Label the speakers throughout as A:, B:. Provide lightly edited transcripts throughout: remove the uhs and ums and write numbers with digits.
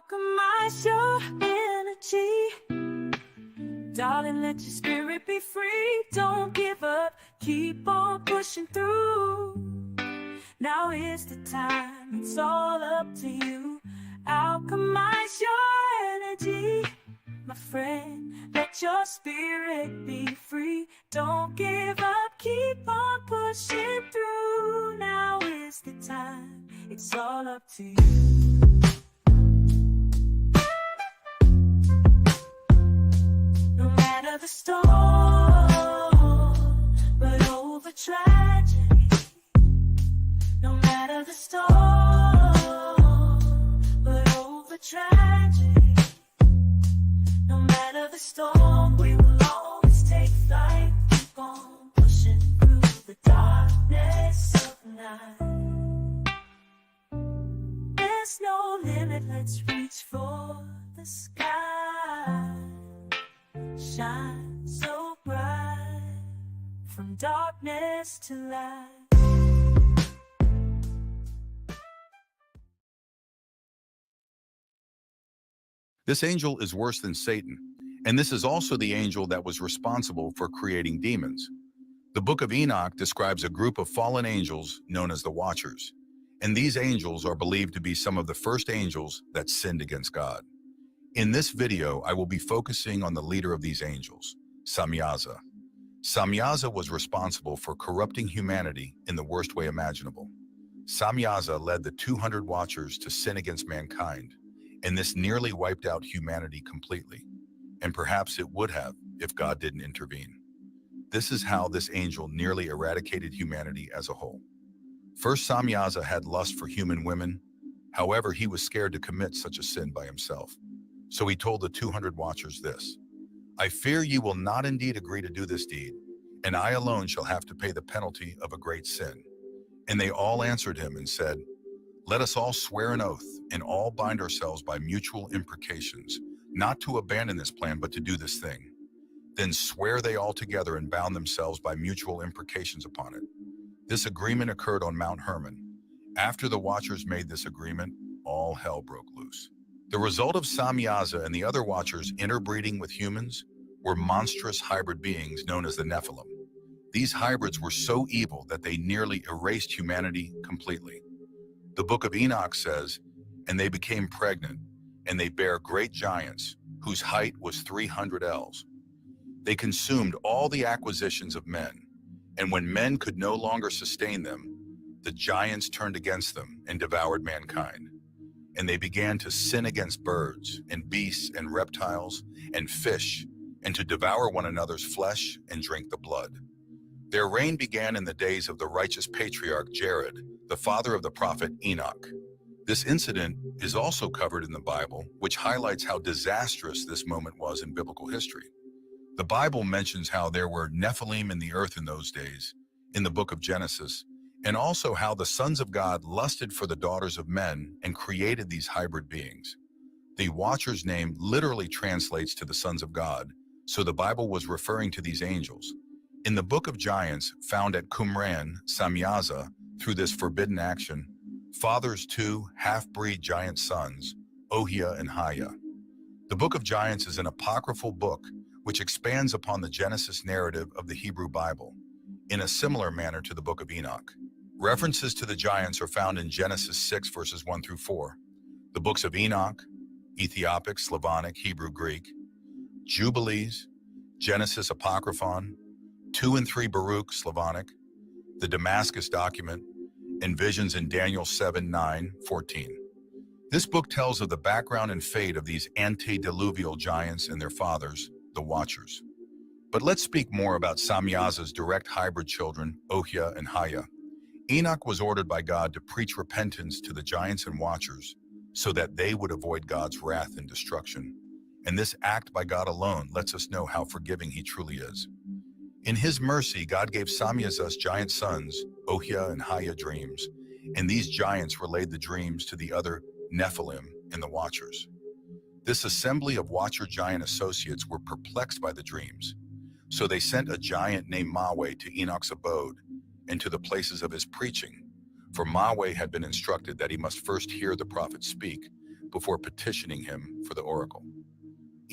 A: Alchemize your energy. Darling, let your spirit be free. Don't give up, keep on pushing through. Now is the time, it's all up to you. Alchemize your energy, my friend. Let your spirit be free. Don't give up, keep on pushing through. Now is the time, it's all up to you. No matter the storm, but over tragedy. No matter the storm, but over tragedy. No matter the storm, we will always take flight. Keep on pushing through the darkness of night. There's no limit, let's reach for the sky. Shine so bright, from darkness to light.
B: This angel is worse than Satan, and this is also the angel that was responsible for creating demons. The book of Enoch describes a group of fallen angels known as the Watchers, and these angels are believed to be some of the first angels that sinned against God. In this video, I will be focusing on the leader of these angels, Samyaza. Samyaza was responsible for corrupting humanity in the worst way imaginable. Samyaza led the 200 Watchers to sin against mankind, and this nearly wiped out humanity completely. And perhaps it would have if God didn't intervene. This is how this angel nearly eradicated humanity as a whole. First, Samyaza had lust for human women. However, he was scared to commit such a sin by himself. So he told the 200 Watchers this: "I fear ye will not indeed agree to do this deed, and I alone shall have to pay the penalty of a great sin." And they all answered him and said, "Let us all swear an oath and all bind ourselves by mutual imprecations, not to abandon this plan, but to do this thing." Then swear they all together and bound themselves by mutual imprecations upon it. This agreement occurred on Mount Hermon. After the Watchers made this agreement, all hell broke loose. The result of Samyaza and the other Watchers interbreeding with humans were monstrous hybrid beings known as the Nephilim. These hybrids were so evil that they nearly erased humanity completely. The book of Enoch says, "And they became pregnant, and they bare great giants, whose height was 300 ells. They consumed all the acquisitions of men, and when men could no longer sustain them, the giants turned against them and devoured mankind. And they began to sin against birds and beasts and reptiles and fish, and to devour one another's flesh and drink the blood. Their reign began in the days of the righteous patriarch Jared, the father of the prophet Enoch." This incident is also covered in the Bible, which highlights how disastrous this moment was in biblical history. The Bible mentions how there were Nephilim in the earth in those days, in the book of Genesis, and also how the sons of God lusted for the daughters of men and created these hybrid beings. The Watcher's name literally translates to the sons of God, so the Bible was referring to these angels. In the book of Giants, found at Qumran, Samyaza, through this forbidden action, fathers two half-breed giant sons, Ohia and Haya. The book of Giants is an apocryphal book which expands upon the Genesis narrative of the Hebrew Bible, in a similar manner to the book of Enoch. References to the giants are found in Genesis 6 verses 1 through 4, the books of Enoch, Ethiopic, Slavonic, Hebrew, Greek, Jubilees, Genesis Apocryphon, 2 and 3 Baruch, Slavonic, the Damascus document, and visions in Daniel 7, 9, 14. This book tells of the background and fate of these antediluvial giants and their fathers, the Watchers. But let's speak more about Samyaza's direct hybrid children, Ohia and Haya. Enoch was ordered by God to preach repentance to the giants and Watchers so that they would avoid God's wrath and destruction. And this act by God alone lets us know how forgiving he truly is. In his mercy, God gave Samyaza's giant sons, Ohia and Haya, dreams, and these giants relayed the dreams to the other Nephilim and the Watchers. This assembly of Watcher giant associates were perplexed by the dreams, so they sent a giant named Maweh to Enoch's abode and to the places of his preaching, for Maweh had been instructed that he must first hear the prophet speak before petitioning him for the oracle.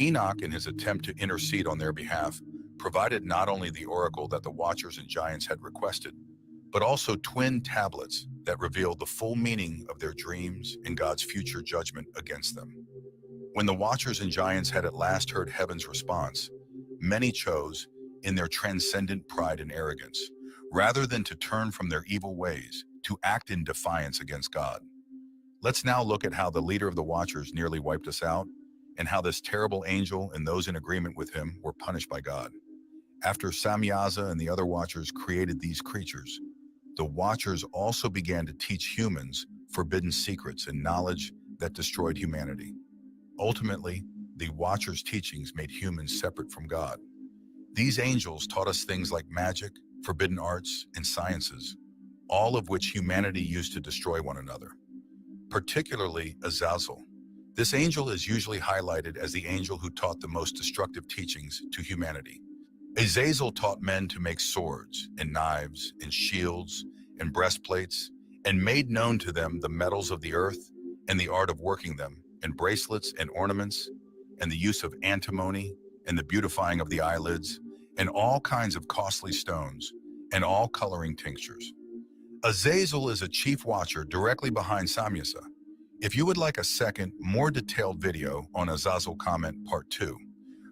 B: Enoch, in his attempt to intercede on their behalf, provided not only the oracle that the Watchers and Giants had requested, but also twin tablets that revealed the full meaning of their dreams and God's future judgment against them. When the Watchers and Giants had at last heard heaven's response, many chose, in their transcendent pride and arrogance, rather than to turn from their evil ways, to act in defiance against God. Let's now look at how the leader of the Watchers nearly wiped us out, and how this terrible angel and those in agreement with him were punished by God. After Samyaza and the other Watchers created these creatures, the Watchers also began to teach humans forbidden secrets and knowledge that destroyed humanity. Ultimately, the Watchers' teachings made humans separate from God. These angels taught us things like magic, forbidden arts, and sciences, all of which humanity used to destroy one another. Particularly Azazel. This angel is usually highlighted as the angel who taught the most destructive teachings to humanity. Azazel taught men to make swords and knives and shields and breastplates, and made known to them the metals of the earth and the art of working them, and bracelets and ornaments, and the use of antimony and the beautifying of the eyelids, and all kinds of costly stones, and all coloring tinctures. Azazel is a chief watcher directly behind Samyaza. If you would like a second, more detailed video on Azazel, comment part 2.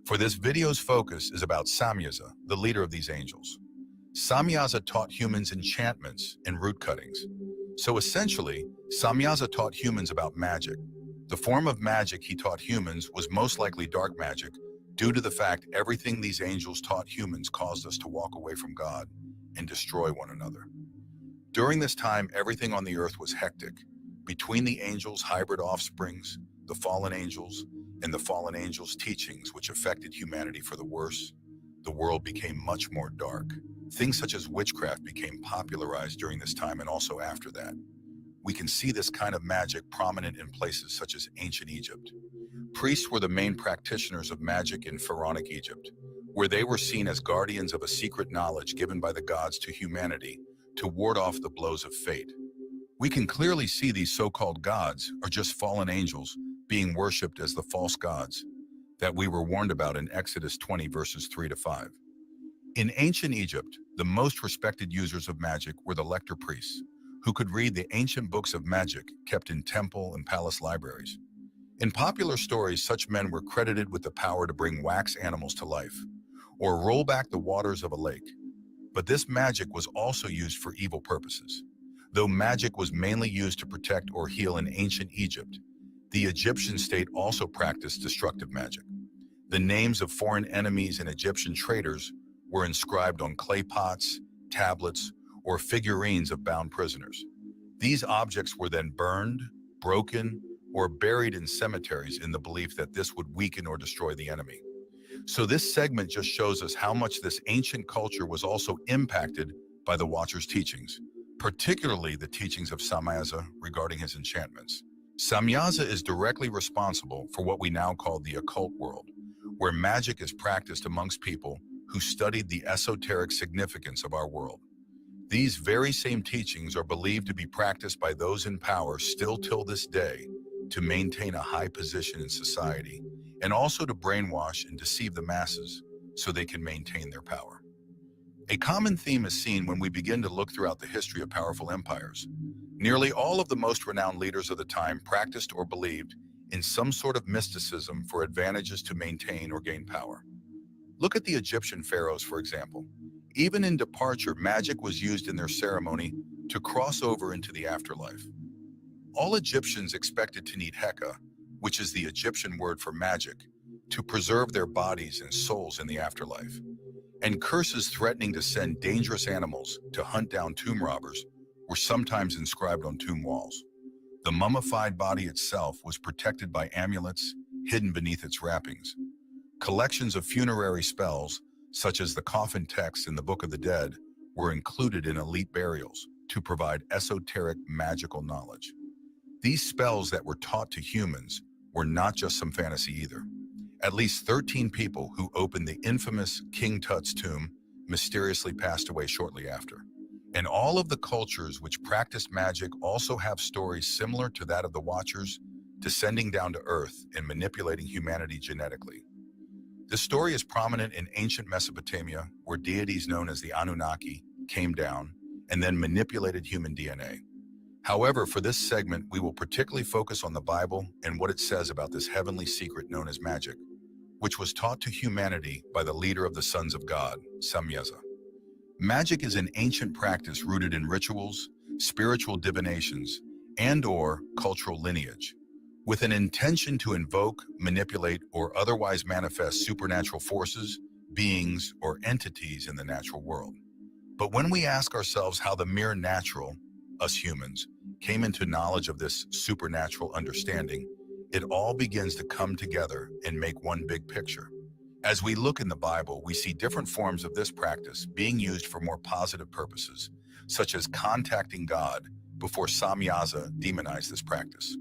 B: For this video's focus is about Samyaza, the leader of these angels. Samyaza taught humans enchantments and root cuttings. So essentially, Samyaza taught humans about magic. The form of magic he taught humans was most likely dark magic, due to the fact everything these angels taught humans caused us to walk away from God and destroy one another. During this time, everything on the earth was hectic. Between the angels' hybrid offsprings, the fallen angels, and the fallen angels' teachings which affected humanity for the worse, the world became much more dark. Things such as witchcraft became popularized during this time and also after that. We can see this kind of magic prominent in places such as ancient Egypt. Priests were the main practitioners of magic in pharaonic Egypt, where they were seen as guardians of a secret knowledge given by the gods to humanity to ward off the blows of fate. We can clearly see these so-called gods are just fallen angels being worshipped as the false gods that we were warned about in Exodus 20 verses 3-5. In ancient Egypt, the most respected users of magic were the lector priests, who could read the ancient books of magic kept in temple and palace libraries. In popular stories, such men were credited with the power to bring wax animals to life, or roll back the waters of a lake. But this magic was also used for evil purposes. Though magic was mainly used to protect or heal in ancient Egypt, the Egyptian state also practiced destructive magic. The names of foreign enemies and Egyptian traitors were inscribed on clay pots, tablets, or figurines of bound prisoners. These objects were then burned, broken, or buried in cemeteries in the belief that this would weaken or destroy the enemy. So this segment just shows us how much this ancient culture was also impacted by the Watcher's teachings, particularly the teachings of Samyaza regarding his enchantments. Samyaza is directly responsible for what we now call the occult world, where magic is practiced amongst people who studied the esoteric significance of our world. These very same teachings are believed to be practiced by those in power still till this day to maintain a high position in society, and also to brainwash and deceive the masses so they can maintain their power. A common theme is seen when we begin to look throughout the history of powerful empires. Nearly all of the most renowned leaders of the time practiced or believed in some sort of mysticism for advantages to maintain or gain power. Look at the Egyptian pharaohs, for example. Even in departure, magic was used in their ceremony to cross over into the afterlife. All Egyptians expected to need Heka, which is the Egyptian word for magic, to preserve their bodies and souls in the afterlife. And curses threatening to send dangerous animals to hunt down tomb robbers were sometimes inscribed on tomb walls. The mummified body itself was protected by amulets hidden beneath its wrappings. Collections of funerary spells, such as the coffin texts in the Book of the Dead, were included in elite burials to provide esoteric magical knowledge. These spells that were taught to humans were not just some fantasy either. At least 13 people who opened the infamous King Tut's tomb mysteriously passed away shortly after. And all of the cultures which practiced magic also have stories similar to that of the Watchers descending down to Earth and manipulating humanity genetically. This story is prominent in ancient Mesopotamia, where deities known as the Anunnaki came down and then manipulated human DNA. However, for this segment, we will particularly focus on the Bible and what it says about this heavenly secret known as magic, which was taught to humanity by the leader of the sons of God, Samyaza. Magic is an ancient practice rooted in rituals, spiritual divinations, and/or cultural lineage, with an intention to invoke, manipulate, or otherwise manifest supernatural forces, beings, or entities in the natural world. But when we ask ourselves how the mere natural, us humans, came into knowledge of this supernatural understanding, it all begins to come together and make one big picture. As we look in the Bible, we see different forms of this practice being used for more positive purposes, such as contacting God, before Samyaza demonized this practice.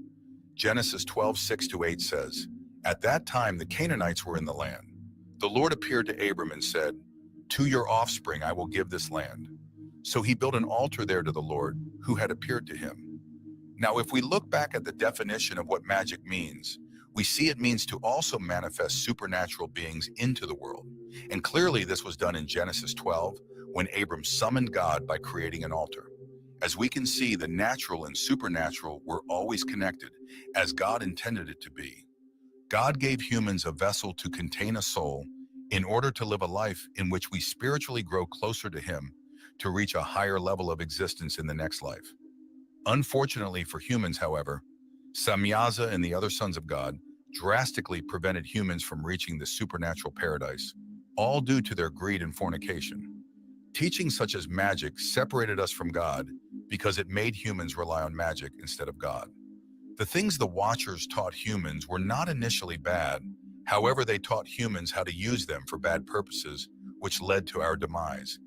B: Genesis 12:6-8 says, "At that time the Canaanites were in the land. The Lord appeared to Abram and said, 'To your offspring I will give this land.' So he built an altar there to the Lord, who had appeared to him." Now, if we look back at the definition of what magic means, we see it means to also manifest supernatural beings into the world. And clearly this was done in Genesis 12, when Abram summoned God by creating an altar. As we can see, the natural and supernatural were always connected, as God intended it to be. God gave humans a vessel to contain a soul in order to live a life in which we spiritually grow closer to Him, to reach a higher level of existence in the next life. Unfortunately for humans, however, Samyaza and the other sons of God drastically prevented humans from reaching the supernatural paradise, all due to their greed and fornication. Teachings such as magic separated us from God because it made humans rely on magic instead of God. The things the Watchers taught humans were not initially bad. However, they taught humans how to use them for bad purposes, which led to our demise.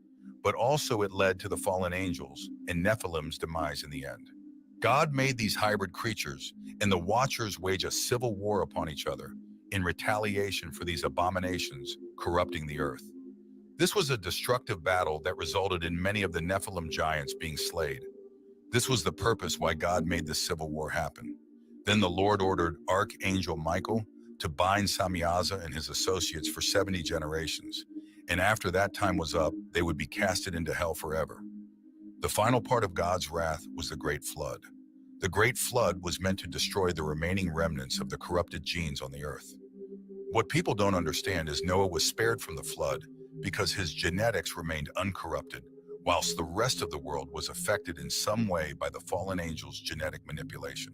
B: But also it led to the fallen angels and Nephilim's demise in the end. God made these hybrid creatures, and the Watchers wage a civil war upon each other in retaliation for these abominations corrupting the earth. This was a destructive battle that resulted in many of the Nephilim giants being slayed. This was the purpose why God made this civil war happen. Then the Lord ordered Archangel Michael to bind Samyaza and his associates for 70 generations, and after that time was up, they would be casted into hell forever. The final part of God's wrath was the Great Flood. The Great Flood was meant to destroy the remaining remnants of the corrupted genes on the earth. What people don't understand is Noah was spared from the flood because his genetics remained uncorrupted, whilst the rest of the world was affected in some way by the fallen angels' genetic manipulation.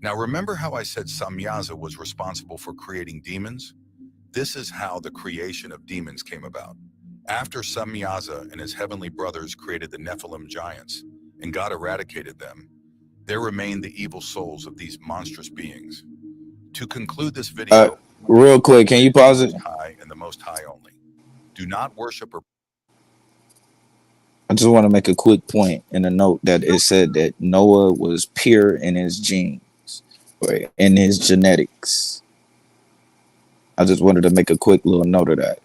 B: Now remember how I said Samyaza was responsible for creating demons? This is how the creation of demons came about. After Samyaza and his heavenly brothers created the Nephilim giants, and God eradicated them, there remained the evil souls of these monstrous beings. To conclude this video,
C: real quick, can you pause it?
B: Most High and the Most High only. Do not worship or...
C: I just want to make a quick point in a note that it said that Noah was pure in his genes, or in his genetics. I just wanted to make a quick little note of that.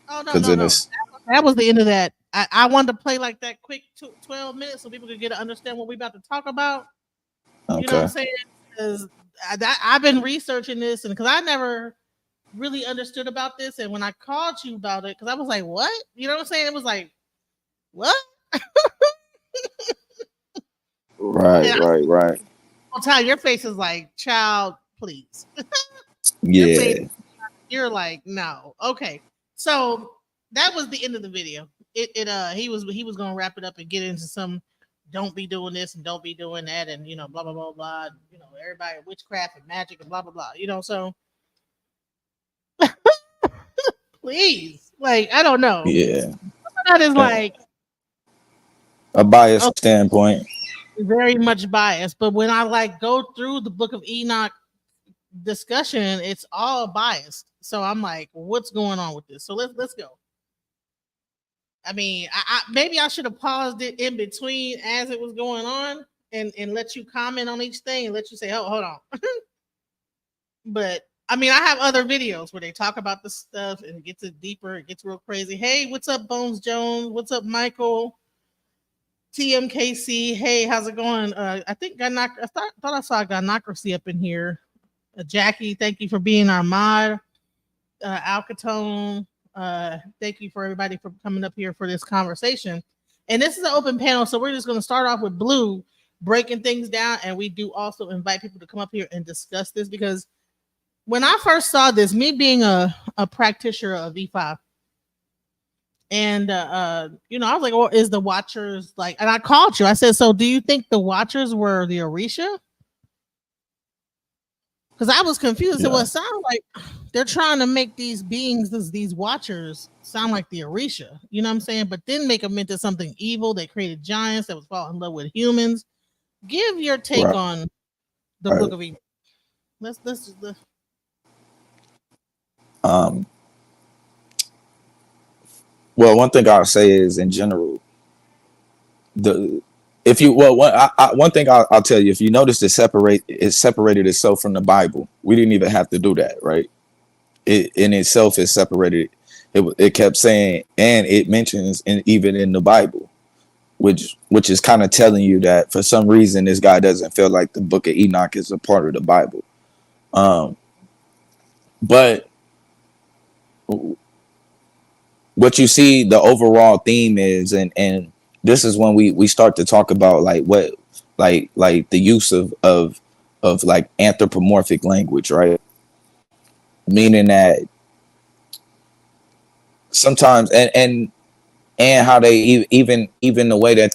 D: Oh, no. That was the end of that. I wanted to play like that quick 12 minutes so people could get to understand what we're about to talk about.
C: Okay.
D: You know what I'm saying? Because I've been researching this, and because I never really understood about this, and when I called you about it, because I was like, what? You know what I'm saying? It was like, what?
C: Right.
D: Ty, your face is like, child, please.
C: Yeah.
D: You're like, no. Okay. So that was the end of the video. He was gonna wrap it up and get into some don't be doing this and don't be doing that, and blah blah blah blah, everybody witchcraft and magic and blah blah blah, so please, like, I don't know.
C: Yeah.
D: That is like
C: a biased standpoint.
D: Very much biased, but when I go through the Book of Enoch discussion, it's all biased. So I'm like, what's going on with this? So let's go. I mean, I maybe I should have paused it in between as it was going on and let you comment on each thing and let you say, oh, hold on. But I mean, I have other videos where they talk about this stuff and it gets it deeper, it gets real crazy. Hey, what's up, Bones Jones? What's up, Michael? TMKC, hey, how's it going? I think I thought I saw Iconography up in here. Jackie, thank you for being our mod. Alcatone, thank you for everybody for coming up here for this conversation. And this is an open panel, so we're just going to start off with Bluu breaking things down, and we do also invite people to come up here and discuss this, because when I first saw this, me being a practitioner of E5, and you know, I was like, "Well, is the Watchers like?" And I called you. I said, "So, do you think the Watchers were the Orisha?" Because I was confused.
C: Yeah.
D: It was sound like they're trying to make these beings, these Watchers, sound like the Orisha. You know what I'm saying? But then make them into something evil. They created giants that was falling in love with humans. Give your take
C: Right.
D: on the
C: Right.
D: Book of Enoch. Let's
C: Well, one thing I'll say is, in general, one thing I'll tell you, if you notice, it separated itself from the Bible. We didn't even have to do that, right? It in itself is separated. It kept saying, and it mentions even in the Bible, which is kind of telling you that for some reason this guy doesn't feel like the Book of Enoch is a part of the Bible. But what you see, the overall theme is, and this is when we start to talk about like what like the use of like anthropomorphic language, right? Meaning that sometimes and how they even the way that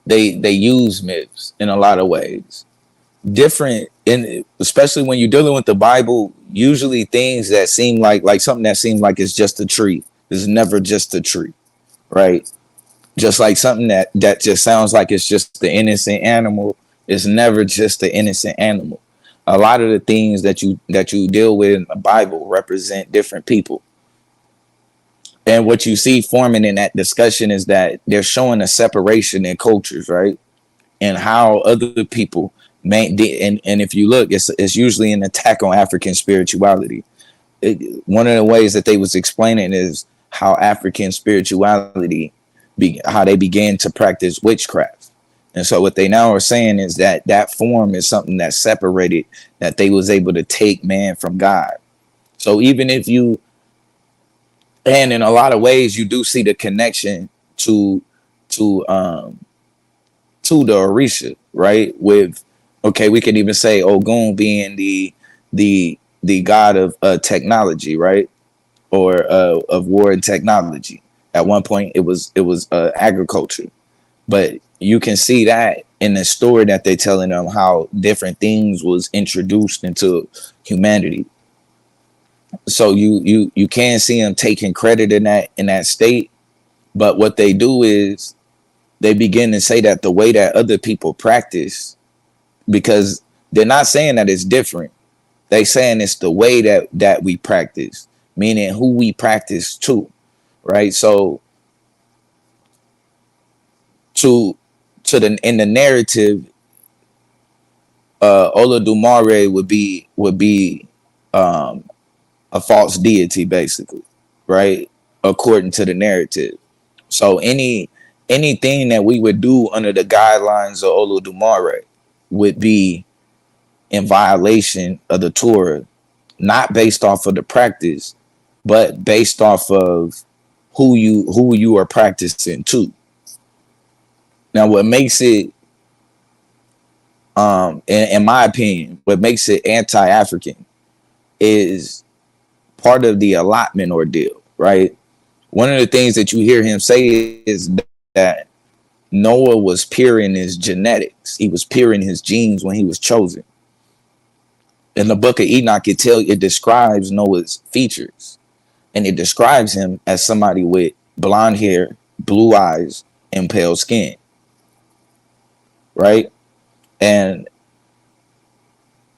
C: they use myths in a lot of ways different, in especially when you're dealing with the Bible. Usually things that seem like something that seems like it's just a tree is never just a tree, right? Just like something that just sounds like it's just the innocent animal is never just the innocent animal. A lot of the things that you deal with in the Bible represent different people. And what you see forming in that discussion is that they're showing a separation in cultures, right? And how other people and if you look, it's usually an attack on African spirituality. One of the ways that they was explaining is how African spirituality, how they began to practice witchcraft. And so what they now are saying is that form is something that's separated, that they was able to take man from God. So even if you, and in a lot of ways, you do see the connection to the Orisha, right? With, okay, we could even say Ogun being the god of technology, right? Or of war and technology. At one point, it was agriculture, but you can see that in the story that they're telling them, how different things was introduced into humanity. So you can see them taking credit in that state, but what they do is they begin to say that the way that other people practice, because they're not saying that it's different. They saying it's the way that we practice, meaning who we practice to, right? So in the narrative, Olodumare would be a false deity, basically, right? According to the narrative. So anything that we would do under the guidelines of Olodumare would be in violation of the Torah, not based off of the practice, but based off of who you are practicing to. Now, what makes it, in my opinion, what makes it anti-African is part of the allotment ordeal, right? One of the things that you hear him say is that Noah was pure in his genetics. He was pure in his genes when he was chosen. In the Book of Enoch, it describes Noah's features, and it describes him as somebody with blonde hair, blue eyes, and pale skin, right? And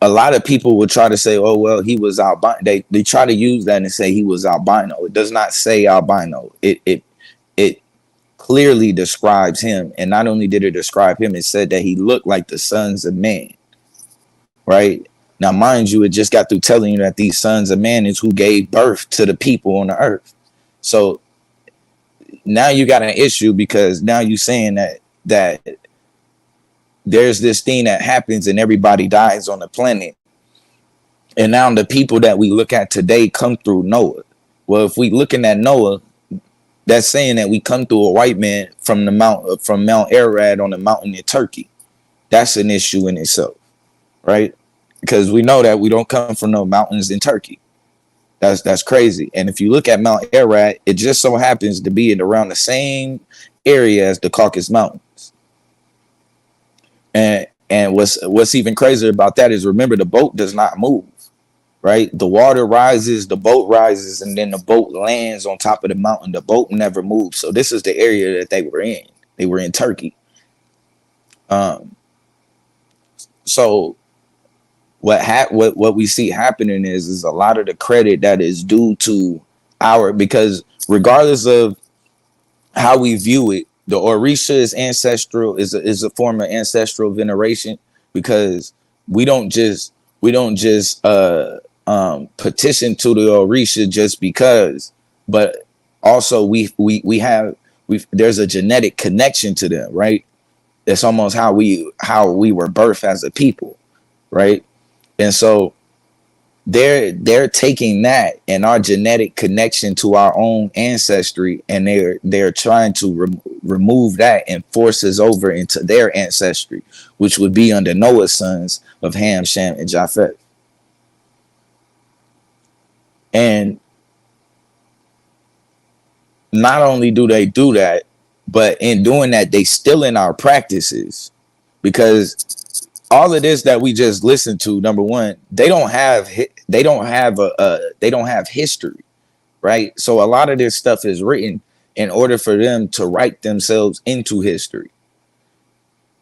C: a lot of people will try to say, oh, well, he was albino. They try to use that and say he was albino. It does not say albino. It clearly describes him. And not only did it describe him, it said that he looked like the sons of man, right? Now, mind you, it just got through telling you that these sons of man is who gave birth to the people on the earth. So now you got an issue, because now you saying that there's this thing that happens and everybody dies on the planet. And now the people that we look at today come through Noah. Well, if we looking at Noah, that's saying that we come through a white man from Mount Ararat on the mountain in Turkey. That's an issue in itself, right? Because we know that we don't come from no mountains in Turkey. That's crazy. And if you look at Mount Ararat, it just so happens to be in around the same area as the Caucasus Mountains. And what's even crazier about that is, remember, the boat does not move, right? The water rises, the boat rises, and then the boat lands on top of the mountain. The boat never moves. So this is the area that they were in. They were in Turkey. So what we see happening is a lot of the credit that is due to because regardless of how we view it, the Orisha is ancestral, is a form of ancestral veneration, because we don't just petition to the Orisha just because, but also there's a genetic connection to them, right? That's almost how we were birthed as a people, right? And so they're taking that and our genetic connection to our own ancestry, and they're trying to remove that and force us over into their ancestry, which would be under Noah's sons of Ham, Shem, and Japheth. And not only do they do that, but in doing that, they still in our practices, because all of this that we just listened to, number one, they don't have history, right? So a lot of this stuff is written in order for them to write themselves into history.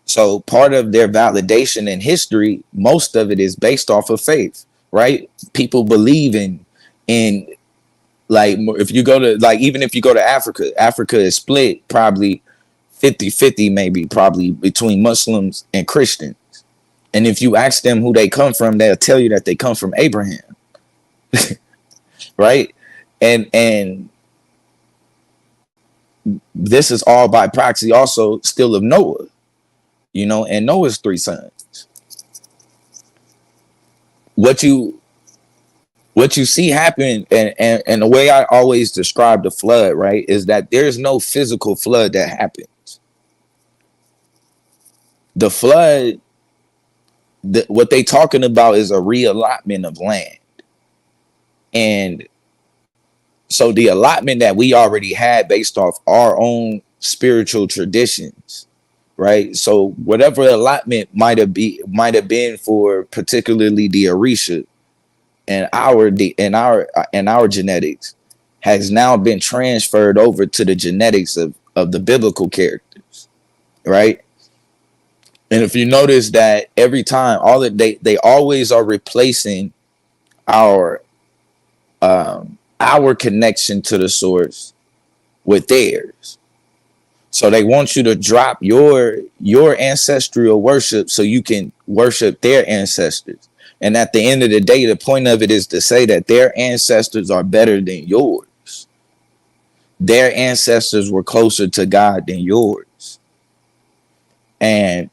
C: So part of their validation in history, most of it is based off of faith, right? People believe in like, if you go to, like, even if you go to Africa is split probably 50-50, maybe probably between Muslims and Christians. And if you ask them who they come from, they'll tell you that they come from Abraham. Right? And this is all by proxy also still of Noah, and Noah's 3 sons. What you see happen, and the way I always describe the flood, right, is that there's no physical flood that happens. The flood, what they talking about is a reallotment of land. And so the allotment that we already had based off our own spiritual traditions, right? So whatever allotment might have been for particularly the Orisha and our genetics has now been transferred over to the genetics of the biblical characters, right? And if you notice that every time, they always are replacing our connection to the source with theirs. So they want you to drop your ancestral worship so you can worship their ancestors. And at the end of the day, the point of it is to say that their ancestors are better than yours. Their ancestors were closer to God than yours. And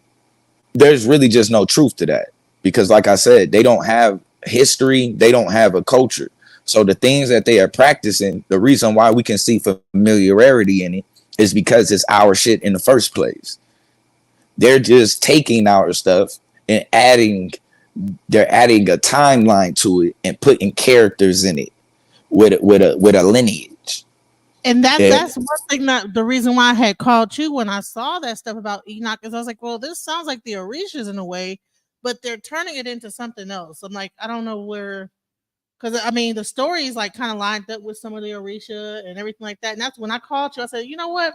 C: there's really just no truth to that, because like I said, they don't have history. They don't have a culture. So the things that they are practicing, the reason why we can see familiarity in it is because it's our shit in the first place. They're just taking our stuff and adding a timeline to it and putting characters in it with a lineage.
D: And that's one thing, that the reason why I had called you when I saw that stuff about Enoch is I was like, well, this sounds like the Orishas in a way, but they're turning it into something else. I'm like, I don't know where, because I mean the story is like kind of lined up with some of the Orisha and everything like that. And that's when I called you. I said, you know what?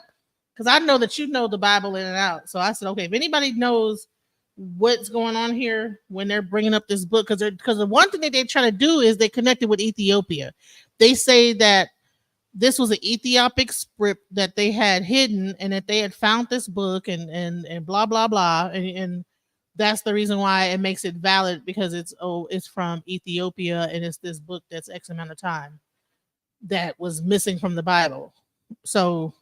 D: Because I know that you know the Bible in and out. So I said, okay, if anybody knows what's going on here when they're bringing up this book, because the one thing that they try to do is they connect it with Ethiopia. They say that this was an Ethiopic script that they had hidden, and that they had found this book and blah blah blah, and that's the reason why it makes it valid, because it's from Ethiopia, and it's this book that's X amount of time that was missing from the Bible. So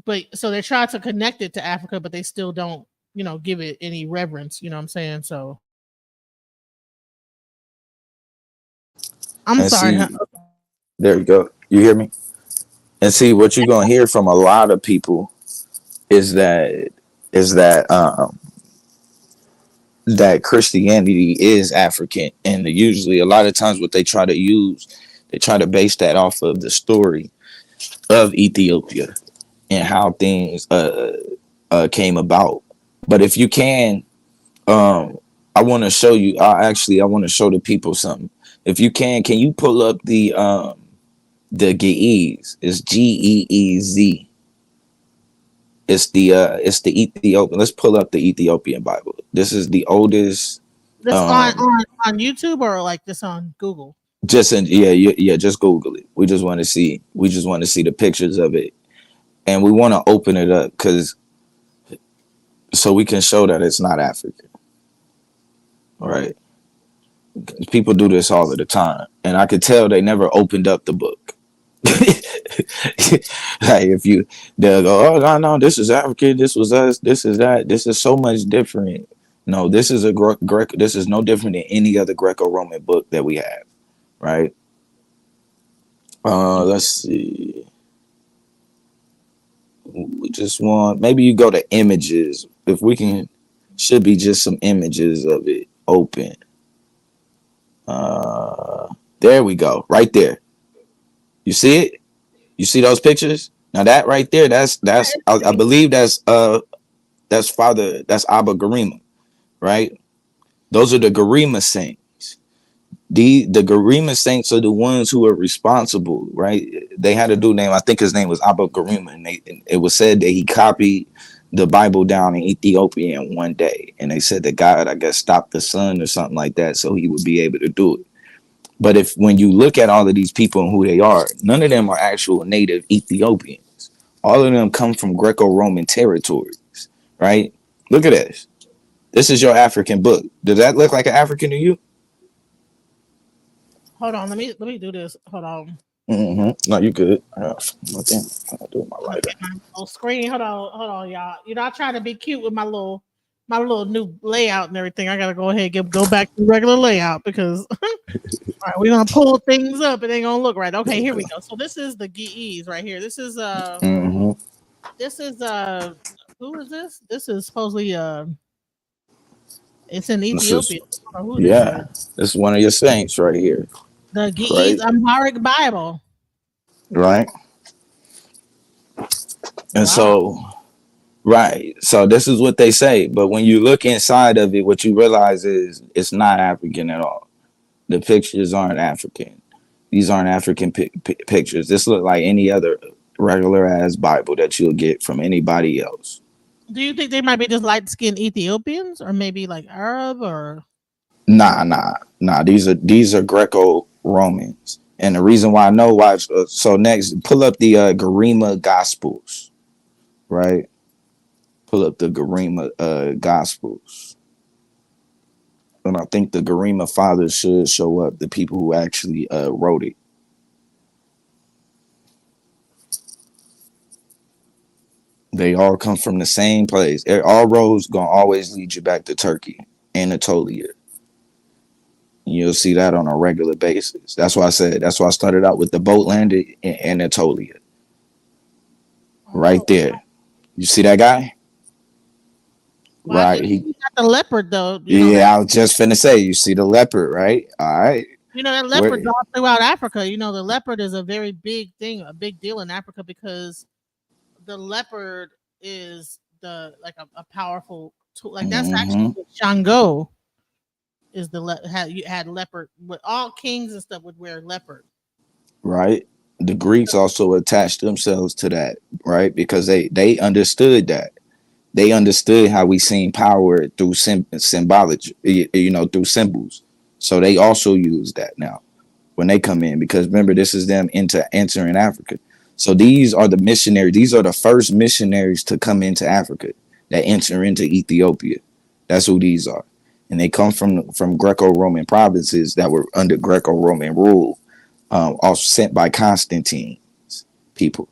D: but so they try to connect it to Africa, but they still don't, give it any reverence. You know what I'm saying? So I'm
C: And
D: sorry.
C: see, there you go. You hear me? And see, what you're gonna hear from a lot of people is that Christianity is African, and usually a lot of times what they try to base that off of the story of Ethiopia and how things came about. But if you can, I want to show you. I want to show the people something. If you can you pull up the Ge'ez? It's Geez. It's the Ethiopian. Let's pull up the Ethiopian Bible. This is the oldest.
D: This on YouTube or like this on Google?
C: Just just Google it. We just want to see the pictures of it, and we want to open it up so we can show that it's not African. All right. People do this all of the time, and I could tell they never opened up the book. Like they'll go, oh no, this is African, this was us, this is that, this is so much different. No, this is this is no different than any other Greco-Roman book that we have, right? Let's see. We just want, maybe you go to images. If we can, should be just some images of it open. There we go, right there. You see it? You see those pictures? Now that right there, that's I believe that's Abba Garima, right? Those are the Garima saints. The Garima saints are the ones who are responsible, right? They had a dude name, I think his name was Abba Garima, and it was said that he copied the Bible down in Ethiopian one day, and they said that God, I guess, stopped the sun or something like that, so he would be able to do it. But when you look at all of these people and who they are, none of them are actual native Ethiopians. All of them come from Greco-Roman territories, right? Look at this. This is your African book. Does that look like an African to you?
D: Hold on, let me do this. Hold on.
C: Mm-hmm. No, you good. I'll do my lighter.
D: My little screen. Hold on, y'all. I try to be cute with my little new layout and everything. I gotta go ahead and go back to the regular layout because all right, we're gonna pull things up. It ain't gonna look right. Okay, here we go. So this is the Ge'ez right here. This is this is who is this? This is supposedly it's in Ethiopia.
C: This is one of your saints right here.
D: The Ge'ez Amharic Bible.
C: Right. And so this is what they say. But when you look inside of it, what you realize is it's not African at all. The pictures aren't African. These aren't African pictures. This look like any other regular ass Bible that you'll get from anybody else.
D: Do you think they might be just light-skinned Ethiopians or maybe like Arab or?
C: Nah. These are Greco-Romans. And the reason why I know why. So next, pull up the Garima Gospels, right? Pull up the Garima Gospels. And I think the Garima fathers should show up, the people who actually wrote it. They all come from the same place. All roads gonna always lead you back to Turkey, Anatolia. You'll see that on a regular basis. That's why I started out with the boat landed in Anatolia. Right there. You see that guy?
D: Well,
C: right.
D: He got the leopard though.
C: I was just finna say, you see the leopard, right? All right.
D: That leopard's all throughout Africa. The leopard is a very big thing, a big deal in Africa because the leopard is a powerful tool. Like that's actually Shango is had leopard. With all kings and stuff would wear leopard. Right.
C: The Greeks also attached themselves to that, right? Because they understood that. They understood how we seen power through symbology, through symbols. So they also use that now when they come in, because remember, this is them entering Africa. So these are the missionaries. These are the first missionaries to come into Africa that enter into Ethiopia. That's who these are. And they come from Greco-Roman provinces that were under Greco-Roman rule, all sent by Constantine's people.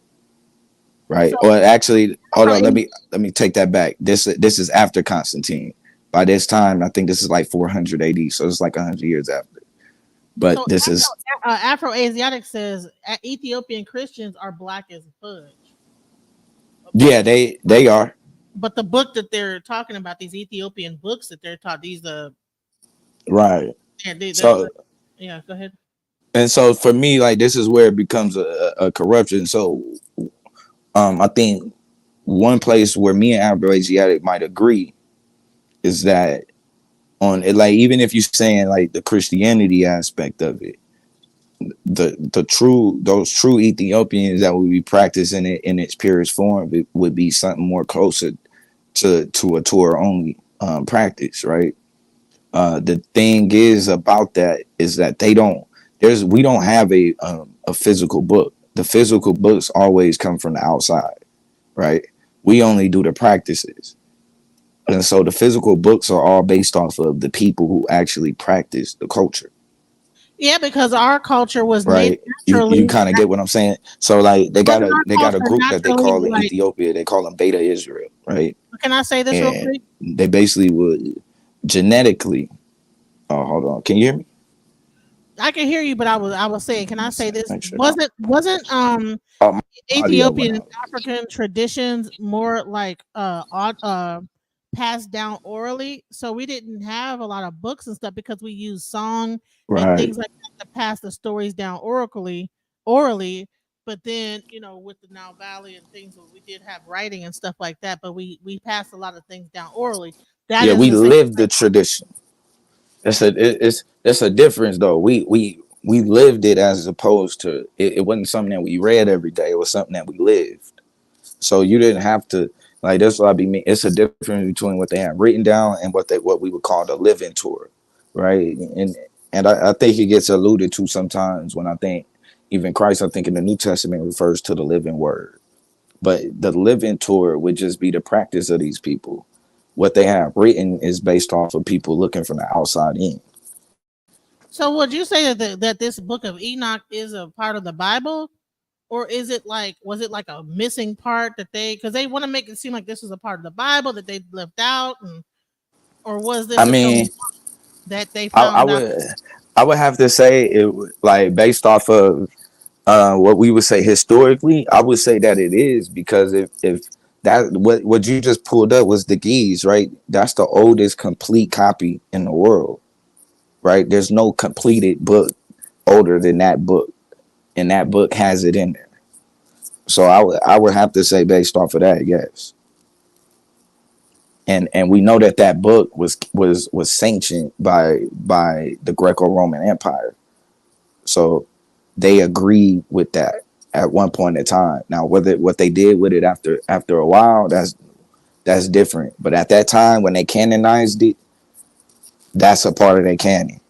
C: right?
D: So
C: Or actually, hold on,
D: Afro-
C: let me take that back. This is after Constantine. By this time, I think this is like 400 AD, so it's like 100 years after. But
D: so
C: this is
D: Afro-Asiatic says Ethiopian Christians are black as fudge.
C: yeah, they are
D: But the book that they're talking about, these Ethiopian books that they're taught, these
C: right.
D: yeah,
C: So
D: yeah, go ahead.
C: and so for me, like this is where it becomes a corruption. So I think one place where me and Afro-Asiatic might agree is that on it, like even if you're saying like the Christianity aspect of it, the true those true Ethiopians that would be practicing it in its purest form would be something more closer to a Torah only practice, right? The thing is about that is that we don't have a physical book. The physical books always come from the outside, right? We only do the practices. And so the physical books are all based off of the people who actually practice the culture,
D: Yeah, because our culture was
C: right? You
D: naturally
C: kind of get what I'm saying. So like
D: wasn't our
C: they got a
D: culture
C: group that they
D: naturally
C: call in
D: like.
C: Ethiopia. They call them Beta Israel, right?
D: Can I say this real
C: And
D: quick?
C: they basically would genetically. Oh, hold on. Can you hear me?
D: I can hear you, but I was saying, can I say this?
C: Make sure.
D: Wasn't
C: Oh, my audio went
D: Ethiopian and
C: out.
D: African traditions more like passed down orally? So we didn't have a lot of books and stuff because we used song and
C: Right.
D: things like that to pass the stories down orally. But then, with the Nile Valley and things, we did have writing and stuff like that, but we passed a lot of things down orally. That
C: Yeah,
D: is
C: we
D: the same.
C: lived the tradition. That's a difference though. We lived it as opposed to it wasn't something that we read every day. It was something that we lived. So you didn't have to like that's what I be mean. It's a difference between what they have written down and what we would call the living tour, right? And I think it gets alluded to sometimes when I think even Christ, I think in the New Testament refers to the living word. But the living tour would just be the practice of these people. What they have written is based off of people looking from the outside in.
D: So would you say that this book of Enoch is a part of the Bible? Or is it like, was it like a missing part that because they want to make it seem like this is a part of the Bible that they left out, or was
C: I
D: this a
C: mean,
D: that they
C: I
D: found out?
C: would have to say like based off of what we would say historically, I would say that it is because if that what you just pulled up was the Geese, right? That's the oldest complete copy in the world, right? There's no completed book older than that book, and that book has it in there. So I would have to say based off of that, yes. And we know that that book was sanctioned by the Greco-Roman Empire. So they agreed with that at one point in time. Now, whether what they did with it after a while, that's different. But at that time, when they canonized it, that's a part of their canon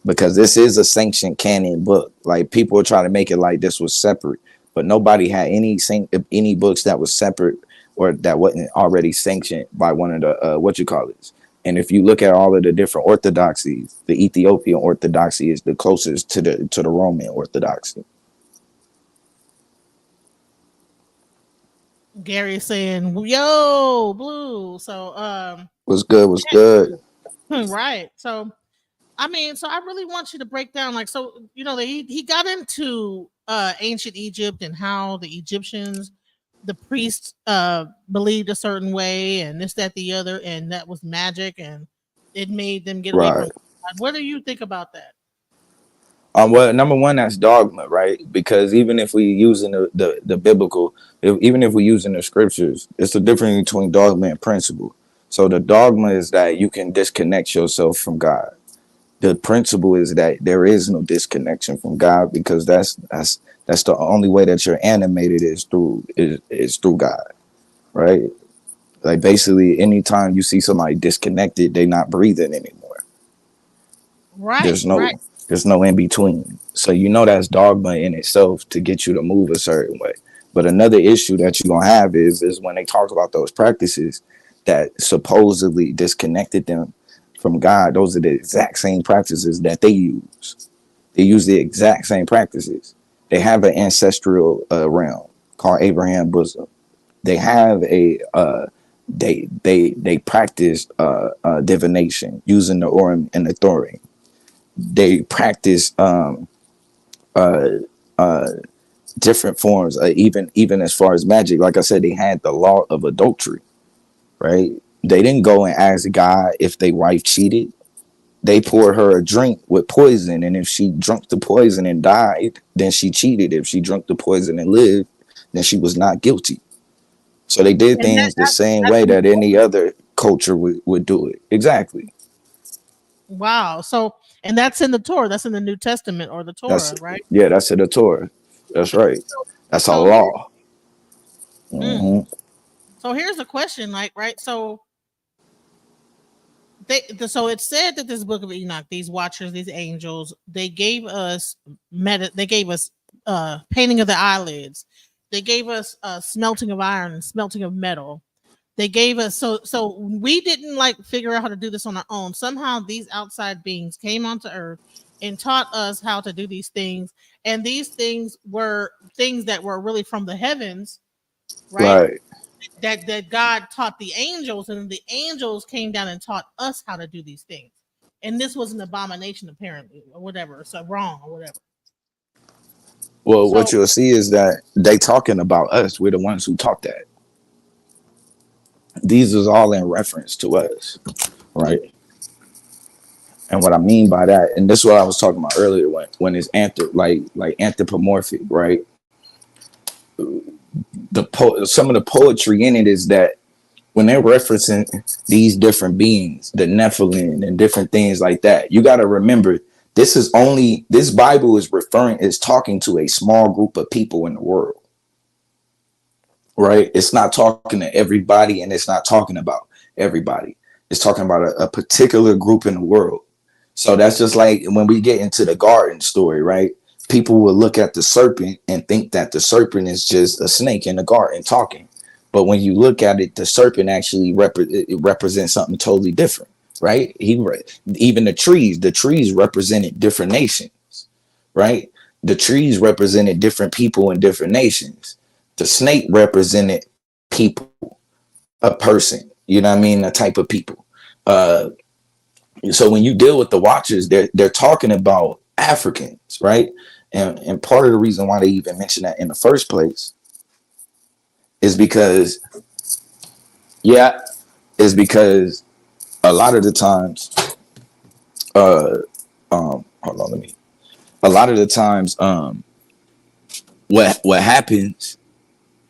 C: because this is a sanctioned canon book. Like people try to make it like this was separate, but nobody had any books that was separate or that wasn't already sanctioned by one of the what you call it. And if you look at all of the different orthodoxies, the Ethiopian orthodoxy is the closest to the Roman orthodoxy.
D: Gary saying, "Yo, Blue." So,
C: What's good? What's good?
D: right. So, I mean, so I really want you to break down, like, so he got into ancient Egypt and how the Egyptians, the priests, believed a certain way, and this, that, the other, and that was magic, and it made them get away from
C: Right.
D: God. What do you think about that?
C: Well, number one, that's dogma, right? Because even if we using the biblical, even if we using the scriptures, it's the difference between dogma and principle. So the dogma is that you can disconnect yourself from God. The principle is that there is no disconnection from God because that's the only way that you're animated is through God, right? Like basically, anytime you see somebody disconnected, they're not breathing anymore.
D: Right,
C: There's
D: right.
C: no there's no in between. So you know that's dogma in itself to get you to move a certain way. But another issue that you're gonna have is when they talk about those practices that supposedly disconnected them from God. Those are the exact same practices that they use. They use the exact same practices. They have an ancestral realm. called Abraham Bosom. They have a they practice divination using the Urim and the Thummim. They practice different forms, even as far as magic. Like I said, they had the law of adultery, right? They didn't go and ask God if their wife cheated. They poured her a drink with poison, and if she drank the poison and died, then she cheated. If she drank the poison and lived, then she was not guilty. So they did
D: And
C: things the same
D: that's
C: way that any other culture would do it. Exactly.
D: wow. So, and that's in the Torah. That's in the New Testament or the Torah, right?
C: Yeah, that's in the Torah. That's right. That's a
D: So
C: law.
D: So here's a question, like, right? So so it said that this book of Enoch, these watchers, these angels, they gave us painting of the eyelids. They gave us smelting of iron and smelting of metal. They gave us so we didn't like figure out how to do this on our own. Somehow these outside beings came onto earth and taught us how to do these things. And these things were things that were really from the heavens, right? That God taught the angels, and the angels came down and taught us how to do these things. And this was an abomination, apparently, or whatever. So wrong or whatever.
C: Well, what you'll see is that they talking about us. We're the ones who taught that. These is all in reference to us, right? And what I mean by that, and this is what I was talking about earlier, when it's anthropomorphic, right? Some of the poetry in it is that when they're referencing these different beings, the Nephilim and different things like that, you got to remember this Bible is talking to a small group of people in the world, right? It's not talking to everybody, and it's not talking about everybody. It's talking about a particular group in the world. So that's just like when we get into the garden story, right? People will look at the serpent and think that the serpent is just a snake in the garden talking. But when you look at it, the serpent actually represents something totally different, right? Even the trees represented different nations, right? The trees represented different people in different nations. The snake represented people, a person, you know what I mean? A type of people. So when you deal with the watchers, they're talking about Africans, right? And part of the reason why they even mention that in the first place is because a lot of the times, what happens,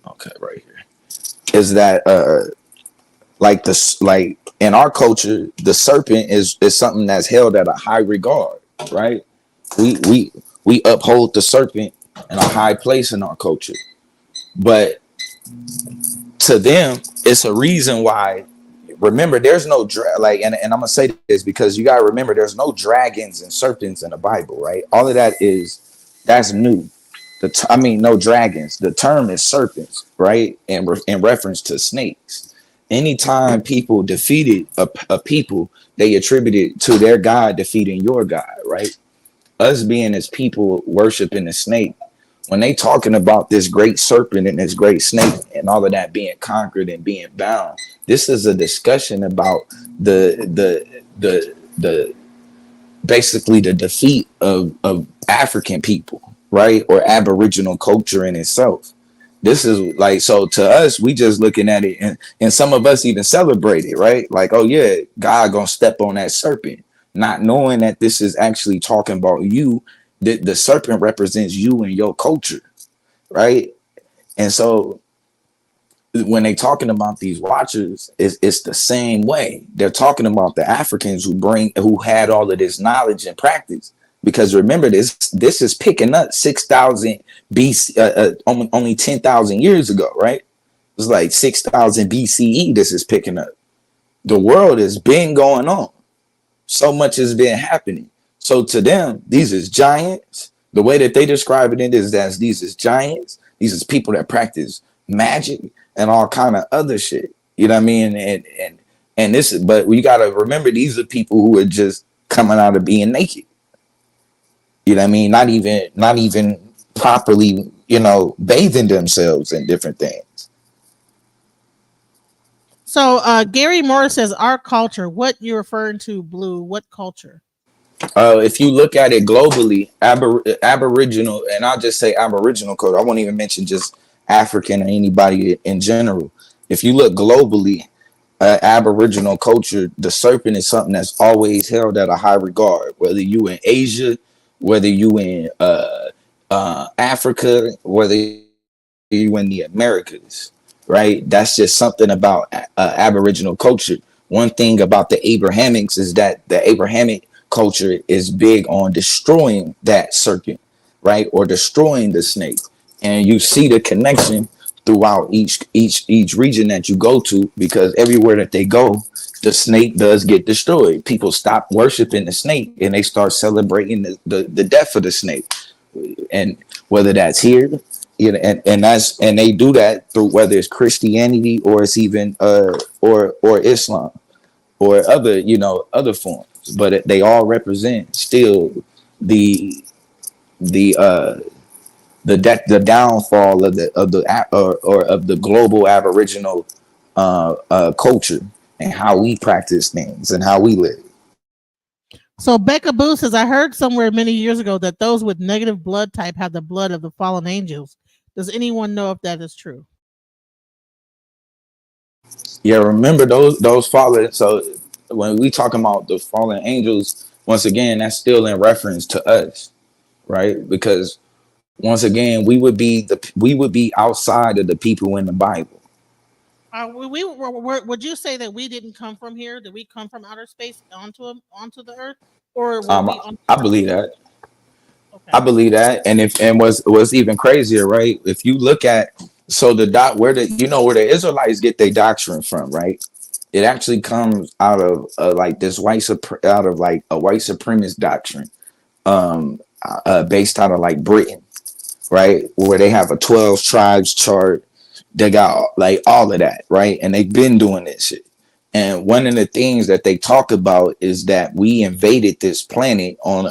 C: okay, right here, is that like in our culture, the serpent is something that's held at a high regard, right? We uphold the serpent in a high place in our culture, but to them, it's a reason why. Remember, there's no and I'm gonna say this because you gotta remember, there's no dragons and serpents in the Bible, right? All of that's new. No dragons. The term is serpents, right? And in reference to snakes. Anytime people defeated a people, they attributed to their God defeating your God, right? Us being as people worshiping the snake, when they talking about this great serpent and this great snake and all of that being conquered and being bound, this is a discussion about the basically the defeat of African people, right? Or Aboriginal culture in itself. This is like, so to us, we just looking at it, and some of us even celebrate it, right? Like, oh yeah, God gonna step on that serpent, not knowing that this is actually talking about you. The serpent represents you and your culture, right? And so when they talking about these watchers, it's the same way. They're talking about the Africans who had all of this knowledge and practice. Because remember, this is picking up 6,000 BC, only 10,000 years ago, right? It's like 6,000 BCE. This is picking up. The world has been going on. So much has been happening. So to them, these is giants. The way that they describe it is that these is giants. These is people that practice magic and all kind of other shit. You know what I mean? And this, but we gotta remember, these are people who are just coming out of being naked. You know what I mean? Not even properly bathing themselves in different things.
D: So Gary Moore says our culture. What you're referring to, Bluu? What culture?
C: If you look at it globally, Aboriginal, and I'll just say Aboriginal culture. I won't even mention just African or anybody in general. If you look globally, Aboriginal culture, the serpent is something that's always held at a high regard. Whether you in Asia, whether you in Africa, whether you in the Americas, right? That's just something about Aboriginal culture. One thing about the Abrahamics is that the Abrahamic culture is big on destroying that serpent, right, or destroying the snake, and you see the connection throughout each region that you go to, because everywhere that they go, the snake does get destroyed. People stop worshiping the snake and they start celebrating the death of the snake, and whether that's here, and they do that through whether it's Christianity or it's even or Islam or other forms, but they all represent still the downfall of the global Aboriginal culture and how we practice things and how we live.
D: So Becca Boo says, I heard somewhere many years ago that those with negative blood type have the blood of the fallen angels. Does anyone know if that is true?
C: Yeah, remember those fallen. So when we talking about the fallen angels, once again, that's still in reference to us, right? Because once again, we would be outside of the people in the Bible.
D: Would you say that we didn't come from here? Did we come from outer space onto the earth, or were we on
C: I believe that.
D: Okay.
C: I believe that, and what's even crazier, right? If you look at where the Israelites get their doctrine from, right? It actually comes out of like this out of like a white supremacist doctrine, based out of like Britain, right? Where they have a 12 tribes chart. They got like all of that, right? And they've been doing this shit. And one of the things that they talk about is that we invaded this planet on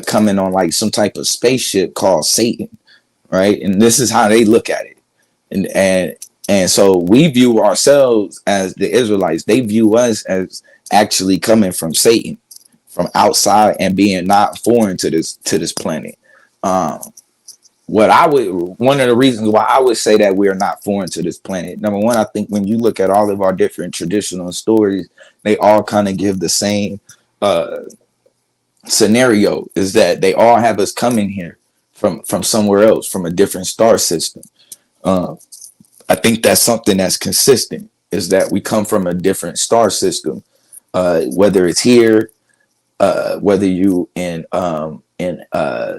C: coming on like some type of spaceship called Satan, right? And this is how they look at it. And so we view ourselves as the Israelites. They view us as actually coming from Satan, from outside, and being not foreign to this planet. One of the reasons why I would say that we are not foreign to this planet. Number one, I think when you look at all of our different traditional stories, they all kind of give the same scenario, is that they all have us coming here from somewhere else, from a different star system. I think that's something that's consistent, is that we come from a different star system, whether it's here, whether you in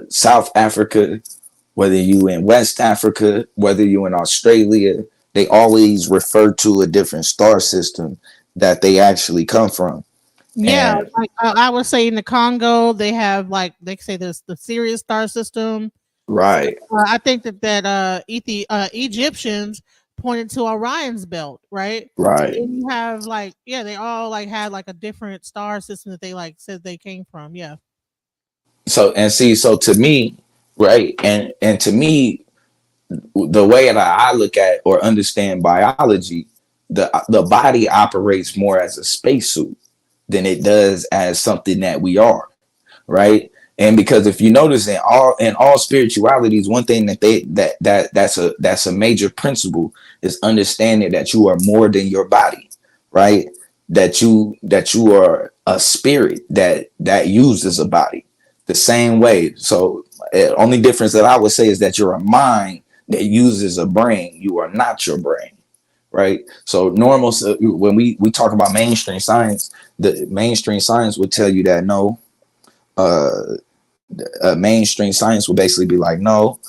C: South Africa, whether you in West Africa, whether you in Australia, they always refer to a different star system that they actually come from.
D: Yeah, like, I would say in the Congo, they have like they say there's the Sirius star system.
C: Right.
D: I think that Egyptians pointed to Orion's belt, right?
C: Right.
D: And you have like, yeah, they all like had like a different star system that they like said they came from. Yeah.
C: So to me, right, and to me, the way that I look at or understand biology, the body operates more as a spacesuit than it does as something that we are, right? And because if you notice in all spiritualities, one thing that's a major principle is understanding that you are more than your body, right? That you are a spirit that uses a body the same way. So the only difference that I would say is that you're a mind that uses a brain. You are not your brain, right? So when we talk about mainstream science, the mainstream science would tell you that no, mainstream science will basically be like, no,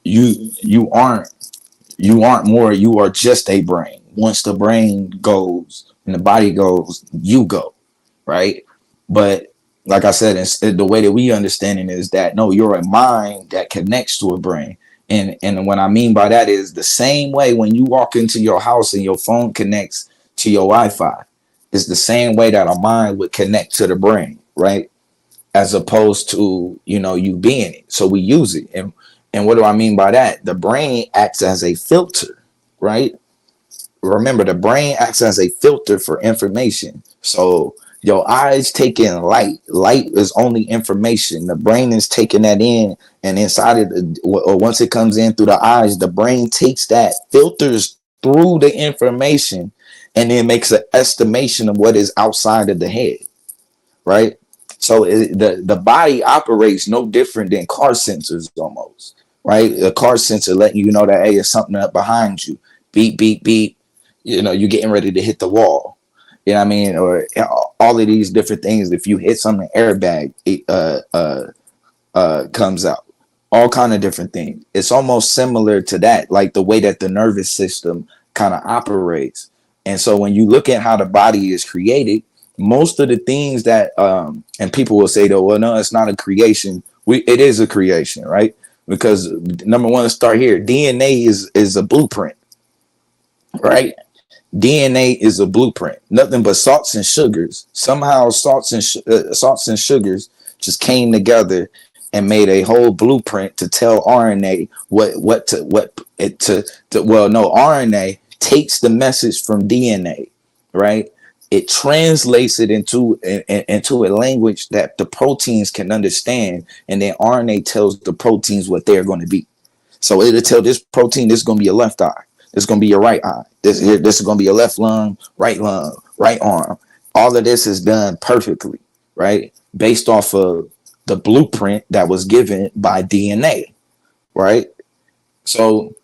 C: you aren't more, you are just a brain. Once the brain goes and the body goes, you go, right? But like I said, the way that we understand it is that no, you're a mind that connects to a brain. And what I mean by that is the same way when you walk into your house and your phone connects to your Wi-Fi, it's the same way that a mind would connect to the brain, right? as opposed to, you know, you being it. So we use it. And what do I mean by that? The brain acts as a filter, right? Remember, the brain acts as a filter for information. So your eyes take in light. Light is only information. The brain is taking that in, and inside of or once it comes in through the eyes, the brain takes that, filters through the information, and then makes an estimation of what is outside of the head, right? So the body operates no different than car sensors almost, right? A car sensor letting you know that, hey, there's something up behind you. Beep, beep, beep. You know, you're getting ready to hit the wall. You know what I mean? Or all of these different things. If you hit something, airbag comes out. All kind of different things. It's almost similar to that, like the way that the nervous system kind of operates. And so when you look at how the body is created, most of the things that and people will say, though, well, no, it's not a creation. It is a creation, right? Because number one, let's start here. DNA is a blueprint, right? DNA is a blueprint, nothing but salts and sugars. Somehow salts and sugars just came together and made a whole blueprint to tell RNA RNA takes the message from DNA, right? It translates it into a language that the proteins can understand, and then RNA tells the proteins what they're going to be. So it'll tell this protein this is going to be your left eye. This is going to be your right eye. This is going to be your left lung, right arm. All of this is done perfectly, right? Based off of the blueprint that was given by DNA, right? So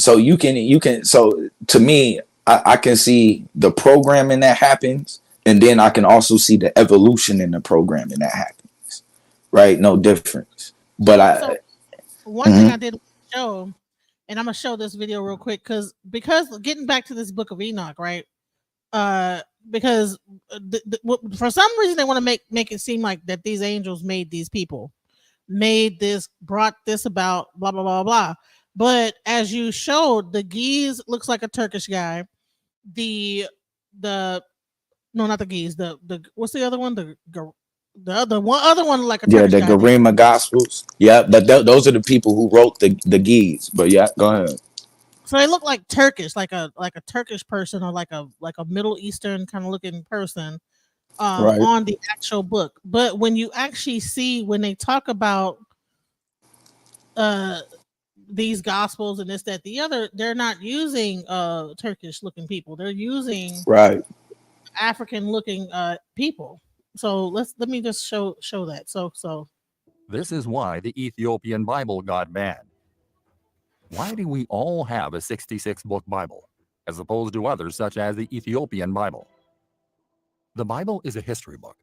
C: you can so to me, I can see the programming that happens, and then I can also see the evolution in the programming that happens, right? No difference. But
D: So one thing I did show, and I'm gonna show this video real quick because getting back to this book of Enoch, right? Because for some reason they want to make it seem like that these angels made these people, brought this about, blah blah blah blah. But as you showed, the Giz looks like a Turkish guy. The no, not the Giz. The what's the other one? The other one like a
C: yeah,
D: Turkish
C: the
D: guy.
C: Garima Gospels. Yeah, but those are the people who wrote the Giz. But yeah, go ahead.
D: So they look like Turkish, like a Turkish person, or like a Middle Eastern kind of looking person
C: Right.
D: on the actual book. But when you actually see when they talk about these gospels and this, that, the other, they're not using Turkish looking people. They're using
C: Right.
D: African looking people. So let me just show that. So
E: this is why the Ethiopian Bible got banned. Why do we all have a 66-book Bible, as opposed to others such as the Ethiopian Bible? The Bible is a history book,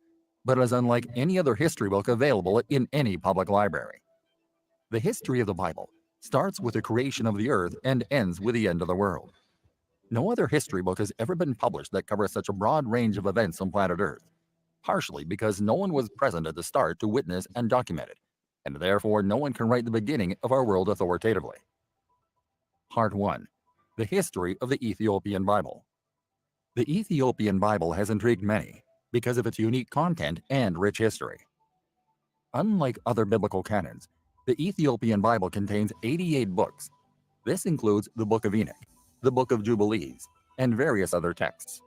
E: but is unlike any other history book available in any public library. The history of the Bible starts with the creation of the earth and ends with the end of the world. No other history book has ever been published that covers such a broad range of events on planet Earth, partially because no one was present at the start to witness and document it, and therefore no one can write the beginning of our world authoritatively. Part 1. The history of the Ethiopian Bible. The Ethiopian Bible has intrigued many because of its unique content and rich history. Unlike other biblical canons, the Ethiopian Bible contains 88 books. This includes the Book of Enoch, the Book of Jubilees, and various other texts.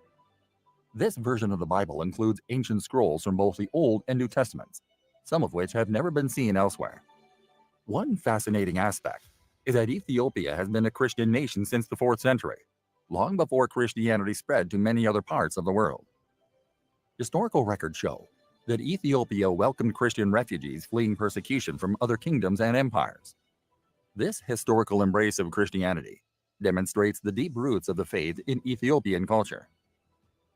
E: This version of the Bible includes ancient scrolls from both the Old and New Testaments, some of which have never been seen elsewhere. One fascinating aspect is that Ethiopia has been a Christian nation since the 4th century, long before Christianity spread to many other parts of the world. Historical records show that Ethiopia welcomed Christian refugees fleeing persecution from other kingdoms and empires. This historical embrace of Christianity demonstrates the deep roots of the faith in Ethiopian culture.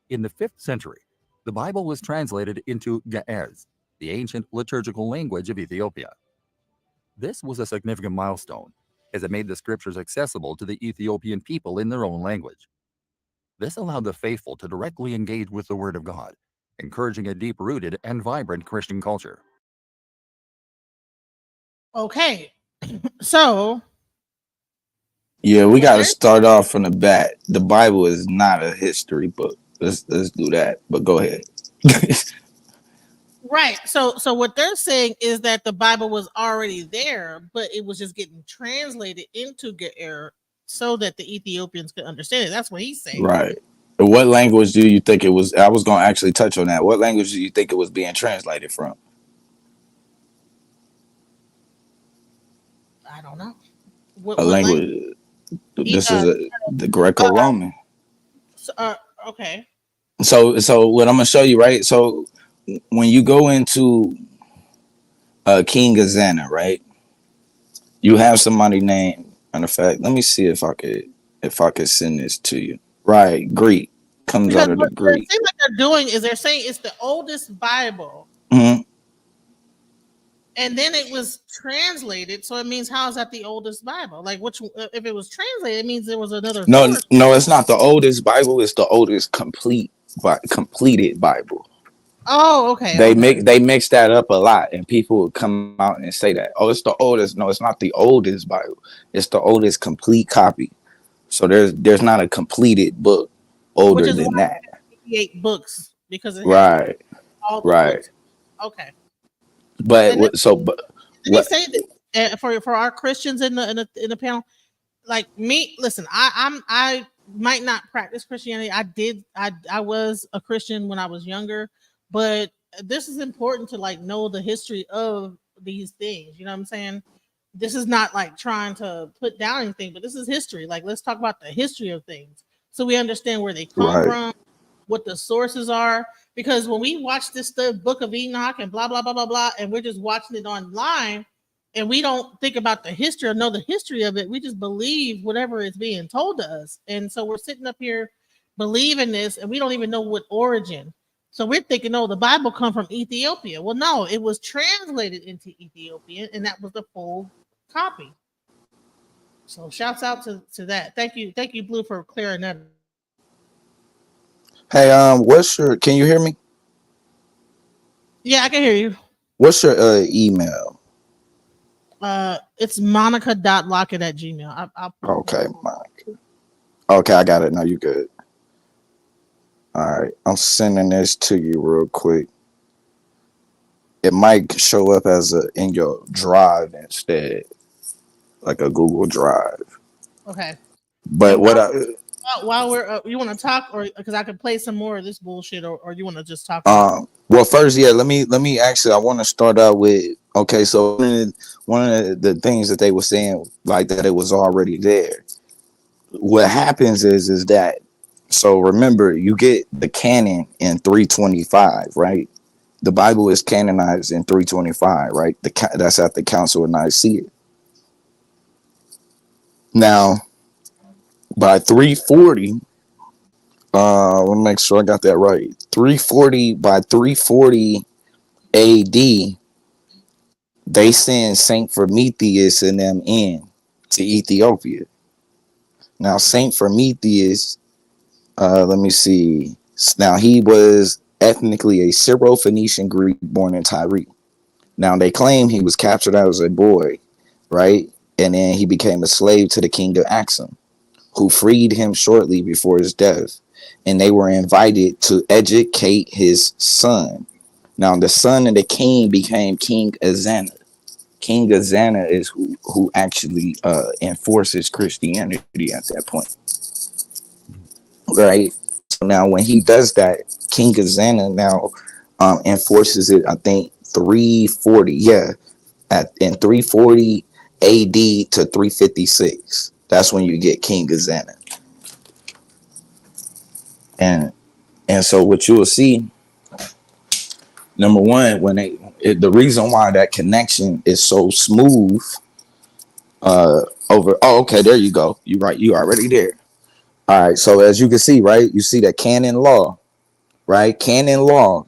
E: In the 5th century, the Bible was translated into Ge'ez, the ancient liturgical language of Ethiopia. This was a significant milestone, as it made the scriptures accessible to the Ethiopian people in their own language. This allowed the faithful to directly engage with the Word of God, encouraging a deep-rooted and vibrant Christian culture.
D: okay, so
C: Yeah, we got to start off from the bat. The Bible is not a history book. Let's do that. But go ahead.
D: Right. So what they're saying is that the Bible was already there, but it was just getting translated into Ge'er so that the Ethiopians could understand it. That's what he's saying.
C: Right. What language do you think it was? I was going to actually touch on that. What language do you think it was being translated from?
D: I don't know.
C: A
D: What
C: language. This is the
D: uh,
C: Greco-Roman.
D: okay.
C: So what I'm gonna show you, right? So when you go into King Azana, right? You have somebody named. Matter of fact, let me see if I could send this to you. Right, Greek comes
D: Because
C: out of the
D: what it
C: Greek.
D: seems like they're doing is they're saying it's the oldest Bible,
C: Mhm.
D: and then it was translated. So it means how is that the oldest Bible? Like, which if it was translated, it means there was another
C: No,
D: source.
C: no, it's not the oldest Bible. It's the oldest completed Bible.
D: Oh, okay.
C: They mix that up a lot, and people would come out and say that, oh, it's the oldest. No, it's not the oldest Bible. It's the oldest complete copy. So there's not a completed book
D: Which
C: older
D: is
C: than
D: why
C: that.
D: 88 books because it has
C: Right,
D: all the
C: right.
D: books. Okay.
C: But
D: And then,
C: but
D: did he
C: what?
D: say that for our Christians in the panel? Like me, listen, I might not practice Christianity. I was a Christian when I was younger, but this is important to like know the history of these things. You know what I'm saying? This is not like trying to put down anything, but this is history. Like let's talk about the history of things so we understand where they come
C: Right,
D: from, what the sources are. Because when we watch this the Book of Enoch and blah blah blah blah blah, and we're just watching it online and we don't think about the history or know the history of it. We just believe whatever is being told to us. And so we're sitting up here believing this and we don't even know what origin. So we're thinking, oh, the Bible come from Ethiopia. Well, no, it was translated into Ethiopian and that was the full copy. So shouts out to that. Thank you, Bluu, for clearing that.
C: hey, what's your? Can you hear me?
D: Yeah, I can hear you.
C: What's your email?
D: It's monica.lockett@gmail. I'll
C: Okay, Mike. Okay, I got it. No, you good. All right, I'm sending this to you real quick. It might show up as in your drive instead, like a Google Drive.
D: Okay.
C: But
D: And
C: what
D: while we're you want to talk, or because I could play some more of this bullshit, or you want to just talk
C: well, first, yeah, let me actually, I want to start out with, okay, so one of the things that they were saying, like that it was already there. What happens is that, so remember, you get the canon in 325, right? The Bible is canonized in 325, right? That's at the Council of Nicaea. Now, by 340, let me make sure I got that right. 340, by 340 AD, they send Saint Prometheus and them in to Ethiopia. Now, Saint Prometheus, let me see. Now, he was ethnically a Syro-Phoenician Greek born in Tyre. Now, they claim he was captured as a boy, right? And then he became a slave to the king of Axum, who freed him shortly before his death. And they were invited to educate his son. Now, the son of the king became King Azana. King Azana is who actually enforces Christianity at that point, right? So now when he does that, King Azana now enforces it, I think 340, yeah, in 340 AD to 356. That's when you get King Azana. And so what you will see, number one, the reason why that connection is so smooth over, oh, okay, there you go. You right, you already there. All right, so as you can see, right, you see that canon law, right? Canon law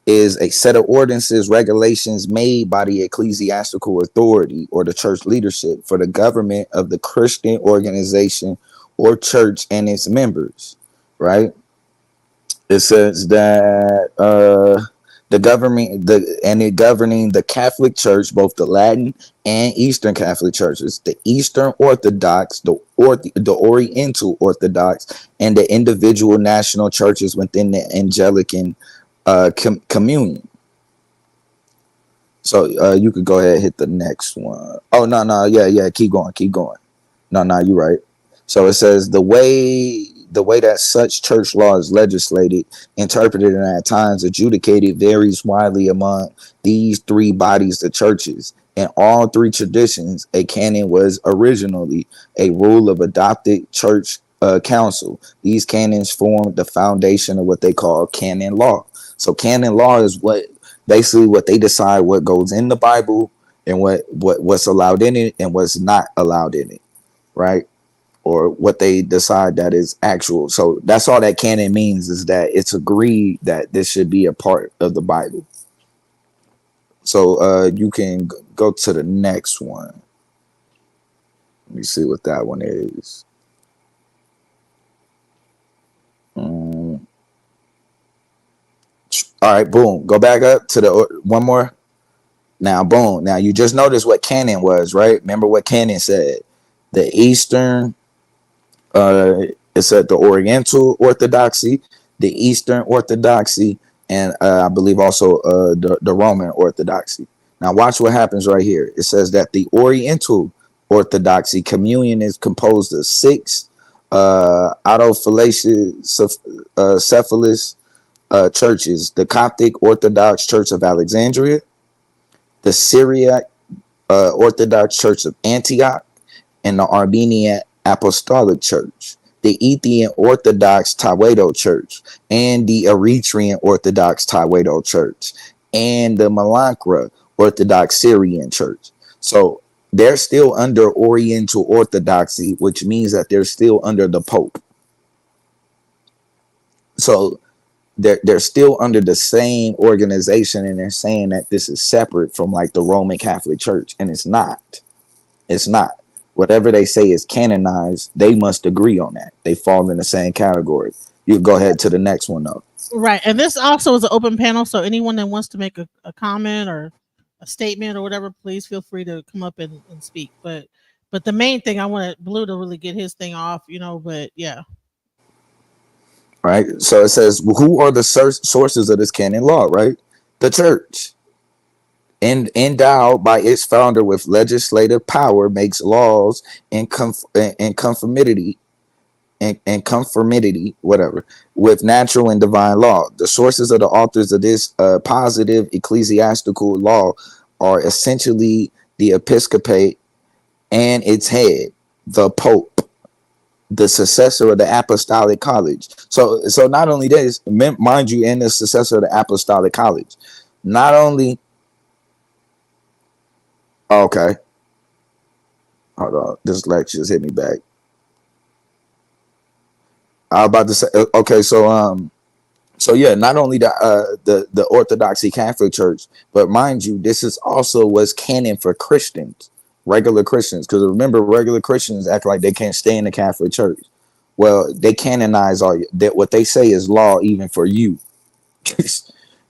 C: is a set of ordinances, regulations made by the ecclesiastical authority or the church leadership for the government of the Christian organization or church and its members, right? It says that governing the Catholic Church, both the Latin and Eastern Catholic churches, the Eastern Orthodox, the Oriental Orthodox, and the individual national churches within the Anglican communion. So you could go ahead and hit the next one. Oh no, yeah, keep going. No, you're right. So it says the way that such church law is legislated, interpreted, and at times adjudicated varies widely among these three bodies of churches. In all three traditions, a canon was originally a rule of adopted church council. These canons formed the foundation of what they call canon law. So canon law is basically what they decide what goes in the Bible and what's allowed in it and what's not allowed in it, right? Or what they decide that is actual. So that's all that canon means, is that it's agreed that this should be a part of the Bible. So you can go to the next one. Let me see what that one is. All right, boom. Go back up to the one more. Now, boom. Now you just noticed what canon was, right? Remember what canon said. The Eastern, it said the Oriental Orthodoxy, the Eastern Orthodoxy, and I believe also the Roman Orthodoxy. Now watch what happens right here. It says that the Oriental Orthodoxy communion is composed of six autocephalous churches: the Coptic Orthodox Church of Alexandria, the Syriac Orthodox Church of Antioch, and the Armenian Apostolic Church, the Ethiopian Orthodox Tawedo Church, and the Eritrean Orthodox Tawedo Church, and the Malankara Orthodox Syrian Church. So they're still under Oriental Orthodoxy, which means that they're still under the Pope. So they're still under the same organization, and they're saying that this is separate from like the Roman Catholic Church, and it's not. It's not. Whatever they say is canonized, they must agree on that. They fall in the same category. You go ahead to the next one though.
D: Right. And this also is an open panel. So anyone that wants to make a comment or a statement or whatever, please feel free to come up and speak. But the main thing, I wanted Bluu to really get his thing off, but yeah.
C: Right. So it says, well, who are the sources of this canon law, right? The church. And endowed by its founder with legislative power, makes laws in conformity whatever, with natural and divine law. The sources of the authors of this positive ecclesiastical law are essentially the episcopate and its head, the Pope, the successor of the Apostolic College. So not only this, mind you, and the successor of the Apostolic College, not only. Okay. Hold on. This lecture just hit me back. I was about to say, okay, so yeah, not only the Orthodoxy Catholic Church, but mind you, this is also what's canon for Christians, regular Christians. Because remember, regular Christians act like they can't stay in the Catholic Church. Well, they canonize all that. What they say is law, even for you,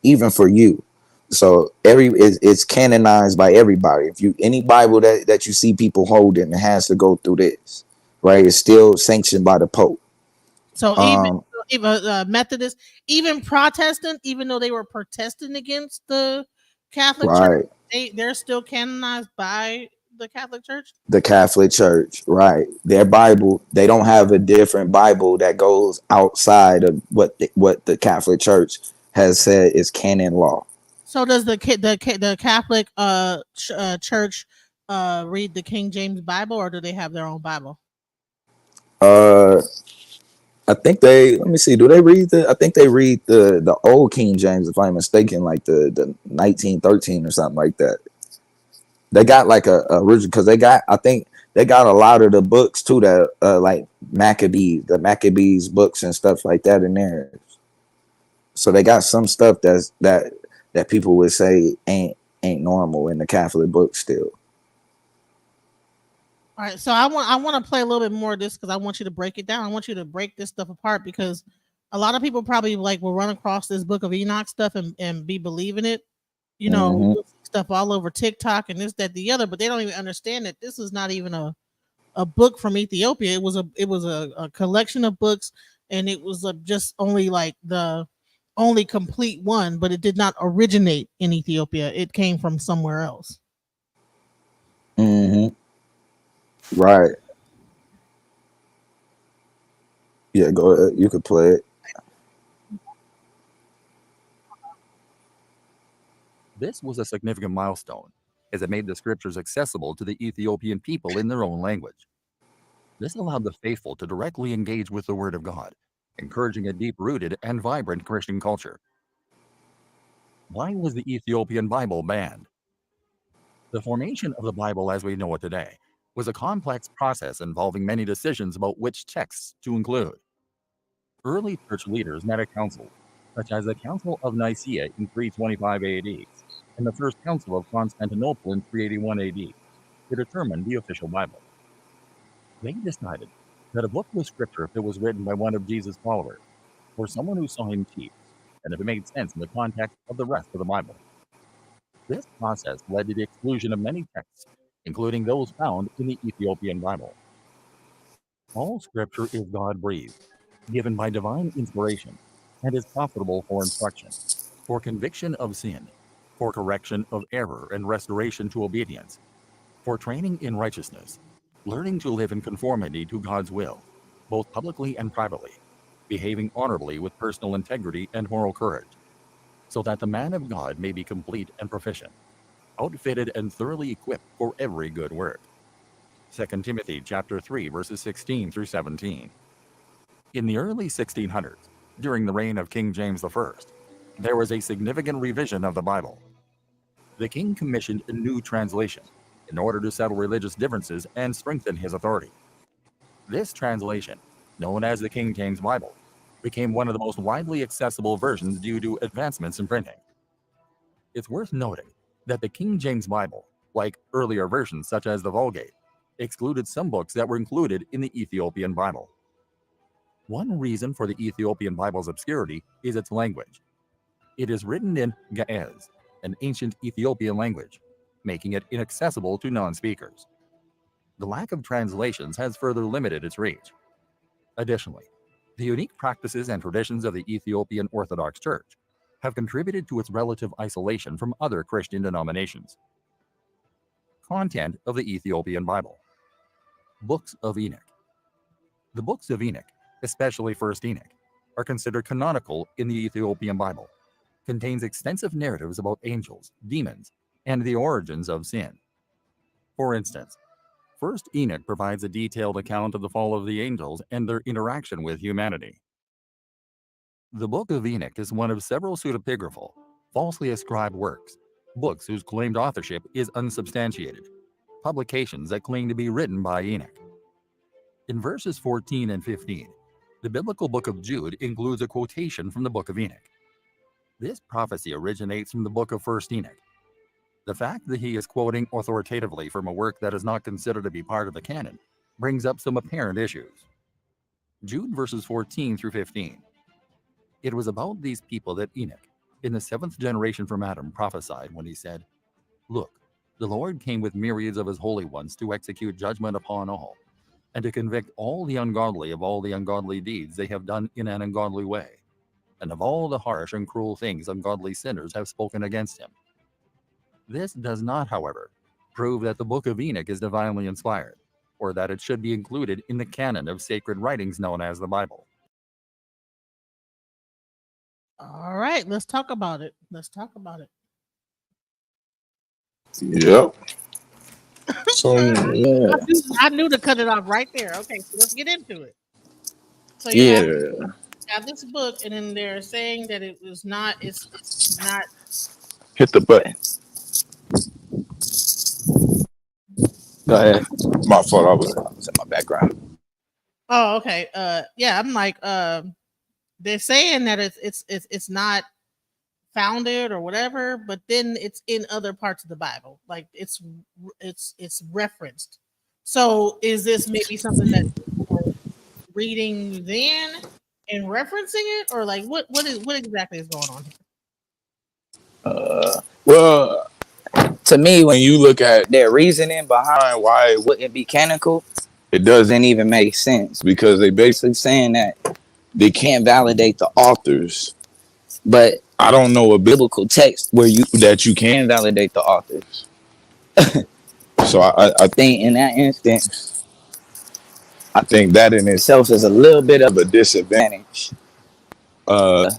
C: even for you. So it's canonized by everybody. If you any Bible that you see people holding, it has to go through this, right? It's still sanctioned by the Pope.
D: So even Methodist, even Protestant, even though they were protesting against the Catholic Church, they're still canonized by the Catholic Church.
C: The Catholic Church, right? Their Bible, they don't have a different Bible that goes outside of what the Catholic Church has said is canon law.
D: So does the Catholic Church read the King James Bible, or do they have their own Bible?
C: I think let me see. Do they read I think they read the old King James, if I'm mistaken, like the 1913 or something like that. They got like a original, because I think they got a lot of the books too, that like the Maccabees books and stuff like that in there. So they got some stuff that people would say ain't normal in the Catholic book still.
D: All right, so I want to play a little bit more of this, because I want you to break it down. I want you to break this stuff apart, because a lot of people probably will run across this Book of Enoch stuff and be believing it. Stuff all over TikTok and this, that, the other, but they don't even understand that this is not even a book from Ethiopia. It was a collection of books, and it was just only like the only complete one, but it did not originate in Ethiopia. It came from somewhere else.
C: Mm-hmm. Right. Yeah, go ahead. You could play it.
E: This was a significant milestone, as it made the scriptures accessible to the Ethiopian people in their own language. This allowed the faithful to directly engage with the Word of God, encouraging a deep-rooted and vibrant Christian culture. Why was the Ethiopian Bible banned? The formation of the Bible as we know it today was a complex process involving many decisions about which texts to include. Early church leaders met at councils, such as the Council of Nicaea in 325 AD and the First Council of Constantinople in 381 AD, to determine the official Bible. They decided that a book was scripture if it was written by one of Jesus' followers, or someone who saw him teach, and if it made sense in the context of the rest of the Bible. This process led to the exclusion of many texts, including those found in the Ethiopian Bible. All scripture is God-breathed, given by divine inspiration, and is profitable for instruction, for conviction of sin, for correction of error and restoration to obedience, for training in righteousness, learning to live in conformity to God's will, both publicly and privately, behaving honorably with personal integrity and moral courage, so that the man of God may be complete and proficient, outfitted and thoroughly equipped for every good work. 2 Timothy chapter 3, verses 16 through 17. In the early 1600s, during the reign of King James I, there was a significant revision of the Bible. The king commissioned a new translation in order to settle religious differences and strengthen his authority. This translation, known as the King James Bible, became one of the most widely accessible versions due to advancements in printing. It's worth noting that the King James Bible, like earlier versions such as the Vulgate, excluded some books that were included in the Ethiopian Bible. One reason for the Ethiopian Bible's obscurity is its language. It is written in Ge'ez, an ancient Ethiopian language, making it inaccessible to non-speakers. The lack of translations has further limited its reach. Additionally, the unique practices and traditions of the Ethiopian Orthodox Church have contributed to its relative isolation from other Christian denominations. Content of the Ethiopian Bible. Books of Enoch. The books of Enoch, especially 1st Enoch, are considered canonical in the Ethiopian Bible, contains extensive narratives about angels, demons, and the origins of sin. For instance, 1st Enoch provides a detailed account of the fall of the angels and their interaction with humanity. The Book of Enoch is one of several pseudepigraphal, falsely ascribed works, books whose claimed authorship is unsubstantiated, publications that claim to be written by Enoch. In verses 14 and 15, the biblical book of Jude includes a quotation from the Book of Enoch. This prophecy originates from the book of 1st Enoch. The fact that he is quoting authoritatively from a work that is not considered to be part of the canon brings up some apparent issues. Jude verses 14 through 15. It was about these people that Enoch, in the 7th generation from Adam, prophesied when he said, "Look, the Lord came with myriads of his holy ones to execute judgment upon all, and to convict all the ungodly of all the ungodly deeds they have done in an ungodly way, and of all the harsh and cruel things ungodly sinners have spoken against him." This does not, however, prove that the Book of Enoch is divinely inspired, or that it should be included in the canon of sacred writings known as the Bible.
D: All right, let's talk about it. Let's talk about it.
C: Yep. So yeah.
D: I knew to cut it off right there. Okay, so let's get into it. So
C: Yeah.
D: have this book, and then they're saying that it was not. It's not.
C: Hit the button. Go ahead. My fault. I was in my background.
D: Oh, okay. Yeah, I'm like, they're saying that it's not founded or whatever, but then it's in other parts of the Bible, like it's referenced. So is this maybe something that you're reading then and referencing it, or like what exactly is going on here?
C: Well, to me, when you look at their reasoning behind why it wouldn't be canonical, it doesn't even make sense, because they basically saying that they can't validate the authors but I don't know a biblical text where you can validate the authors. So I think in that instance, I think that in itself is a little bit of a disadvantage. Uh,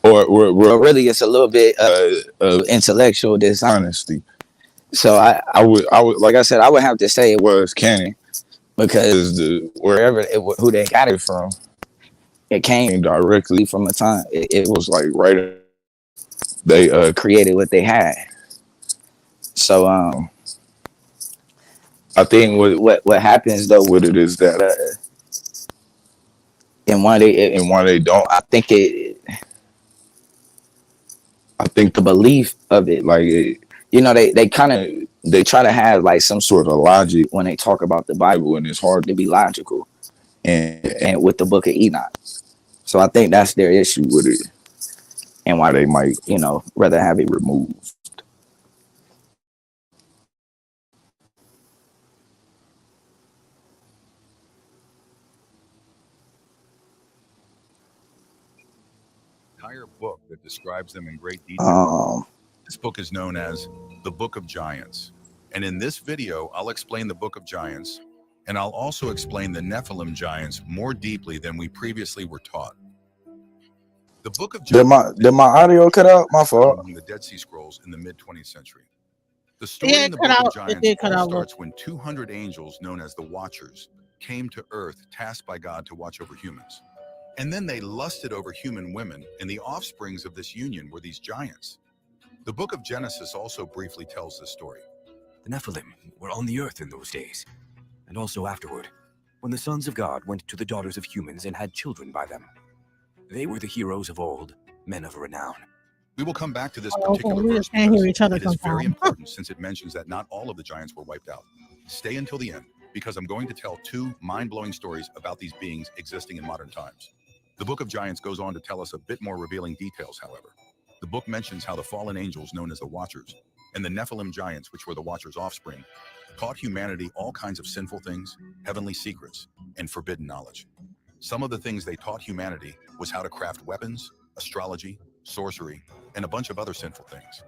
C: or really, it's a little bit of intellectual dishonesty. So I would, like I said, I would have to say it was canon because wherever who they got it from, it came directly from the time. It was like right. They created what they had. So I think what happens though with it is that and why they don't. I think the belief of it, like they kind of they try to have like some sort of logic when they talk about the Bible, and it's hard to be logical. And with the Book of Enoch, so I think that's their issue with it, and why they might rather have it removed.
B: Entire book that describes them in great detail.
C: Um,
B: This book is known as the Book of Giants. And in this video, I'll explain the Book of Giants, and I'll also explain the Nephilim giants more deeply than we previously were taught. The Book of Giants
C: did my audio cut out? My fault.
B: among the Dead Sea Scrolls in the mid-20th century. The story
D: Yeah,
B: in the
D: it cut
B: Book of
D: out. It
B: Giants
D: did cut
B: all
D: out.
B: starts when 200 angels known as the Watchers came to Earth tasked by God to watch over humans. And then they lusted over human women, and the offsprings of this union were these giants. The Book of Genesis also briefly tells this story.
F: The Nephilim were on the earth in those days, and also afterward, when the sons of God went to the daughters of humans and had children by them. They were the heroes of old, men of renown.
B: We will come back to this
D: Oh,
B: particular
D: we
B: verse
D: just can't hear
B: because
D: each other
B: it is very
D: sometimes.
B: important since it mentions that not all of the giants were wiped out. Stay until the end because I'm going to tell two mind-blowing stories about these beings existing in modern times. The Book of Giants goes on to tell us a bit more revealing details, however. The book mentions how the fallen angels known as the Watchers and the Nephilim giants, which were the Watchers' offspring, taught humanity all kinds of sinful things, heavenly secrets, and forbidden knowledge. Some of the things they taught humanity was how to craft weapons, astrology, sorcery, and a bunch of other sinful things.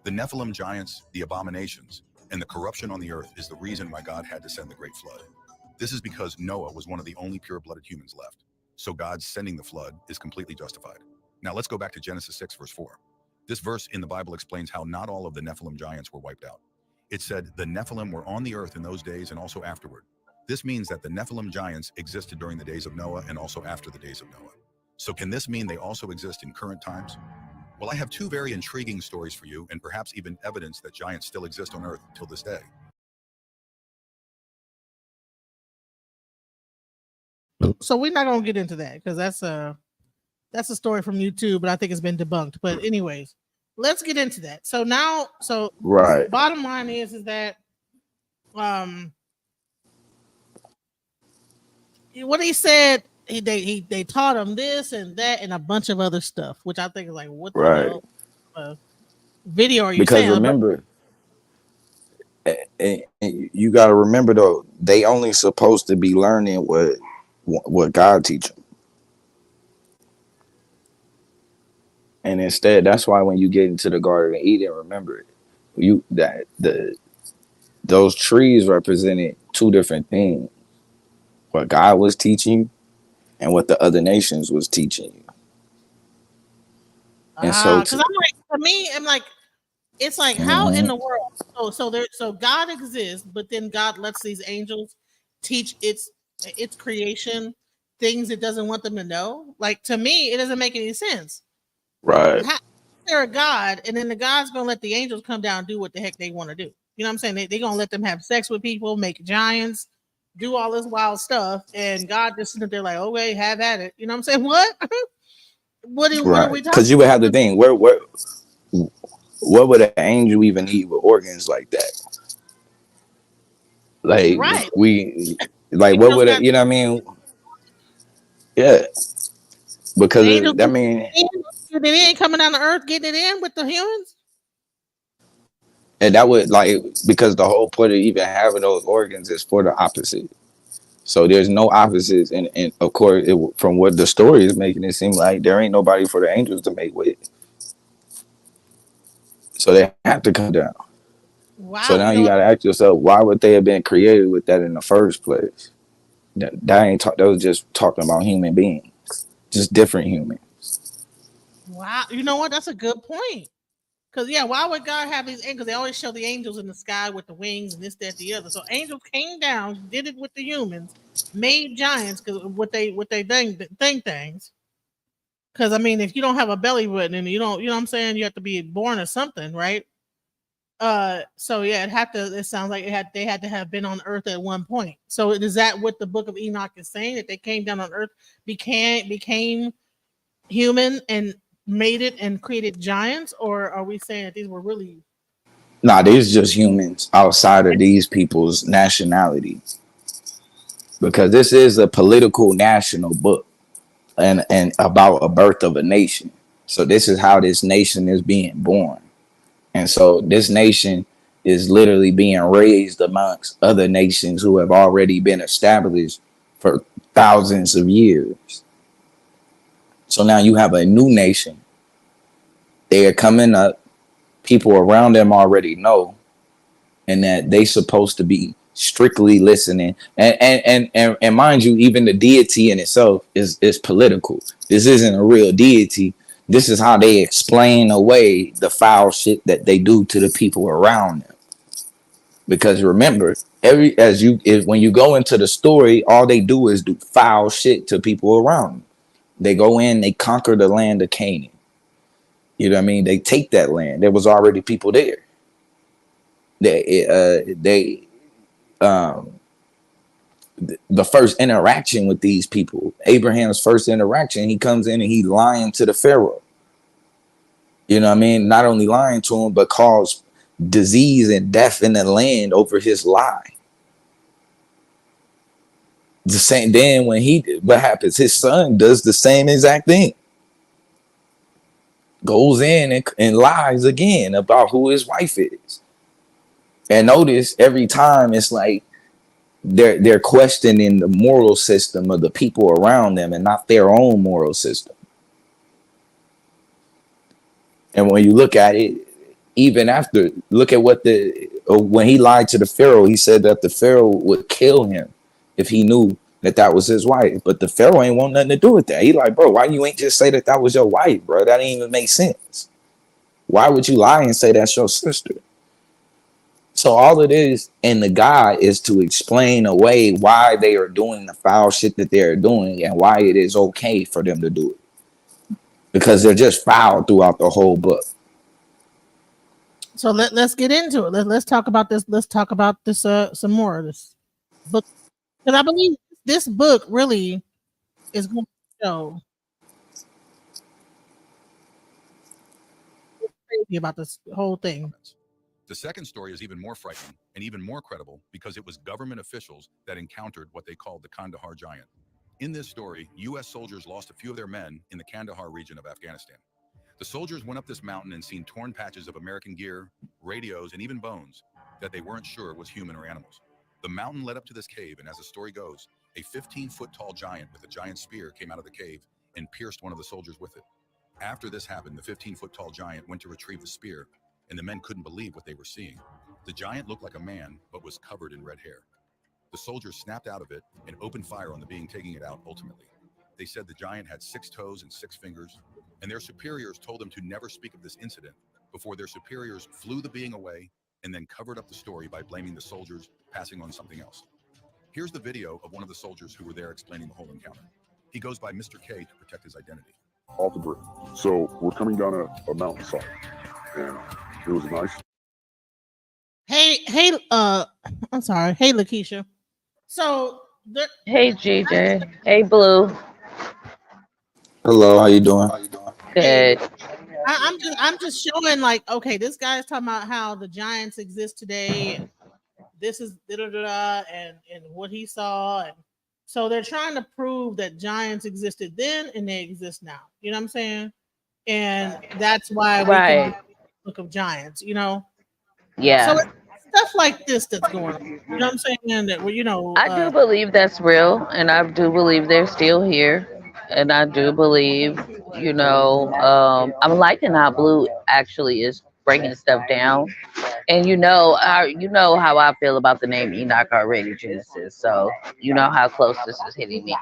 B: The Nephilim giants, the abominations, and the corruption on the earth is the reason why God had to send the Great Flood. This is because Noah was one of the only pure-blooded humans left. So God's sending the flood is completely justified. Now let's go back to Genesis 6, verse 4. This verse in the Bible explains how not all of the Nephilim giants were wiped out. It said the Nephilim were on the earth in those days and also afterward. This means that the Nephilim giants existed during the days of Noah and also after the days of Noah. So can this mean they also exist in current times? Well, I have two very intriguing stories for you and perhaps even evidence that giants still exist on earth till this day.
D: So we're not gonna get into that because that's a story from YouTube, but I think it's been debunked. But anyways, let's get into that. So now,
C: right.
D: bottom line is that what he said, they taught him this and that and a bunch of other stuff, which I think is like, what the hell video are you
C: because
D: saying?
C: remember, and you got to remember though, they only supposed to be learning what God teach them. And instead, that's why when you get into the Garden of Eden, remember those trees represented two different things: what God was teaching you and what the other nations was teaching you. And
D: because I'm like, to me, I'm like, it's like, how in the world? So God exists, but then God lets these angels teach its creation things it doesn't want them to know. Like, to me, it doesn't make any sense.
C: Right.
D: How, they're a God, and then the God's gonna let the angels come down and do what the heck they want to do. You know what I'm saying? They're gonna let them have sex with people, make giants, do all this wild stuff, and God just sitting there like, okay, have at it. You know what I'm saying? What? What are we talking about?
C: Because you would have to think, what would an angel even need with organs like that? Like,
D: right.
C: What would it, you know what I mean? Yeah. Because that mean
D: they ain't coming down to earth getting it in with the humans.
C: And that would because the whole point of even having those organs is for the opposite. So there's no opposites, and of course, from what the story is making it seem like there ain't nobody for the angels to make with. So they have to come down. So
D: Wow,
C: now
D: you
C: you
D: know,
C: got to ask yourself, why would they have been created with that in the first place? That ain't talk. That was just talking about human beings, just different humans.
D: wow, you know what? That's a good point. Because yeah, why would God have these angels? They always show the angels in the sky with the wings and this, that, the other. So angels came down, did it with the humans, made giants because what they things. Because I mean, if you don't have a belly button and you don't, you know what I'm saying, you have to be born or something, right? So yeah, it sounds like they had to have been on Earth at one point. So is that what the book of Enoch is saying? That they came down on Earth, became human and made it and created giants, or are we saying that these were really
C: Nah, these just humans outside of these people's nationality, because this is a political national book and about a birth of a nation. So this is how this nation is being born. And so this nation is literally being raised amongst other nations who have already been established for thousands of years. So now you have a new nation. They are coming up. People around them already know, and that they supposed to be strictly listening. And mind you, even the deity in itself is political. This isn't a real deity. This is how they explain away the foul shit that they do to the people around them. Because remember, when you go into the story, all they do is do foul shit to people around them. They go in, they conquer the land of Canaan. You know what I mean? They take that land. There was already people there. They the first interaction with these people, Abraham's first interaction, he comes in and he lying to the Pharaoh. You know what I mean? Not only lying to him, but cause disease and death in the land over his lie. The same. Then what happens? His son does the same exact thing. Goes in and lies again about who his wife is. And notice every time it's like they're questioning the moral system of the people around them and not their own moral system. And when you look at it, even after, look at when he lied to the Pharaoh, he said that the Pharaoh would kill him if he knew that was his wife. But the Pharaoh ain't want nothing to do with that. He like, bro, why you ain't just say that was your wife, bro? That didn't even make sense. Why would you lie and say that's your sister? So all it is in the God is to explain away why they are doing the foul shit that they're doing and why it is okay for them to do it. Because they're just foul throughout the whole book.
D: So let's get into it. Let's talk about this. Let's talk about this some more of this book, because I believe this book really is going to show what's crazy about this whole thing.
B: The second story is even more frightening and even more credible because it was government officials that encountered what they called the Kandahar giant. In this story, U.S. soldiers lost a few of their men in the Kandahar region of Afghanistan. The soldiers went up this mountain and seen torn patches of American gear, radios, and even bones that they weren't sure was human or animals. The mountain led up to this cave, and as the story goes, a 15-foot-tall giant with a giant spear came out of the cave and pierced one of the soldiers with it. After this happened, the 15-foot-tall giant went to retrieve the spear, and the men couldn't believe what they were seeing. The giant looked like a man, but was covered in red hair. The soldiers snapped out of it and opened fire on the being taking it out ultimately. They said the giant had 6 toes and 6 fingers, and their superiors told them to never speak of this incident before their superiors flew the being away and then covered up the story by blaming the soldiers, passing on something else. Here's the video of one of the soldiers who were there explaining the whole encounter. He goes by Mr. K to protect his identity.
G: Off the brick. So we're coming down a mountainside, and it was nice.
D: Hey, I'm sorry. Hey, Lakeisha. So,
H: Hey, GJ. Hey, Bluu.
C: Hello, how you doing?
H: Good.
D: I'm just showing like, okay, this guy's talking about how the giants exist today, and this is and what he saw, and so they're trying to prove that giants existed then and they exist now. You know what I'm saying? And that's why we can
H: Right.
D: Book of Giants. You know. So
H: Yeah.
D: stuff like this that's going on. You know what I'm saying? That
H: I do believe that's real, and I do believe they're still here, and I do believe, I'm liking how Blue actually is breaking stuff down, and you know how I feel about the name Enoch already, Genesis. So you know how close this is hitting me.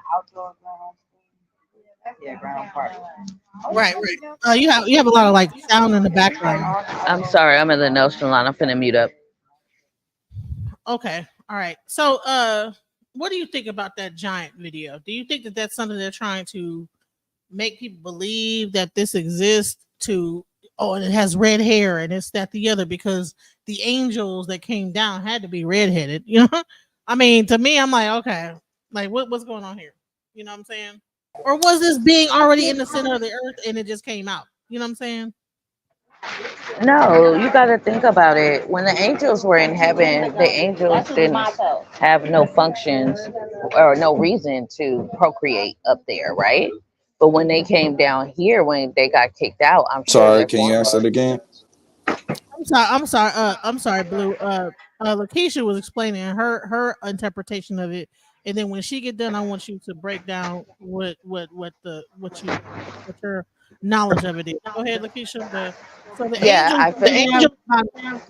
D: right. You have a lot of like sound in the background.
H: I'm sorry, I'm in the nail salon. I'm finna mute up.
D: Okay, all right. So, what do you think about that giant video? Do you think that that's something they're trying to make people believe that this exists? And it has red hair and it's that the other because the angels that came down had to be redheaded. You know, I mean, to me, I'm like, okay, like what's going on here? You know what I'm saying? Or was this being already in the center of the earth and it just came out? You know what I'm saying?
H: No, you got to think about it. When the angels were in heaven, the angels didn't have no functions or no reason to procreate up there, right? But when they came down here, when they got kicked out, I'm sure.
C: Sorry, can you answer it again?
D: I'm sorry, Blue. Lakeisha was explaining her interpretation of it, and then when she get done, I want you to break down what your knowledge of it is. Go ahead, Lakeisha. The angels have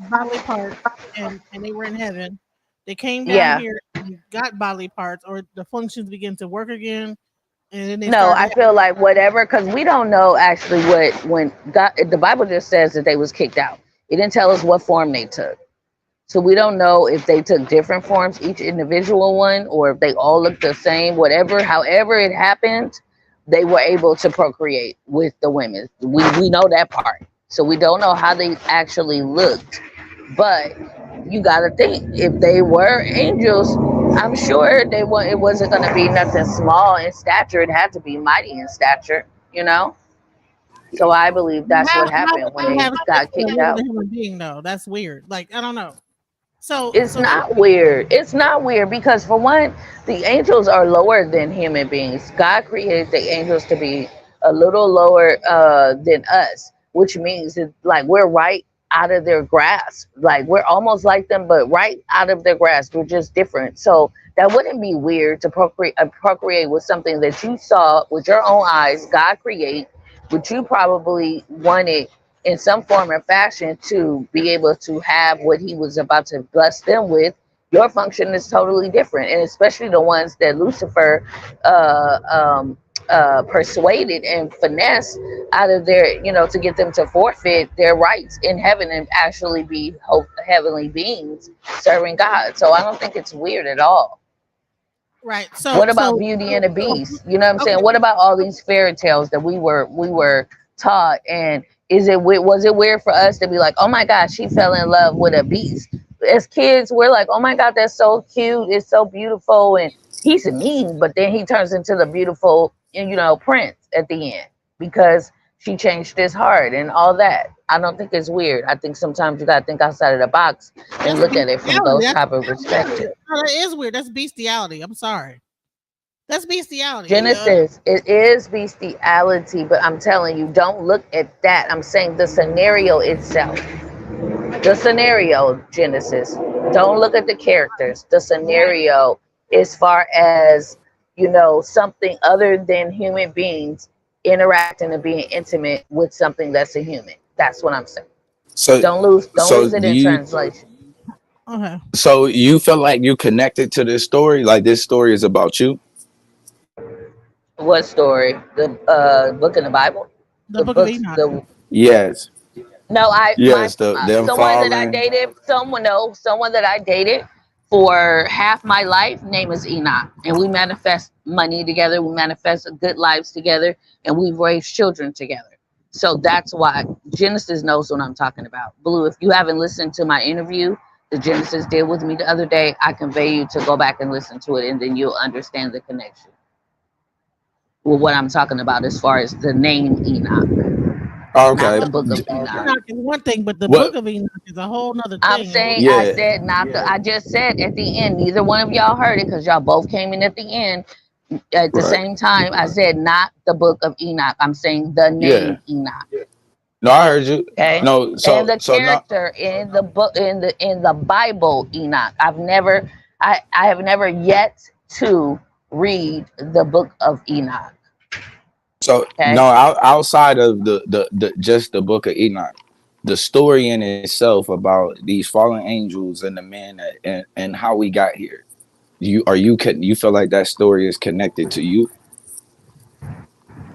D: bodily parts, and they were in heaven. They came down here and got bodily parts, or the functions begin to work again. And then
H: I feel like whatever, because we don't know actually when God, the Bible just says that they was kicked out. It didn't tell us what form they took. So we don't know if they took different forms, each individual one, or if they all look the same, however it happened, they were able to procreate with the women. We know that part. So we don't know how they actually looked. But you got to think, if they were angels, I'm sure it wasn't going to be nothing small in stature. It had to be mighty in stature, So I believe that's what happened when they got kicked out.
D: Human being, though, that's weird. Like, I don't know. So
H: it's not weird. It's not weird because, for one, the angels are lower than human beings. God created the angels to be a little lower than us, which means that, like, we're right out of their grasp. Like, we're almost like them, but right out of their grasp. We're just different. So that wouldn't be weird to procreate with something that you saw with your own eyes, God create, which you probably wanted in some form or fashion to be able to have what he was about to bless them with. Your function is totally different, and especially the ones that Lucifer persuaded and finessed out of their, to get them to forfeit their rights in heaven and actually be heavenly beings serving God. So I don't think it's weird at all.
D: Right. So
H: what about Beauty and the Beast? You know what I'm saying? What about all these fairy tales that we were taught? And was it weird for us to be like, oh my God, she fell in love with a beast? As kids, we're like, oh my God, that's so cute. It's so beautiful. And he's mean, but then he turns into the beautiful, prince at the end because she changed his heart and all that. I don't think it's weird. I think sometimes you got to think outside of the box and look at it from those type of perspectives.
D: No, that is weird. That's bestiality. I'm sorry. That's bestiality.
H: Genesis, it is bestiality, but I'm telling you, don't look at that. I'm saying the scenario itself. The scenario, Genesis. Don't look at the characters. The scenario, as far as, something other than human beings interacting and being intimate with something that's a human. That's what I'm saying. So don't lose it in translation.
D: Okay.
C: So you feel like you connected to this story? Like this story is about you?
H: What story? The book in the Bible?
D: The book of Enoch.
C: Yes.
H: No,
C: someone
H: that I dated for half my life, name is Enoch, and we manifest money together, we manifest good lives together, and we've raised children together. So that's why Genesis knows what I'm talking about. Blue, if you haven't listened to my interview that Genesis did with me the other day, I convey you to go back and listen to it, and then you'll understand the connection with what I'm talking about as far as the name Enoch.
C: Okay.
H: The book of
D: Enoch is one thing, but the book of Enoch is a whole nother thing.
H: I'm saying, I just said at the end, neither one of y'all heard it because y'all both came in at the end at the same time. I said not the book of Enoch. I'm saying the name Enoch.
C: No, I heard you.
H: Okay.
C: No,
H: And the
C: so no.
H: character in the book in the Bible, Enoch. I have never yet to read the book of Enoch.
C: So no,
H: Okay.
C: outside of the just the book of Enoch, the story in itself about these fallen angels and the man that, and how we got here. You feel like that story is connected to you?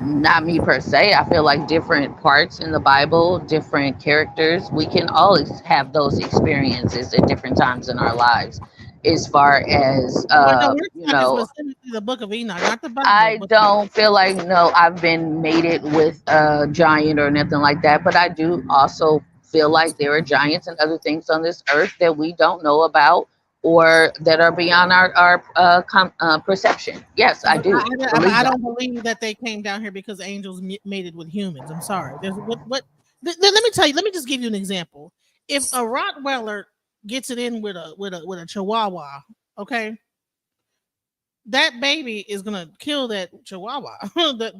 H: Not me per se. I feel like different parts in the Bible, different characters, we can always have those experiences at different times in our lives. As far as
D: Well, no, we're talking specifically the book of Enoch, not the Bible.
H: I
D: But
H: don't feel like I've been mated with a giant or nothing like that, but I do also feel like there are giants and other things on this earth that we don't know about or that are beyond our perception. Yes, I do believe
D: I
H: that.
D: don't believe that they came down here because angels mated with humans. I'm sorry. There's let me tell you. Let me just give you an example. If a Rottweiler gets it in with a Chihuahua, okay, that baby is gonna kill that Chihuahua.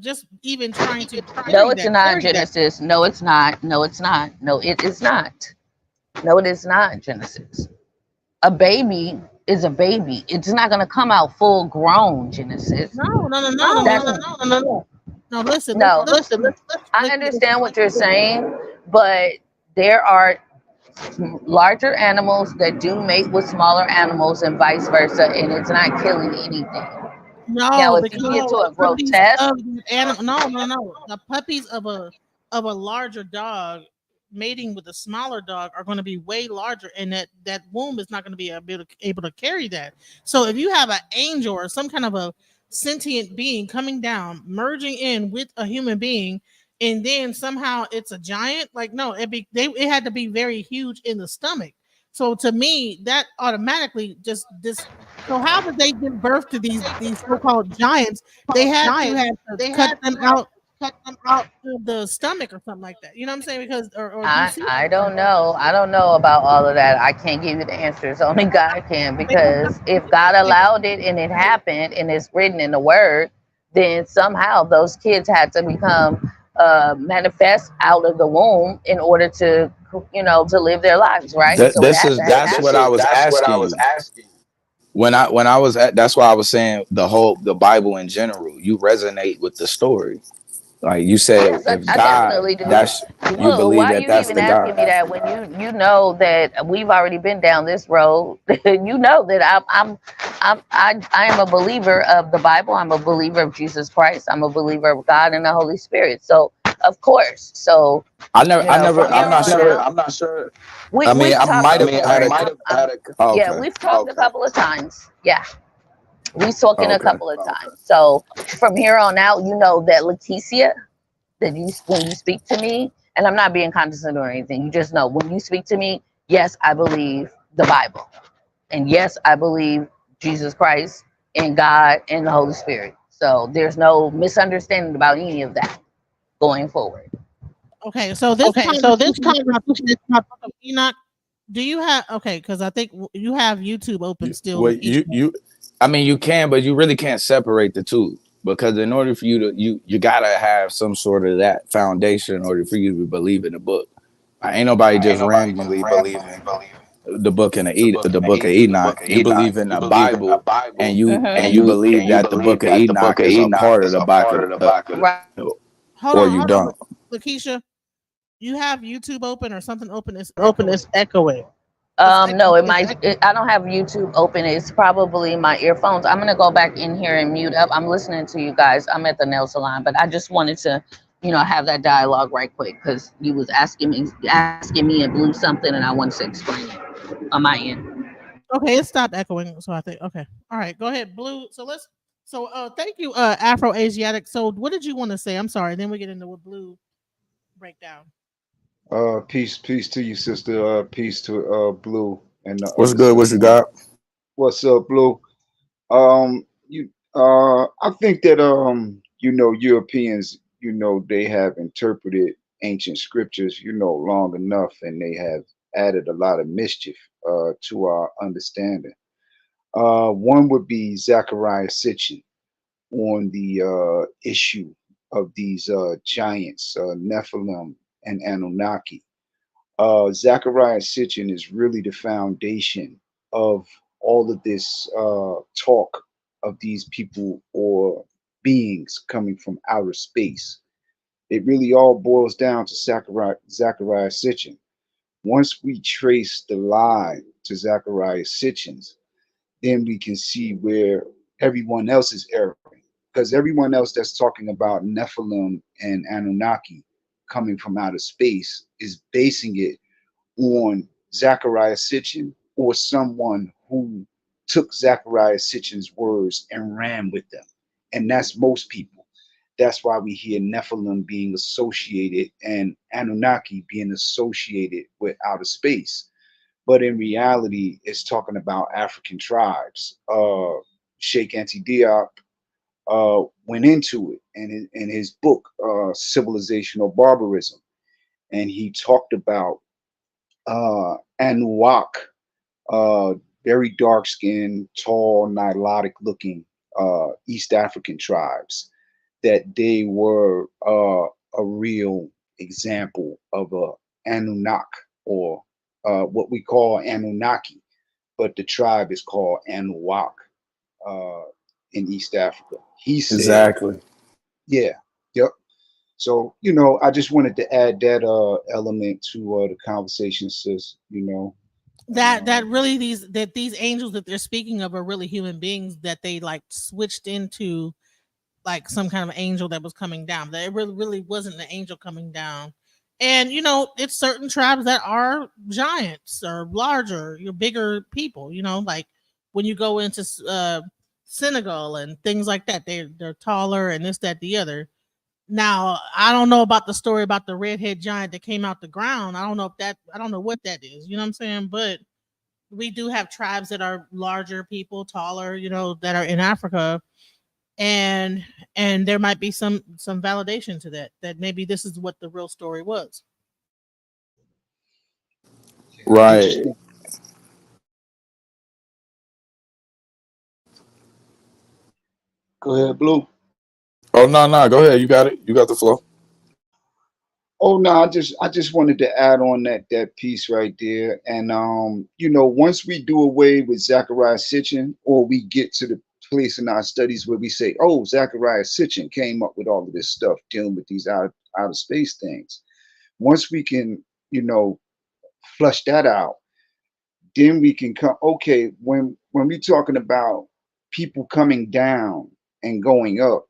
D: Just even trying to
H: No, it's not Genesis. No, it's not. No, it's not. No, it is not. No, it is not Genesis. A baby is a baby. It's not gonna come out full grown, Genesis.
D: No. Listen.
H: I understand what you're saying, but there are larger animals that do mate with smaller animals and vice versa, and it's not killing anything.
D: No,
H: Now, if
D: because
H: you get to a
D: puppies
H: grotesque,
D: of the animal, no. The puppies of a larger dog mating with a smaller dog are going to be way larger, and that womb is not going to be able to carry that. So if you have an angel or some kind of a sentient being coming down, merging in with a human being, and then somehow it's a giant, like no, it had to be very huge in the stomach. So to me, that automatically just this. So how did they give birth to these so-called giants? They had to have to cut them out of the stomach or something like that. You know what I'm saying? Because or
H: I don't know. I don't know about all of that. I can't give you the answers. Only God can. Because if God allowed it and it happened and it's written in the Word, then somehow those kids had to become manifest out of the womb in order to to live their lives, right? So
C: That's what I was asking you. When I was at, that's why I was saying the Bible in general, you resonate with the story. Like you said,
H: yes,
C: if
H: I
C: God,
H: definitely do.
C: that's you
H: Well,
C: believe
H: why are
C: that
H: you
C: that's
H: even
C: the
H: asking
C: God.
H: me that when you know that we've already been down this road? You know that I am a believer of the Bible. I'm a believer of Jesus Christ. I'm a believer of God and the Holy Spirit. So of course. So
C: I'm not sure.
H: I'm not sure.
C: I mean,
H: We've
C: I
H: talked
C: might have
H: before.
C: had
H: Yeah,
C: okay.
H: we've talked a couple of times. Yeah, we've spoken a
C: Okay.
H: couple of times. So from here on out, you know that Leticia, that when you speak to me, and I'm not being condescending or anything, you just know when you speak to me, yes, I believe the Bible, and yes, I believe Jesus Christ and God and the Holy Spirit. So there's no misunderstanding about any of that going forward.
D: okay, so this conversation is about Book of Enoch. Do you have because I think you have YouTube open still.
C: Well, I mean, you can, but you really can't separate the two, because in order for you to you gotta have some sort of that foundation in order for you to believe in the book. Ain't nobody just randomly believing the book the book of Enoch. You believe in the Bible, and you believe that the book of Enoch is a part of the Bible,
H: Right.
C: or you don't.
D: Lakeisha, you have YouTube open or something open? It's echoing.
H: No, I don't have YouTube open. It's probably my earphones. I'm gonna go back in here and mute up. I'm listening to you guys. I'm at the nail salon, but I just wanted to, have that dialogue right quick because you was asking me and Bluu something, and I wanted to explain it on my end.
D: Okay, it stopped echoing, so I think okay. All right, go ahead, Bluu. So thank you, Afro Asiatic. So what did you want to say? I'm sorry. Then we get into what Bluu breakdown.
I: Peace to you, sister. Peace to Bluu and the
C: What's
I: other
C: good? What you got?
I: What's up, Bluu? I think that Europeans, they have interpreted ancient scriptures, long enough, and they have added a lot of mischief to our understanding. One would be Zechariah Sitchin on the issue of these giants, Nephilim and Anunnaki. Zechariah Sitchin is really the foundation of all of this talk of these people or beings coming from outer space. It really all boils down to Zechariah Sitchin. Once we trace the line to Zechariah Sitchin's, then we can see where everyone else is erring. Because everyone else that's talking about Nephilim and Anunnaki coming from outer space is basing it on Zechariah Sitchin or someone who took Zechariah Sitchin's words and ran with them. And that's most people. That's why we hear Nephilim being associated and Anunnaki being associated with outer space. But in reality, it's talking about African tribes. Sheikh Anta Diop went into it in his book, Civilizational Barbarism. And he talked about Anuak, very dark skinned, tall, Nilotic looking East African tribes, that they were a real example of a Anunnaki, or what we call Anunnaki, but the tribe is called Anuak in East Africa. He said,
C: Exactly.
I: yeah, yep. So, I just wanted to add that element to the conversation, sis,
D: That really these angels that they're speaking of are really human beings that they like switched into like some kind of angel that was coming down. That it really wasn't an angel coming down. And it's certain tribes that are giants or larger, you're bigger people, like when you go into Senegal and things like that, they're taller and this, that, the other. Now, I don't know about the story about the redhead giant that came out the ground. I don't know what that is. You know what I'm saying? But we do have tribes that are larger people, taller, that are in Africa, and there might be some validation to that maybe this is what the real story was.
C: Right.
I: Interesting. Go ahead, Blue.
C: Oh, no, go ahead. You got it. You got the flow.
I: Oh no, I just wanted to add on that piece right there. And once we do away with Zechariah Sitchin, or we get to the place in our studies where we say, oh, Zechariah Sitchin came up with all of this stuff dealing with these outer space things. Once we can, flush that out, then we can come, okay, when we're talking about people coming down and going up,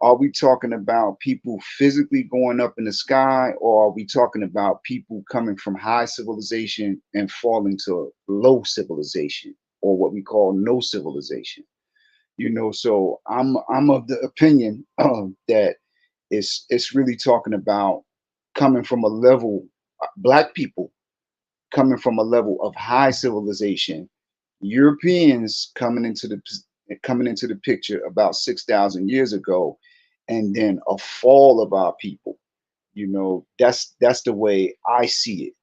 I: are we talking about people physically going up in the sky, or are we talking about people coming from high civilization and falling to low civilization, or what we call no civilization? So I'm of the opinion that it's really talking about coming from a level, black people coming from a level of high civilization, Europeans coming into the picture about 6,000 years ago, and then a fall of our people. That's the way I see it,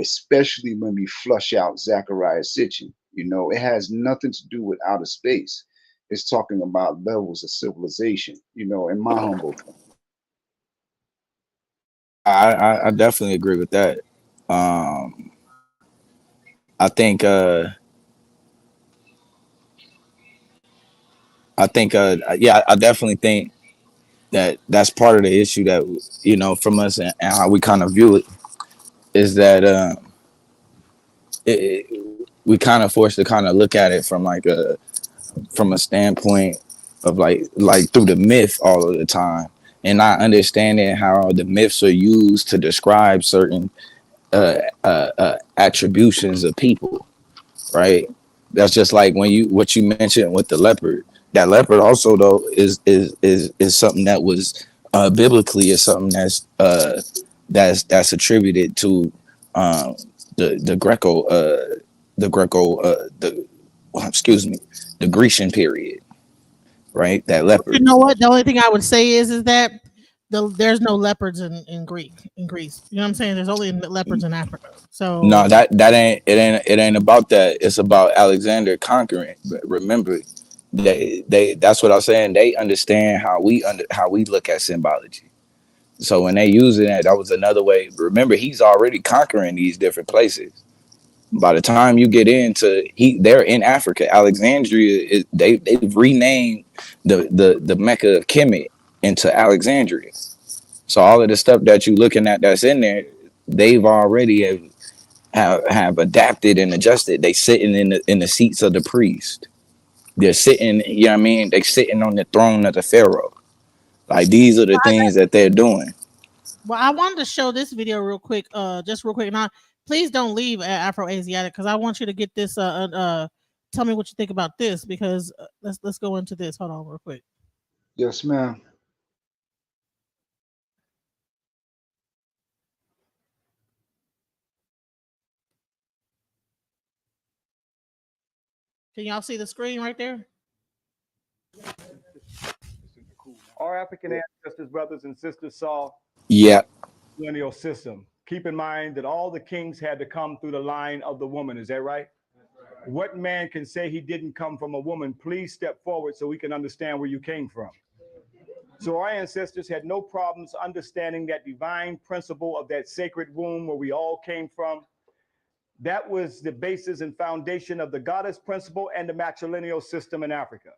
I: especially when we flush out Zechariah Sitchin. It has nothing to do with outer space. It's talking about levels of civilization, in my humble opinion.
C: I definitely agree with that. I think yeah, I definitely think that that's part of the issue that from us, and how we kind of view it, is that we kind of forced to kind of look at it from from a standpoint of like through the myth all of the time, and not understanding how the myths are used to describe certain attributions of people, right? That's just like what you mentioned with the leopard. That leopard also though is something that was biblically, is something that's attributed to the the Grecian period, right? That
D: You
C: leopard.
D: know what? The only thing I would say is that there's no leopards in Greece. You know what I'm saying? There's only leopards in Africa. So
C: No, that it ain't about that. It's about Alexander conquering. But remember, that's what I'm saying. They understand how we look at symbology. So when they using that, that was another way. Remember, he's already conquering these different places. By the time you get into they're in Africa. Alexandria they've renamed the Mecca of Kemet into Alexandria. So all of the stuff that you're looking at that's in there, they've already have adapted and adjusted. They sitting in the seats of the priest. They're sitting, you know what I mean? They sitting on the throne of the Pharaoh. Like these are the things that they're doing.
D: Well, I wanted to show this video real quick, just real quick. Now, please don't leave Afro Asiatic because I want you to get this. Tell me what you think about this because let's go into this. Hold on, real quick.
I: Yes, ma'am.
D: Can y'all see the screen right there?
J: Our African ancestors, brothers and sisters, saw
C: Yeah.
J: lineal system. Keep in mind that all the kings had to come through the line of the woman. Is that right? Right. What man can say he didn't come from a woman? Please step forward so we can understand where you came from. So our ancestors had no problems understanding that divine principle of that sacred womb where we all came from. That was the basis and foundation of the goddess principle and the matrilineal system in Africa.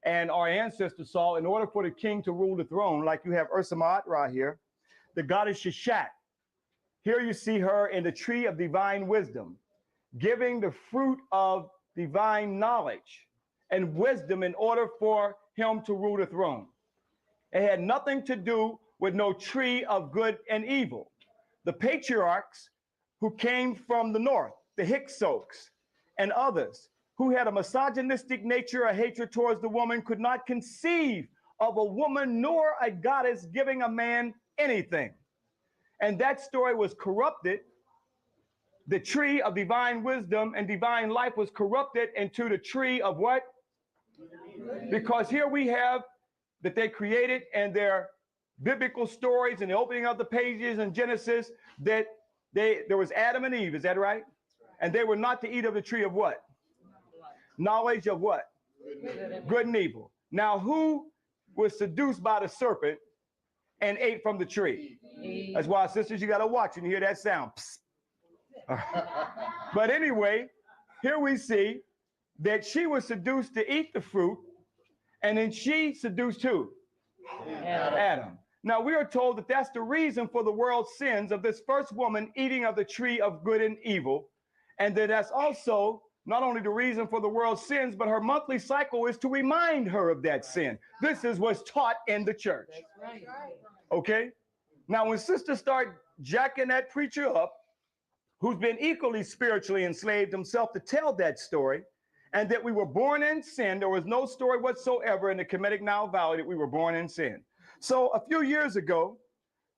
J: And our ancestors saw, in order for the king to rule the throne, like you have Ursa Ma'at here, the goddess Sheshat. Here you see her in the tree of divine wisdom, giving the fruit of divine knowledge and wisdom in order for him to rule the throne. It had nothing to do with no tree of good and evil. The patriarchs who came from the north, the Hyksos and others, who had a misogynistic nature, a hatred towards the woman, could not conceive of a woman nor a goddess giving a man anything. And that story was corrupted. The tree of divine wisdom and divine life was corrupted into the tree of what? Because here we have that they created in their biblical stories in the opening of the pages in Genesis that there was Adam and Eve, is that right? And they were not to eat of the tree of what? Knowledge of what? Good and evil. Now, who was seduced by the serpent and ate from the tree? That's why, sisters, you got to watch and hear that sound. But anyway, here we see that she was seduced to eat the fruit, and then she seduced who? Adam. Now, we are told that that's the reason for the world's sins of this first woman eating of the tree of good and evil, and that that's also not only the reason for the world's sins, but her monthly cycle is to remind her of that sin. This is what's taught in the church. Okay? Now, when sisters start jacking that preacher up, who's been equally spiritually enslaved himself, to tell that story, and that we were born in sin, there was no story whatsoever in the Kemetic Nile Valley that we were born in sin. So a few years ago,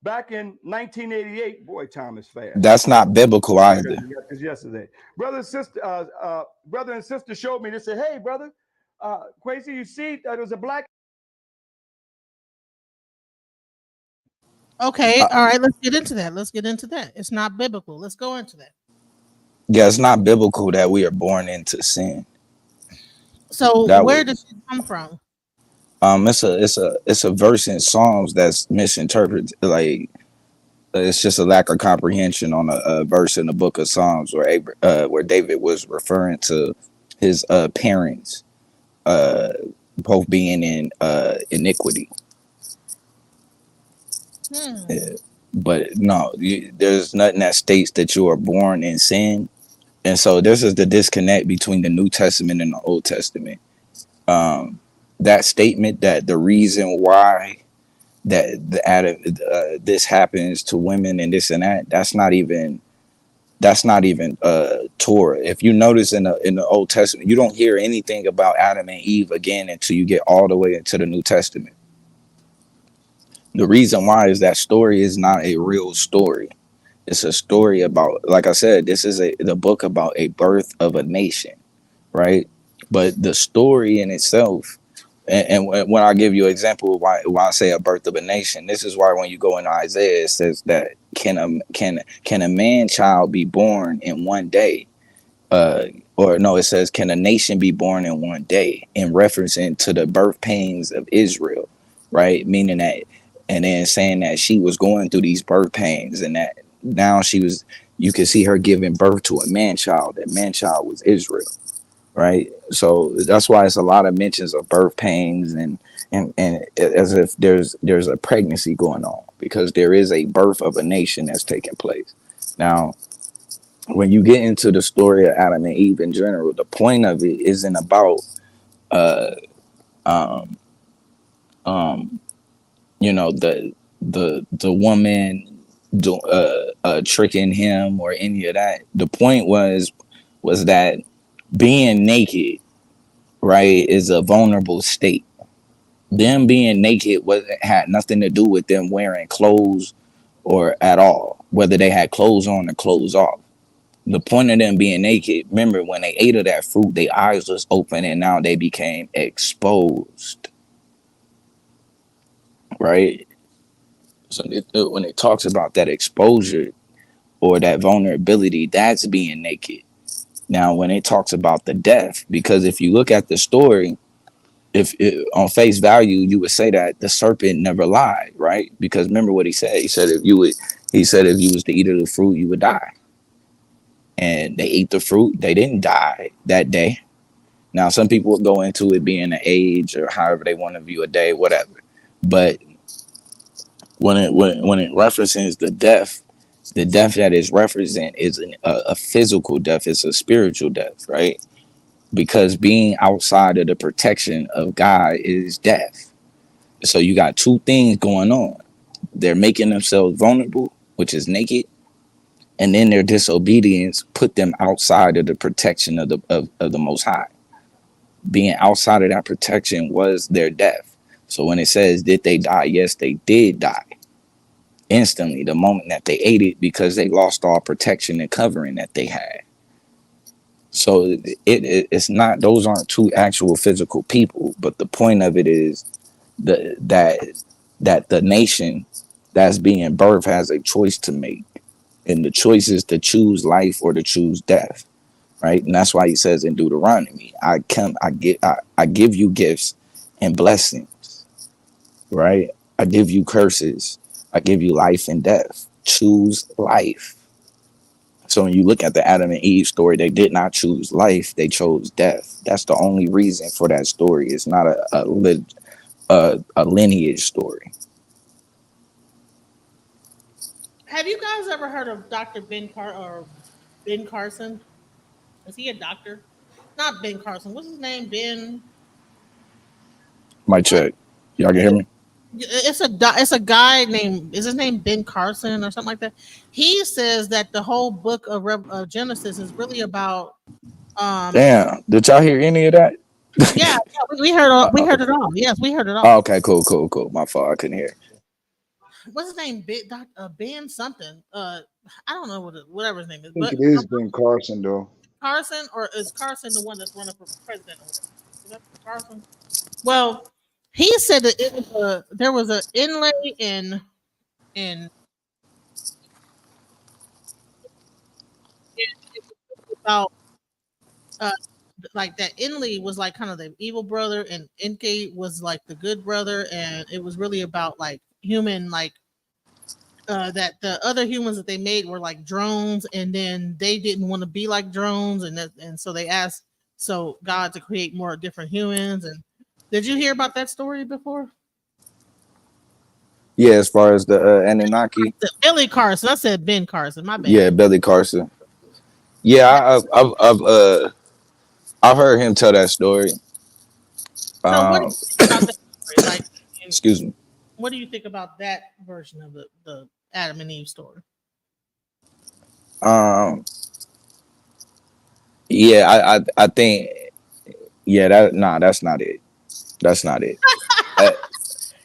J: back in 1988, boy, time is fast.
C: That's not biblical either.
J: Because yesterday, brother and sister showed me. They said, "Hey, brother, Quasi, you see, there was a black."
D: Okay, all right, let's get into that. Let's get into that. It's not biblical. Let's go into that.
C: Yeah, it's not biblical that we are born into sin.
D: So where does it come from?
C: It's a verse in Psalms that's misinterpreted. Like it's just a lack of comprehension on a verse in the book of Psalms where David was referring to his parents both being in iniquity. But no, there's nothing that states that you are born in sin. And so this is the disconnect between the New Testament and the Old Testament. That statement that the reason why that this happens to women and this and that, that's not even Torah. If you notice in the Old Testament, you don't hear anything about Adam and Eve again until you get all the way into the New Testament. The reason why is that story is not a real story. It's a story about, like I said, this is the book about a birth of a nation, right? But the story in itself, and when I give you an example of why I say a birth of a nation, this is why when you go into Isaiah, it says that can a man child be born in one day? Or no, it says, can a nation be born in one day? In referencing to the birth pains of Israel, right? Meaning that and then saying that she was going through these birth pains, and that now you could see her giving birth to a man child. That man child was Israel, right? So that's why it's a lot of mentions of birth pains and as if there's a pregnancy going on, because there is a birth of a nation that's taking place. Now, when you get into the story of Adam and Eve in general, the point of it isn't about uh um you know, the woman tricking him or any of that. The point was that being naked, right, is a vulnerable state. Them being naked had nothing to do with them wearing clothes or at all, whether they had clothes on or clothes off. The point of them being naked, remember, when they ate of that fruit, their eyes was open and now they became exposed, right? So when it talks about that exposure or that vulnerability, that's being naked. Now, when it talks about the death, because if you look at the story, if on face value, you would say that the serpent never lied, right? Because remember what he said. He said if you was to eat of the fruit, you would die. And they ate the fruit. They didn't die that day. Now, some people would go into it being an age or however they want to view a day, whatever. But when it references the death that is represent is a physical death. It's a spiritual death, right? Because being outside of the protection of God is death. So you got two things going on. They're making themselves vulnerable, which is naked, and then their disobedience put them outside of the protection of the Most High. Being outside of that protection was their death. So when it says, did they die? Yes, they did die. Instantly, the moment that they ate it, because they lost all protection and covering that they had. So it's not, those aren't two actual physical people, but the point of it is that the nation that's being birthed has a choice to make, and the choice is to choose life or to choose death, right? And that's why he says in Deuteronomy, I give you gifts and blessings, right? I give you curses, I give you life and death. Choose life. So when you look at the Adam and Eve story, they did not choose life; they chose death. That's the only reason for that story. It's not a lineage story.
D: Have you guys ever heard of Dr. Ben Carson? Is he a doctor? Not Ben Carson. What's his name? Ben.
C: Mic check. Y'all can hear me?
D: It's a guy named, is his name Ben Carson or something like that? He says that the whole book of Genesis is really about
C: Damn, did y'all hear any of that?
D: yeah, we heard it all. Yes, we heard it all.
C: Oh, okay, cool. My fault, I couldn't hear.
D: What's his name? Ben something. I don't know whatever his name is.
I: I think it is Ben Carson though.
D: Carson, or is Carson the one that's running for president? Is that Carson? Well, he said that there was an inlay in about like that Inley was like kind of the evil brother and Enke was like the good brother, and it was really about like human, like that the other humans that they made were like drones, and then they didn't want to be like drones, and so they asked God to create more different humans. And did you hear about that story before?
C: Yeah, as far as the Anunnaki.
D: Billy Carson. I said Ben Carson. My bad.
C: Yeah, Billy Carson. Yeah, I've heard him tell that story.
D: So what do you think about that story? Like,
C: excuse me.
D: What do you think about that version of the Adam and Eve story?
C: Yeah, I think, yeah, that's not it. That's not it.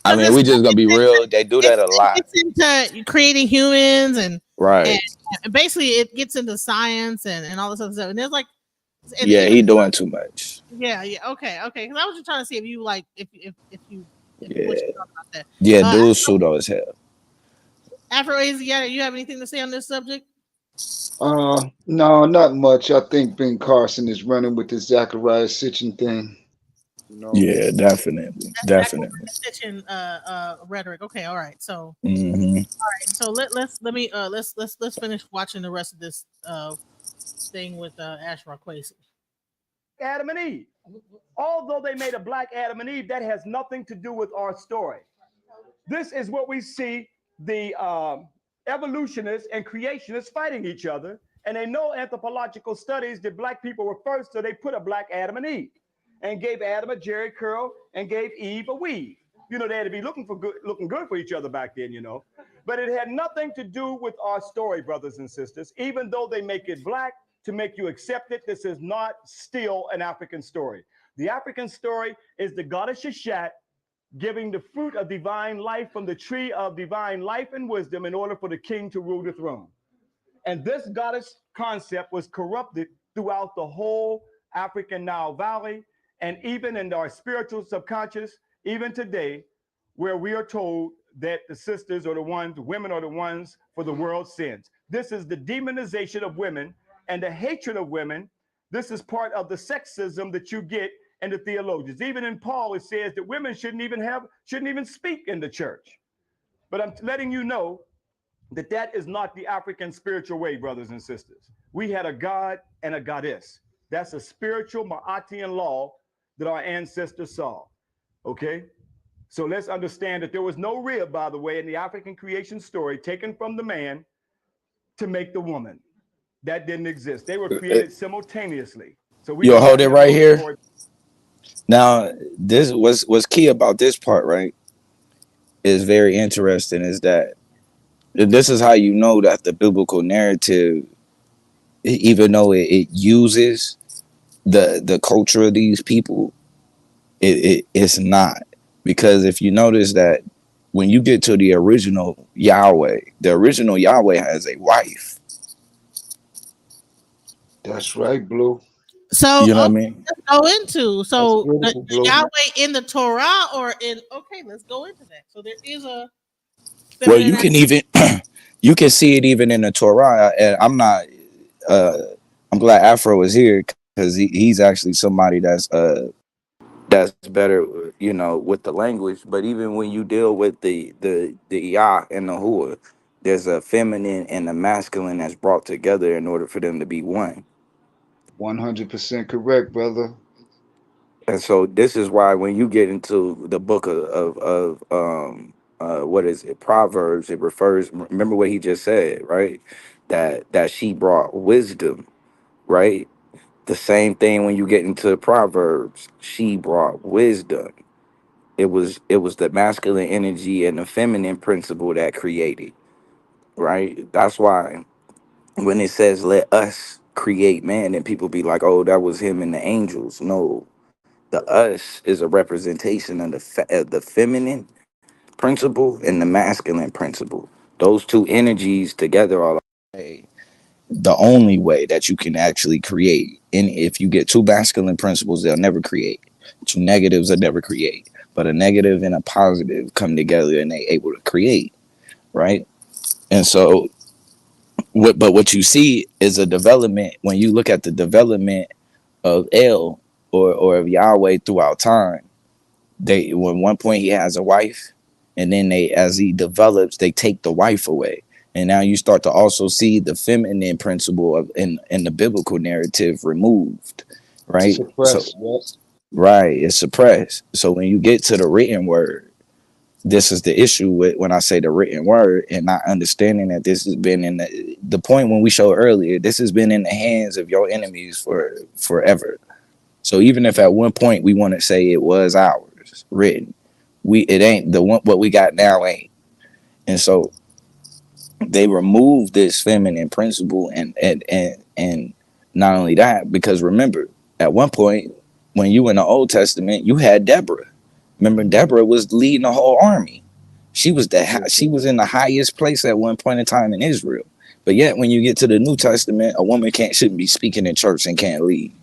C: I mean, we just gonna be real. They do that a lot.
D: It's into creating humans, and
C: right.
D: And basically, it gets into science and all this other stuff. And there's like,
C: yeah, he doing too much.
D: Yeah, okay. Because I was just trying to see if you like if you what you thought about that.
C: Yeah, dude, pseudo as hell.
D: Afro Asiatic, you have anything to say on this subject?
I: No, not much. I think Ben Carson is running with the Zachariah Sitchin thing. You know.
C: Yeah, definitely,
D: That's
C: definitely.
D: acquisition rhetoric. Okay, all right. So
C: Hmm.
D: so let's finish watching the rest of this thing with Ashraf Quasi.
J: Adam and Eve. Although they made a black Adam and Eve, that has nothing to do with our story. This is what we see the evolutionists and creationists fighting each other. And they know anthropological studies that black people were first, so they put a black Adam and Eve and gave Adam a jerry curl and gave Eve a weave. You know, they had to be looking good for each other back then, you know. But it had nothing to do with our story, brothers and sisters. Even though they make it black to make you accept it, this is not still an African story. The African story is the goddess Sheshat giving the fruit of divine life from the tree of divine life and wisdom in order for the king to rule the throne. And this goddess concept was corrupted throughout the whole African Nile Valley, and even in our spiritual subconscious, even today, where we are told that the sisters are the ones, the women are the ones for the world's sins. This is the demonization of women and the hatred of women. This is part of the sexism that you get in the theologians. Even in Paul, it says that women shouldn't even speak in the church. But I'm letting you know that that is not the African spiritual way, brothers and sisters. We had a god and a goddess. That's a spiritual Ma'atian law that our ancestors saw. Okay? So let's understand that there was no rib, by the way, in the African creation story taken from the man to make the woman. That didn't exist. They were created simultaneously. So we
C: You'll
J: don't
C: hold
J: have
C: it
J: that
C: right
J: little
C: here.
J: story.
C: Now, this was key about this part, right? Is very interesting. Is that this is how you know that the biblical narrative, even though it uses the culture of these people, it's not. Because if you notice that when you get to the original Yahweh has a wife.
I: That's right, Blue.
D: So
C: You know what I
D: okay,
C: mean?
D: let's go into
I: That's
D: so
I: beautiful,
D: the
I: Blue.
D: Yahweh in the Torah or in okay, let's go into that. So there is a
C: Well,
D: feminine
C: you can even you can see it even in the Torah. And I'm glad Afro is here because he's actually somebody that's better, you know, with the language. But even when you deal with the Yah and the Hua, there's a feminine and a masculine that's brought together in order for them to be one.
I: 100% correct, brother.
C: And so this is why when you get into the book what is it, Proverbs, it refers, remember what he just said, right? That she brought wisdom, right? The same thing when you get into Proverbs, she brought wisdom. It was the masculine energy and the feminine principle that created, right? That's why when it says let us create man, and people be like, oh, that was him and the angels. No, the us is a representation of the feminine principle and the masculine principle. Those two energies together are like the only way that you can actually create. And if you get two masculine principles, they'll never create. Two negatives will never create. But a negative and a positive come together and they able to create, right? And so what you see is a development when you look at the development of El or of Yahweh throughout time. They when one point he has a wife, and then they as he develops, they take the wife away. And now you start to also see the feminine principle of in the biblical narrative removed, right? So
I: Suppress. Yep.
C: right, it's suppressed. So when you get to the written word, this is the issue with when I say the written word and not understanding that this has been in the point when we showed earlier, this has been in the hands of your enemies for forever. So even if at one point we want to say it was ours written, it ain't the one what we got now ain't. And so they removed this feminine principle and not only that, because remember, at one point when you in the Old Testament, you had Deborah. Remember, Deborah was leading the whole army. She was in the highest place at one point in time in Israel. But yet when you get to the New Testament, a woman shouldn't be speaking in church and can't lead.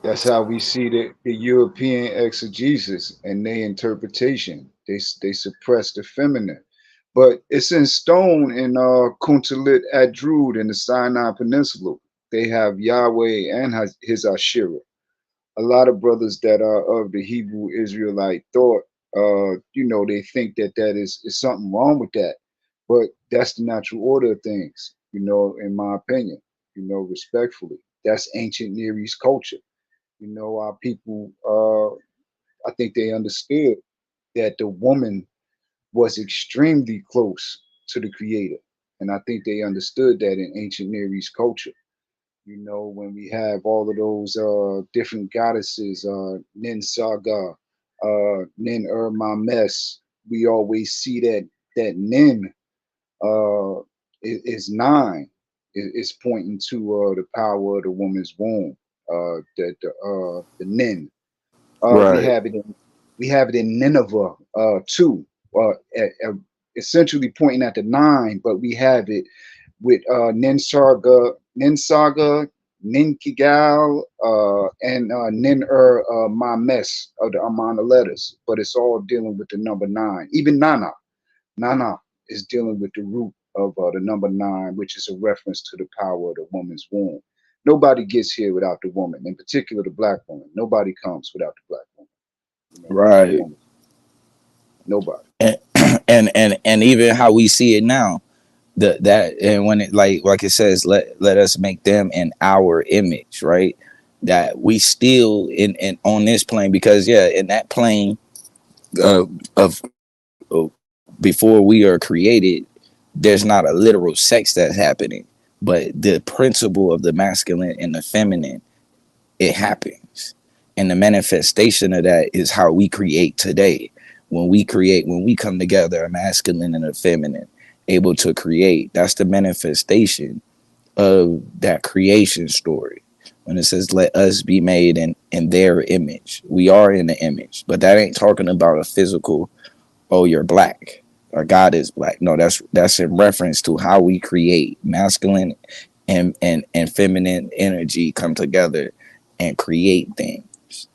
I: That's how we see the European exegesis and their interpretation. They suppress the feminine. But it's in stone in Kuntalit Adrud in the Sinai Peninsula. They have Yahweh and his Asherah. a lot of brothers that are of the Hebrew Israelite thought, they think that is something wrong with that, but that's the natural order of things, in my opinion, respectfully. That's ancient Near East culture. Our people, I think they understood that the woman was extremely close to the creator. And I think they understood that in ancient Near East culture. When we have all of those different goddesses, Nin Saga, Nin Mames, we always see that Nin is nine. It's pointing to the power of the woman's womb. The Nin. We
C: Right.
I: have it in Nineveh too. Essentially pointing at the nine, but we have it with Ninsaga, Ninkigal, and Mames of the Amana letters, but it's all dealing with the number nine. Even Nana is dealing with the root of the number nine, which is a reference to the power of the woman's womb. Nobody gets here without the woman, in particular the black woman. Nobody comes without the black woman. Without the
C: Right.
I: woman. Nobody.
C: And even how we see it now, that and when it like it says, let us make them in our image, right? That we still in on this plane, because in that plane of before we are created, there's not a literal sex that's happening, but the principle of the masculine and the feminine, it happens. And the manifestation of that is how we create today. When we come together, a masculine and a feminine, able to create, that's the manifestation of that creation story. When it says, let us be made in their image, we are in the image, but that ain't talking about a physical, oh, you're black or God is black. No, that's in reference to how we create. Masculine and feminine energy come together and create things.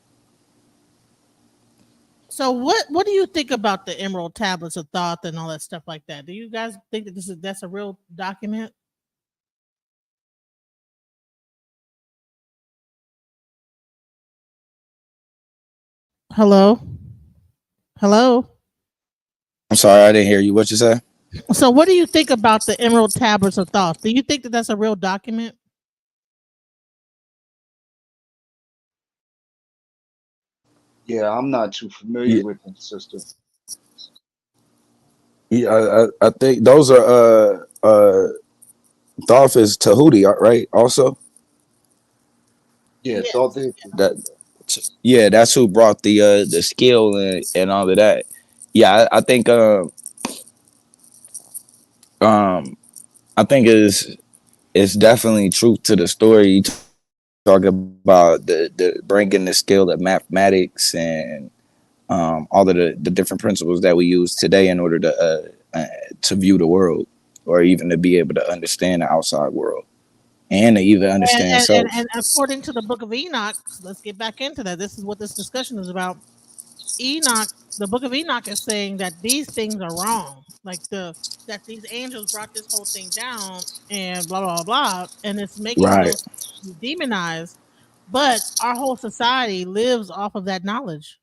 D: So what do you think about the Emerald Tablets of Thoth and all that stuff like that? Do you guys think that that's a real document? Hello? Hello?
C: I'm sorry, I didn't hear you. What you say?
D: So what do you think about the Emerald Tablets of Thoth? Do you think that that's a real document?
I: Yeah, I'm not too familiar
C: Yeah,
I: with them, sister.
C: I think those are Thoth is Tahuti, right? Also,
I: Yeah, thought
D: Yes.
I: they.
C: that that's who brought the skill and all of that. Yeah, I think um I think it's definitely truth to the story. You talk about the bringing the skill of mathematics and all of the different principles that we use today in order to view the world, or even to be able to understand the outside world, and to even
D: And,
C: understand
D: and,
C: self.
D: and, and according to the book of Enoch, let's get back into that. This is what this discussion is about. Enoch, the book of Enoch is saying that these things are wrong. Like that these angels brought this whole thing down and blah blah blah, and it's making
C: Right.
D: those demonized. But our whole society lives off of that knowledge.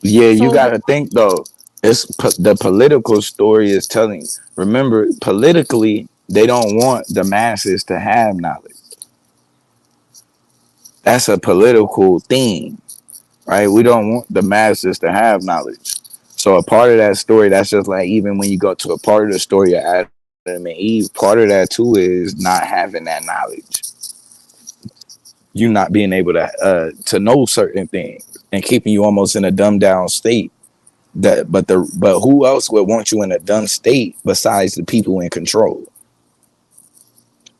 C: Yeah, you
D: So
C: got to think though. The political story is telling. Remember, politically, they don't want the masses to have knowledge. That's a political thing, right? We don't want the masses to have knowledge. So a part of that story, that's just like even when you go to a part of the story of Adam and Eve, part of that too is not having that knowledge. You not being able to know certain things and keeping you almost in a dumbed down state. But who else would want you in a dumb state besides the people in control?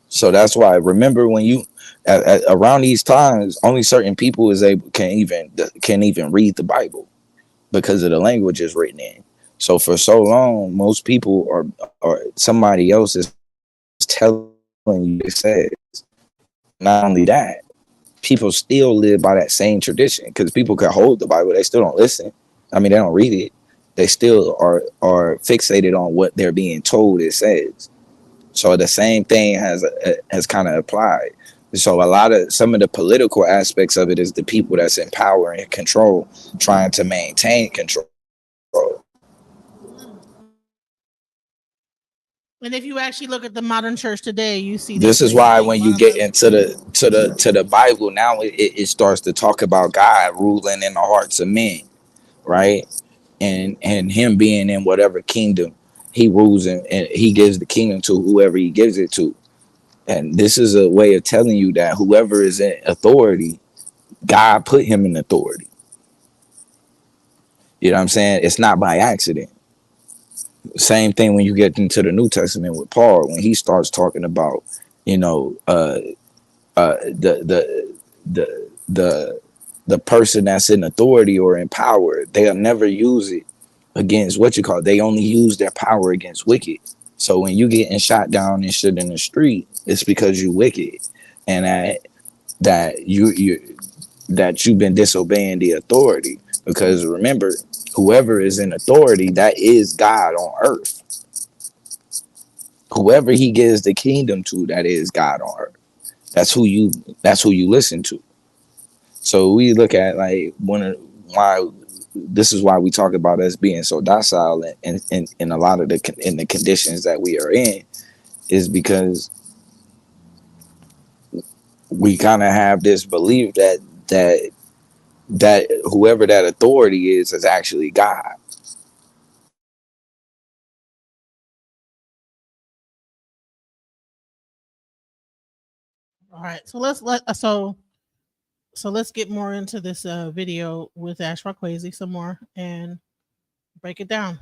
C: So that's why, remember, when you around these times, only certain people can even read the Bible because of the language it's written in. So for so long, most people or somebody else is telling you it says. Not only that, people still live by that same tradition, because people can hold the Bible, they still don't listen. I mean, they don't read it. They still are fixated on what they're being told it says. So the same thing has kind of applied. So some of the political aspects of it is the people that's in power and control trying to maintain control.
D: And if you actually look at the modern church today, you see
C: This is why when you get into the Bible now, it starts to talk about God ruling in the hearts of men, right? And him being in whatever kingdom he rules in, and he gives the kingdom to whoever he gives it to. And this is a way of telling you that whoever is in authority, God put him in authority. You know what I'm saying? It's not by accident. Same thing when you get into the New Testament with Paul, when he starts talking about, you know, the person that's in authority or in power, they'll never use it against what you call it. They only use their power against wicked. So when you getting shot down and shit in the street, it's because you wicked, and that you've been disobeying the authority. Because remember, whoever is in authority, that is God on earth. Whoever he gives the kingdom to, that is God on earth. That's who you listen to. So we look at like this is why we talk about us being so docile in a lot of the conditions that we are in, is because we kind of have this belief that whoever that authority is actually God.
D: All right, so let's get more into this video with Ash Rockwayze some more and break it down.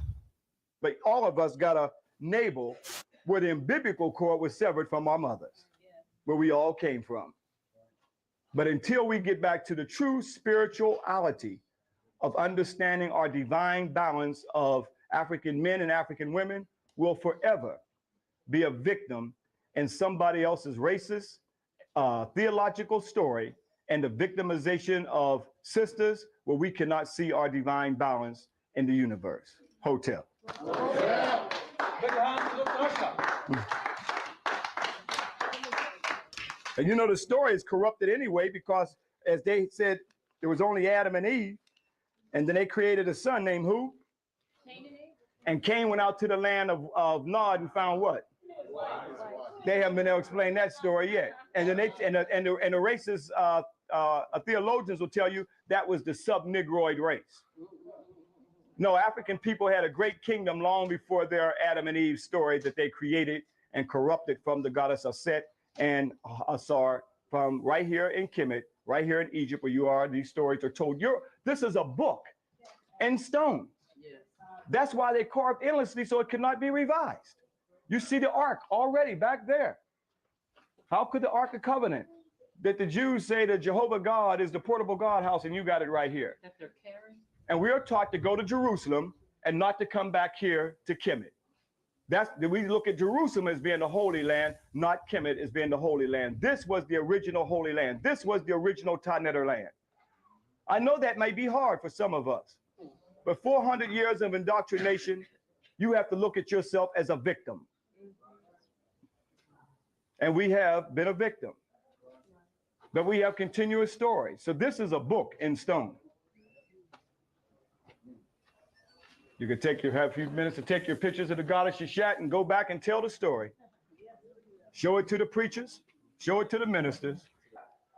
J: But all of us got a navel where the umbilical cord was severed from our mothers, where we all came from. But until we get back to the true spirituality of understanding our divine balance of African men and African women, we'll forever be a victim in somebody else's racist theological story and the victimization of sisters where we cannot see our divine balance in the universe. Hotel. And you know, the story is corrupted anyway, because as they said, there was only Adam and Eve, and then they created a son named who? And Cain went out to the land of Nod and found what? They haven't been able to explain that story yet. And then the racist theologians will tell you that was the sub-Negroid race. No, African people had a great kingdom long before their Adam and Eve story that they created and corrupted from the goddess Aset and Asar from right here in Kemet, right here in Egypt where you are. These stories are told. This is a book in stone. That's why they carved endlessly so it could not be revised. You see the ark already back there. How could the Ark of Covenant that the Jews say that Jehovah God is the portable God house, and you got it right here? That they're carrying. And we are taught to go to Jerusalem and not to come back here to Kemet. We look at Jerusalem as being the Holy Land, not Kemet as being the Holy Land. This was the original Holy Land. This was the original Taneter land. I know that may be hard for some of us, but 400 years of indoctrination, you have to look at yourself as a victim. And we have been a victim. But we have continuous stories. So this is a book in stone. You can have a few minutes to take your pictures of the goddess Sheshat and go back and tell the story. Show it to the preachers. Show it to the ministers.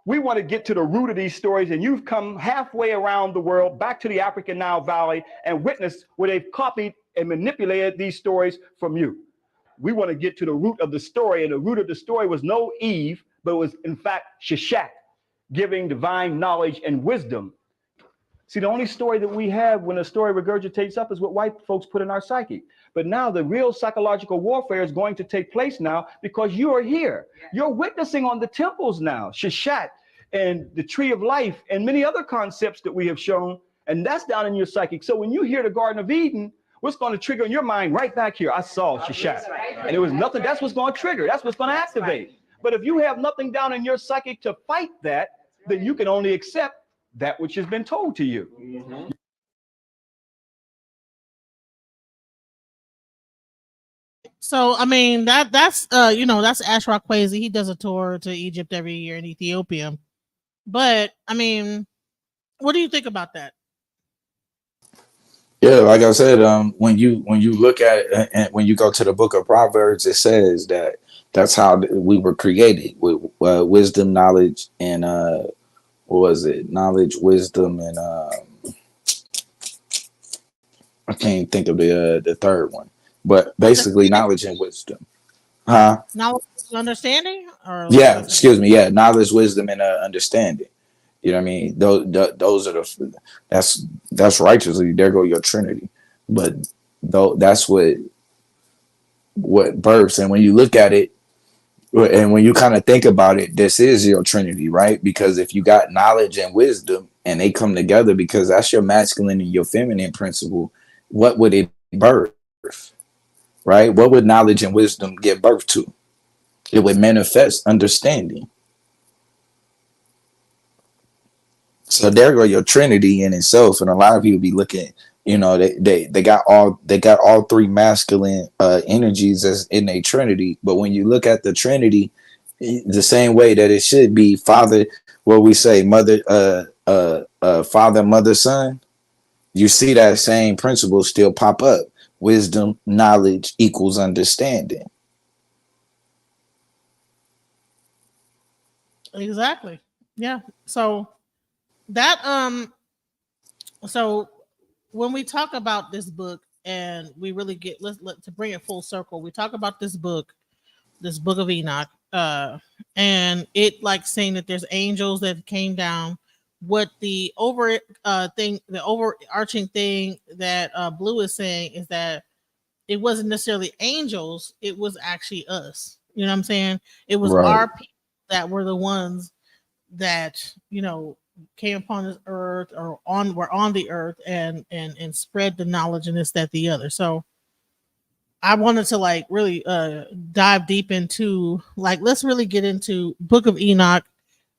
J: We want to get to the root of these stories, and you've come halfway around the world, back to the African Nile Valley, and witnessed where they've copied and manipulated these stories from you. We want to get to the root of the story, and the root of the story was no Eve, but it was in fact Sheshat, giving divine knowledge and wisdom. See, the only story that we have when a story regurgitates up is what white folks put in our psyche. But now the real psychological warfare is going to take place now because you are here. You're witnessing on the temples now, Sheshat and the tree of life and many other concepts that we have shown, and that's down in your psychic. So when you hear the Garden of Eden, what's going to trigger in your mind right back here? I saw Sheshat. And there was nothing. That's what's going to trigger. That's what's going to activate. But if you have nothing down in your psychic to fight that, then you can only accept that which has been told to you.
D: So I mean that's that's Ashraf Kwesi. He does a tour to Egypt every year in Ethiopia. But I mean, what do you think about that?
C: Yeah, like I said, when you look at it, and when you go to the book of Proverbs, it says that that's how we were created with wisdom, knowledge, and what was it? Knowledge, wisdom, and I can't think of the third one, but basically knowledge and wisdom. Huh?
D: Knowledge and understanding, or
C: Yeah, excuse me. Yeah, knowledge, wisdom, and understanding. You know what I mean? Those are that's righteously. There go your Trinity. But though that's what births. And when you look at it, and when you kind of think about it, this is your Trinity, right? Because if you got knowledge and wisdom, and they come together, because that's your masculine and your feminine principle, what would it birth? Right? What would knowledge and wisdom give birth to? It would manifest understanding. So there go your Trinity in itself, and a lot of people be looking. They got all three masculine energies as in a Trinity. But when you look at the Trinity, the same way that it should be Father, what we say, Mother, Father, Mother, Son, you see that same principle still pop up. Wisdom, knowledge equals understanding.
D: Exactly. Yeah. So that so when we talk about this book and we really get to bring it full circle, we talk about this book of Enoch, and it like saying that there's angels that came down. What the the overarching thing that Bluu is saying is that it wasn't necessarily angels, it was actually us. You know what I'm saying? It was
C: Right.
D: our people that were the ones that came upon this earth or were on the earth and spread the knowledge and this, that, the other. So I wanted to like really dive deep into let's really get into Book of Enoch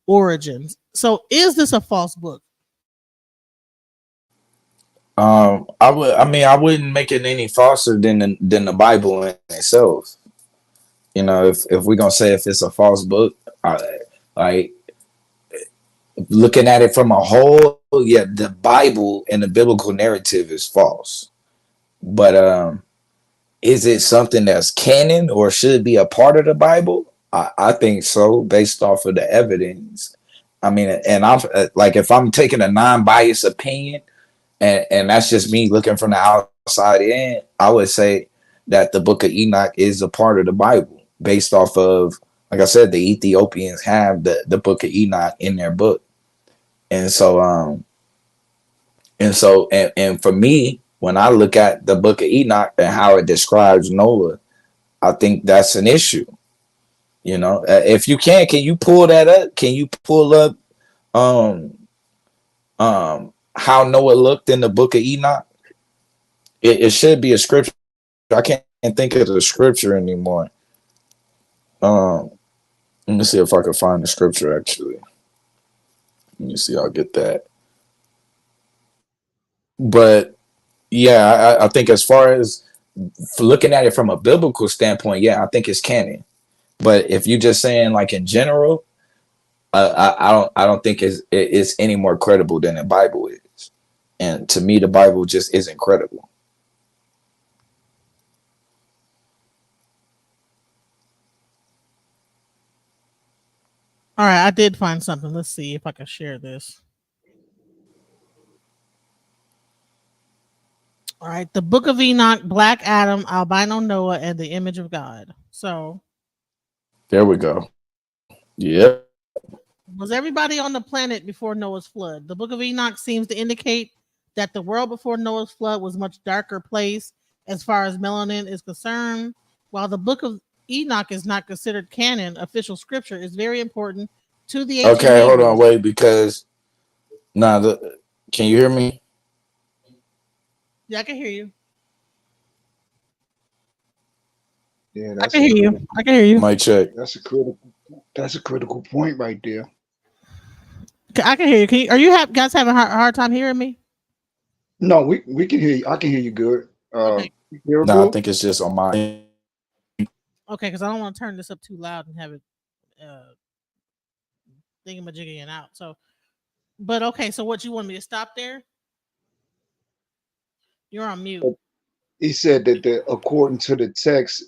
D: origins. So is this a false book?
C: I wouldn't make it any falser than the Bible in itself. If we're gonna say if it's a false book, like looking at it from a whole, yeah, the Bible and the biblical narrative is false. But is it something that's canon or should be a part of the Bible? I think so, based off of the evidence. I mean, and I'm like, if I'm taking a non-biased opinion, and that's just me looking from the outside in, I would say that the Book of Enoch is a part of the Bible, based off of, like I said, the Ethiopians have the Book of Enoch in their book. And so for me, when I look at the Book of Enoch and how it describes Noah, I think that's an issue. If you can you pull that up? Can you pull up how Noah looked in the Book of Enoch? It should be a scripture. I can't think of the scripture anymore. Let me see if I can find the scripture actually. Let me see, I'll get that. But yeah, I think as far as looking at it from a biblical standpoint, yeah, I think it's canon. But if you're just saying like in general, I don't think it's any more credible than the Bible is. And to me, the Bible just isn't credible.
D: All right, I did find something. Let's see if I can share this. All right, the Book of Enoch, Black Adam, Albino Noah, and the Image of God. So
C: there we go. Yep.
D: Was everybody on the planet before Noah's flood? The Book of Enoch seems to indicate that the world before Noah's flood was a much darker place as far as melanin is concerned. While the Book of Enoch is not considered canon, official scripture is very important to the ancient
C: Okay, hold on,
D: Hebrews.
C: wait, because can you hear me?
D: Yeah, I can hear you.
I: Yeah,
D: I can hear you. I can hear you.
C: Mic check.
I: That's a critical point right there.
D: I can hear you. Are you guys having a hard time hearing me?
I: No, we can hear you. I can hear you good.
D: Okay.
C: No, I think it's just on my end.
D: Okay, because I don't want to turn this up too loud and have it thingamajiggying out. So, but okay, so what you want me to stop there? You're on mute.
I: He said that according to the text,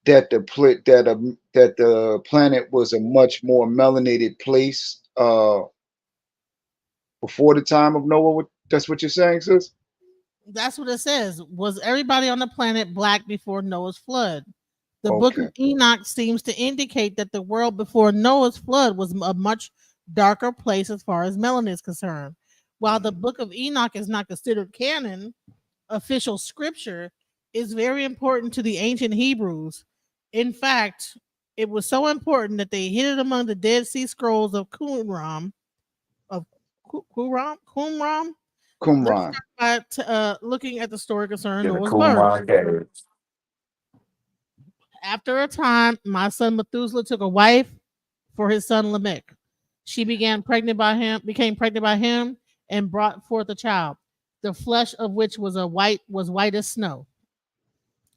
I: that that the planet was a much more melanated place before the time of Noah. That's what you're saying, sis?
D: That's what it says. Was everybody on the planet black before Noah's flood? The book
I: Okay.
D: of Enoch seems to indicate that the world before Noah's flood was a much darker place as far as melanin is concerned. While the book of Enoch is not considered canon, official scripture, is very important to the ancient Hebrews. In fact, it was so important that they hid it among the Dead Sea Scrolls of Qumran. Of Qumran. Let's
I: Qumran.
D: start by looking at the story concerning
C: Yeah, the
D: Noah's birth.
C: Kumar caves.
D: After a time, my son Methuselah took a wife for his son Lamech. She became pregnant by him, and brought forth a child, the flesh of which was white as snow,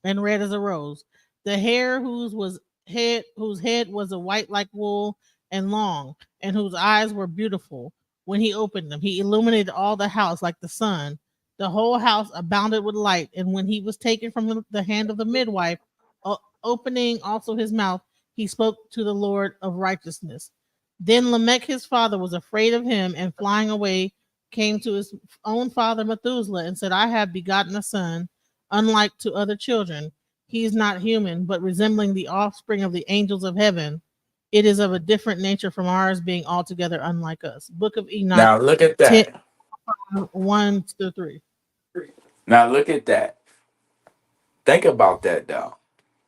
D: and red as a rose. The hair whose head was a white like wool and long, and whose eyes were beautiful. When he opened them, he illuminated all the house like the sun. The whole house abounded with light. And when he was taken from the hand of the midwife, opening also his mouth, he spoke to the Lord of righteousness. Then Lamech his father was afraid of him, and flying away came to his own father Methuselah and said, I have begotten a son, unlike to other children. He is not human, but resembling the offspring of the angels of heaven. It is of a different nature from ours, being altogether unlike us. Book of Enoch.
C: Now look at
D: 10,
C: that.
D: 1-3.
C: Now look at that. Think about that though.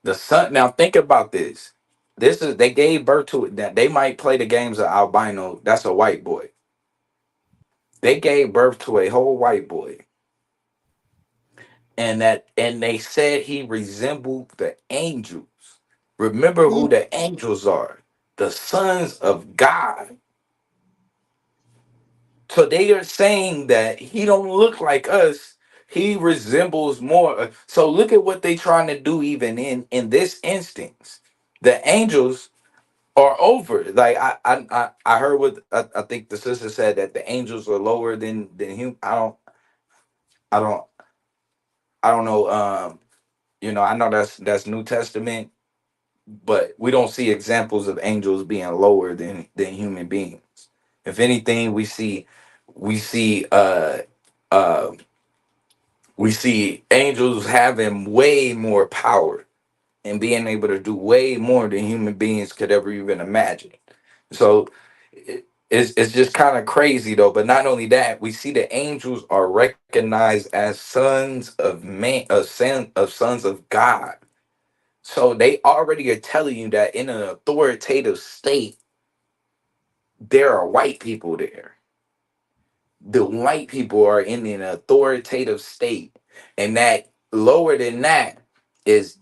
C: The son. Now think about this. This is they gave birth to it. That they might play the games of albino. That's a white boy. They gave birth to a whole white boy, and they said he resembled the angels. Remember who the angels are? The sons of God. So they are saying that he don't look like us. He resembles more. So look at what they trying to do even in this instance. The angels are over. Like I heard what I think the sister said that the angels are lower than him. I don't I don't know. I know that's New Testament, but we don't see examples of angels being lower than human beings. If anything, we see uh we see angels having way more power and being able to do way more than human beings could ever even imagine. So it's just kind of crazy though. But not only that, we see the angels are recognized as sons of man, sons of God. So they already are telling you that in an authoritative state, there are white people there. The white people are in an authoritative state, and that lower than that is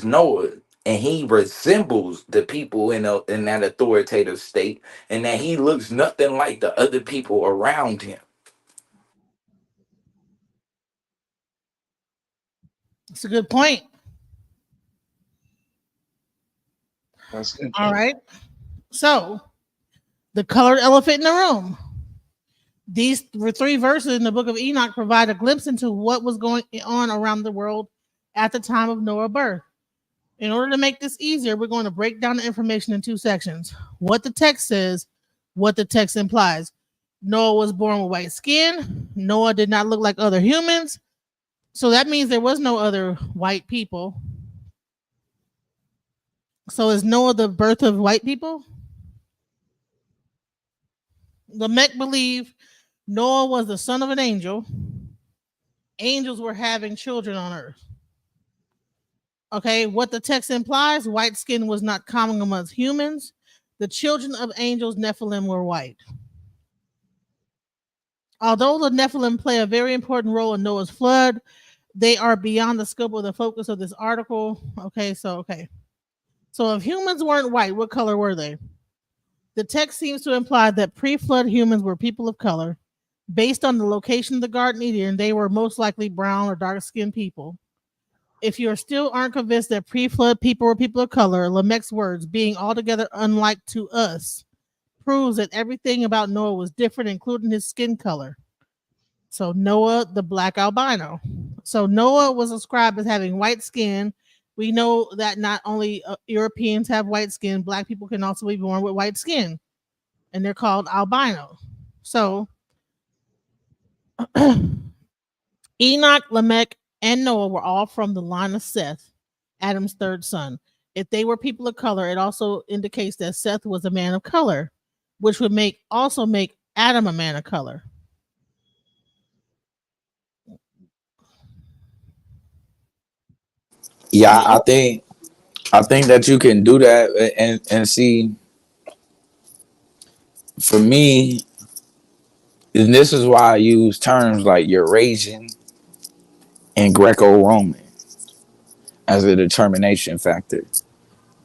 C: Noah, and he resembles the people in that authoritative state, and that he looks nothing like the other people around him.
D: It's a good point.
I: That's interesting.
D: All right. So, the colored elephant in the room. These 3 verses in the book of Enoch provide a glimpse into what was going on around the world at the time of Noah's birth. In order to make this easier, we're going to break down the information in 2 sections. What the text says, what the text implies. Noah was born with white skin. Noah did not look like other humans. So that means there was no other white people. So is Noah the birth of white people? Lamech believed Noah was the son of an angel. Angels were having children on earth. Okay, what the text implies, white skin was not common amongst humans. The children of angels, Nephilim, were white. Although the Nephilim play a very important role in Noah's flood, they are beyond the scope of the focus of this article. So if humans weren't white, what color were they? The text seems to imply that pre-flood humans were people of color. Based on the location of the Garden of Eden, they were most likely brown or dark-skinned people. If you still aren't convinced that pre-flood people were people of color, Lamech's words, being altogether unlike to us, proves that everything about Noah was different, including his skin color. So Noah, the black albino. So Noah was described as having white skin. We know that not only Europeans have white skin, black people can also be born with white skin, and they're called albino. So Enoch, Lamech, and Noah were all from the line of Seth, Adam's third son. If they were people of color, it also indicates that Seth was a man of color, which would also make Adam a man of color.
C: Yeah, I think that you can do that and see. For me, and this is why I use terms like Eurasian and Greco-Roman as a determination factor,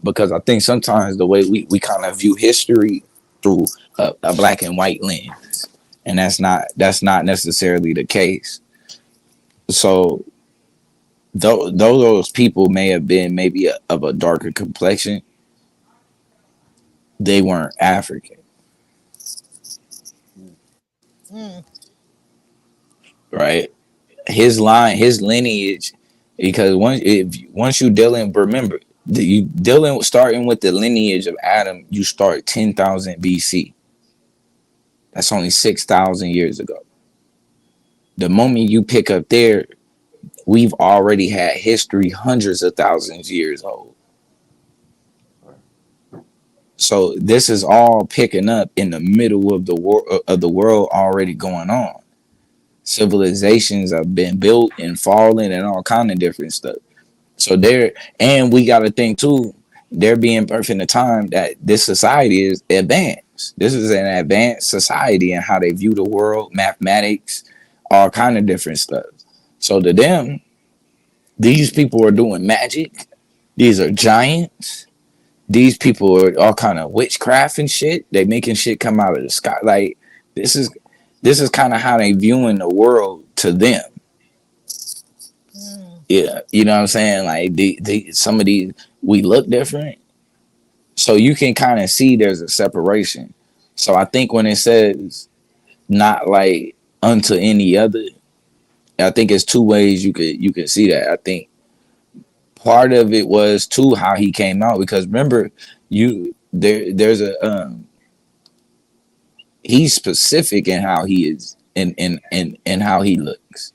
C: because I think sometimes the way we kind of view history through a black and white lens, and that's not necessarily the case. So though those people may have been maybe of a darker complexion, they weren't African, right? His lineage, because once you dealing, remember, you dealing starting with the lineage of Adam, you start 10,000 BC. That's only 6,000 years ago. The moment you pick up there, we've already had history hundreds of thousands of years old. So this is all picking up in the middle of the world already going on. Civilizations have been built and fallen and all kind of different stuff. So and we got to think too, they're being birthed in the time that this society is advanced. This is an advanced society and how they view the world, mathematics, all kind of different stuff. So to them, these people are doing magic. These are giants. These people are all kind of witchcraft and shit. They making shit come out of the sky. Like this is kind of how they viewing the world to them. Yeah, you know what I'm saying? Like some of these, we look different, so you can kind of see there's a separation. So I think when it says not like unto any other, I think it's two ways you could see that. I think part of it was too how he came out, because remember, there's a he's specific in how he is and how he looks.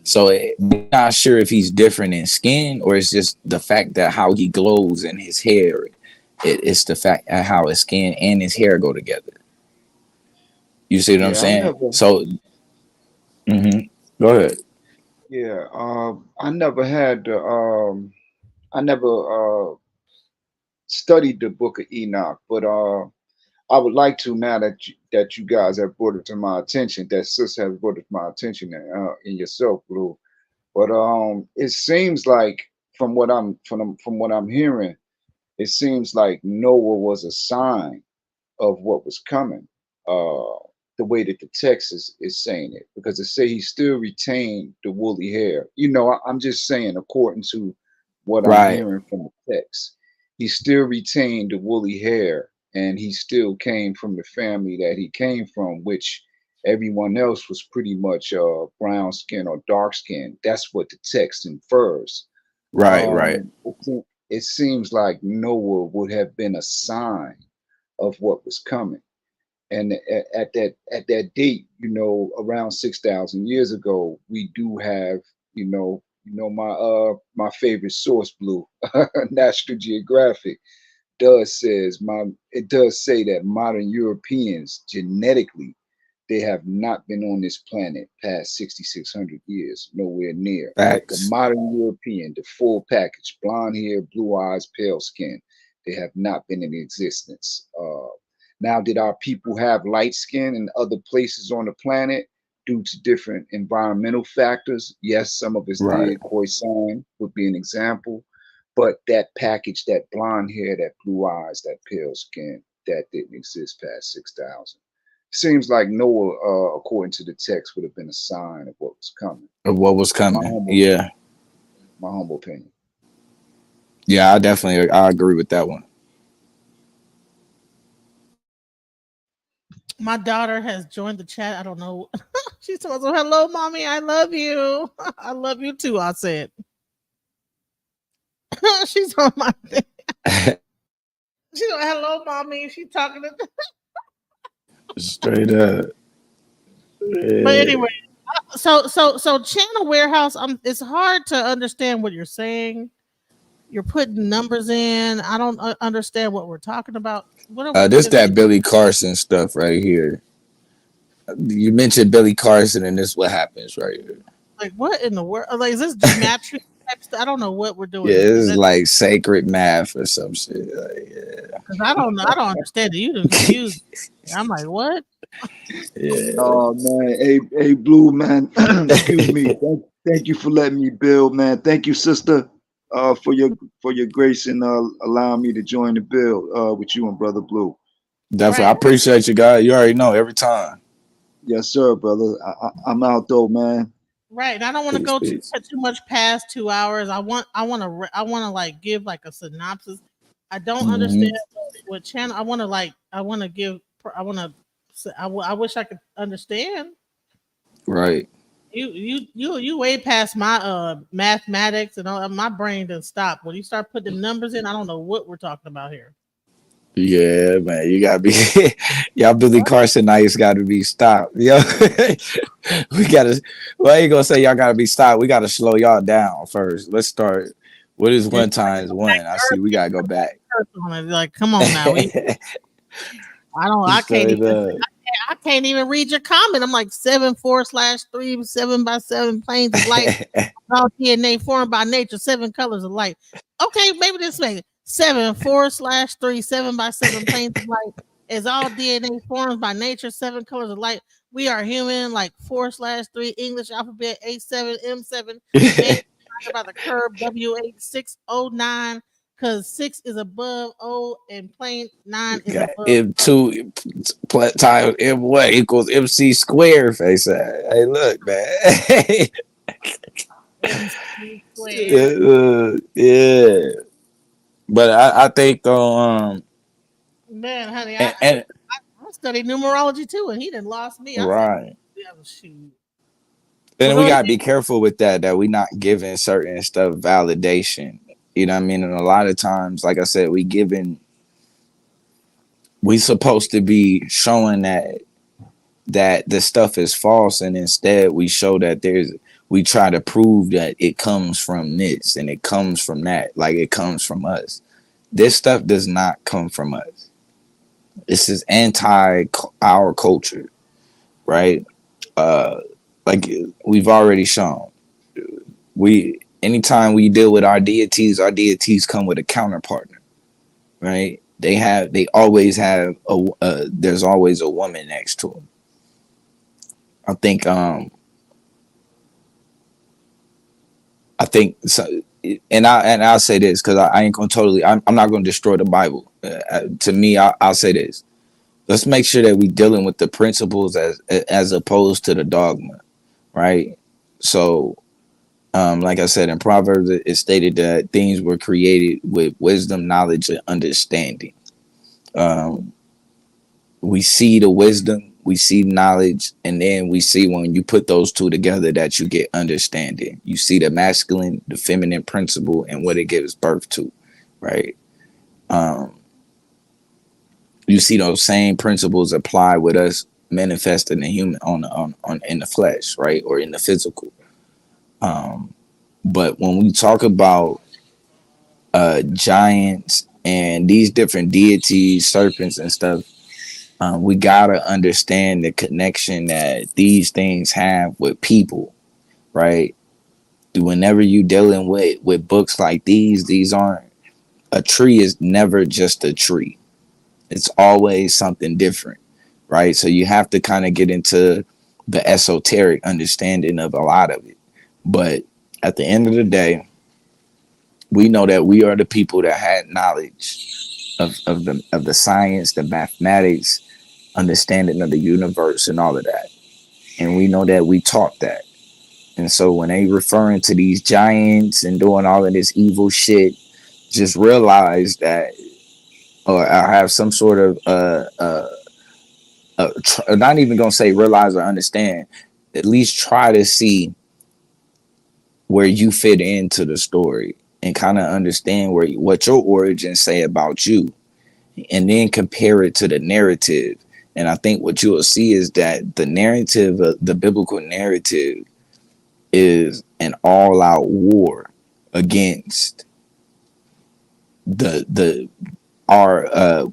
C: So I'm not sure if he's different in skin or it's just the fact that how he glows in his hair. It's the fact of how his skin and his hair go together. You see what I'm saying? So, go ahead.
I: Yeah, I never had I never studied the Book of Enoch, but I would like to, now that you guys have brought it to my attention, that sis has brought it to my attention in yourself, Bluu. But it seems like from what I'm hearing, it seems like Noah was a sign of what was coming. The way that the text is saying it, because it say he still retained the woolly hair. You know, I'm just saying according to what I'm hearing from the text, he still retained the woolly hair, and he still came from the family that he came from, which everyone else was pretty much brown skin or dark skin. That's what the text infers.
C: Right.
I: It seems like Noah would have been a sign of what was coming. And at that date, you know, around 6,000 years ago, we do have, you know, my favorite source, Bluu, National Geographic, it does say that modern Europeans genetically, they have not been on this planet past 6,600 years, nowhere near. Like the modern European, the full package, blonde hair, blue eyes, pale skin, they have not been in existence. Now, did our people have light skin in other places on the planet due to different environmental factors? Yes, some of us did. Khoisan would be an example. But that package, that blonde hair, that blue eyes, that pale skin, that didn't exist past 6,000. Seems like Noah, according to the text, would have been a sign of what was coming.
C: Of what was coming, yeah.
I: My humble opinion.
C: Yeah, I agree with that one.
D: My daughter has joined the chat. I don't know. She's telling us, hello, mommy. I love you. I love you too. I said. She's on my thing. She's like, hello, mommy. She's talking to
C: Straight up.
D: But anyway, so channel warehouse. It's hard to understand what you're saying. You're putting numbers in. I don't understand what we're talking about. What are we
C: This that Billy Carson stuff right here. You mentioned Billy Carson, and this is what happens right here.
D: Like, what in the world? Like, is this geometry type stuff? I don't know what we're doing.
C: Yeah, this is like sacred math or some shit. Like, yeah.
D: Cause I don't know. I don't understand it. You done confused me. I'm like, what?
C: Yeah.
I: Oh man, hey, Bluu, man. Excuse me. Thank you for letting me build, man. Thank you, sister, for your grace and allowing me to join the build with you and brother Bluu.
C: Definitely, right. I appreciate you, guys. You already know every time.
I: Yes, sir, brother. I'm out though, man.
D: Right, and I don't want to go too much past 2 hours. I want to like give like a synopsis. I don't understand what channel. I wish I could understand.
C: Right.
D: You way past my mathematics and all. My brain doesn't stop when you start putting numbers in. I don't know what we're talking about here.
C: Yeah, man, you gotta be y'all Billy Carsonites gotta be stopped. Yo, we gotta. Well, I ain't gonna say y'all gotta be stopped. We gotta slow y'all down first. Let's start. What is 1 times 1? I see. We gotta go back.
D: Like, come on now. I can't even read your comment. I'm like 7/4/3 7x7 planes of light. All DNA formed by nature, 7 colors of light. Okay, maybe this way. 7/4/3 7x7 planes of light is all DNA formed by nature, 7 colors of light. We are human, like 4/3 English alphabet A7 M7 by the curve W8609. Because 6 is above O and plane 9 is above
C: M2 times M1 equals MC squared. Face that. Hey, look, man.
D: MC squared.
C: Yeah. But I think
D: man, honey, I studied numerology too, and he done lost me.
C: Right.
D: Shoot.
C: Then we gotta be careful with that we not giving certain stuff validation. You know what I mean? And a lot of times, like I said, we supposed to be showing that the stuff is false, and instead we show that we try to prove that it comes from this and it comes from that, like it comes from us. This stuff does not come from us. This is anti our culture, right? Like we've already shown. Anytime we deal with our deities come with a counterpartner, right? They always have there's always a woman next to them. I think so, and I'll say this because I ain't gonna I'm not gonna destroy the Bible. To me, I'll say this: let's make sure that we dealing with the principles as opposed to the dogma, right? So, like I said in Proverbs, it stated that things were created with wisdom, knowledge, and understanding. We see the wisdom, we see knowledge, and then we see when you put those two together that you get understanding. You see the masculine, the feminine principle, and what it gives birth to, right? You see those same principles apply with us manifesting the human on in the flesh, right, or in the physical. But when we talk about giants and these different deities, serpents and stuff, we gotta understand the connection that these things have with people, right? Whenever you dealing with books like these aren't, a tree is never just a tree. It's always something different, right? So you have to kind of get into the esoteric understanding of a lot of it. But at the end of the day, we know that we are the people that had knowledge of the science, the mathematics, understanding of the universe and all of that. And we know that we taught that. And so when they referring to these giants and doing all of this evil shit, just realize that, or I have some sort of not even gonna say realize or understand, at least try to see where you fit into the story and kind of understand what your origins say about you, and then compare it to the narrative. And I think what you will see is that the narrative, the biblical narrative, is an all-out war against our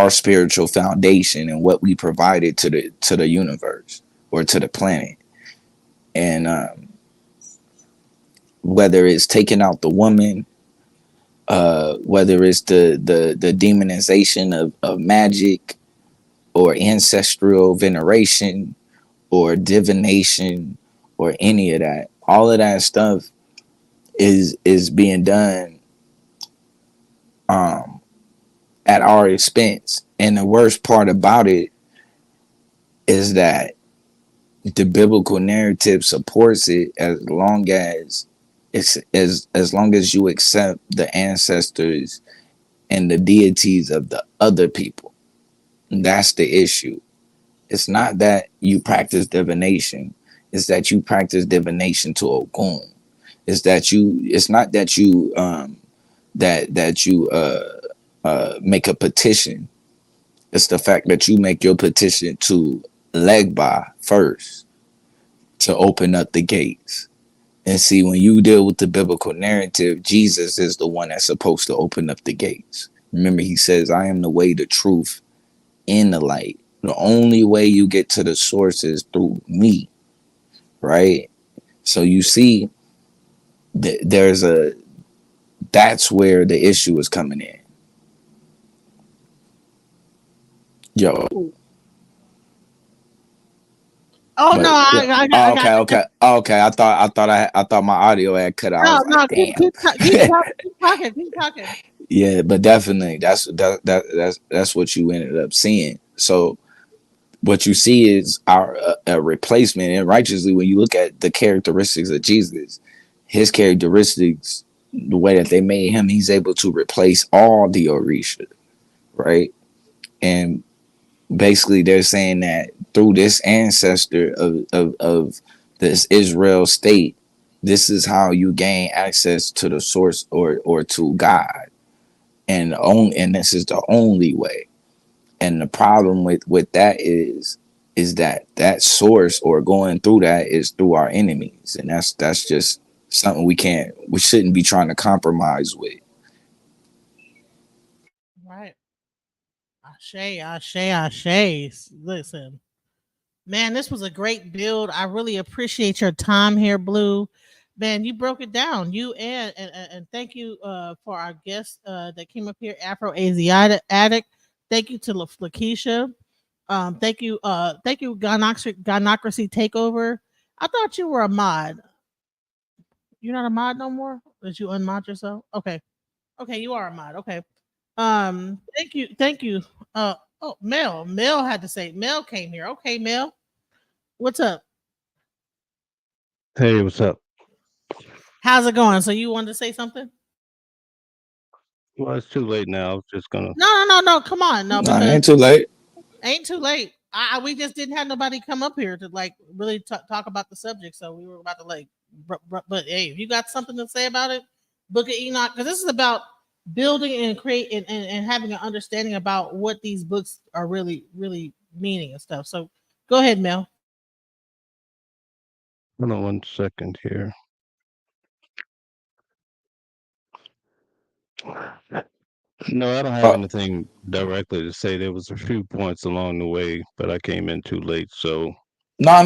C: spiritual foundation and what we provided to the universe or to the planet. And whether it's taking out the woman, whether it's the demonization of magic or ancestral veneration or divination or any of that, all of that stuff is being done at our expense. And the worst part about it is that the biblical narrative supports it as long as as long as you accept the ancestors and the deities of the other people. That's the issue. It's not that you practice divination, it's that you practice divination to Ogun. It's not that you make a petition. It's the fact that you make your petition to Legba first to open up the gates. And see, when you deal with the biblical narrative, Jesus is the one that's supposed to open up the gates. Remember, he says, I am the way, the truth, and the light. The only way you get to the source is through me, right? So you see, that's where the issue is coming in. Yo.
D: Oh no! I
C: Okay. I thought my audio had cut out.
D: No, keep talking.
C: Yeah, but definitely that's what you ended up seeing. So what you see is a replacement. And righteously, when you look at the characteristics of Jesus, his characteristics, the way that they made him, he's able to replace all the Orisha, right? And basically they're saying that through this ancestor of this Israel state, this is how you gain access to the source or to God. And this is the only way. And the problem with that is that source or going through that is through our enemies. And that's just something we shouldn't be trying to compromise with.
D: Right. Ashe. Listen, man, this was a great build. I really appreciate your time here, Bluu. Man, you broke it down. You and thank you for our guest that came up here, Afro Asiatic. Thank you to Lakeisha. Thank you, Gynocracy Takeover. I thought you were a mod. You're not a mod no more? Did you unmod yourself? Okay. Okay, you are a mod. Okay. Thank you. Mel. Mel had to say. Mel came here. Okay, Mel. What's up?
K: Hey, what's up?
D: How's it going? So you wanted to say something?
K: Well, it's too late now. I was just gonna.
D: No. Come on, no.
C: Nah, ain't too late.
D: Ain't too late. We just didn't have nobody come up here to like really talk about the subject, so we were about to like. But hey, if you got something to say about it, Book of Enoch, because this is about building and creating and having an understanding about what these books are really meaning and stuff. So go ahead, Mel.
K: Hold on 1 second here. No, I don't have anything directly to say. There was a few points along the way, but I came in too late. So
C: no.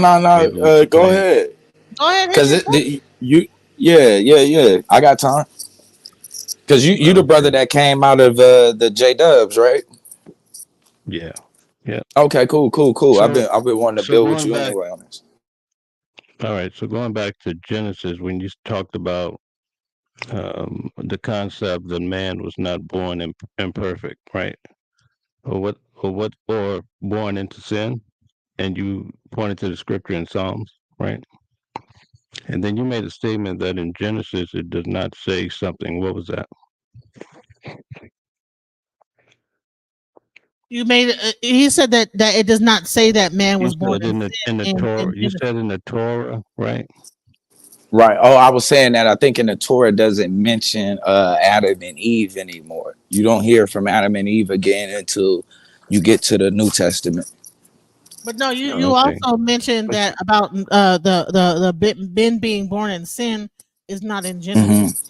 C: Go ahead.
D: Go ahead.
C: Because yeah. I got time. Because you the brother that came out of the J Dubs, right?
K: Yeah.
C: Okay, cool.
K: So,
C: I've been wanting to build with you anyway on this.
K: All right. So going back to Genesis, when you talked about the concept that man was not born imperfect, right? Or born into sin, and you pointed to the scripture in Psalms, right? And then you made a statement that in Genesis it does not say something. What was that?
D: You made he said that it does not say that man
K: You
D: was born
K: said in the Torah. You
D: Genesis.
K: said in the Torah, right?
C: Right. Oh, I was saying that I think in the Torah doesn't mention Adam and Eve anymore. You don't hear from Adam and Eve again until you get to the New Testament.
D: But no, you
K: Oh, okay.
D: also mentioned that about the Ben being born in sin is not in Genesis.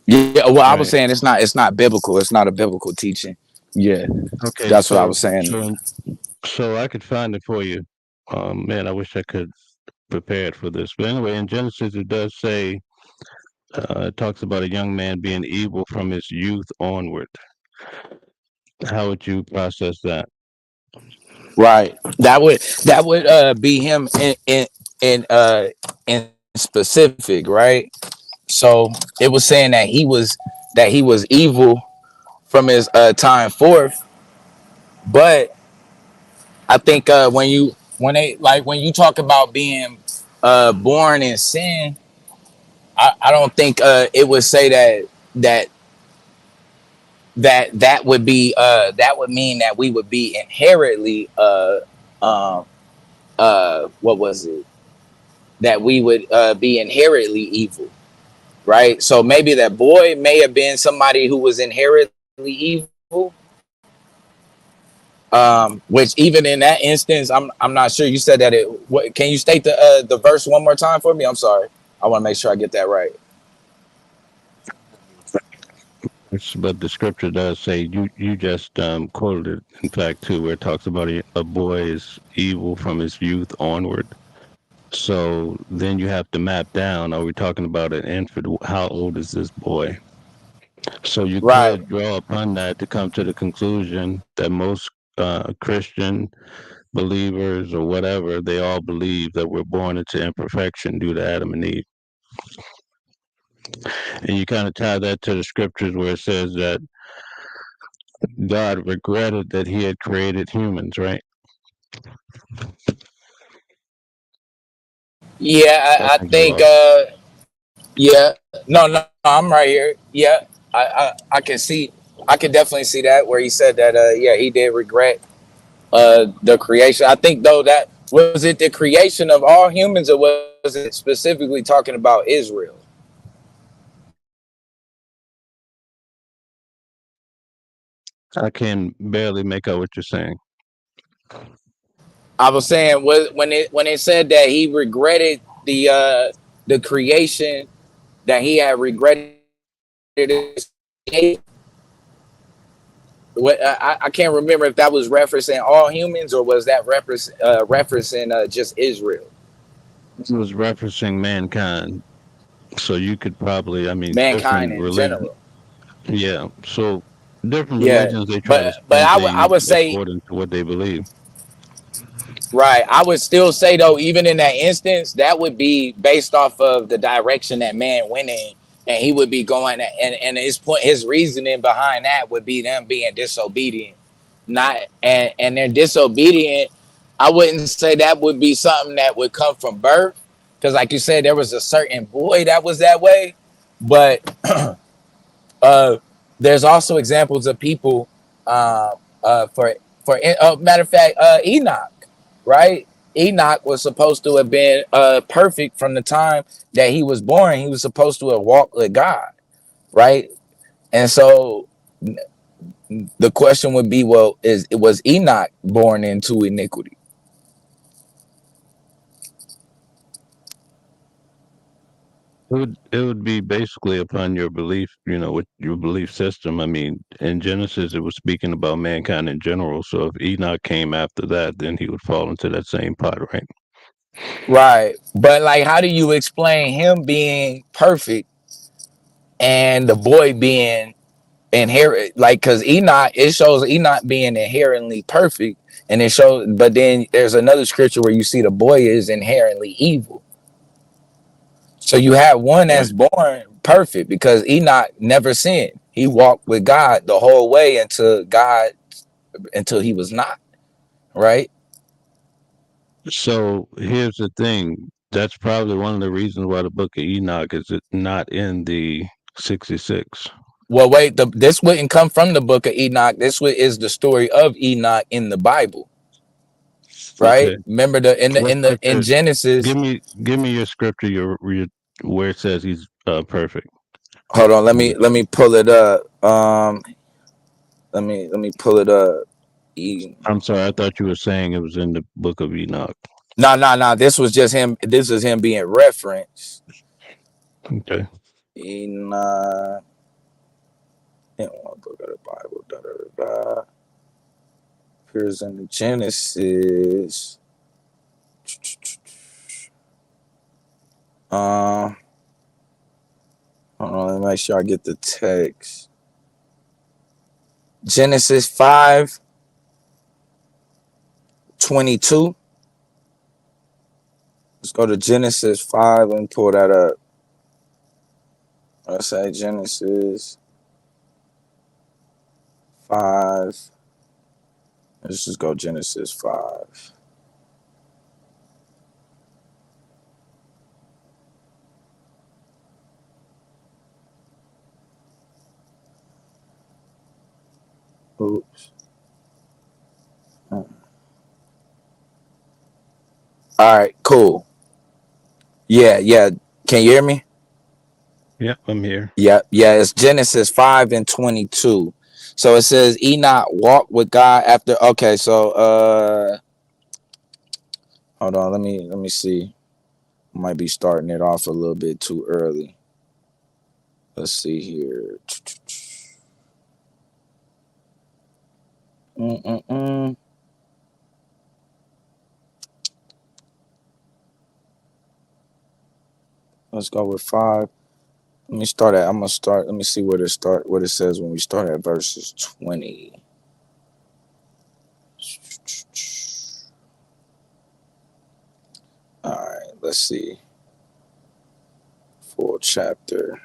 C: Yeah. Well, I was
K: Right.
C: saying it's not biblical. It's not a biblical teaching. Yeah,
K: Okay.
C: that's what I was saying.
K: So I could find it for you. Man, I wish I could prepared for this. But anyway, in Genesis it does say it talks about a young man being evil from his youth onward. How would you process that?
C: Right. That would be him in specific, right? So it was saying that he was evil from his time forth, but I think when you talk about being born in sin, I don't think it would say that that would be that would mean that we would be inherently um what was it, that we would be inherently evil, right? So maybe that boy may have been somebody who was inherently evil, which even in that instance, I'm not sure. You said that can you state the verse one more time for me? I'm sorry, I want to make sure I get that right.
K: But the scripture does say you just quoted it, in fact, too, where it talks about a boy is evil from his youth onward. So then you have to map down, are we talking about an infant? How old is this boy? So you
C: Right.
K: could draw upon that to come to the conclusion that most Christian believers or whatever, they all believe that we're born into imperfection due to Adam and Eve. And you kind of tie that to the scriptures where it says that God regretted that he had created humans, right?
C: Yeah, I
K: Talking to
C: think yeah, no, I'm right here. Yeah, I can see, I can definitely see that where he said that yeah, he did regret the creation. I think though, that was it, the creation of all humans, or was it specifically talking about Israel?
K: I can barely make out what you're saying.
C: I was saying, when it said that he regretted the creation, that he had regretted it. What I can't remember if that was referencing all humans, or was that referencing just Israel,
K: It was referencing mankind. So you could probably, I mean,
C: mankind
K: different
C: in
K: religion.
C: general.
K: Yeah. So different
C: Yeah,
K: religions, they try to
C: but
K: spin
C: I
K: things
C: would say,
K: according to what they believe.
C: right, I would still say though, even in that instance, that would be based off of the direction that man went in, and he would be going, and his reasoning behind that would be them being disobedient, not and they're disobedient. I wouldn't say that would be something that would come from birth, because like you said, there was a certain boy that was that way, but uh, there's also examples of people, for matter of fact, Enoch, right? Enoch was supposed to have been perfect from the time that he was born. He was supposed to have walked with God, right? And so the question would be, well, was Enoch born into iniquity?
K: It would be basically upon your belief, with your belief system. I mean, in Genesis, it was speaking about mankind in general. So if Enoch came after that, then he would fall into that same pot, right?
C: Right. But like, how do you explain him being perfect and the boy being inherent? Like, because Enoch, it shows Enoch being inherently perfect, and it shows, but then there's another scripture where you see the boy is inherently evil. So you have one
K: Right.
C: that's born perfect because Enoch never sinned. He walked with God the whole way until he was not, right?
K: So here's the thing. That's probably one of the reasons why the book of Enoch is not in the 66.
C: Well, wait, this wouldn't come from the book of Enoch. Is the story of Enoch in the Bible, right?
K: Okay.
C: Remember
K: What
C: in
K: scripture?
C: Genesis.
K: Give me your scripture. Where it says he's perfect.
C: Hold on, let me pull it up. Let me pull it up.
K: I'm sorry, I thought you were saying it was in the book of Enoch.
C: No. This was just him. This is him being referenced.
K: Okay.
C: Enoch. In one book of the Bible. Da, da, da, da. Here's in the Genesis. Hold on, let me make sure I get the text. Genesis 5:22. Let's go to Genesis 5 and pull that up. Let's say Genesis 5. Let's just go Genesis 5. Oops. All right, cool. Yeah. Can you hear me?
K: Yep, I'm here.
C: Yeah. It's Genesis 5:22. So it says Enoch walked with God after. Okay, so hold on. Let me see. Might be starting it off a little bit too early. Let's see here. Let's go with 5. Let me start at. I'm gonna start. Let me see what it start. What it says when we start at verses 20. All right. Let's see. Full chapter.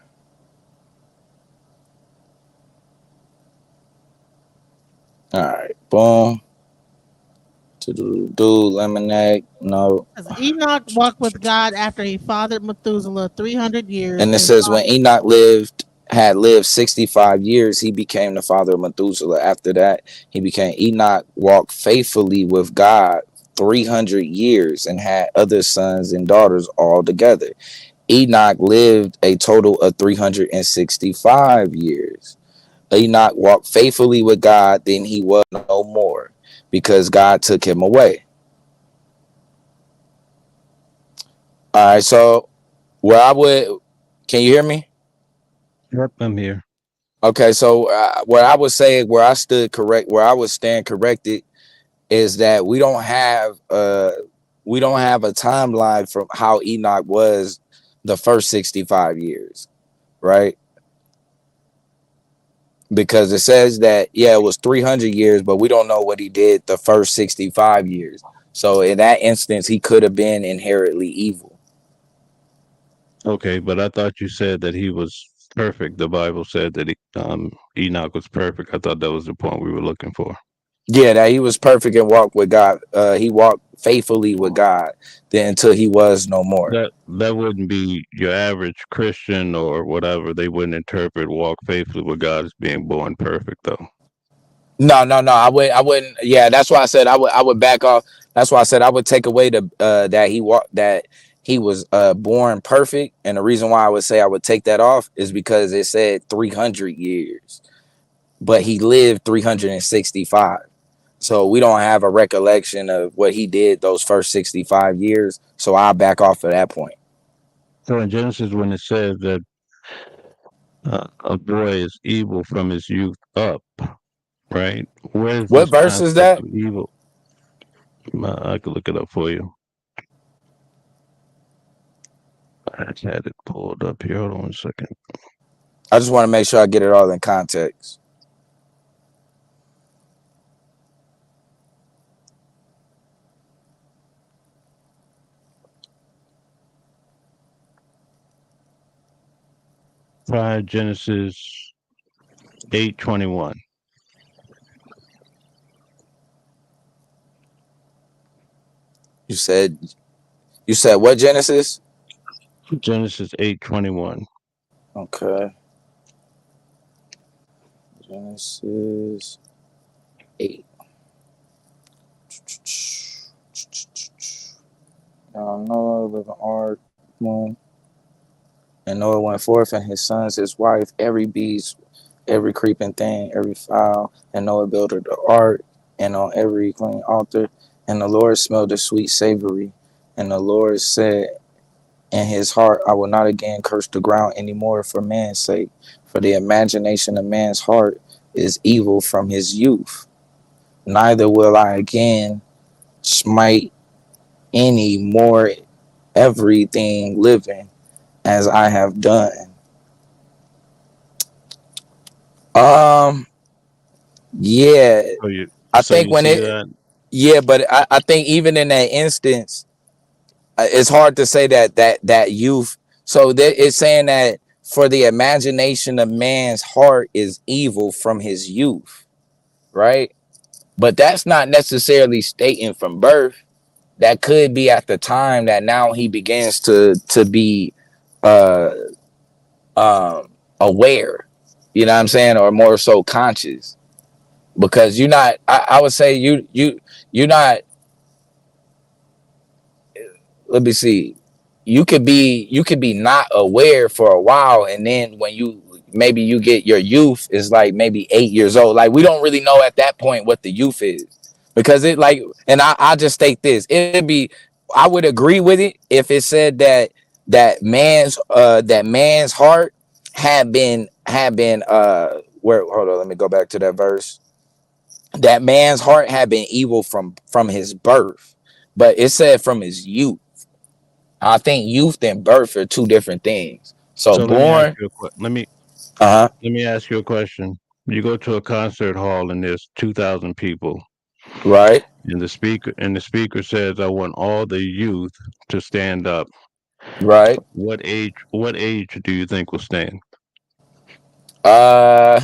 C: All right. Boom. Do lemonade. No.
D: Enoch walked with God after he fathered Methuselah 300 years.
C: And it says when Enoch had lived 65 years, he became the father of Methuselah. After that, he became Enoch, walked faithfully with God 300 years and had other sons and daughters all together. Enoch lived a total of 365 years. Enoch walked faithfully with God, then he was no more because God took him away. All right, so can you hear me?
K: Yep, I'm here.
C: Okay, so where I would say where I would stand corrected is that we don't have a timeline from how Enoch was the first 65 years, right? Because it says that it was 300 years, but we don't know what he did the first 65 years. So in that instance, he could have been inherently evil.
K: Okay, but I thought you said that he was perfect. The Bible said that Enoch was perfect. I thought that was the point we were looking for.
C: Yeah, that he was perfect and walked with God. He walked faithfully with God then until he was no more.
K: That wouldn't be your average Christian or whatever. They wouldn't interpret walk faithfully with God as being born perfect, though.
C: No. I wouldn't. Yeah, that's why I said I would back off. That's why I said I would take away that he was born perfect. And the reason why I would say I would take that off is because it said 300 years, but he lived 365. So we don't have a recollection of what he did those first 65 years. So I'll back off at that point.
K: So in Genesis, when it says that a boy is evil from his youth up, right? Where's
C: What
K: this
C: verse is
K: concept
C: that?
K: of evil? I could look it up for you. I just had it pulled up here. Hold on a second.
C: I just want to make sure I get it all in context.
K: Try Genesis 8:21.
C: You said You said what, Genesis?
K: Genesis 8:21.
C: Okay. Genesis 8. Noah lived an ark, one. And Noah went forth, and his sons, his wife, every beast, every creeping thing, every fowl. And Noah built the ark, and on every clean altar. And the Lord smelled the sweet savory. And the Lord said in his heart, I will not again curse the ground anymore for man's sake. For the imagination of man's heart is evil from his youth. Neither will I again smite any more everything living as I have done. Yeah,
K: So you
C: I
K: so
C: think
K: you
C: when
K: see
C: it,
K: that?
C: yeah, but I think even in that instance, it's hard to say that youth. So it's saying that for the imagination of man's heart is evil from his youth, right? But that's not necessarily stating from birth. That could be at the time that now he begins to be uh aware, you know what I'm saying, or more so conscious. Because you're not, I would say you're not, let me see, you could be not aware for a while, and then when you maybe you get your youth is like maybe 8 years old. Like we don't really know at that point what the youth is, because it like, and I just state this, it'd be, I would agree with it if it said that man's heart had been where, hold on, let me go back to that verse, that man's heart had been evil from his birth, but it said from his youth. I think youth and birth are two different things. So
K: So let me ask
C: born,
K: you a let
C: uh-huh,
K: me ask you a question. You go to a concert hall and there's 2,000 people,
C: right,
K: and the speaker says, "I want all the youth to stand up."
C: right.
K: What age do you think will stand?
C: Uh,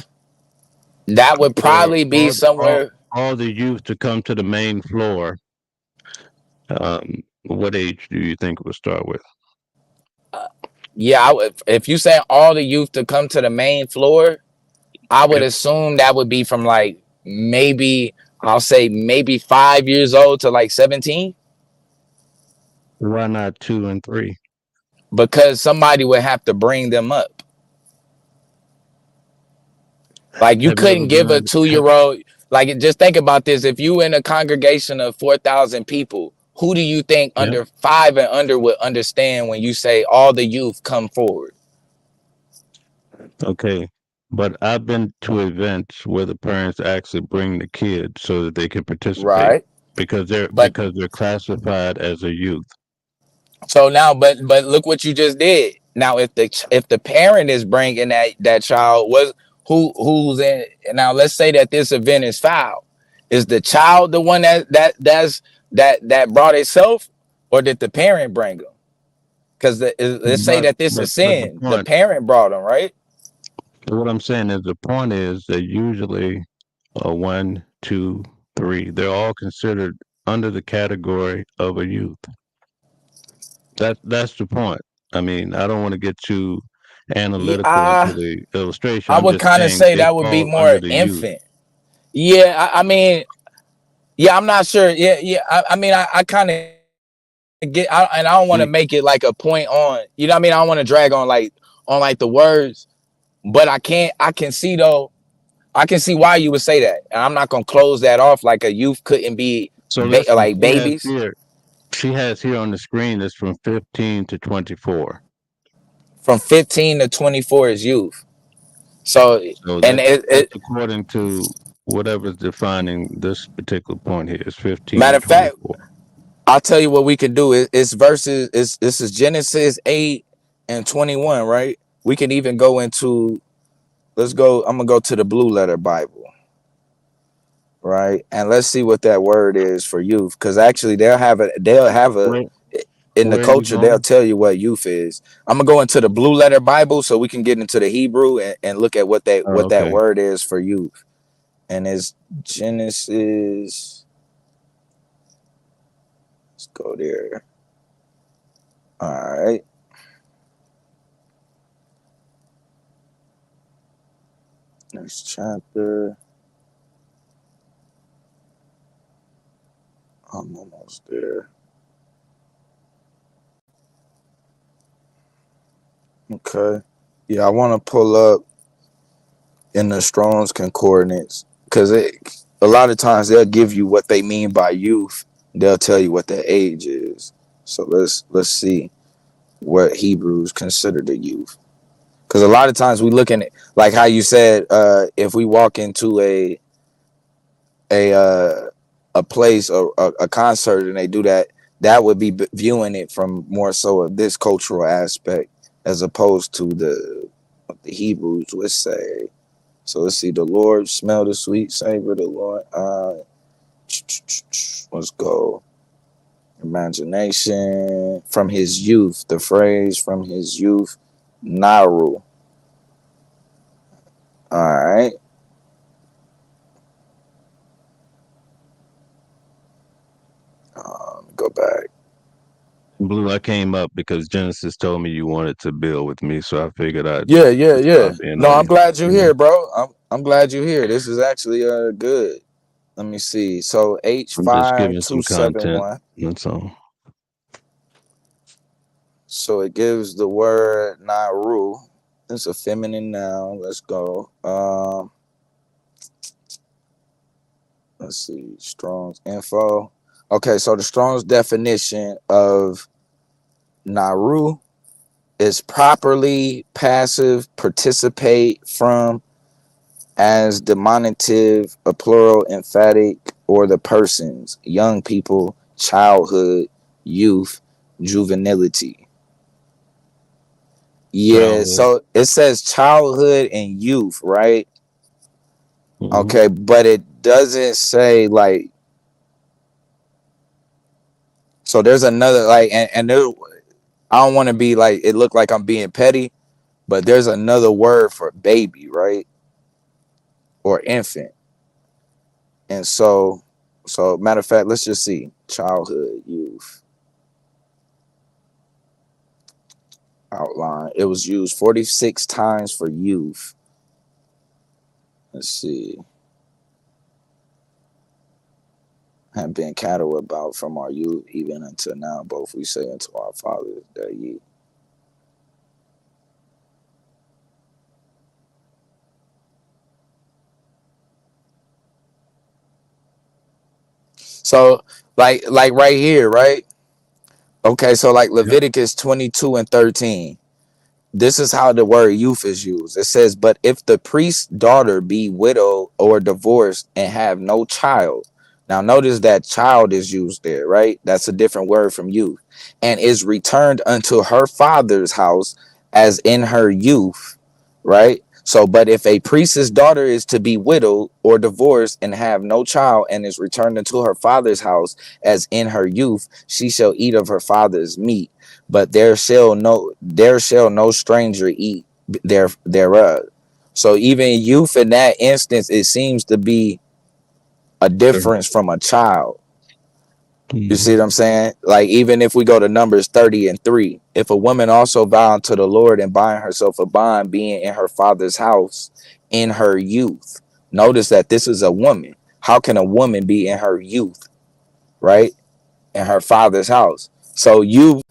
C: that would
K: Or
C: probably be
K: all
C: somewhere.
K: all the youth to come to the main floor? What age do you think we'll start with?
C: Yeah, if you say all the youth to come to the main floor, I would
K: Yep.
C: assume that would be from like maybe, I'll say maybe 5 years old to like 17,
K: Why not 2 and 3?
C: because somebody would have to bring them up. Like you
K: Have you ever
C: couldn't
K: been
C: give a
K: under?
C: 2 year old, like just think about this. If you in a congregation of 4,000 people, who do you think
K: Yeah.
C: under 5 and under would understand when you say all the youth come forward?
K: Okay. But I've been to events where the parents actually bring the kids so that they can participate
C: Right.
K: because they're
C: But
K: classified as a youth.
C: so now, but look what you just did. Now, if the parent is bringing that child, was who's in? Now, let's say that this event is foul. Is the child the one that brought itself, or did the parent bring them? Because let's say
K: But
C: that this
K: but
C: is
K: but the
C: sin, the
K: point,
C: parent brought them, right?
K: what I'm saying is the point is that usually one, two, three, they're all considered under the category of a youth. That's the point. I mean, I don't want to get too
C: Yeah,
K: analytical into the illustration.
C: I
K: I'm
C: would
K: just
C: kind of
K: saying
C: say
K: they
C: that would be
K: fall under
C: more
K: the youth.
C: infant. Yeah, I mean, yeah, I'm not sure. Yeah, yeah. I mean, I kind of and I don't want to
K: See,
C: make it like a point on, you know what I mean? I don't want to drag on like the words, but I can see though, I can see why you would say that. And I'm not gonna close that off like a youth couldn't be
K: so listen,
C: like babies.
K: she has here on the screen is from 15 to 24.
C: From 15 to 24 is youth. So,
K: So
C: and
K: that's according to whatever's defining this particular point here is 15
C: matter
K: to
C: of fact,
K: 24.
C: I'll tell you what we can do. It's verses. This is Genesis 8 and 21, right? We can even go into. Let's go. I'm gonna go to the Blue Letter Bible, right? And let's see what that word is for youth, because actually they'll have a
K: Where
C: in the
K: where are you
C: culture, they'll
K: going?
C: tell you what youth is. I'm gonna go into the Blue Letter Bible so we can get into the Hebrew and look at
K: Oh,
C: what that
K: okay.
C: word is for youth. And it's Genesis. Let's go there. All right. Next chapter. I'm almost there. Okay. Yeah, I want to pull up in the Strong's Concordance because a lot of times they'll give you what they mean by youth. They'll tell you what their age is. So let's see what Hebrews consider the youth. Because a lot of times we look in it, like how you said, if we walk into a place or a concert and they do that, that would be viewing it from more so of this cultural aspect as opposed to what the Hebrews would say. So let's see, the Lord smell the sweet savor of the Lord. Let's go. Imagination from his youth, the phrase from his youth, Naru. All right. Go back.
K: Blue, I came up because Genesis told me you wanted to build with me, so I figured I'd
C: Yeah.
K: stop in
C: No,
K: on
C: I'm
K: you.
C: glad you're here, bro. I'm glad you're here. This is actually good. Let me see. So
K: I'm just giving some content.
C: H5271.
K: That's all.
C: So it gives the word Naru. It's a feminine noun. Let's go. Let's see. Strong's info. Okay, so the Strong's definition of Naru is properly passive, participate from, as demonstrative, a plural emphatic, or the persons, young people, childhood, youth, juvenility. Yeah,
K: Childhood.
C: so it says childhood and youth, right?
K: Mhm.
C: Okay, but it doesn't say like. So there's another like, and there, I don't want to be like it look like I'm being petty, but there's another word for baby, right? Or infant. And so matter of fact, let's just see childhood, youth. Outline. It was used 46 times for youth. Let's see. Have been cattle about from our youth even until now, both we say unto our fathers that ye. So like right here, right? Okay, so like Leviticus 22 and 13. This is how the word youth is used. It says, but if the priest's daughter be widowed or divorced and have no child. Now notice that child is used there, right? That's a different word from youth. And is returned unto her father's house as in her youth, right? So, but if a priest's daughter is to be widowed or divorced and have no child and is returned into her father's house as in her youth, she shall eat of her father's meat, but there shall no stranger eat thereof. So even youth in that instance, it seems to be a difference from a child. You see what I'm saying? Like, even if we go to Numbers 30 and 3, if a woman also vow unto the Lord and bind herself a bond, being in her father's house in her youth. Notice that this is a woman. How can a woman be in her youth, right? In her father's house. So you,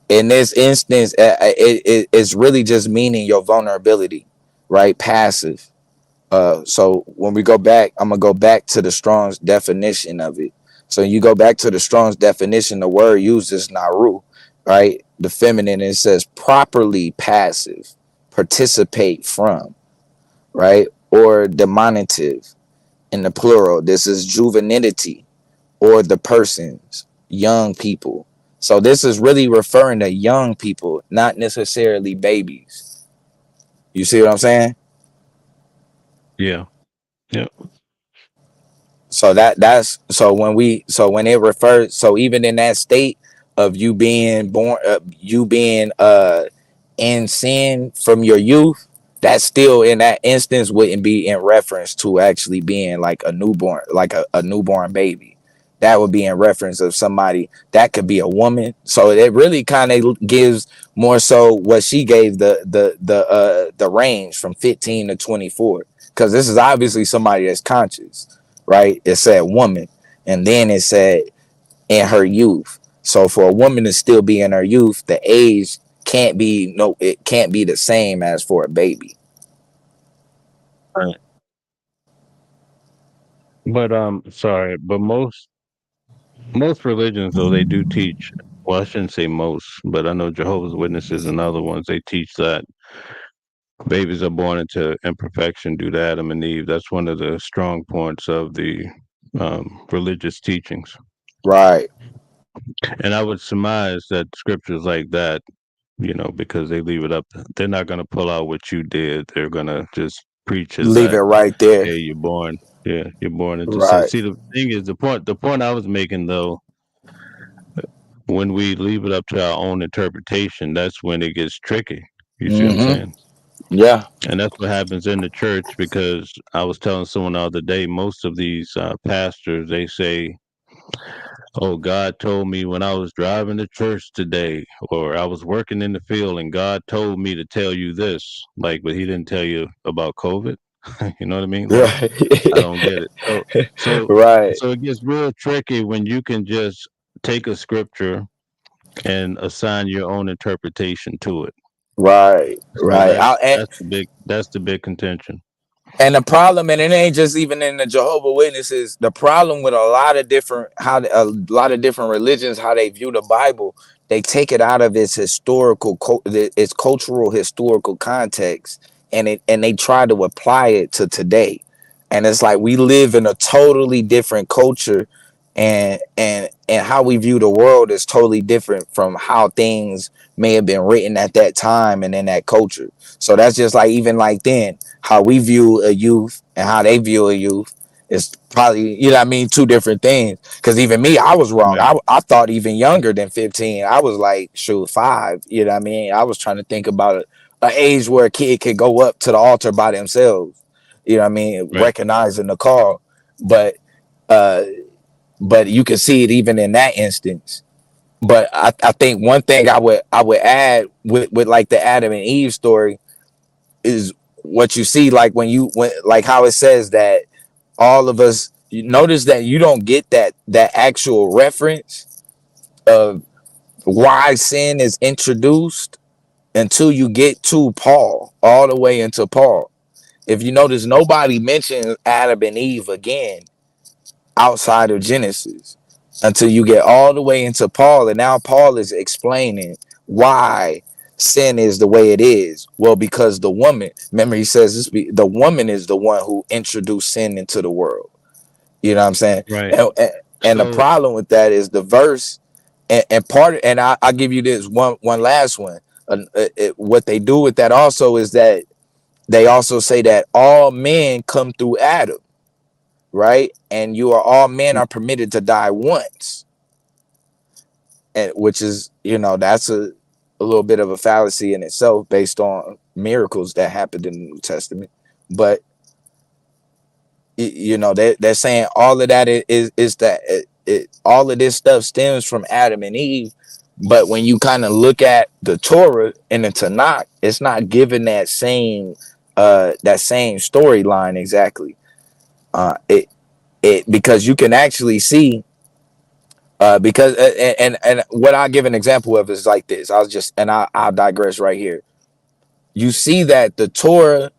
C: in this instance, it's really just meaning your vulnerability, right? Passive. So when we go back, I'm gonna go back to the Strong's definition of it. So you go back to the Strong's definition, the word used is naru, right? The feminine, it says properly passive, participate from, right? Or demonstrative in the plural. This is juvenility, or the persons, young people. So this is really referring to young people, not necessarily babies. You see what I'm saying?
K: Yeah. Yeah.
C: So when it refers, so even in that state of you being born, you being in sin from your youth, that still in that instance wouldn't be in reference to actually being like a newborn, like a newborn baby. that would be in reference of somebody that could be a woman. So it really kind of gives more so what she gave the range from 15 to 24, because this is obviously somebody that's conscious, right? It said woman, and then it said in her youth. So for a woman to still be in her youth, the age can't be it can't be the same as for a baby.
K: Right. But sorry, but most religions though they do teach. Well, I shouldn't say most, but I know Jehovah's Witnesses and other ones they teach that babies are born into imperfection due to Adam and Eve. That's one of the strong points of the religious teachings.
C: Right.
K: And I would surmise that scriptures like that, you know, because they leave it up, they're not going to pull out what you did. They're going to just preach as
C: Leave it
K: that,
C: right there.
K: hey, you're born. Yeah, you're born into sin.
C: Right.
K: See, the thing is, the point I was making, though, when we leave it up to our own interpretation, that's when it gets tricky. You see what I'm saying?
C: Yeah.
K: And that's what happens in the church, because I was telling someone the other day, most of these pastors, they say, oh, God told me when I was driving to church today, or I was working in the field and God told me to tell you this, like, but he didn't tell you about COVID. You know what I mean? Like,
C: Right.
K: I don't get it.
C: Right.
K: So it gets real tricky when you can just take a scripture and assign your own interpretation to it.
C: Right.
K: So
C: Right.
K: that's the big contention.
C: And the problem, and it ain't just even in the Jehovah's Witnesses, the problem with a lot of different religions, how they view the Bible, they take it out of its its cultural historical context, and they try to apply it to today. And it's like we live in a totally different culture, and how we view the world is totally different from how things may have been written at that time and in that culture. So that's just like, even like then, how we view a youth and how they view a youth is probably, you know what I mean, two different things. Because even me, I was wrong.
K: Right.
C: I thought even younger than 15. I was like, shoot, 5. You know what I mean? I was trying to think about an age where a kid could go up to the altar by themselves. You know what I mean?
K: Right.
C: Recognizing the call. But you can see it even in that instance. But I think one thing I would add with like the Adam and Eve story is what you see, like when like how it says that all of us, you notice that you don't get that actual reference of why sin is introduced until you get to Paul, all the way into Paul. If you notice, nobody mentions Adam and Eve again outside of Genesis until you get all the way into Paul. And now Paul is explaining why sin is the way it is. Well, because the woman, remember he says the woman is the one who introduced sin into the world. You know what I'm saying?
K: Right.
C: And the problem with that is the verse and part, and I'll give you this one last one. What they do with that also is that they also say that all men come through Adam, right? And all men are permitted to die once, and which is, that's a little bit of a fallacy in itself based on miracles that happened in the New Testament. But they're saying all of that is that all of this stuff stems from Adam and Eve. But when you kind of look at the Torah and the Tanakh, it's not given that same storyline exactly. Because you can actually see, because and what I give an example of is like this. I'll digress right here. You see that the Torah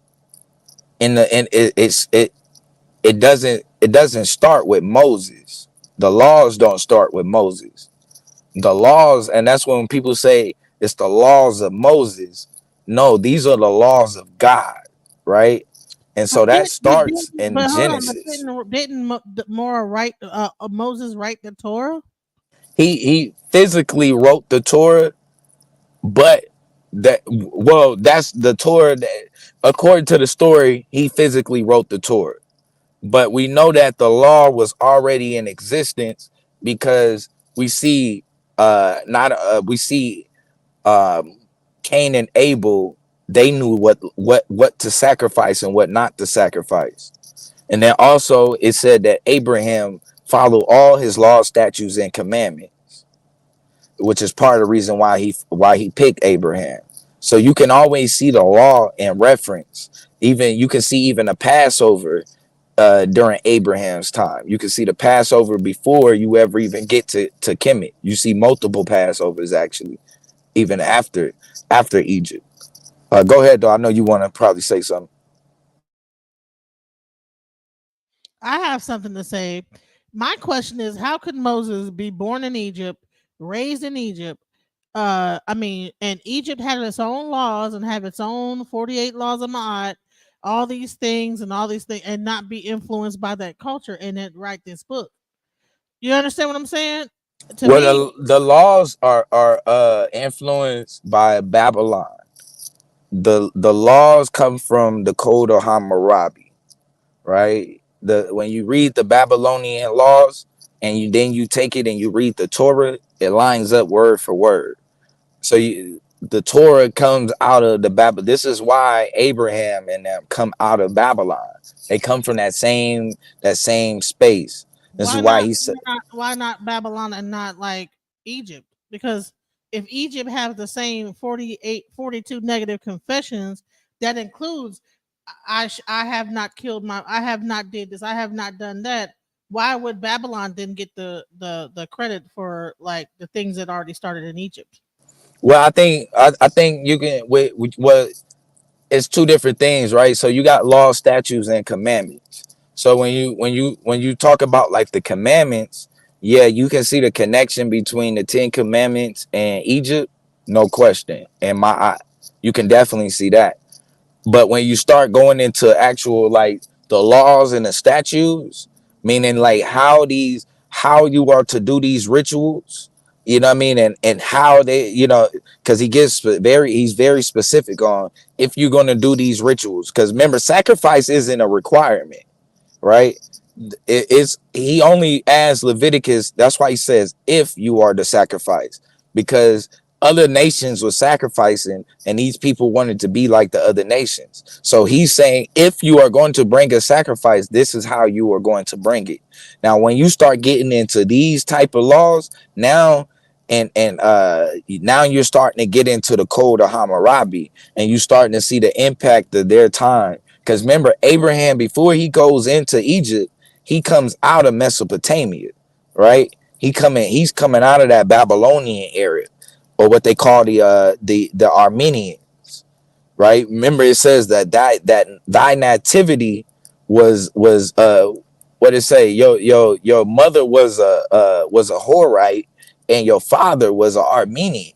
C: it doesn't start with Moses. The laws don't start with Moses. The laws, and that's when people say it's the laws of Moses. No, these are the laws of God, right? And so that starts in Genesis.
D: Didn't Moses write the Torah?
C: He physically wrote the Torah, but that's the Torah that, according to the story, he physically wrote the Torah. But we know that the law was already in existence, because we see Cain and Abel. They knew what to sacrifice and what not to sacrifice. And then also it said that Abraham follow all his laws, statutes, and commandments, which is part of the reason why he picked Abraham. So you can always see the law in reference. Even you can see even a Passover during Abraham's time. You can see the Passover before you ever even get to Kemet. You see multiple Passovers actually, even after Egypt. Go ahead, though. I know you want to probably say something.
D: I have something to say. My question is, how could Moses be born in Egypt, raised in Egypt? I mean, and Egypt had its own laws and have its own 48 laws of Ma'at, all these things and all these things, and not be influenced by that culture and then write this book. You understand what I'm saying? To
C: Well,
D: me,
C: the laws are influenced by Babylon. The laws come from the Code of Hammurabi, right? When you read the Babylonian laws and you take it and you read the Torah, it lines up word for word. So the Torah comes out of the Babylon. This is why Abraham and them come out of Babylon. They come from that same space. This is why he said,
D: why not Babylon and not like Egypt? Because if Egypt has the same 48, 42 negative confessions, that includes I have not killed I have not did this, I have not done that. Why would Babylon then get the credit for like the things that already started in Egypt?
C: well, I think you can well, it's two different things, right? So you got law, statutes, and commandments. So when you talk about like the commandments, yeah, you can see the connection between the 10 commandments and Egypt, no question. And you can definitely see that. But when you start going into actual like the laws and the statutes, meaning like how you are to do these rituals, you know what I mean, and how they, because he's very specific on if you're going to do these rituals. Because remember, sacrifice isn't a requirement, right? It's he only asks Leviticus. That's why he says if you are the sacrifice, because other nations were sacrificing and these people wanted to be like the other nations. So he's saying if you are going to bring a sacrifice, this is how you are going to bring it. Now when you start getting into these type of laws now, now you're starting to get into the Code of Hammurabi, and you starting to see the impact of their time. Because remember, Abraham, before he goes into Egypt, he comes out of Mesopotamia, right? He's coming out of that Babylonian area, or what they call the Armenians, right? Remember, it says that thy nativity was what it say? Your mother was a Horite, and your father was an Armenian.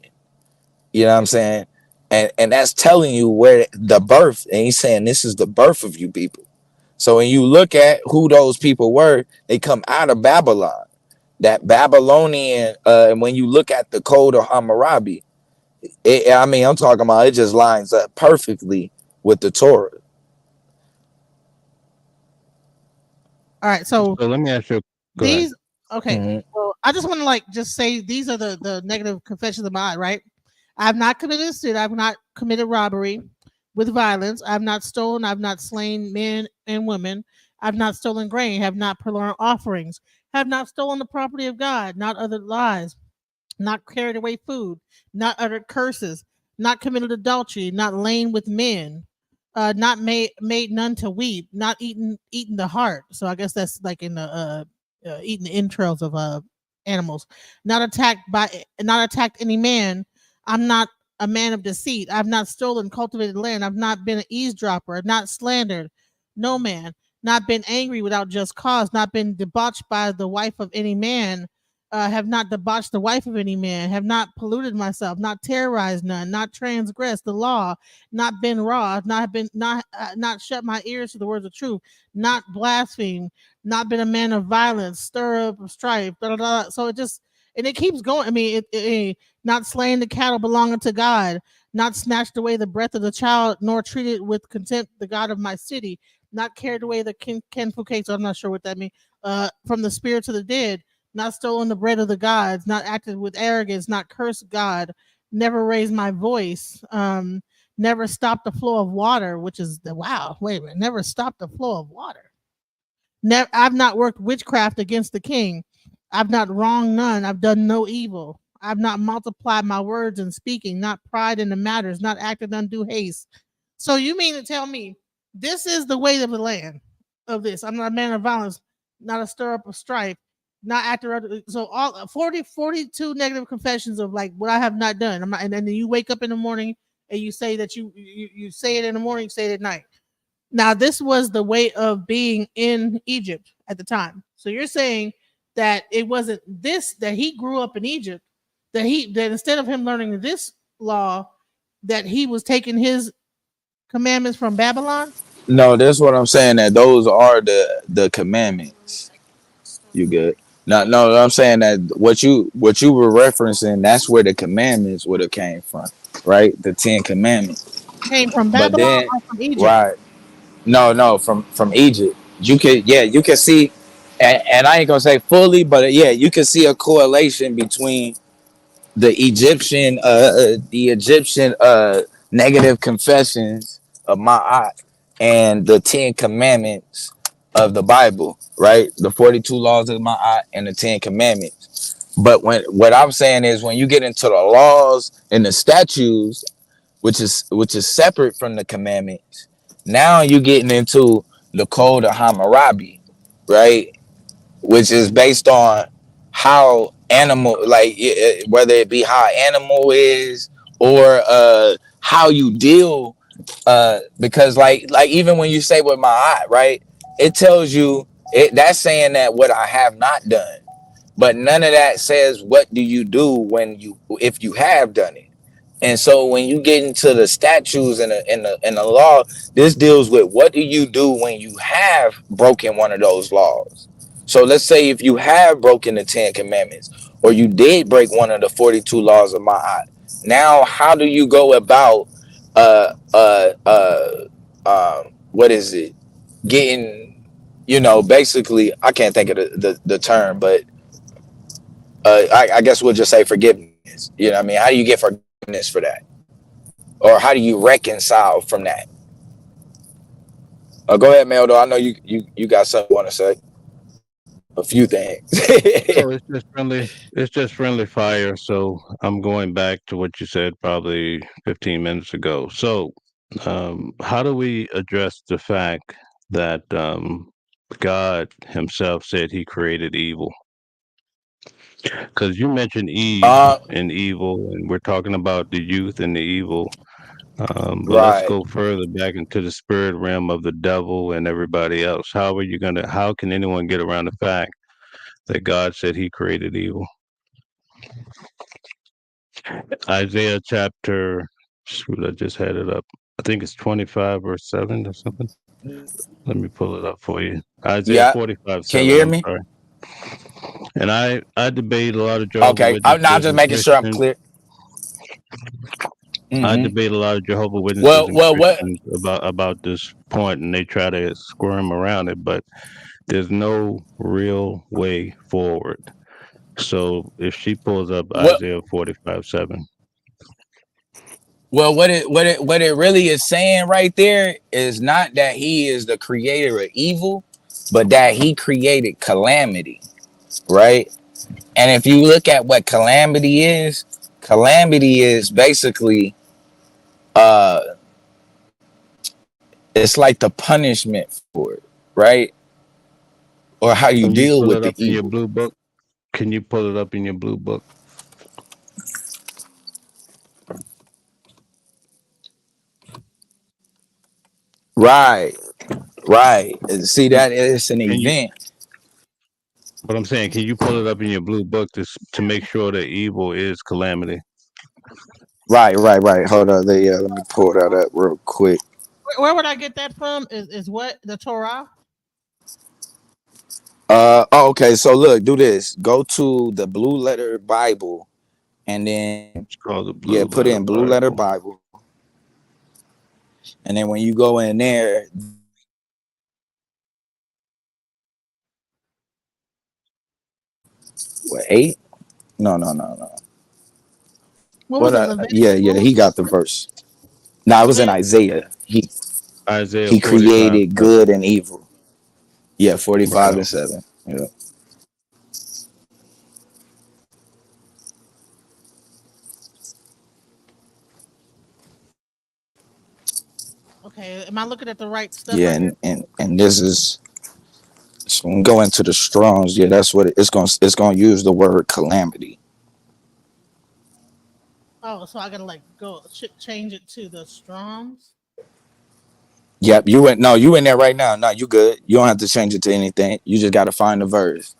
C: You know what I'm saying? And that's telling you where the birth, and he's saying this is the birth of you people. So when you look at who those people were, they come out of Babylon. That Babylonian, and when you look at the Code of Hammurabi, I'm talking about it just lines up perfectly with the Torah.
D: All right, so
K: let me ask you. Go ahead.
D: these okay.
C: Mhm.
D: Well, I just want to like just say these are the negative confessions of mine, right? I have not committed sin. I have not committed robbery with violence. I have not stolen. I have not slain men and women. I have not stolen grain. Have not purloined offerings. Have not stolen the property of God. Not uttered lies. Not carried away food. Not uttered curses. Not committed adultery. Not lain with men. Not made none to weep. Not eaten the heart. So I guess that's like in the eating the entrails of animals. Not attacked any man. I'm not a man of deceit. I've not stolen cultivated land. I've not been an eavesdropper. Not slandered no man. Not been angry without just cause. Not been debauched by the wife of any man. Have not debauched the wife of any man. Have not polluted myself. Not terrorized none. Not transgressed the law. Not been raw. Not shut my ears to the words of truth. Not blasphemed. Not been a man of violence. Stir up strife. Blah, blah, blah. So it keeps going. I mean, not slaying the cattle belonging to God, not snatched away the breath of the child, nor treated with contempt the God of my city, not carried away the kinfukate, so I'm not sure what that means, from the spirits of the dead, not stolen the bread of the gods, not acted with arrogance, not cursed God, never raised my voice, never stopped the flow of water, which is wow, wait a minute, never stopped the flow of water. I've not worked witchcraft against the king. I've not wronged none. I've done no evil. I've not multiplied my words in speaking, not pried in the matters, not acted undue haste. So you mean to tell me this is the weight of the land of this? I'm not a man of violence, not a stir up of strife, not after. So all 42 negative confessions of like what I have not done. I'm not, and then you wake up in the morning and you say that you say it in the morning, say it at night. Now this was the way of being in Egypt at the time. So you're saying that it wasn't this, that he grew up in Egypt, that instead of him learning this law, that he was taking his commandments from Babylon?
C: No, that's what I'm saying. That those are the commandments. You good? No, I'm saying that what you were referencing, that's where the commandments would have came from, right? The 10 Commandments.
D: Came from
C: But
D: Babylon
C: then,
D: or from Egypt?
C: right? No, from Egypt. You can see, and I ain't gonna say fully, but yeah, you can see a correlation between the Egyptian negative confessions of Ma'at and the 10 Commandments of the Bible, right? The 42 laws of Ma'at and the 10 Commandments. But what I'm saying is when you get into the laws and the statutes, which is separate from the commandments, now you're getting into the code of Hammurabi, right? Which is based on how animal, like whether it be how animal is or how you deal, because like even when you say with my eye, right, it tells you that's saying that what I have not done, but none of that says what do you do if you have done it. And so when you get into the statutes and the law, this deals with what do you do when you have broken one of those laws. So let's say if you have broken the 10 Commandments, or you did break one of the 42 laws of Ma'at, now how do you go about what is it? Getting, basically, I can't think of the term, but I guess we'll just say forgiveness. You know what I mean? How do you get forgiveness for that? Or how do you reconcile from that? Go ahead, Meldo. I know you got something you want to say. A few things.
K: So it's just friendly fire. So I'm going back to what you said probably 15 minutes ago. So how do we address the fact that God himself said he created evil? Because you mentioned Eve and evil, and we're talking about the youth and the evil. But let's
C: Right.
K: go further back into the spirit realm of the devil and everybody else. How can anyone get around the fact that God said he created evil? Isaiah chapter, shoot, I just had it up. I think it's 25 verse 7 or something. Let me pull it up for you. Isaiah
C: Yeah.
K: 45, 7.
C: Can you hear me?
K: Sorry. And I debate a lot of Jehovah's
C: Okay. I'm
K: Witnesses
C: just
K: and
C: making sure I'm
K: Christians.
C: clear.
K: I debate a lot of Jehovah's Witnesses
C: Well,
K: and
C: what?
K: Christians about this point, and they try to squirm around it, but there's no real way forward. So if she pulls up Isaiah 45, 7.
C: Well, what it really is saying right there is not that he is the creator of evil, but that he created calamity, right? And if you look at what calamity is basically it's like the punishment for it, right? Or how you
K: Can you
C: deal
K: pull
C: with
K: it
C: the
K: up in your
C: evil.
K: blue book? Can you pull it up in your blue book?
C: Right. See that it's an
K: Can you?
C: event.
K: What I'm saying, can you pull it up in your blue book to make sure that evil is calamity?
C: Right. Hold on, let me pull that up real quick.
D: Where would I get that from? Is what the Torah?
C: Okay, so look, do this. Go to the Blue Letter Bible, and then
K: It's called the Blue
C: put
K: Letter
C: in Blue Letter
K: Bible.
C: Bible, and then when you go in there, what 8? No.
D: What was it?
C: Yeah, he got the verse. No, it was in Isaiah.
K: Isaiah
C: He
K: 45,
C: created
K: 7.
C: good and evil. Yeah, 45
K: Right.
C: and 7. Yeah.
D: Okay, am I looking at the right stuff
C: Yeah,
D: right here?
C: and this is it's gonna go into the Strongs. Yeah, that's what it's gonna use the word calamity.
D: Oh, so I gotta like go change it to the Strong's.
C: Yep, you in there right now. No, you good. You don't have to change it to anything. You just gotta find the verse.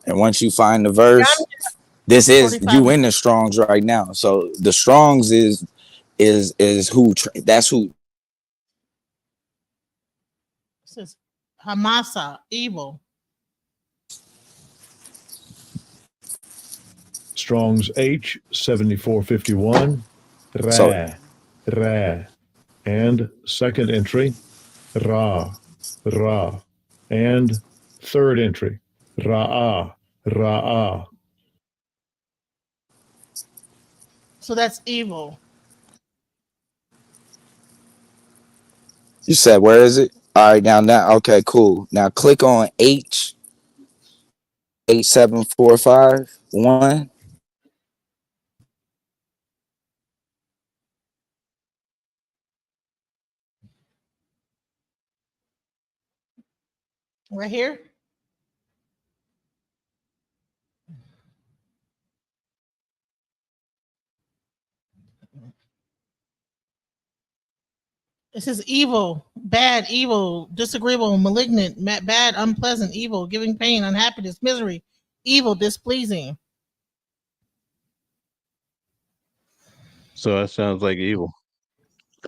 C: And once you find the
D: Yeah, I'm
C: verse, this is
D: 45.
C: you in the Strongs right now. So the Strongs is who that's who.
D: It says Hamasa, evil.
L: Strong's H 7451,
C: So
L: Ra, and second entry, Ra, and third entry, Ra.
D: So that's evil.
C: you said where is it? All right, now okay, cool. Now click on H 87451.
D: Right here. It says evil, bad, evil, disagreeable, malignant, bad, unpleasant, evil, giving pain, unhappiness, misery, evil, displeasing.
K: So that sounds like evil.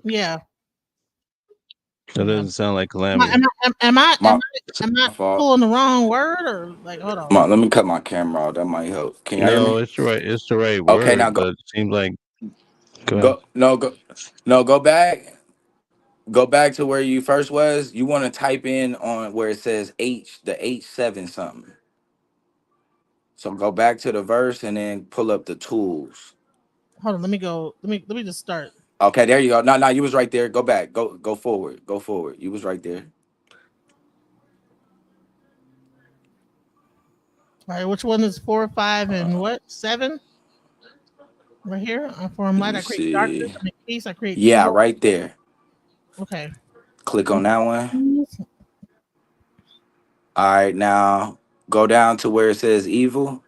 D: Yeah.
K: That doesn't sound like
D: Am
K: calamity.
D: I
C: Fault.
D: pulling the wrong word or like hold on?
C: Let me cut my camera off. That might help. Can y'all hear
K: No,
C: me?
K: it's the right
C: Okay, now
K: word, but it seems like go ahead.
C: go back. Go back to where you first was. You want to type in on where it says the H7 something. So go back to the verse and then pull up the tools.
D: Hold on, let me go. Let me just start.
C: Okay, there you go. No, you was right there. Go back. Go forward. Go forward. You was right there.
D: All right, which one is 4, 5, and what 7? Right here. I form
C: Let
D: light.
C: me
D: I create darkness.
C: see.
D: I make peace. I create
C: Yeah,
D: evil.
C: right there.
D: Okay.
C: Click on that one. All right, now go down to where it says evil.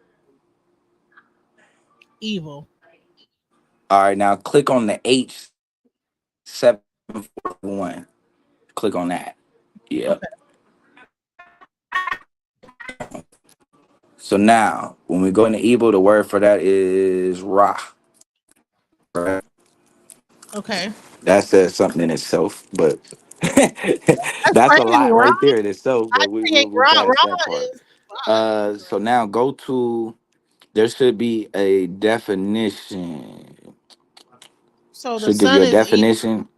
D: Evil.
C: All right, now click on the H741. Click on that. Yep.
D: Okay.
C: So now, when we go into evil, the word for that is Ra. Right?
D: Okay.
C: That says something in itself, but
D: That's
C: that's a
D: crazy,
C: lot
D: right?
C: right there in itself.
D: I
C: But
D: create
C: we'll
D: raw.
C: pass that
D: Raw
C: part.
D: is wow.
C: So now go to. There should be a definition.
D: So the
C: Should give you
D: sun
C: a
D: is evil.
C: definition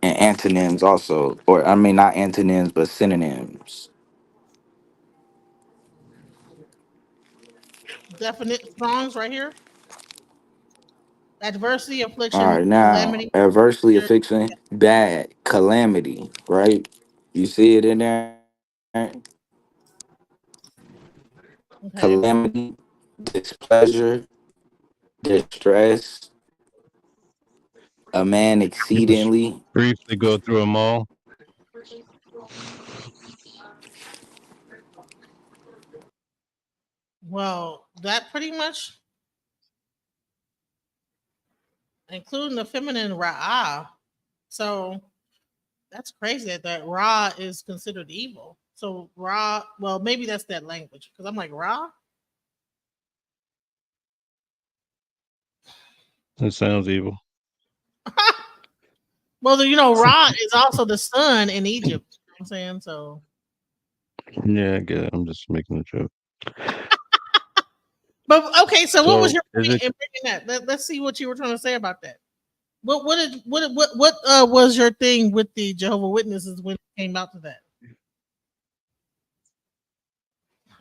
C: and antonyms also, or I mean not antonyms but synonyms.
D: Definite Strong's right here. Adversity,
C: All
D: affliction,
C: right, now
D: calamity.
C: adversely affixing bad calamity, right? You see it in there.
D: Okay.
C: Calamity, displeasure, distress, a man
K: You just
C: exceedingly.
K: briefly go through them all.
D: Well, that pretty much, including the feminine Ra'ah. So that's crazy that Ra is considered evil. So Ra, well, maybe that's that language because I'm like Ra.
K: That sounds evil.
D: Well, you know, Ra is also the sun in Egypt. You know what I'm saying so.
K: Yeah, I get it. I'm just making a joke.
D: But okay, so what was
K: So
D: your
K: is
D: point
K: it
D: in bringing that? Let's see what you were trying to say about that. What was your thing with the Jehovah Witnesses when it came out to that?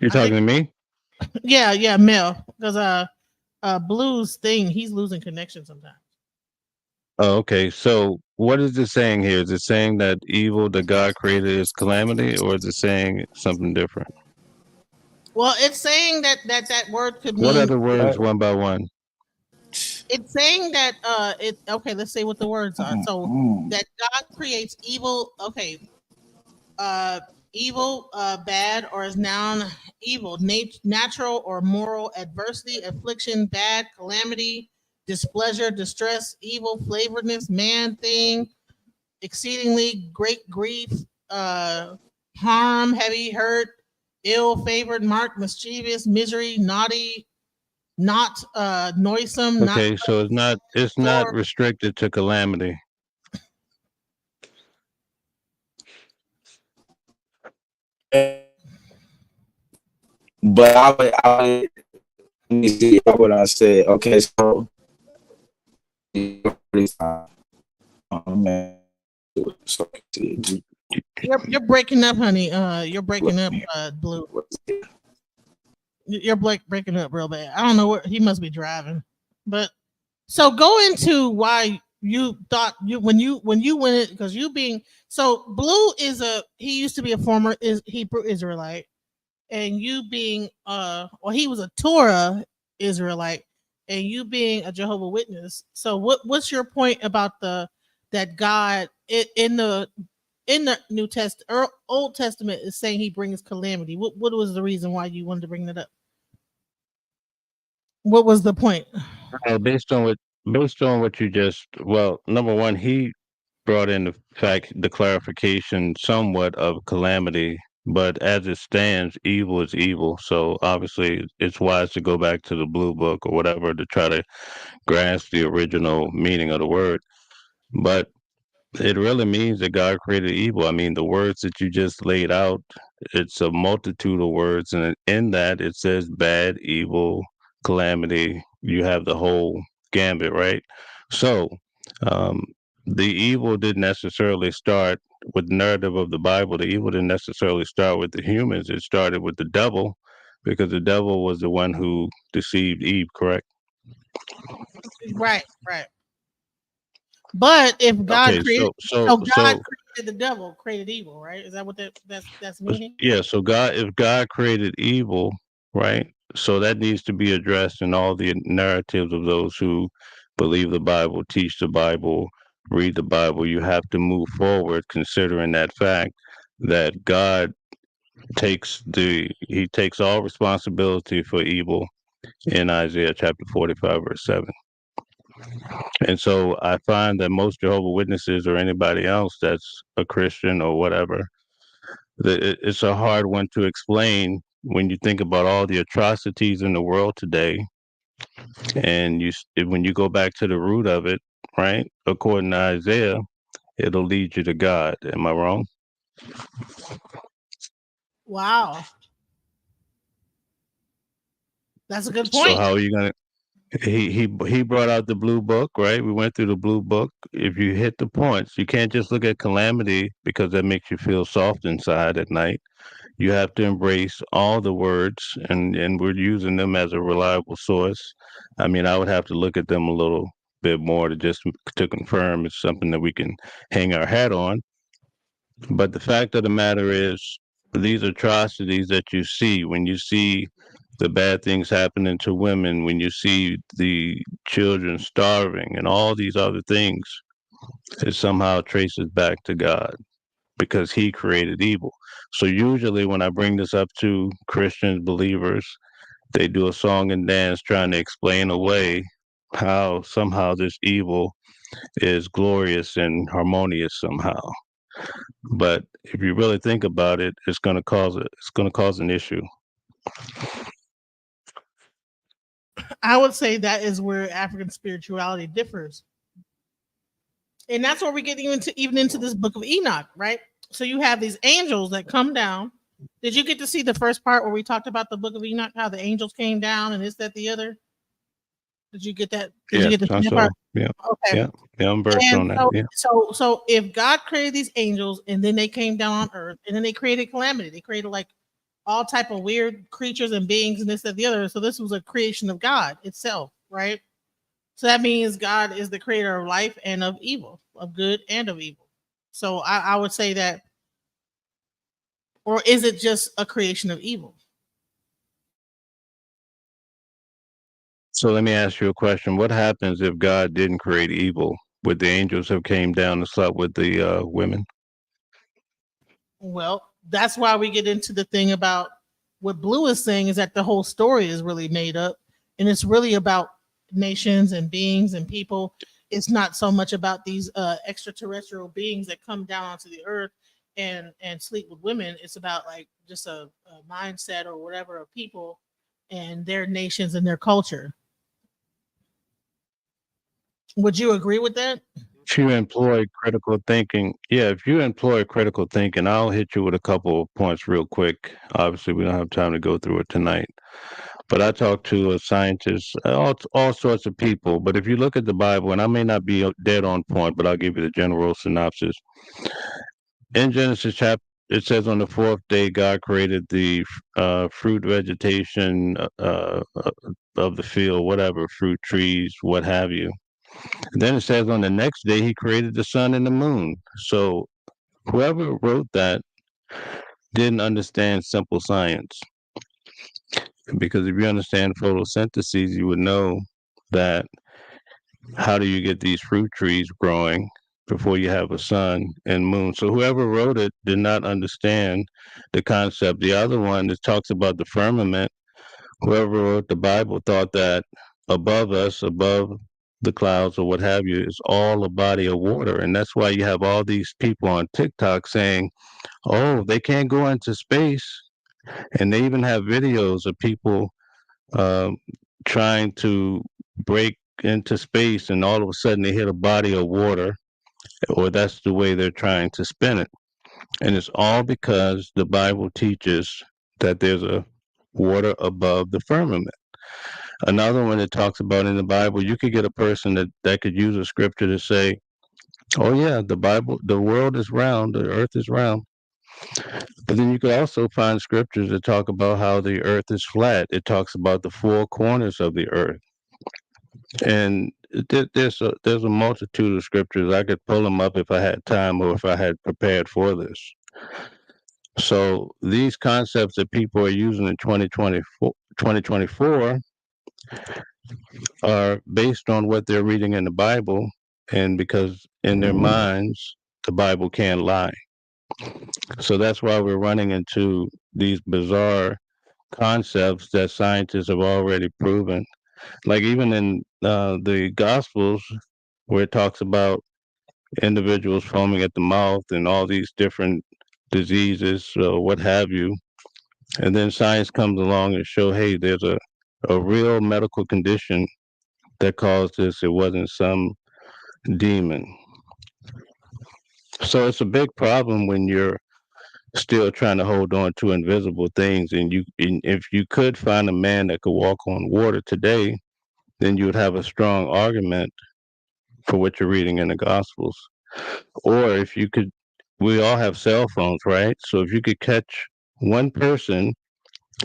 K: you're talking to me?
D: Yeah, Mel, because Blue's thing, he's losing connection sometimes.
K: Oh, okay. So what is it saying here? Is it saying that evil that God created is calamity, or is it saying something different?
D: Well, it's saying that word could
K: What are
D: mean.
K: the words one by one?
D: It's saying that it okay. Let's say what the words are. So that God creates evil. Okay, evil, bad, or is noun evil, natural or moral adversity, affliction, bad, calamity, displeasure, distress, evil, flavoredness, man, thing, exceedingly great grief, harm, heavy, hurt, ill favored, marked, mischievous, misery, naughty, not noisome, not
K: Okay, so it's not
D: or
K: restricted to calamity.
C: But let me see what I said. Okay, so oh man,
D: you're breaking up, honey. You're breaking up, Blue. You're breaking up real bad. I don't know where he must be driving, but so go into why you thought when you went it because you being so Blue is he used to be a former Hebrew Israelite, and you being well he was a Torah Israelite, and you being a Jehovah Witness. So what's your point about that God in the New Testament or Old Testament is saying he brings calamity? What was the reason why you wanted to bring that up? What was the point?
K: Based on what you just, well, number one, he brought in the clarification somewhat of calamity, but as it stands, evil is evil. So obviously, it's wise to go back to the Blue Book or whatever to try to grasp the original meaning of the word. But it really means that God created evil. I mean, the words that you just laid out, it's a multitude of words, and in that it says bad, evil, calamity. You have the whole gambit, right? So, um, the evil didn't necessarily start with the narrative of the Bible. The evil didn't necessarily start with the humans. It started with the devil, because the devil was the one who deceived Eve, correct?
D: Right. But if God
K: Okay,
D: created,
K: so
D: so God created the devil, created evil, right? Is that what that's meaning?
K: yeah, so if God created evil, right? So that needs to be addressed in all the narratives of those who believe the Bible, teach the Bible, read the Bible. You have to move forward considering that fact that God he takes all responsibility for evil in Isaiah chapter 45 verse 7. And so I find that most Jehovah Witnesses or anybody else that's a Christian or whatever, it's a hard one to explain when you think about all the atrocities in the world today, and when you go back to the root of it, right? According to Isaiah, it'll lead you to God. Am I wrong?
D: Wow, that's a good
K: So
D: point.
K: how are you gonna? He brought out the Blue Book, right? We went through the Blue Book. If you hit the points, you can't just look at calamity because that makes you feel soft inside at night. You have to embrace all the words, and we're using them as a reliable source. I mean, I would have to look at them a little bit more to confirm it's something that we can hang our hat on. But the fact of the matter is, these atrocities that you see, when you see the bad things happening to women, when you see the children starving, and all these other things, it somehow traces back to God because he created evil. So usually when I bring this up to Christians, believers, they do a song and dance trying to explain away how somehow this evil is glorious and harmonious somehow. But if you really think about it, it's going to cause an issue.
D: I would say that is where African spirituality differs, and that's where we get even into this book of Enoch, right? So you have these angels that come down. Did you get to see the first part where we talked about the book of Enoch, how the angels came down and this, that, the other? Did you get that? Did you
K: Yes,
D: get to
K: I
D: see that
K: saw.
D: part?
K: Yeah,
D: Okay.
K: yeah, I'm versed
D: And
K: on that.
D: so,
K: Yeah.
D: so if God created these angels and then they came down on earth and then they created calamity, they created like all type of weird creatures and beings and this, that, the other. So this was a creation of God itself, right? So that means God is the creator of life and of evil. of good and of evil. So I would say that, or is it just a creation of evil?
K: So let me ask you a question. What happens if God didn't create evil? Would the angels have came down and slept with the women?
D: Well, that's why we get into the thing about what Bluu is saying, is that the whole story is really made up, and it's really about nations and beings and people. It's not so much about these extraterrestrial beings that come down onto the earth and sleep with women. It's about like just a mindset or whatever of people and their nations and their culture. Would you agree with that?
K: If you employ critical thinking, if you employ critical thinking, I'll hit you with a couple of points real quick. Obviously, we don't have time to go through it tonight. But I talked to a scientist, all sorts of people. But if you look at the Bible, and I may not be dead on point, but I'll give you the general synopsis. In Genesis chapter, it says on the fourth day, God created the fruit vegetation of the field, whatever, fruit trees, what have you. Then it says on the next day, he created the sun and the moon. So whoever wrote that didn't understand simple science. Because if you understand photosynthesis, you would know that how do you get these fruit trees growing before you have a sun and moon? So whoever wrote it did not understand the concept. The other one that talks about the firmament, whoever wrote the Bible thought that above us, above the clouds or what have you, is all a body of water. And that's why you have all these people on TikTok saying, oh, they can't go into space. And they even have videos of people trying to break into space, and all of a sudden they hit a body of water, or that's the way they're trying to spin it. And it's all because the Bible teaches that there's a water above the firmament. Another one that talks about in the Bible, you could get a person that could use a scripture to say, oh yeah, the world is round, the earth is round. But then you could also find scriptures that talk about how the earth is flat. It talks about the four corners of the earth. And there's a multitude of scriptures. I could pull them up if I had time or if I had prepared for this. So these concepts that people are using in 2024 are based on what they're reading in the Bible, and because in their minds, the Bible can't lie. So that's why we're running into these bizarre concepts that scientists have already proven. Like even in the Gospels, where it talks about individuals foaming at the mouth and all these different diseases, what have you. And then science comes along and show, hey, there's a real medical condition that caused this. It wasn't some demon. So it's a big problem when you're still trying to hold on to invisible things. And if you could find a man that could walk on water today, then you would have a strong argument for what you're reading in the Gospels. Or if you could, we all have cell phones, right? So if you could catch one person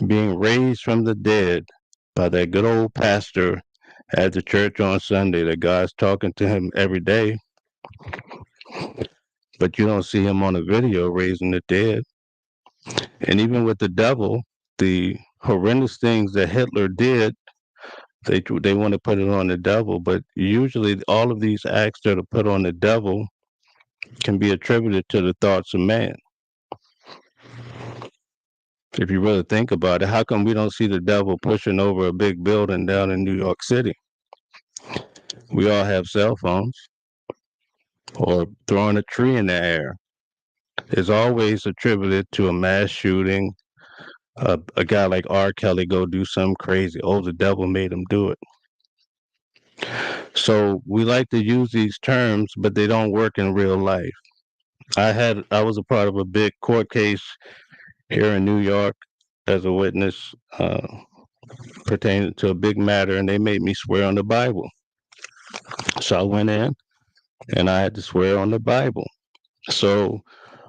K: being raised from the dead by that good old pastor at the church on Sunday, that God's talking to him every day, but you don't see him on a video raising the dead. And even with the devil, the horrendous things that Hitler did, they want to put it on the devil, but usually all of these acts that are put on the devil can be attributed to the thoughts of man. If you really think about it, how come we don't see the devil pushing over a big building down in New York City? We all have cell phones, or throwing a tree in the air is always attributed to a mass shooting. A guy like R. Kelly go do something crazy. Oh, the devil made him do it. So we like to use these terms, but they don't work in real life. I was a part of a big court case here in New York as a witness pertaining to a big matter, and they made me swear on the Bible. So I went in and I had to swear on the Bible. So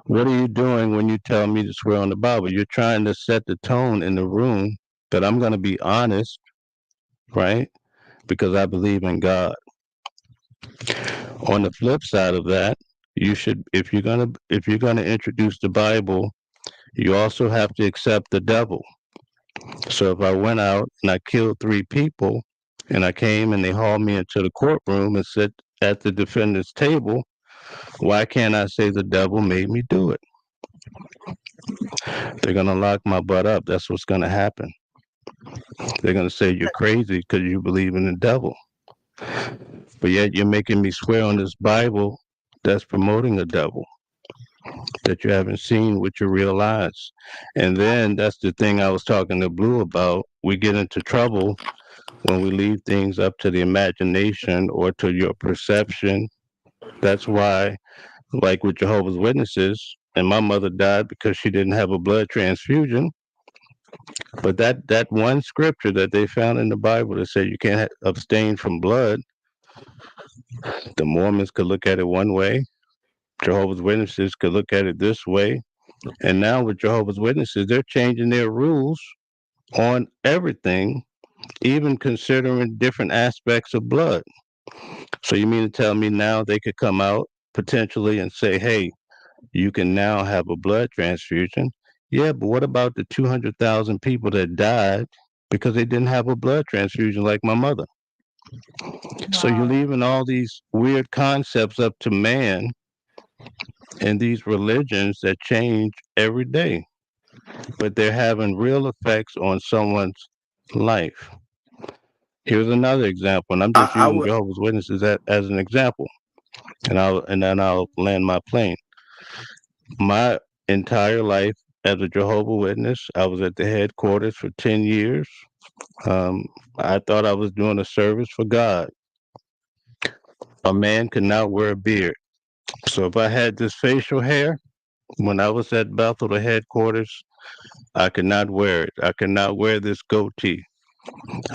K: what are you doing when you tell me to swear on the Bible? You're trying to set the tone in the room that I'm going to be honest, right? Because I believe in God. On the flip side of that, you should, if you're gonna introduce the Bible, you also have to accept the devil. So if I went out and I killed 3 people, and I came and they hauled me into the courtroom and sit at the defendant's table, why can't I say the devil made me do it? They're gonna lock my butt up. That's what's gonna happen. They're gonna say you're crazy because you believe in the devil. But yet you're making me swear on this Bible that's promoting the devil that you haven't seen with your real eyes. And then that's the thing I was talking to Bluu about. We get into trouble when we leave things up to the imagination or to your perception. That's why, like with Jehovah's Witnesses, and my mother died because she didn't have a blood transfusion. But that one scripture that they found in the Bible that said you can't abstain from blood, the Mormons could look at it one way, Jehovah's Witnesses could look at it this way, and now with Jehovah's Witnesses, they're changing their rules on everything, even considering different aspects of blood. So you mean to tell me now they could come out potentially and say, hey, you can now have a blood transfusion? Yeah, but what about the 200,000 people that died because they didn't have a blood transfusion like my mother? So you're leaving all these weird concepts up to man and these religions that change every day, but they're having real effects on someone's life. Here's another example, and I'm just
C: I
K: using
C: would.
K: Jehovah's Witnesses as an example, and then I'll land my plane. My entire life as a Jehovah's Witness, I was at the headquarters for 10 years. I thought I was doing a service for God. A man could not wear a beard. So if I had this facial hair, when I was at Bethel, the headquarters, I could not wear it. I could not wear this goatee.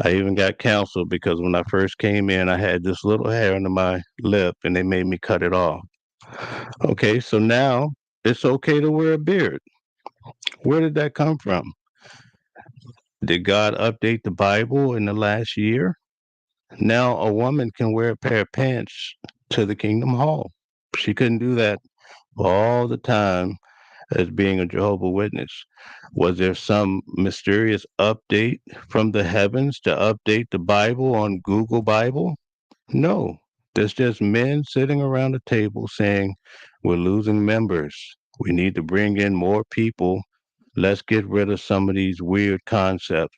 K: I even got counseled because when I first came in, I had this little hair under my lip and they made me cut it off. Okay, so now it's okay to wear a beard. Where did that come from? Did God update the Bible in the last year? Now a woman can wear a pair of pants to the Kingdom Hall. She couldn't do that all the time as being a Jehovah's Witness. Was there some mysterious update from the heavens to update the Bible on Google Bible? No. There's just men sitting around a table saying, we're losing members. We need to bring in more people. Let's get rid of some of these weird concepts.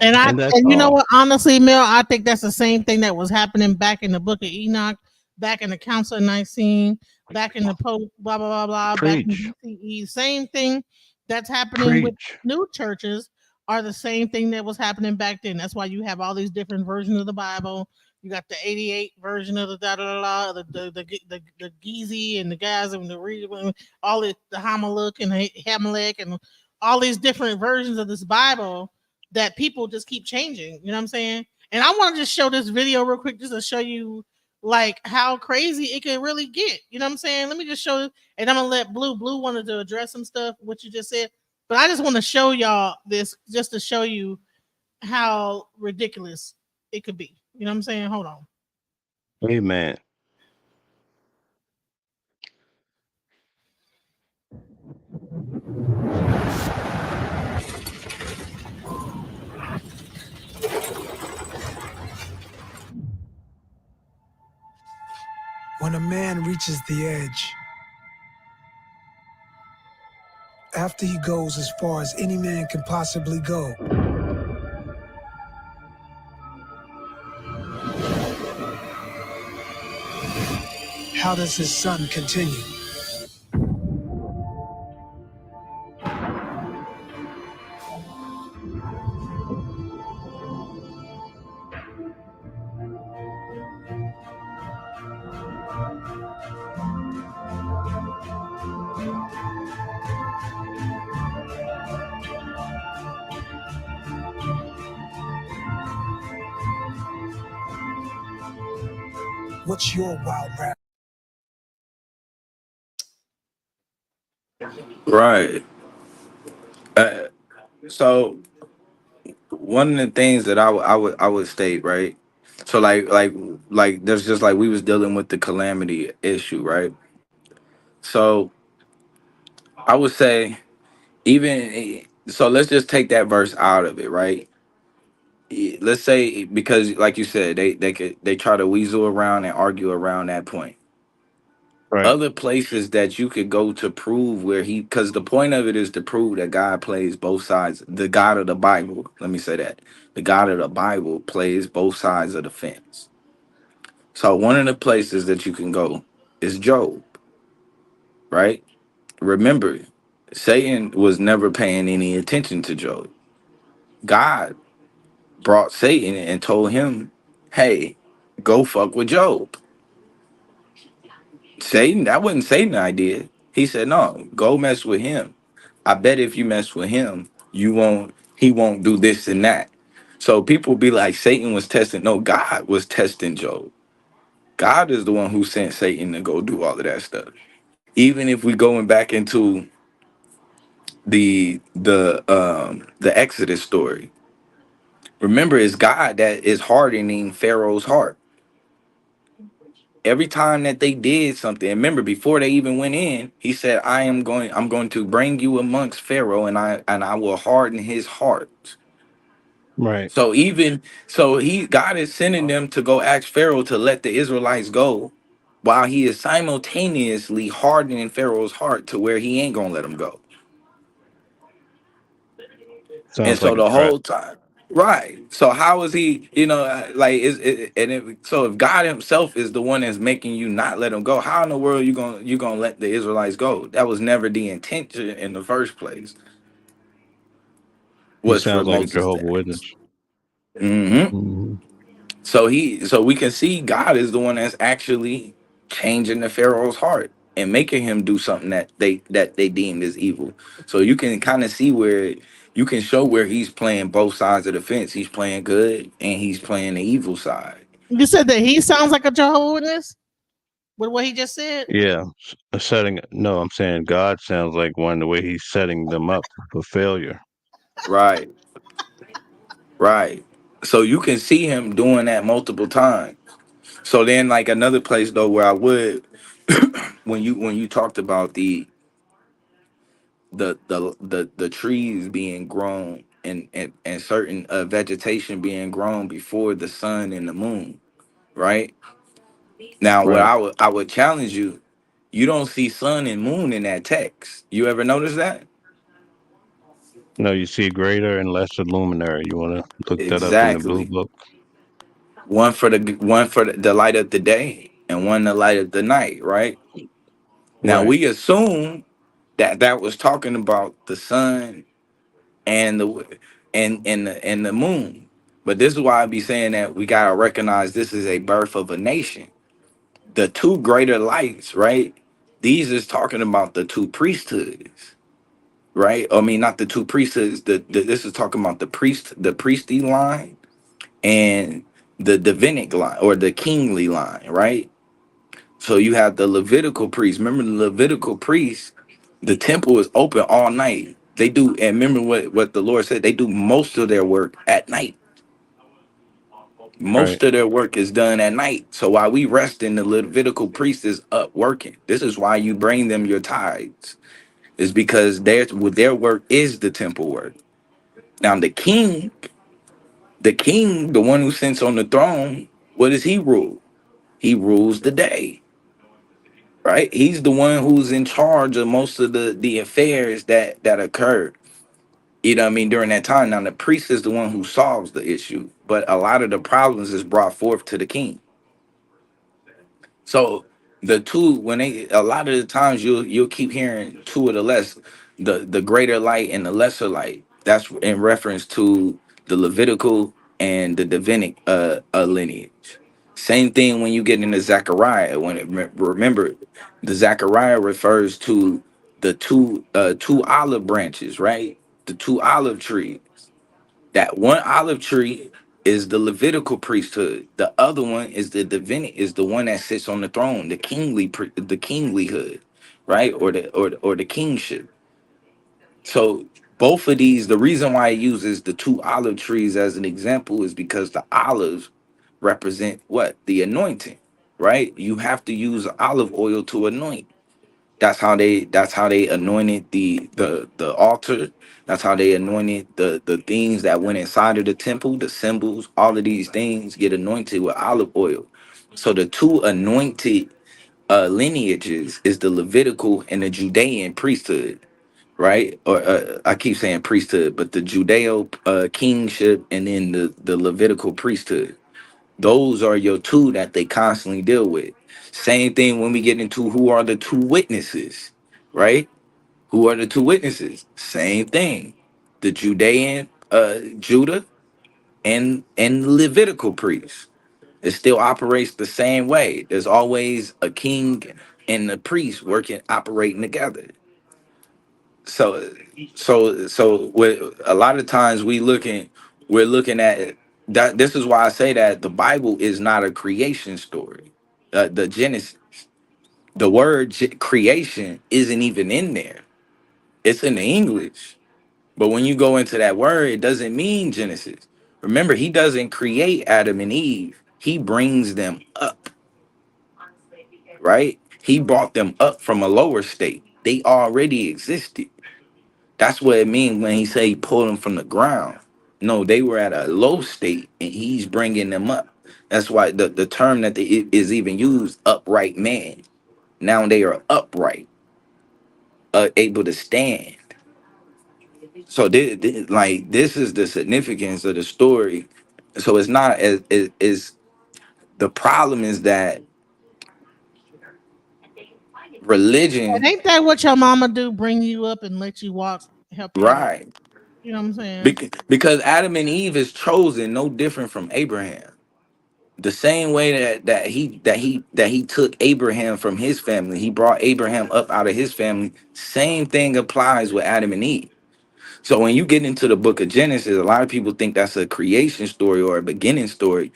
K: And that's
D: And you know
K: all.
D: what? Honestly, Mel, I think that's the same thing that was happening back in the Book of Enoch, back in the Council of Nicene, back in the Pope, blah blah blah blah, back in
K: Preach.
D: the BCE. Same thing that's happening with
K: Preach.
D: new churches are the same thing that was happening back then. That's why you have all these different versions of the Bible. You got the 88 version of the da da da da, the Geezy and the guys and the all the Hamalek and the Hamelech and all these different versions of this Bible that people just keep changing. You know what I'm saying? And I want to just show this video real quick just to show you like how crazy it can really get. You know what I'm saying? Let me just show you, and I'm gonna let Bluu wanted to address some stuff, what you just said. But I just want to show y'all this just to show you how ridiculous it could be. You know what I'm saying? Hold on.
K: Amen.
A: When a man reaches the edge, after he goes as far as any man can possibly go, how does his son continue? What's your wild rap?
C: Right. So one of the things that I would state, right? So like there's just like we was dealing with the calamity issue, right? So I would say even so let's just take that verse out of it, right? Let's say because like you said, they try to weasel around and argue around that point.
K: Right.
C: Other places that you could go to prove where he, because the point of it is to prove that God plays both sides. The God of the Bible, let me say that the God of the Bible plays both sides of the fence. So one of the places that you can go is Job, right? Remember, Satan was never paying any attention to Job. God brought Satan and told him, hey, go fuck with Job. Satan, that wasn't Satan's idea. He said, no, go mess with him. I bet if you mess with him, he won't do this and that. So people be like, Satan was testing. No, God was testing Job. God is the one who sent Satan to go do all of that stuff. Even if we going back into the Exodus story, remember it's God that is hardening Pharaoh's heart. Every time that they did something, and remember before they even went in, he said, I'm going to bring you amongst Pharaoh and I will harden his heart.
K: Right.
C: So even so God is sending them to go ask Pharaoh to let the Israelites go while he is simultaneously hardening Pharaoh's heart to where he ain't gonna let them go. And
K: Sounds
C: so
K: like a
C: the
K: trap.
C: whole time, right? So how is he? Like so if God Himself is the one that's making you not let them go, how in the world you gonna let the Israelites go? That was never the intention in the first place.
K: He
C: Was for
K: sounds like a
C: Moses
K: Jehovah
C: to
K: Witness.
C: ask. Hmm.
K: Hmm.
C: So we can see God is the one that's actually changing the Pharaoh's heart and making him do something that they deemed as evil. So you can kind of see where you can show where he's playing both sides of the fence. He's playing good and he's playing the evil side.
D: You said that he sounds like a Jehovah Witness with what he just said.
K: Yeah, a setting. No, I'm saying God sounds like one the way he's setting them up for failure.
C: Right, right. So you can see him doing that multiple times. So then like another place though where I would when you talked about the trees being grown and certain vegetation being grown before the sun and the moon, right? Now what
K: Right.
C: I would challenge you, you don't see sun and moon in that text. You ever notice that?
K: No, you see greater and lesser luminary. You want to look that up in the Blue
C: Exactly.
K: Book?
C: One for the light of the day and one the light of the night, right? Now
K: Right.
C: we assume that was talking about the sun and the moon. But this is why I be saying that we gotta recognize this is a birth of a nation. The two greater lights, right? These is talking about the two priesthoods, right? I mean, not the two priesthoods. This is talking about the priestly line and the Davidic line or the kingly line, right? So you have the Levitical priests. Remember the Levitical priests, the temple is open all night. They do, and remember what the Lord said, they do most of their work at night.
K: Right.
C: Most of their work is done at night. So while we rest in the Levitical priest is up working. This is why you bring them your tithes. Is because their work is the temple work. Now the king, the one who sits on the throne, what does he rule? He rules the day, right? He's the one who's in charge of most of the affairs that occur. You know what I mean? During that time. Now the priest is the one who solves the issue, but a lot of the problems is brought forth to the king. So the two, when they a lot of the times you'll keep hearing two of the less, the greater light and the lesser light. That's in reference to the Levitical and the Davidic lineage. Same thing when you get into Zechariah. When remember, the Zechariah refers to the two olive branches, right? The two olive trees. That one olive tree is the Levitical priesthood. The other one is the Davidic, is the one that sits on the throne, the kinglyhood, right? Or the kingship. So both of these, the reason why it uses the two olive trees as an example is because the olives represent what? The anointing, right? You have to use olive oil to anoint. That's how they anointed the altar. That's how they anointed the things that went inside of the temple, the symbols, all of these things get anointed with olive oil. So the two anointed lineages is the Levitical and the Judean priesthood, right? Or I keep saying priesthood, but the Judeo kingship and then the Levitical priesthood. Those are your two that they constantly deal with. Same thing when we get into who are the two witnesses, right? Who are the two witnesses? Same thing. The Judean Judah and Levitical priests. It still operates the same way. There's always a king and the priest working operating together. So with a lot of times we're looking at that. This is why I say that the Bible is not a creation story. The Genesis, the word creation isn't even in there. It's in the English, but when you go into that word, it doesn't mean Genesis. Remember, he doesn't create Adam and Eve. He brings them up, right? He brought them up from a lower state. They already existed. That's what it means when he say he pulled them from the ground. No, they were at a low state and he's bringing them up. That's why the term that is even used, upright man. Now they are upright, able to stand. So this is the significance of the story. So it's not as the problem is that
D: And
C: religion,
D: ain't that what your mama do? Bring you up and let you walk, help you walk.
C: right?
D: You know what I'm saying?
C: Because Adam and Eve is chosen no different from Abraham. The same way that he took Abraham from his family, he brought Abraham up out of his family. Same thing applies with Adam and Eve. So when you get into the book of Genesis, a lot of people think that's a creation story or a beginning story.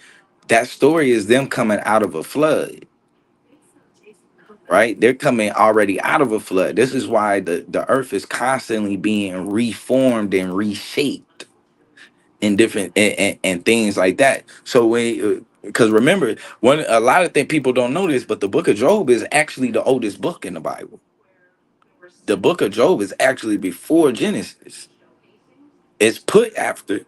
C: That story is them coming out of a flood, right? They're coming already out of a flood. This is why the earth is constantly being reformed and reshaped in different and things like that. So when because remember, one a lot of things people don't know this, but the book of Job is actually the oldest book in the Bible. The book of Job is actually before Genesis. It's put after,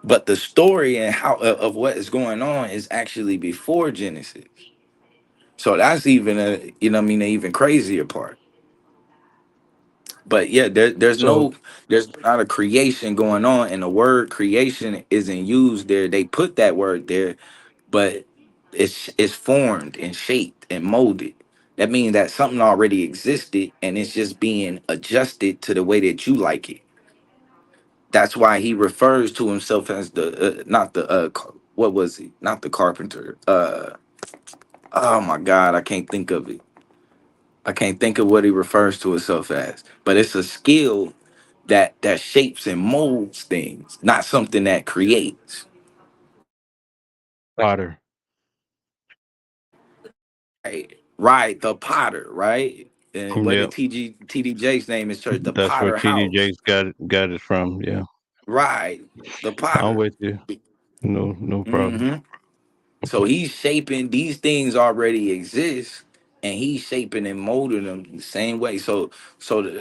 C: but the story and how of what is going on is actually before Genesis. So that's even a what I mean, an even crazier part. But yeah,
K: So
C: there's not a creation going on, and the word creation isn't used there. They put that word there, but it's formed and shaped and molded. That means that something already existed and it's just being adjusted to the way that you like it. That's why he refers to himself as the not the what was he? Not the carpenter. Oh my God, I can't think of it. I can't think of what he refers to himself as. But it's a skill that shapes and molds things, not something that creates.
K: Potter.
C: Right, right, the Potter, right? And what
K: Yeah,
C: did TD Jakes name his church? The
K: that's where
C: Potter
K: TD
C: House.
K: Jakes got it from. Yeah,
C: Right, the
K: I'm
C: Potter.
K: with you. No problem.
C: hmm So he's shaping these things already exist, and he's shaping and molding them the same way. So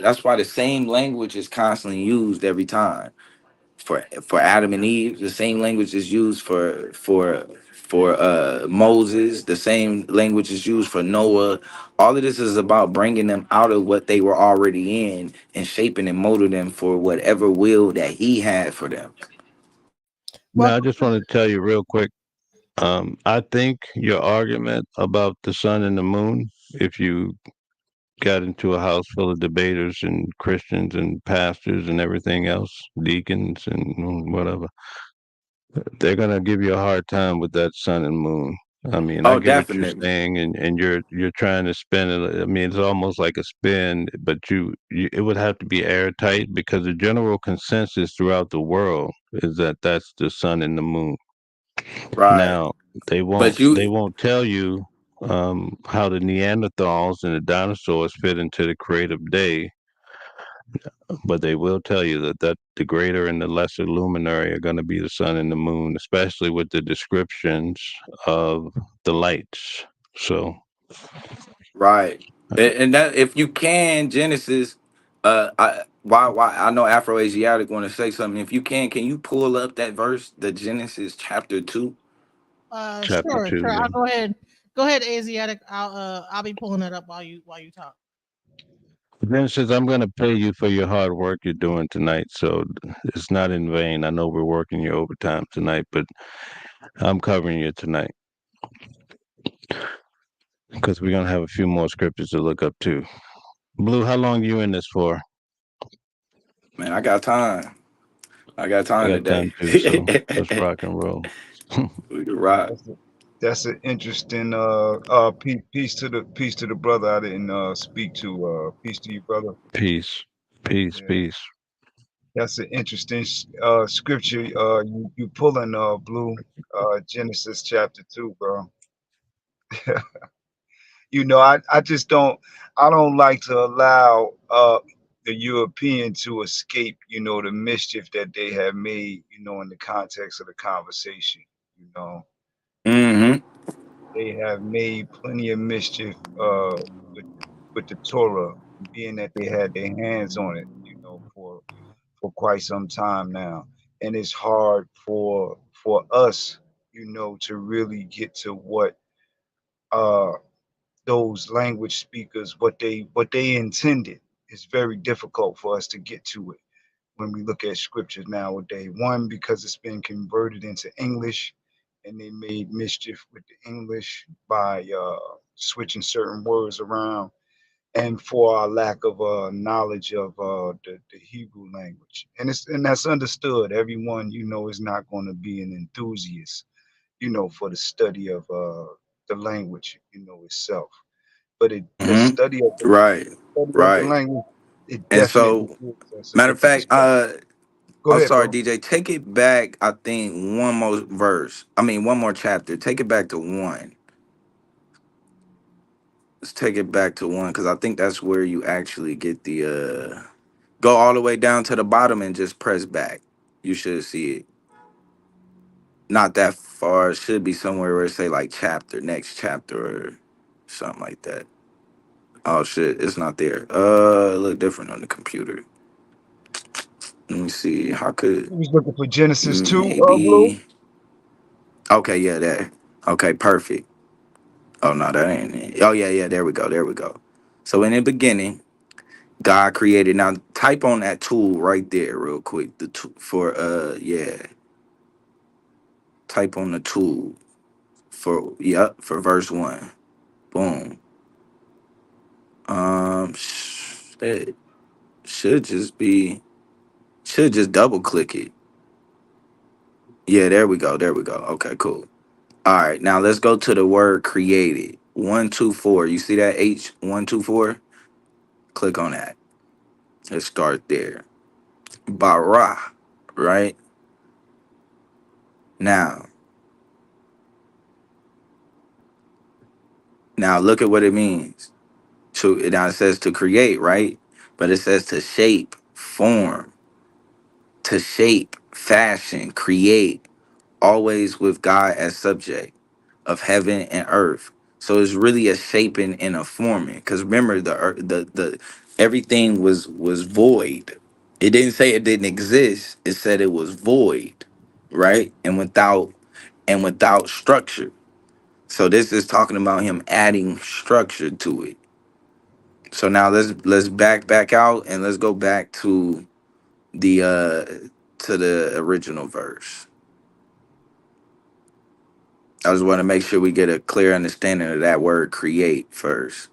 C: that's why the same language is constantly used every time. For Adam and Eve, the same language is used for Moses. The same language is used for Noah. All of this is about bringing them out of what they were already in and shaping and molding them for whatever will that He had for them.
D: Well,
K: Now, I just want to tell you real quick. I think your argument about the sun and the moon, if you got into a house full of debaters and Christians and pastors and everything else, deacons and whatever, they're gonna give you a hard time with that sun and moon. I mean, I
C: Oh,
K: get what you're
C: definitely.
K: saying, and you're trying to spin it. I mean, it's almost like a spin, but you it would have to be airtight because the general consensus throughout the world is that that's the sun and the moon.
C: Right.
K: Now, they
C: But
K: won't they
C: you
K: won't tell you how the Neanderthals and the dinosaurs fit into the creative day, But they will tell you that the greater and the lesser luminary are going to be the sun and the moon, especially with the descriptions of the lights. So,
M: Right. And that if you can, Genesis, why I know Afro-Asiatic want to say something. If you can you pull up that verse, the Genesis chapter 2?
K: chapter
D: Sure,
K: 2,
D: sure.
K: yeah.
D: I'll go ahead. Go ahead, Asiatic. I'll be pulling it up while you talk.
K: Genesis, I'm going to pay you for your hard work you're doing tonight. So it's not in vain. I know we're working your overtime tonight, but I'm covering you tonight because we're going to have a few more scriptures to look up too. Blue, how long you in this for?
M: Man, I got time. I got
K: I
M: time
K: got time
M: today.
K: too, so let's rock and roll.
M: We can rock.
I: That's an interesting peace to the brother I didn't speak to. Peace to you, brother.
K: Peace, peace,
I: Yeah.
K: peace.
I: That's an interesting scripture you pulling Blue, Genesis chapter 2, bro. You know, I just don't like to allow the European to escape, you know, the mischief that they have made, you know, in the context of the conversation. You know,
M: Mm-hmm.
I: they have made plenty of mischief with the Torah, being that they had their hands on it, you know, for quite some time now. And it's hard for us, you know, to really get to what uh those language speakers what they intended. It's very difficult for us to get to it when we look at scriptures nowadays. One, because it's been converted into English, and they made mischief with the English by switching certain words around, and for our lack of knowledge of the Hebrew language. And that's understood. Everyone, you know, is not going to be an enthusiast, you know, for the study of the language, you know, itself. But the study of
M: Mm-hmm. Right.
I: the
M: Right.
I: language, it
M: And
I: definitely
M: so,
I: gives us a
M: matter of
I: different
M: fact,
I: perspective. Go
M: I'm
I: ahead,
M: sorry,
I: bro.
M: DJ. Take it back. I think one more verse. I mean, one more chapter. Take it back to 1. Let's take it back to 1 because I think that's where you actually get the go all the way down to the bottom and just press back. You should see it. Not that far. It should be somewhere where it say like chapter, next chapter, or something like that. Oh shit, it's not there. It look different on the computer. Let me see. How could
I: He was looking for Genesis 2, Blue.
M: maybe? Okay, yeah, there. Okay, perfect. Oh no, that ain't it. Oh yeah, yeah. There we go. There we go. So in the beginning, God created. Now type on that tool right there, real quick. The tool for yeah. Type on the tool for for verse 1. Boom. It should just be should just double click it. Yeah, there we go. There we go. Okay, cool. All right, now let's go to the word created. 124. You see that H124? Click on that. Let's start there. Bara, right? Now, now look at what it means. So now it says to create, right? But it says to shape, form, to shape, fashion, create, always with God as subject of heaven and earth. So it's really a shaping and a forming. Because remember, the everything was void. It didn't say it didn't exist. It said it was void, right? And without structure. So this is talking about him adding structure to it. So now let's back out and let's go back to the original verse. I just want to make sure we get a clear understanding of that word create first.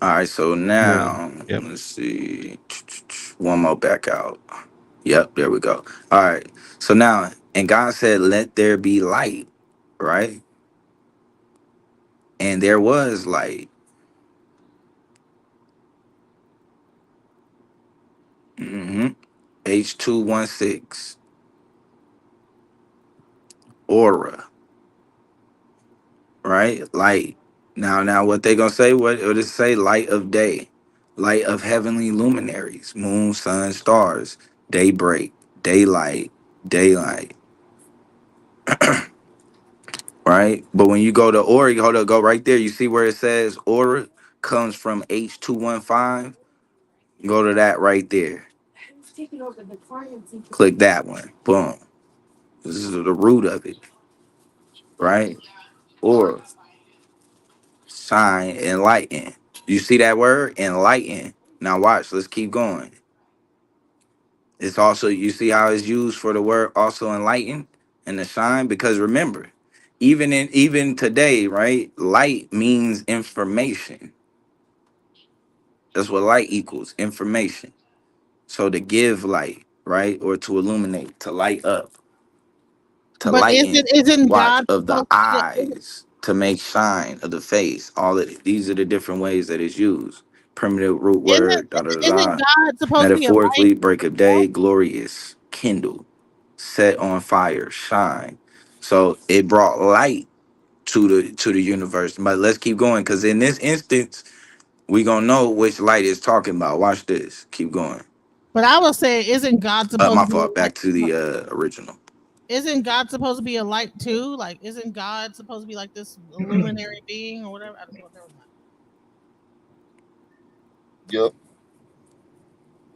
M: All right, so
K: Yeah.
M: now
K: Yep.
M: let's see. One more back out. Yep, there we go. All right. So now, and God said, let there be light, right? And there was light. Mm-hmm. H216. Aura, right? Light. Now what they gonna say? What does it say? Light of day, light of heavenly luminaries, moon, sun, stars, daybreak, daylight, daylight. Right? But when you go to Ori, hold up, go right there. You see where it says Aura comes from H215? Go to that right there. Click that one. Boom. This is the root of it, right? Aura, shine, enlighten. You see that word? Enlighten. Now watch, let's keep going. It's also, you see how it's used for the word also enlighten and the shine? Because remember, even today, right? Light means information. That's what light equals, information. So to give light, right? Or to illuminate, to light up, to
D: But
M: lighten,
D: isn't
M: watch,
D: God
M: of the
D: supposed to be,
M: eyes, to make shine of the face. All of these are the different ways that it's used. Primitive root
D: isn't
M: word, da da da
D: isn't
M: da.
D: God supposed to be a light?
M: Metaphorically, break of day, glorious, kindle, set on fire, shine. So it brought light to the universe. But let's keep going, because in this instance, we gonna know which light is talking about. Watch this. Keep going.
D: But I would say, isn't God supposed
M: My
D: to be
M: fault.
D: a light?
M: Back to the original.
D: Isn't God supposed to be a light too? Like, isn't God supposed to be like this illuminary being or whatever? I don't know. Never mind.
I: Yep.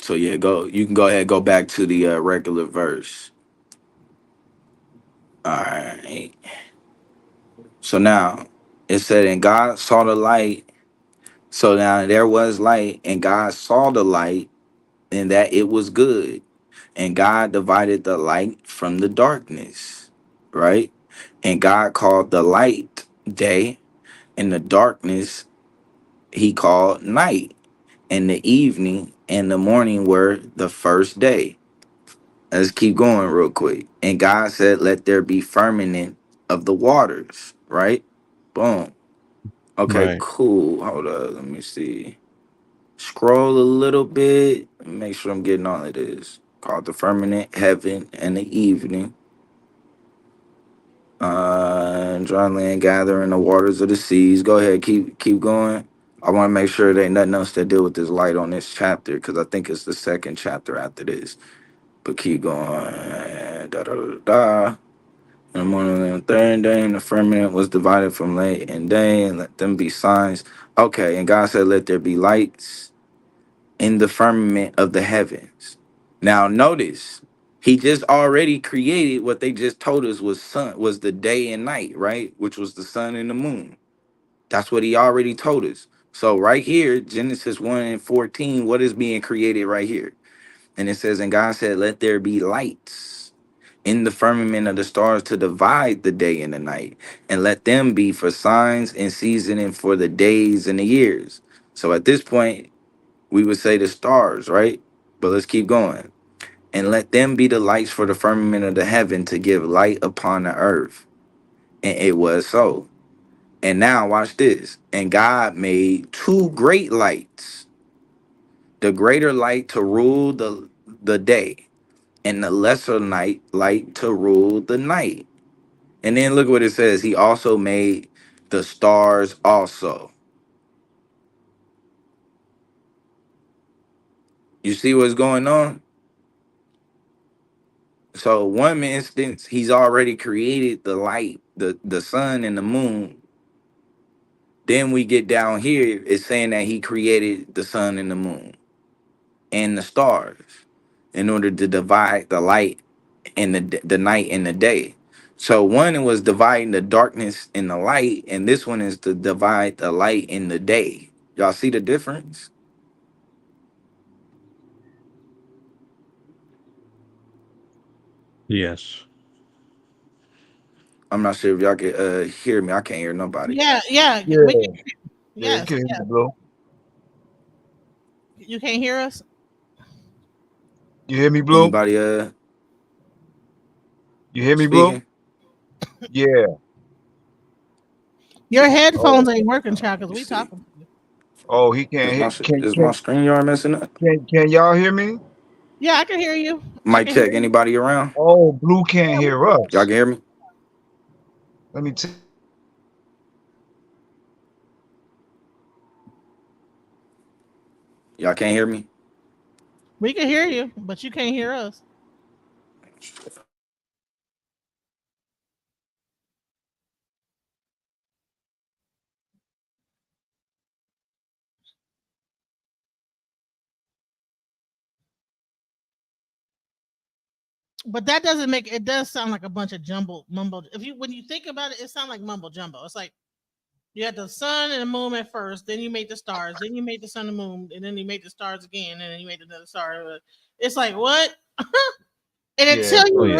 M: So yeah, go. You can go ahead. Go back to the regular verse. All right. So now it said, and God saw the light. So now there was light, and God saw the light, and that it was good. And God divided the light from the darkness, right? And God called the light day, and the darkness he called night. And the evening and the morning were the first day. Let's keep going real quick. And God said, let there be firmament of the waters, right? Boom. Okay,
K: Right.
M: cool. Hold up. Let me see. Scroll a little bit. Make sure I'm getting all of this. Called the firmament, heaven, and the evening. Dry land gathering the waters of the seas. Go ahead, keep going. I want to make sure there ain't nothing else that deal with this light on this chapter, because I think it's the second chapter after this. But keep going. Da da da da. In the morning and the third day, and the firmament was divided from night and day, and let them be signs. Okay, and God said, let there be lights in the firmament of the heavens. Now notice, he just already created what they just told us was the day and night, right? Which was the sun and the moon. That's what he already told us. So right here, Genesis 1 and 14, what is being created right here? And it says, and God said, let there be lights in the firmament of the stars to divide the day and the night, and let them be for signs and seasoning for the days and the years. So at this point, we would say the stars, right? But let's keep going. And let them be the lights for the firmament of the heaven to give light upon the earth. And it was so. And now watch this. And God made two great lights, the greater light to rule the day, and the lesser light to rule the night. And then look what it says. He also made the stars also. You see what's going on? So one instance, he's already created the light, the sun and the moon. Then we get down here, it's saying that he created the sun and the moon and the stars in order to divide the light and the night and the day. So one was dividing the darkness and the light, and this one is to divide the light and the day. Y'all see the difference?
K: Yes.
M: I'm not sure if y'all can hear me. I can't hear nobody.
D: Yeah, yeah.
I: Yeah.
D: We can,
I: Yeah,
D: yes,
I: can hear
D: yeah.
I: you, bro.
D: You can't hear us?
I: You hear me, Blue?
M: Anybody
I: You hear me, Blue?
M: speaking?
I: Yeah.
D: Your
I: Oh,
D: headphones ain't working, child, because
M: Let me
D: we
M: see.
D: talking.
I: oh, he can't hit.
M: Is my screen yard messing up?
I: Can y'all hear me?
D: Yeah, I can hear you. I
M: Mic
D: can hear
M: check.
D: you.
M: Anybody around?
I: Oh, Blue can't hear
M: Y'all
I: us.
M: can hear me?
I: Let me tell
M: Y'all can't hear me?
D: We can hear you, but you can't hear us. But that doesn't make it does sound like a bunch of mumbo. If you when you think about it, it sounds like mumbo jumbo. It's like you had the sun and the moon at first, then you made the stars, then you made the sun and moon, and then you made the stars again, and then you made another star. It's like what? And
I: Yeah.
D: until you
K: Oh, yeah.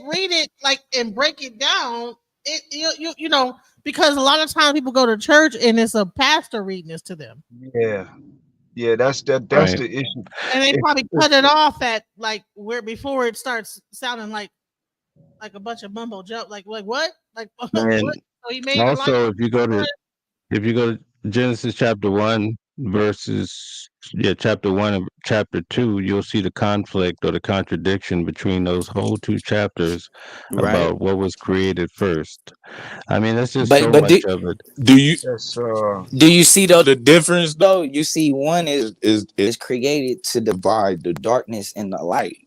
D: read it like and break it down, you know, because a lot of times people go to church and it's a pastor reading this to them.
I: Yeah. Yeah, that's
K: Right.
I: the issue.
D: And they
I: If-
D: probably cut it off at like where before it starts sounding like a bunch of mumbo jump. Like what? Like what?
K: And
D: So he made the light.
K: also, if you go to Genesis chapter 1 verses chapter 1 and chapter 2, you'll see the conflict or the contradiction between those whole two chapters
M: Right.
K: about what was created first. I mean, that's just
M: But
K: so
M: but
K: much of it.
I: That's
M: do you see though the difference though? You see one is created to divide the darkness and the light.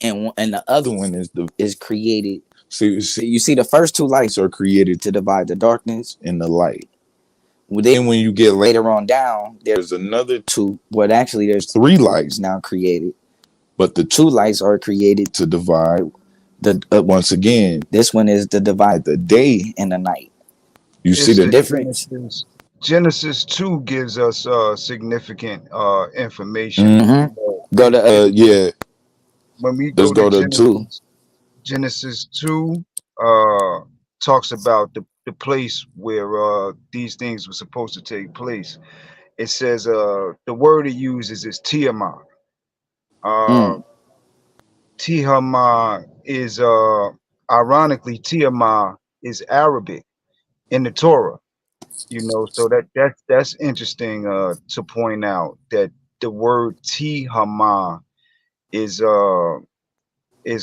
M: And the other one is created. So you see the first two lights are created to divide the darkness and the light. Then when you get later on down, there's another two. Well, actually, there's three lights now created, but the two lights are created to divide the. Once again, this one is to divide the day and the night. You see
I: it's
M: the
I: the
M: difference?
I: Genesis 2 gives us significant information.
M: Mm-hmm.
I: You know,
M: Go to
I: when we
M: let's
I: go to
M: go to 2.
I: Genesis 2 talks about the place where these things were supposed to take place. It says the word it uses is Tiamat. Tiamat is ironically Tiamat is Arabic in the Torah. You know, so that's interesting to point out that the word Tiamat is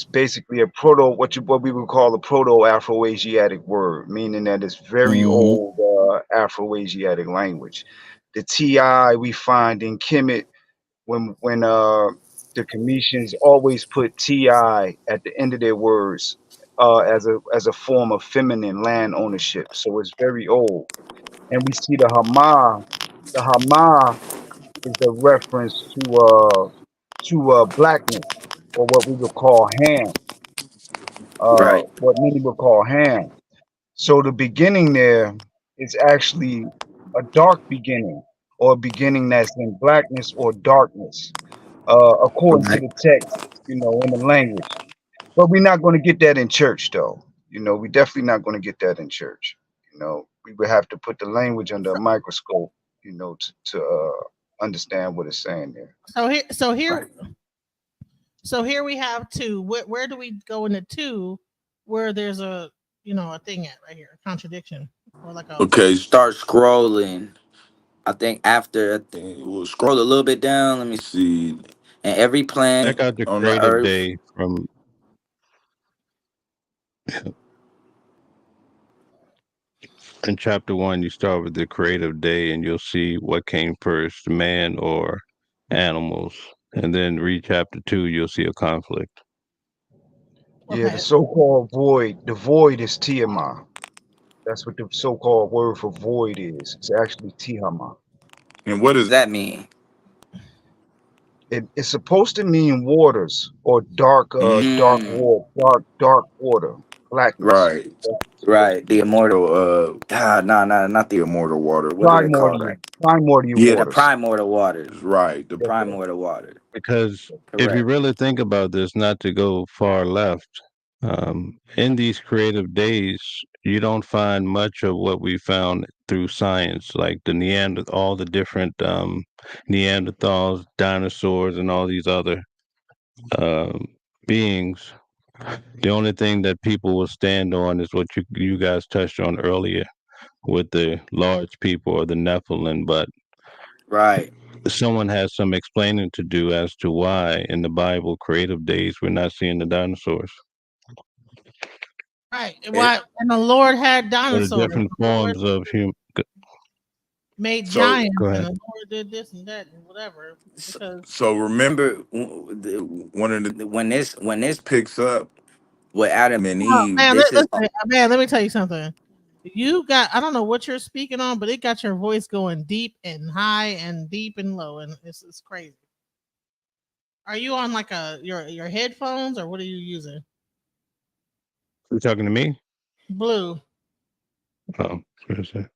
I: basically a what we would call a proto-Afro-Asiatic word, meaning that it's very old Afro-Asiatic language. The Ti we find in Kemet when the Cometians always put Ti at the end of their words as a form of feminine land ownership. So it's very old. And we see the Hama. The Hama is a reference to blackness, or what we would call Ham,
M: Right.
I: what many would call Ham. So the beginning there is actually a dark beginning, or a beginning that's in blackness or darkness, according to
M: Right.
I: the text, you know, in the language. But we're not going to get that in church, though. You know, we're definitely not going to get that in church. You know, we would have to put the language under a microscope, you know, to understand what it's saying there.
D: So here we have 2. Where do we go into 2 where there's a thing at right here, a contradiction or like a
M: Okay, start scrolling. I think we'll scroll a little bit down. Let me see. And every
K: Check
M: planet
K: out the
M: on the
K: creative
M: earth.
K: day from in chapter 1. You start with the creative day, and you'll see what came first, man or animals. And then read chapter 2, you'll see a conflict.
I: Yeah, the so-called void. The void is Tiamat. That's what the so-called word for void is. It's actually Tiamat.
M: And what does that mean?
I: It's supposed to mean waters or dark, dark water, blackness.
M: Right. Right. The immortal not the immortal water. What do they call that?
I: Primordial
M: Yeah, the
I: waters.
M: primordial waters. Right. The primordial water.
K: Because if you
M: Correct.
K: really think about this, not to go far left, in these creative days, you don't find much of what we found through science, like all the different Neanderthals, dinosaurs, and all these other beings. The only thing that people will stand on is what you guys touched on earlier with the large people or the Nephilim, but
M: Right.
K: someone has some explaining to do as to why in the Bible creative days we're not seeing the dinosaurs.
D: right. Why? And the Lord had
K: Or the
D: dinosaurs.
K: different forms of human.
D: made
M: So
D: giants
K: Go
D: and
K: ahead.
D: the Lord did this and that and whatever. Because
M: so remember one of the when this picks up with Adam and
D: oh,
M: Eve,
D: man,
M: this is
D: man, let me tell you something. You got I don't know what you're speaking on, but it got your voice going deep and high and deep and low, and it's crazy. Are you on like your headphones or what are you using?
K: You talking to me?
D: Blue.
K: Oh, what is that?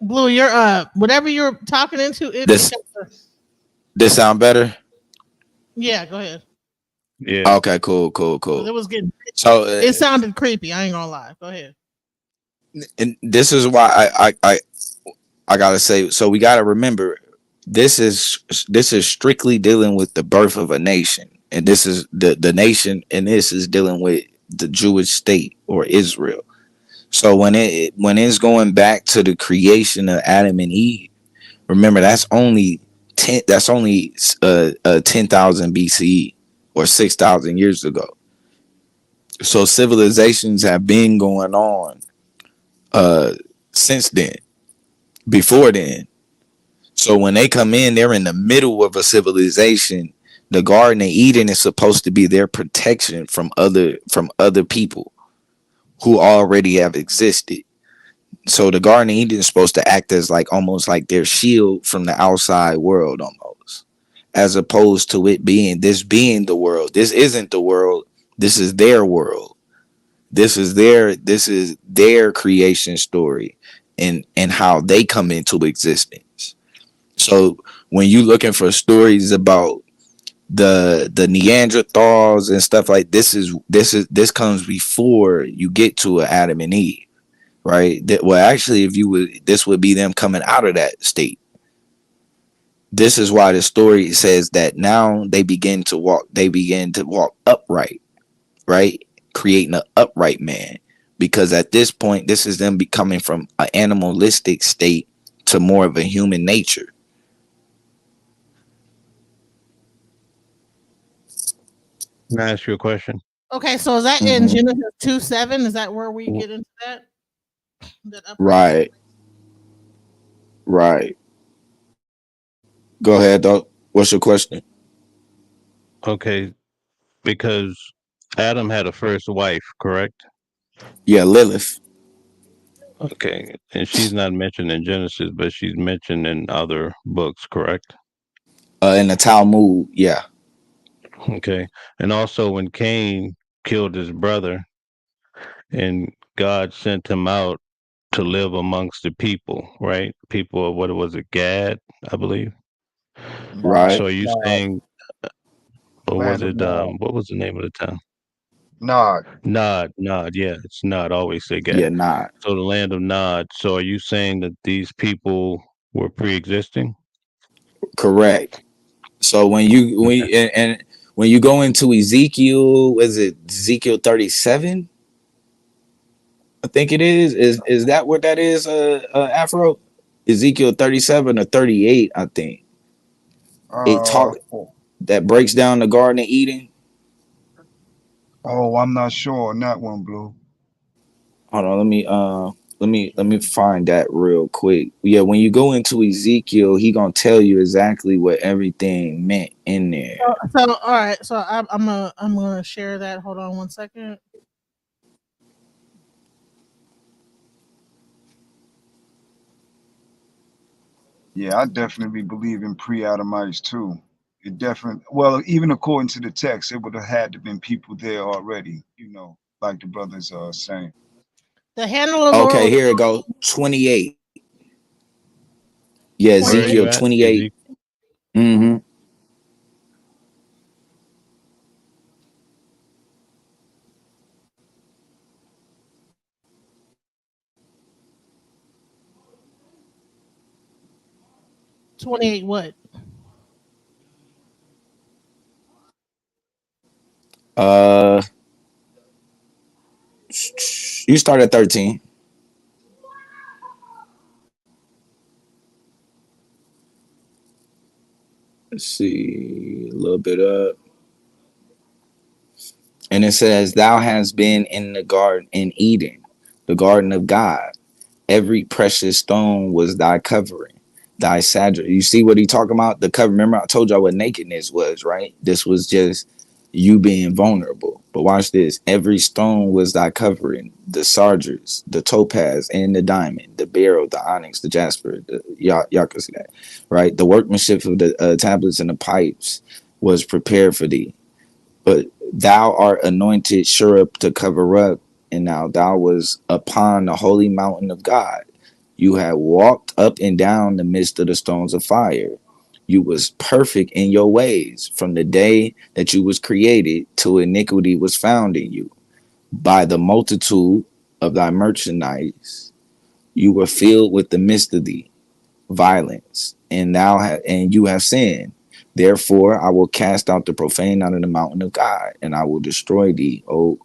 D: Blue, you're whatever you're talking into it
C: This this sound better?
D: yeah, go ahead.
K: Yeah.
C: Okay, cool, cool,
D: 'Cause
C: cool.
D: it was getting
C: So
D: it sounded creepy. I ain't gonna lie. Go ahead.
C: and this is why I gotta say. So we gotta remember this is strictly dealing with the birth of a nation, and this is the nation, and this is dealing with the Jewish state or Israel. So when it's going back to the creation of Adam and Eve, remember that's only 10,000 BCE or 6,000 years ago. So civilizations have been going on since then, before then. So when they come in, they're in the middle of a civilization. The Garden of Eden is supposed to be their protection from other people who already have existed. So the Garden of Eden is supposed to act as like almost like their shield from the outside world, almost, as opposed to it being the world. This isn't the world. This is their world. This is their creation story and how they come into existence. So when you looking for stories about the Neanderthals and stuff like this comes before you get to Adam and Eve, right? Well, actually, if you would, this would be them coming out of that state. This is why the story says that now they begin to walk upright, right? Creating an upright man, because at this point, this is them becoming from an animalistic state to more of a human nature.
K: Can I ask you a question?
D: Okay, so is that in Genesis 2:7? Is that where we get into that?
C: Right. Right. Go ahead, though. What's your question?
K: Okay, because Adam had a first wife, correct?
C: Yeah, Lilith.
K: Okay, and she's not mentioned in Genesis, but she's mentioned in other books, correct?
C: In the Talmud, yeah.
K: Okay, and also when Cain killed his brother, and God sent him out to live amongst the people, right? People of what was it, Gad, I believe.
C: Right.
K: So are you saying, or was
I: Land of
K: it
I: Nod.
K: what was the name of the town?
I: Nod.
K: Nod, yeah, it's Nod. I always say Gad.
C: Yeah, not
K: So the land of Nod. So are you saying that these people were pre-existing?
C: correct. So and when you go into Ezekiel, is it Ezekiel 37? I think it is. Is that what that is? Afro, Ezekiel 37 or 38? I think it
I: Uh,
C: talk that breaks down the Garden of Eden.
I: oh, I'm not sure on that one, Blue.
C: Hold on, let me find that real quick. Yeah, when you go into Ezekiel, he gonna tell you exactly what everything meant in there.
D: So all right, so I'm gonna share that. Hold on one second.
I: Yeah, I definitely believe in pre-Adamites too. It definitely, well, even according to the text, it would have had to been people there already, like the brothers are saying.
D: The handle of the Lord
C: Okay,
D: was
C: here it goes. 28. Yeah,
K: Where are you
C: Ezekiel
K: at?
C: 28. Mm-hmm.
D: 28 what?
C: You start at 13. Let's see a little bit up. And it says, Thou hast been in the garden in Eden, the garden of God. Every precious stone was thy covering, Thy saddle. You see what he talking about? The cover. Remember, I told y'all what nakedness was, right? This was just you being vulnerable. But watch this. Every stone was thy covering. The sardius, the topaz, and the diamond, the beryl, the onyx, the jasper. Y'all can see that, right? The workmanship of the tablets and the pipes was prepared for thee. But thou art anointed stirrup to cover up, and now thou was upon the holy mountain of God. You had walked up and down the midst of the stones of fire. You was perfect in your ways from the day that you was created till iniquity was found in you. By the multitude of thy merchandise, you were filled with the midst of thee, violence, and you have sinned. Therefore, I will cast out the profane out of the mountain of God, and I will destroy thee, O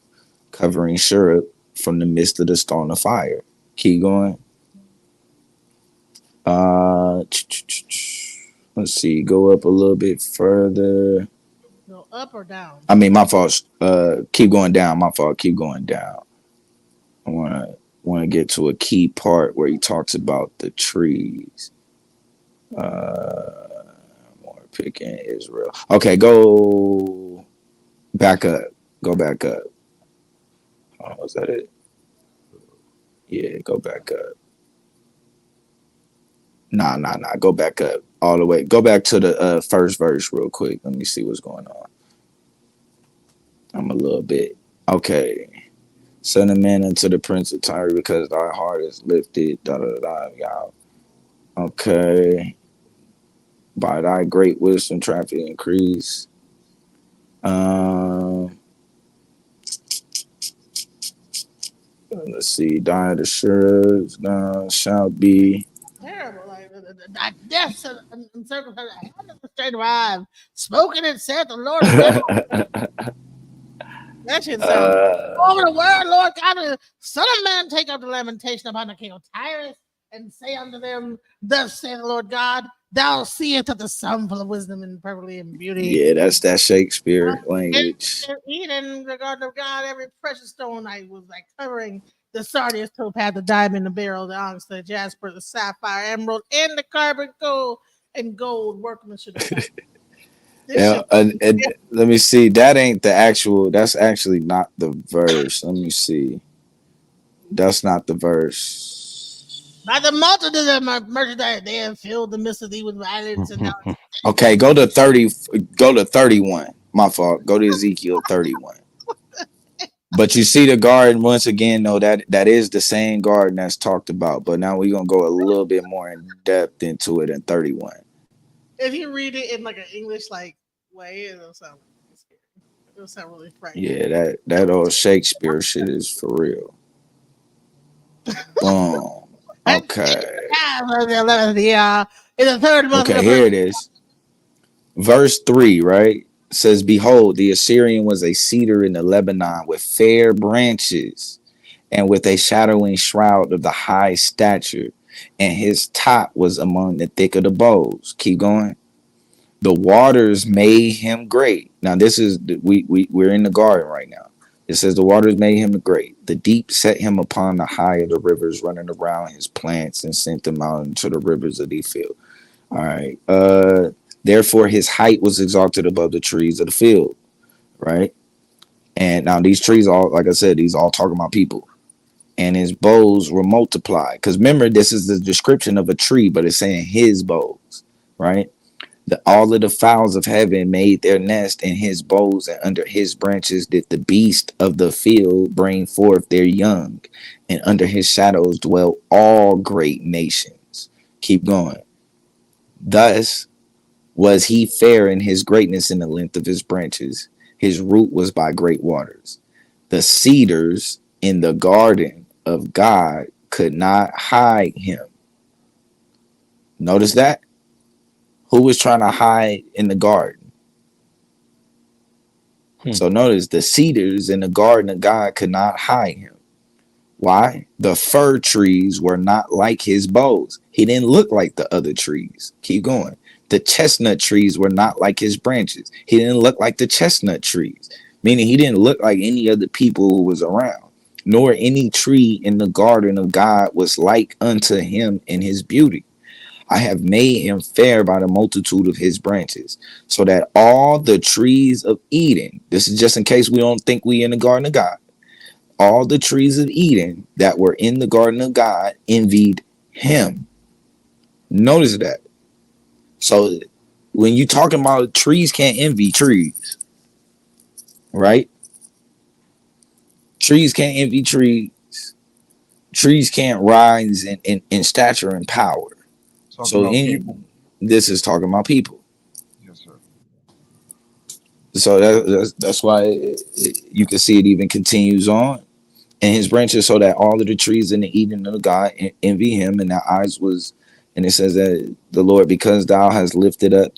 C: covering cherub, from the midst of the stone of fire. Keep going. Let's see. Go up a little bit further.
D: Go up or down?
C: I mean, my fault. Keep going down. My fault. Keep going down. I want to get to a key part where he talks about the trees. More picking Israel. Okay, go back up. Go back up. Oh, was that it? Yeah, go back up. Nah. Go back up all the way. Go back to the first verse real quick. Let me see what's going on. I'm a little bit. Okay. Send a man unto the prince of Tyre because thy heart is lifted. Y'all. Okay. By thy great wisdom, traffic increase. Let's see. Die the sheriffs shall be.
D: Terrible. Like death and circumcision, heaven is straight arrived. Spoken and said the Lord. That shit sounds over the word, Lord God. Son of man, take up the lamentation upon the king of Tyrus and say unto them, thus saith the Lord God, thou seest that the sun full of wisdom and perfectly in beauty.
C: Yeah, that's that Shakespeare language.
D: Eden, the garden of God, every precious stone I was like covering the sardius, topaz, the diamond, the beryl, the onyx, the jasper, the sapphire, emerald, and the carbon gold and gold workmanship.
C: Yeah, and let me see. That ain't the actual. That's actually not the verse. Let me see. That's not the verse.
D: By the multitude of my merchandise, they have filled the midst of thee with violence. And now
C: Okay, go to 30. Go to 31. My fault. Go to Ezekiel 31. But you see the garden once again. though that is the same garden that's talked about. But now we're gonna go a little bit more in depth into it in 31.
D: If you read it in like an English like way, it'll sound really frightening.
C: Yeah, that old Shakespeare shit is for real. Boom. Okay.
D: In the third month.
C: Okay, here it is. Verse 3, right? Says, behold, the Assyrian was a cedar in the Lebanon with fair branches and with a shadowing shroud of the high stature, and his top was among the thick of the boughs. Keep going. The waters made him great. Now, this is we're in the garden right now. It says the waters made him great. The deep set him upon the high of the rivers, running around his plants and sent them out into the rivers of the field. All right. Therefore, his height was exalted above the trees of the field. Right. And now these trees, all like I said, these all talking about people. And his boughs were multiplied. Because remember, this is the description of a tree, but it's saying his boughs. Right. All of the fowls of heaven made their nest in his boughs, and under his branches did the beast of the field bring forth their young, and under his shadows dwell all great nations. Keep going. Thus was he fair in his greatness in the length of his branches. His root was by great waters. The cedars in the garden of God could not hide him. Notice that? Who was trying to hide in the garden? So notice the cedars in the garden of God could not hide him. Why? The fir trees were not like his boughs. He didn't look like the other trees. Keep going. The chestnut trees were not like his branches. He didn't look like the chestnut trees, meaning he didn't look like any other people who was around, nor any tree in the garden of God was like unto him in his beauty. I have made him fair by the multitude of his branches, so that all the trees of Eden, this is just in case we don't think we in the garden of God, all the trees of Eden that were in the garden of God envied him. Notice that. So when you talking about trees can't envy trees, right? Trees can't envy trees. Trees can't rise in stature and power.
I: Talking about people.
C: This is talking about people.
I: Yes, sir.
C: So that's why you can see it even continues on. And his branches, so that all of the trees in the Eden of God envy him, and their eyes was, and it says that the Lord, because thou hast lifted up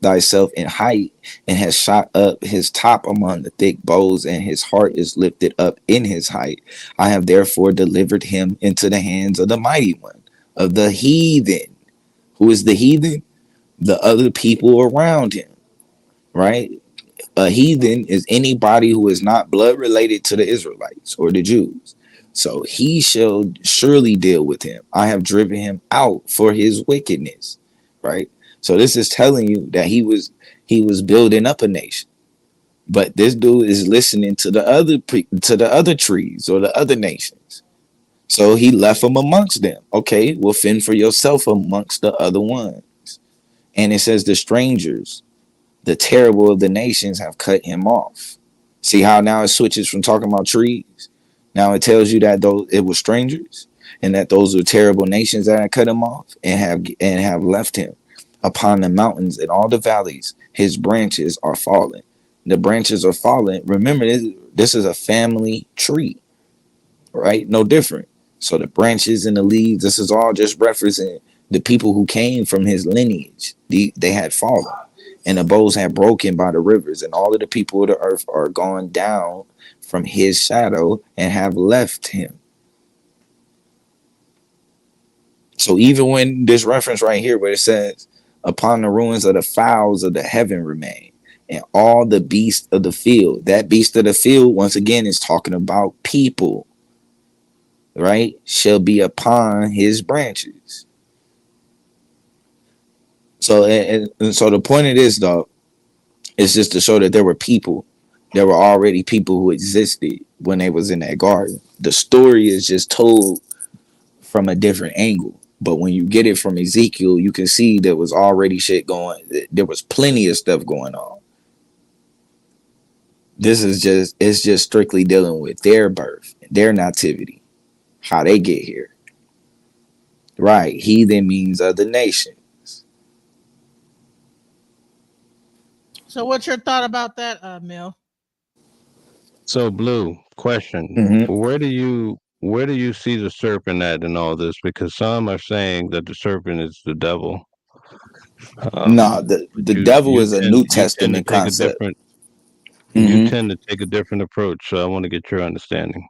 C: thyself in height, and has shot up his top among the thick boughs, and his heart is lifted up in his height. I have therefore delivered him into the hands of the mighty one, of the heathen. Who is the heathen? The other people around him, right? A heathen is anybody who is not blood related to the Israelites or the Jews. So he shall surely deal with him. I have driven him out for his wickedness, right? So this is telling you that he was building up a nation, but this dude is listening to the other trees or the other nations. So he left them amongst them. Okay, well, fend for yourself amongst the other ones. And it says the strangers, the terrible of the nations, have cut him off. See how now it switches from talking about trees. Now it tells you that those it was strangers, and that those are terrible nations that have cut him off and have left him upon the mountains and all the valleys. His branches are fallen. The branches are fallen. Remember, this is a family tree, right? No different. So the branches and the leaves, this is all just referencing the people who came from his lineage. They had fallen, and the bows had broken by the rivers, and all of the people of the earth are gone down from his shadow and have left him. So even when this reference right here where it says, upon the ruins of the fowls of the heaven remain, and all the beasts of the field, that beast of the field, once again, is talking about people, right? Shall be upon his branches. So and so the point of this, though, is just to show that there were people. There were already people who existed when they was in that garden. The story is just told from a different angle. But when you get it from Ezekiel, you can see there was already shit going. There was plenty of stuff going on. It's just strictly dealing with their birth, their nativity, how they get here. Right. Heathen means other nation.
D: So what's your thought about that, Mill?
K: So, Bluu, question: Where do you see the serpent at in all this? Because some are saying that the serpent is the devil.
C: No, the devil is a New Testament
K: take
C: concept.
K: You tend to take a different approach, so I want to get your understanding.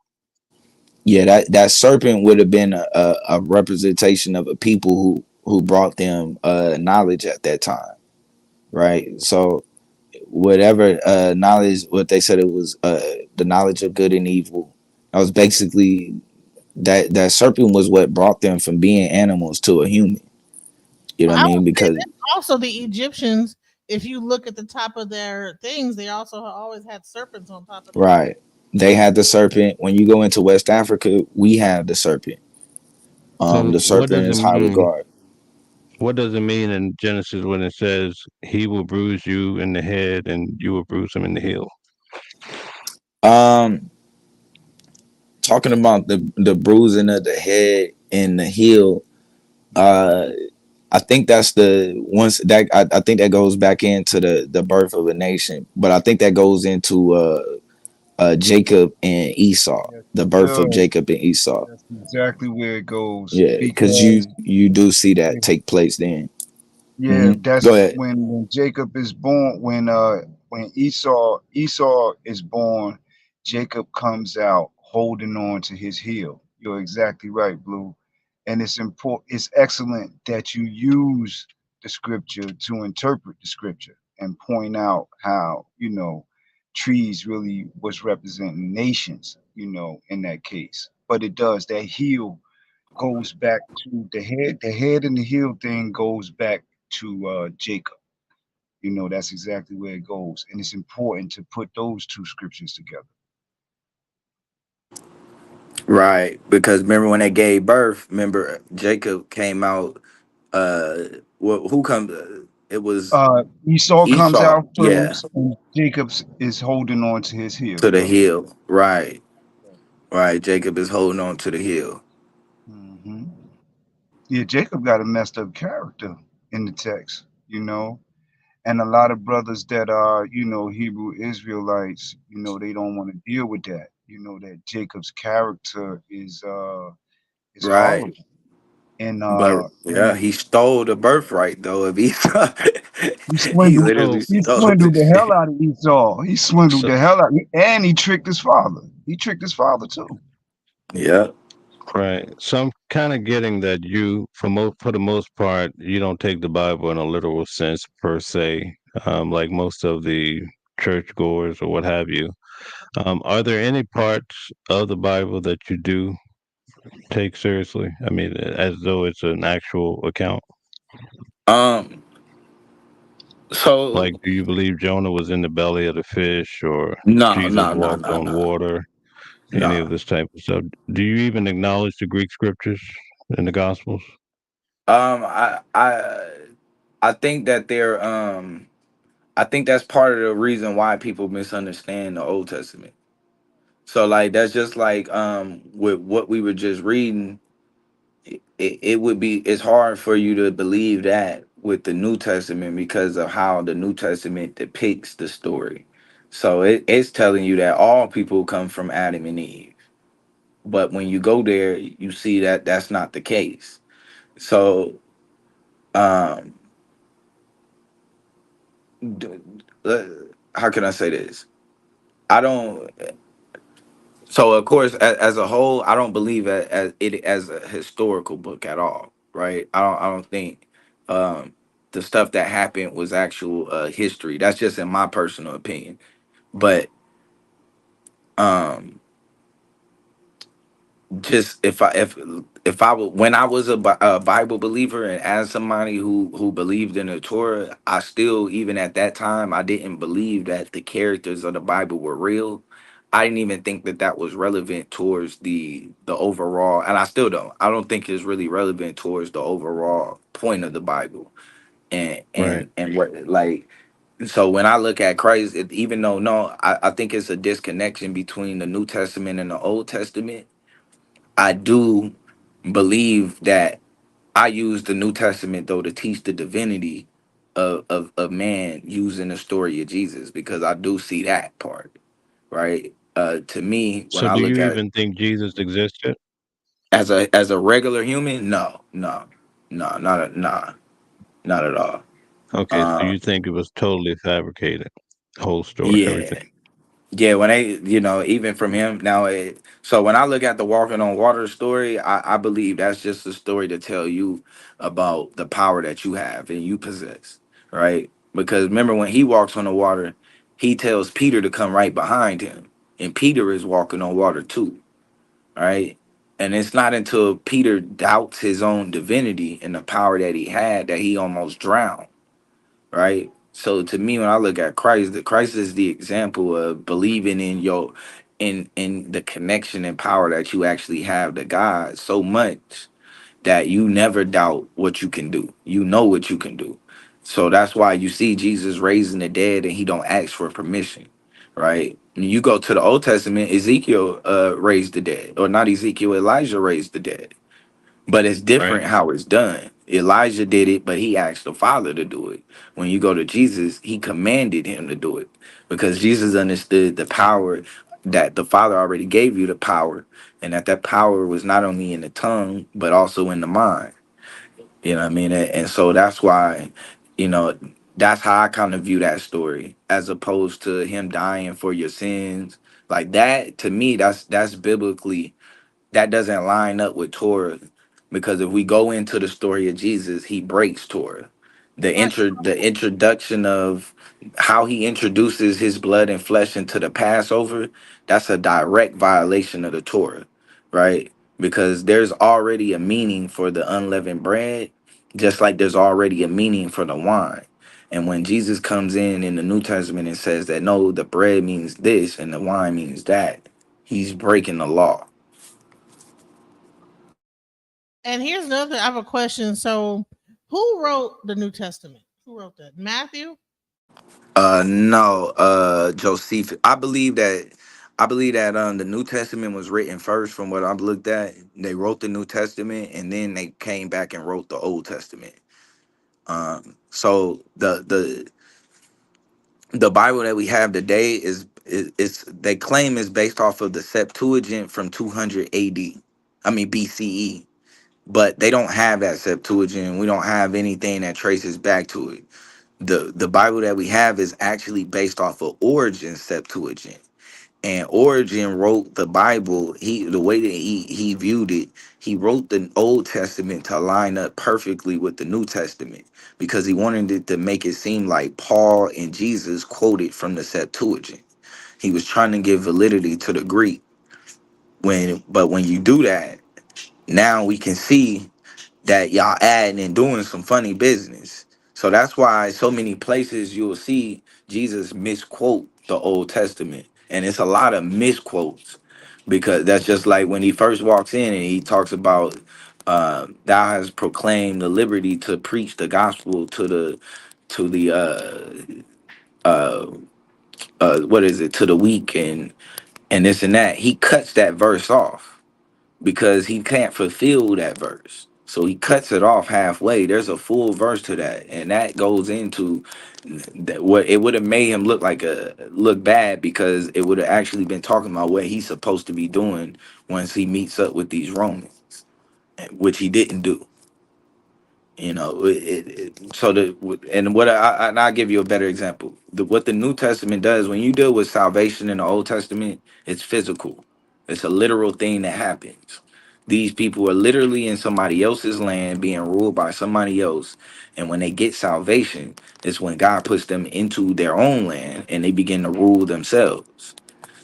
C: Yeah, that serpent would have been a representation of a people who brought them knowledge at that time, right? So whatever knowledge, what they said it was the knowledge of good and evil. That was basically that serpent was what brought them from being animals to a human. You know what I mean? Because
D: also the Egyptians, if you look at the top of their things, they also always had serpents on top of them.
C: Right. They had the serpent. When you go into West Africa, we have the serpent.
K: So
C: the serpent is high regard.
K: What does it mean in Genesis when it says he will bruise you in the head and you will bruise him in the heel?
C: Talking about the bruising of the head and the heel, I think that's the once that I think that goes back into the birth of a nation, but I think that goes into Jacob and Esau, the birth of Jacob and Esau.
I: That's exactly where it goes.
C: Yeah, because you do see that take place then.
I: Yeah, that's
C: Go ahead.
I: when Jacob is born. When Esau is born, Jacob comes out holding on to his heel. You're exactly right, Bluu. And it's important. It's excellent that you use the scripture to interpret the scripture and point out how trees really was representing nations. In that case, but it does that heel goes back to the head. The head and the heel thing goes back to Jacob. You know, that's exactly where it goes, and it's important to put those two scriptures together.
M: Right, because remember when they gave birth, remember Jacob came out, uh who comes, it was
I: Esau comes
M: Esau,
I: out
M: yeah,
I: first, and Jacob is holding on to his heel.
M: to the
I: Yep.
M: hill. Right, right. Jacob is holding on to the hill.
I: Hmm. Yeah, Jacob got a messed up character in the text, you know, and a lot of brothers that are, you know, Hebrew Israelites, you know, they don't want to deal with that. You know, that Jacob's character is
M: Right.
I: horrible, and
M: But
I: you
M: yeah,
I: know,
M: he stole the birthright though of Esau.
I: he
M: He
I: swindled
M: literally
K: So
I: he
M: stole the
I: swindled the
M: shit.
I: hell out of Esau. He swindled
K: so
I: the hell out, and he tricked his father. He tricked his father too.
M: Yeah.
K: right. So I'm kind of getting that you, for the most part, you don't take the Bible in a literal sense per se, like most of the churchgoers or what have you. Are there any parts of the Bible that you do take seriously? I mean, as though it's an actual account.
M: Um. So
K: Like, do you believe Jonah was in the belly of the fish, or
M: no,
K: Jesus
M: no, no,
K: walked
M: no,
K: on
M: no,
K: water? Any
M: no.
K: of this type of stuff? Do you even acknowledge the Greek scriptures in the Gospels?
M: I think that they're I think that's part of the reason why people misunderstand the Old Testament. So like that's just like with what we were just reading, it would be, it's hard for you to believe that with the New Testament because of how the New Testament depicts the story. So it's telling you that all people come from Adam and Eve. But when you go there, you see that that's not the case. So um d- uh, how can I say this? I don't. So of course, as a whole, I don't believe as it as a historical book at all. Right? I don't think the stuff that happened was actual history. That's just in my personal opinion. But um just if I was, when I was a Bible believer and as somebody who believed in the Torah, I still, even at that time, I didn't believe that the characters of the Bible were real. I didn't even think that that was relevant towards the overall, and I still don't. I don't think it's really relevant towards the overall point of the Bible, and
K: Right.
M: what, like, so when I look at Christ, even though, no, I think it's a disconnection between the New Testament and the Old Testament. I do believe that I use the New Testament though to teach the divinity of man using the story of Jesus, because I do see that part, right? To me, when
K: So,
M: I
K: do
M: look
K: you
M: at
K: even think Jesus existed?
M: as a regular human, no, no, no, not at all.
K: Okay, so
M: Uh,
K: you think it was totally fabricated, whole story,
M: yeah,
K: everything.
M: yeah, when they, even from him now, so when I look at the walking on water story, I believe that's just a story to tell you about the power that you have and you possess, right? Because remember when he walks on the water, he tells Peter to come right behind him, and Peter is walking on water too, right? And it's not until Peter doubts his own divinity and the power that he had that he almost drowned, right? So to me, when I look at Christ, the Christ is the example of believing in your in the connection and power that you actually have to God so much that you never doubt what you can do. You know what you can do. So that's why you see Jesus raising the dead and he don't ask for permission, right? When you go to the Old Testament, Ezekiel raised the dead, or not Ezekiel, Elijah raised the dead, but it's
K: Right.
M: different how it's done. Elijah did it, but he asked the Father to do it. When you go to Jesus, he commanded him to do it because Jesus understood the power that the Father already gave you, the power, and that power was not only in the tongue but also in the mind. You know what I mean? And so that's why, you know, that's how I kind of view that story, as opposed to him dying for your sins. Like that, to me, that's biblically, that doesn't line up with Torah, because if we go into the story of Jesus, he breaks Torah.
D: Right.
M: The introduction of how he introduces his blood and flesh into the Passover, that's a direct violation of the Torah, right? because there's already a meaning for the unleavened bread, just like there's already a meaning for the wine. And when Jesus comes in the New Testament and says that no, the bread means this and the wine means that, he's breaking the law.
D: And here's another. I have a question. So, who wrote the New Testament? Who wrote that? Matthew.
M: No, Joseph. I believe that the New Testament was written first from what I've looked at. They wrote the New Testament and then they came back and wrote the Old Testament. So the Bible that we have today is they claim is based off of the Septuagint from 200 AD. I mean BCE. But they don't have that Septuagint. We don't have anything that traces back to it. The Bible that we have is actually based off of Origin Septuagint. And Origin wrote the Bible, the way that he viewed it, he wrote the Old Testament to line up perfectly with the New Testament because he wanted it to make it seem like Paul and Jesus quoted from the Septuagint. He was trying to give validity to the Greek. But when you do that, now we can see that y'all adding and doing some funny business. So that's why so many places you'll see Jesus misquote the Old Testament. And it's a lot of misquotes because that's just like when he first walks in and he talks about thou hast proclaimed the liberty to preach the gospel to the what is it, to the weak and this and that. He cuts that verse off because he can't fulfill that verse. So he cuts it off halfway. There's a full verse to that, and that goes into that what it would have made him look bad because it would have actually been talking about what he's supposed to be doing once he meets up with these Romans, which he didn't do. You know, and what and I'll give you a better example. What the New Testament does when you deal with salvation in the Old Testament, it's physical. It's a literal thing that happens. These people are literally in somebody else's land being ruled by somebody else. And when they get salvation, it's when God puts them into their own land and they begin to rule themselves.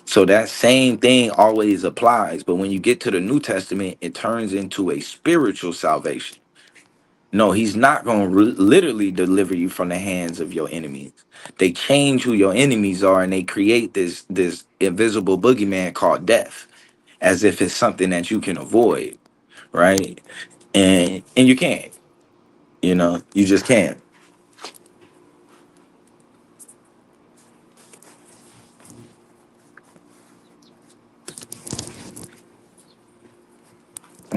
M: So that same thing always applies. But when you get to the New Testament, it turns into a spiritual salvation. No, he's not going to literally deliver you from the hands of your enemies. They change who your enemies are and they create this invisible boogeyman called death as if it's something that you can avoid, right? And you can't. You just can't.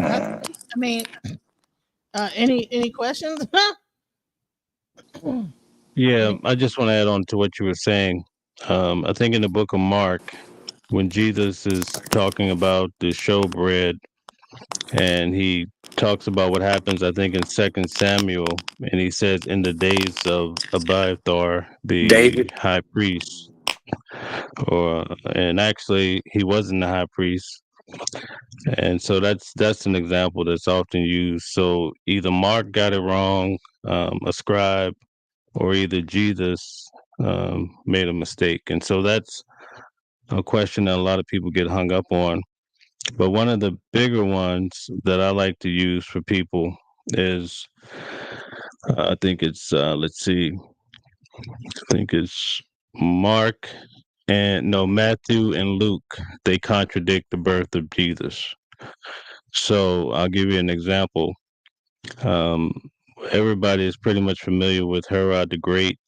D: That's great. I mean, any questions?
K: Yeah, I just want to add on to what you were saying. I think in the book of Mark, when Jesus is talking about the showbread, and he talks about what happens, I think in Second Samuel, and he says in the days of Abiathar, the
M: David,
K: high priest, and actually he wasn't the high priest, and so that's an example that's often used. So either Mark got it wrong, a scribe, or either Jesus made a mistake. And so that's a question that a lot of people get hung up on. But one of the bigger ones that I like to use for people is I think it's, let's see, I think it's Mark and no, Matthew and Luke. They contradict the birth of Jesus. So I'll give you an example. Um, Everybody is pretty much familiar with Herod the Great.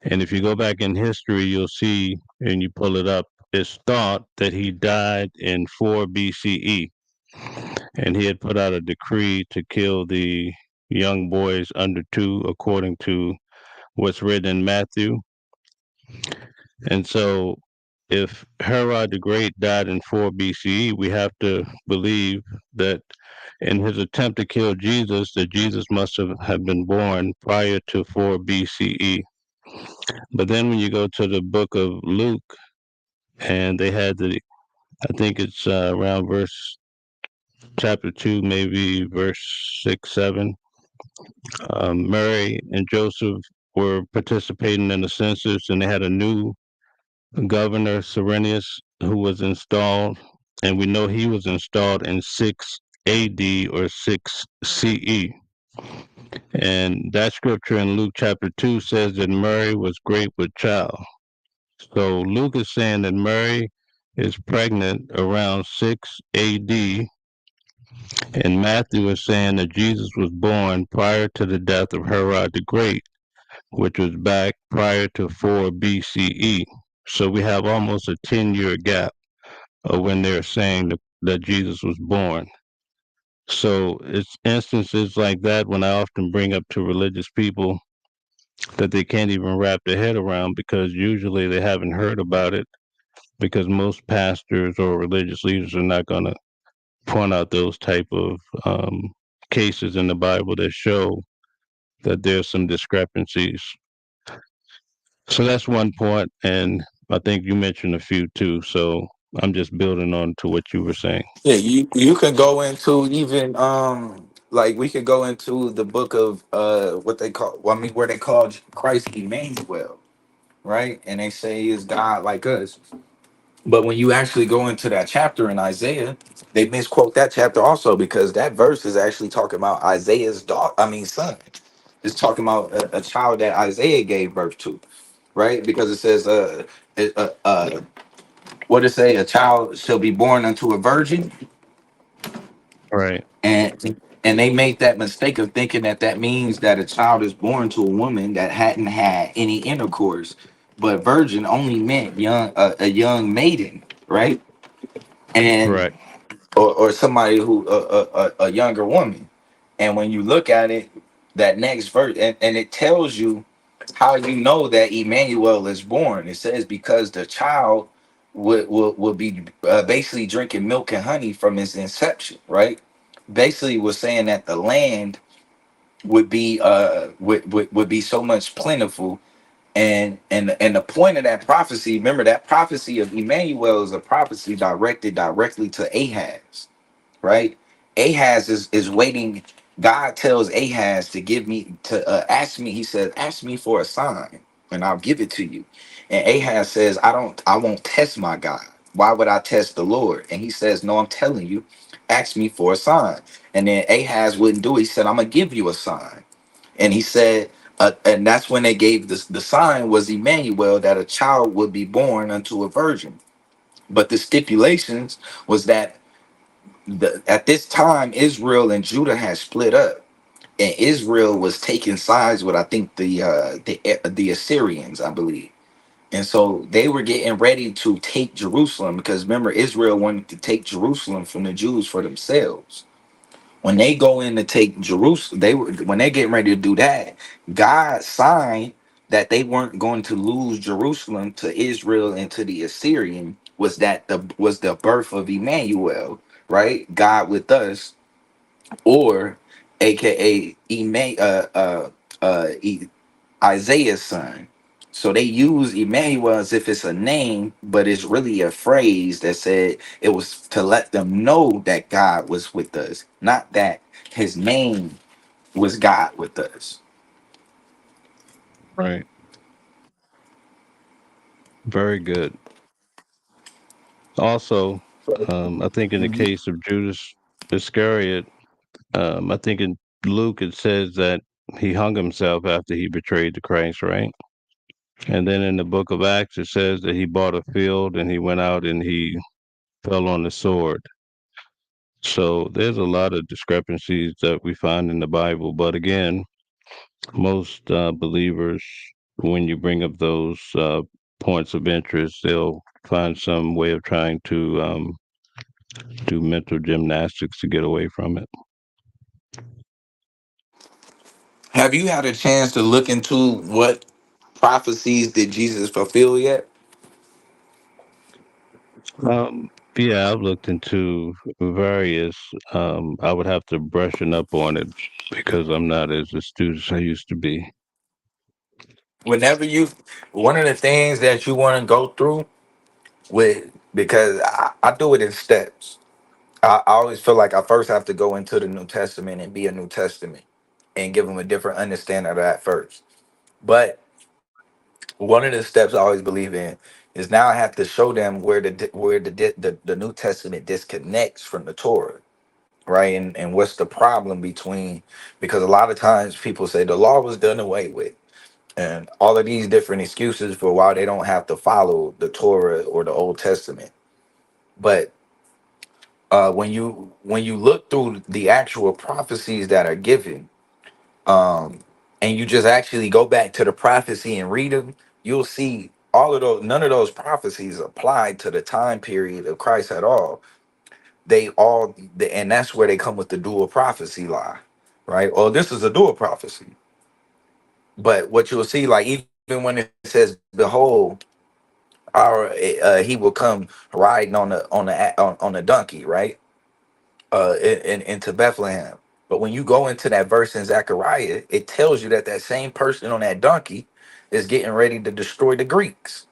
K: And if you go back in history, you'll see, and you pull it up, it's thought that he died in 4 BCE. And he had put out a decree to kill the young boys under 2, according to what's written in Matthew. And so, if Herod the Great died in 4 BCE, we have to believe that in his attempt to kill Jesus, that Jesus must have been born prior to 4 BCE. But then when you go to the book of Luke, and they had I think it's around chapter 2, maybe verse 6, 7. Mary and Joseph were participating in the census, and they had a new governor, Cyrenius, who was installed. and we know he was installed in 6 AD or 6 CE. And that scripture in Luke chapter 2 says that Mary was great with child. So Luke is saying that Mary is pregnant around 6 AD, and Matthew is saying that Jesus was born prior to the death of Herod the Great, which was back prior to 4 BCE. So we have almost a 10-year gap of when they're saying that Jesus was born. So it's instances like that when I often bring up to religious people that they can't even wrap their head around, because usually they haven't heard about it, because most pastors or religious leaders are not going to point out those type of cases in the Bible that show that there's some discrepancies. So that's one point, and I think you mentioned a few too. So I'm just building on to what you were saying.
M: Yeah, you can go into even like we could go into the book of what they call, well, I mean, where they call Christ Emmanuel, right? And they say he is God like us. But when you actually go into that chapter in Isaiah, they misquote that chapter also, because that verse is actually talking about Isaiah's daughter, I mean son. It's talking about a child that Isaiah gave birth to, right? Because it says what it say, a child shall be born unto a virgin.
K: Right.
M: And they make that mistake of thinking that that means that a child is born to a woman that hadn't had any intercourse. But virgin only meant young, a young maiden, right? And
K: Right.
M: or somebody who a younger woman. And when you look at it, that next verse, and it tells you how you know that Emmanuel is born. It says because the child would be basically drinking milk and honey from his inception, right? Basically was saying that the land would be would be so much plentiful. And the point of that prophecy, remember that prophecy of Emmanuel is a prophecy directed directly to Ahaz, right? Ahaz is waiting. God tells Ahaz to give me to ask me. He says, "Ask me for a sign, and I'll give it to you." And Ahaz says, I won't test my God. Why would I test the Lord?" And he says, "No, I'm telling you, ask me for a sign." And then Ahaz wouldn't do it. He said, "I'm gonna give you a sign." And he said, and that's when they gave the sign was Emmanuel, that a child would be born unto a virgin. But the stipulations was that at this time Israel and Judah had split up, and Israel was taking sides with, I think, the Assyrians, I believe. And so they were getting ready to take Jerusalem, because remember Israel wanted to take Jerusalem from the Jews for themselves. When they go in to take Jerusalem, when they getting ready to do that, God signed that they weren't going to lose Jerusalem to Israel and to the Assyrian. Was the birth of Emmanuel, right? God with us, or AKA Isaiah's son. So they use Emmanuel as if it's a name, but it's really a phrase that said it was to let them know that God was with us, not that his name was God with us.
K: Right. Very good. Also, I think in the case of Judas Iscariot, I think in Luke it says that he hung himself after he betrayed the Christ, right? And then in the book of Acts it says that he bought a field and he went out and he fell on the sword. So there's a lot of discrepancies that we find in the Bible. But again, most believers, when you bring up those points of interest, they'll find some way of trying to do mental gymnastics to get away from it.
M: Have you had a chance to look into what prophecies did Jesus fulfill yet?
K: Yeah, I've looked into various. I would have to brushing up on it because I'm not as astute as I used to be.
M: Whenever one of the things that you want to go through with, because I do it in steps. I always feel like I first have to go into the New Testament and be a New Testament and give them a different understanding of that first. But one of the steps I always believe in is now I have to show them where the New Testament disconnects from the Torah, right? And what's the problem between, because a lot of times people say the law was done away with, and all of these different excuses for why they don't have to follow the Torah or the Old Testament. But when you look through the actual prophecies that are given, and you just actually go back to the prophecy and read them, you'll see all of those. None of those prophecies applied to the time period of Christ at all. And that's where they come with the dual prophecy lie, right? Oh, this is a dual prophecy. But what you'll see, like even when it says, "Behold, he will come riding on a donkey," right? Into Bethlehem. But when you go into that verse in Zechariah, it tells you that that same person on that donkey is getting ready to destroy the Greeks.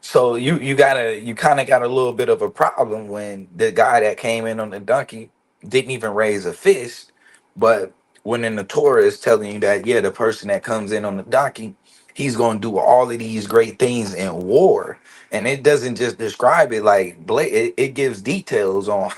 M: So you kind of got a little bit of a problem when the guy that came in on the donkey didn't even raise a fist, but when in the Torah is telling you that, yeah, the person that comes in on the donkey, he's going to do all of these great things in war, and it doesn't just describe it like it gives details on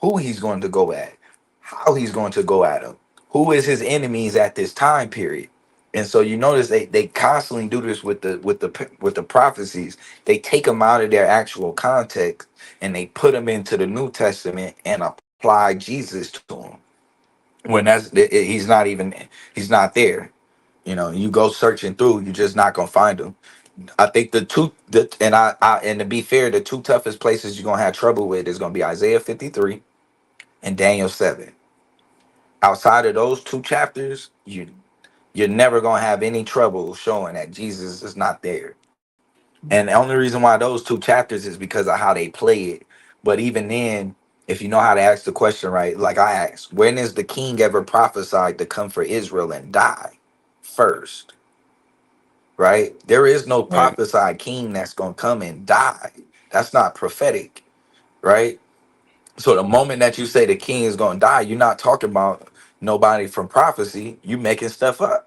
M: who he's going to go at, how he's going to go at him, who is his enemies at this time period. And so you notice they constantly do this with the prophecies. They take them out of their actual context and they put them into the New Testament and apply Jesus to them. When he's not there. You know, you go searching through, you're just not gonna find him. I think and to be fair, the two toughest places you're gonna have trouble with is gonna be Isaiah 53 and Daniel 7. Outside of those two chapters, you're never gonna have any trouble showing that Jesus is not there. And the only reason why those two chapters is because of how they play it. But even then, if you know how to ask the question right, like I asked, when is the king ever prophesied to come for Israel and die first? Right? There is no
N: Right.
M: prophesied king that's gonna come and die. That's not prophetic, right? So the moment that you say the king is gonna die, you're not talking about nobody from prophecy. You making stuff up.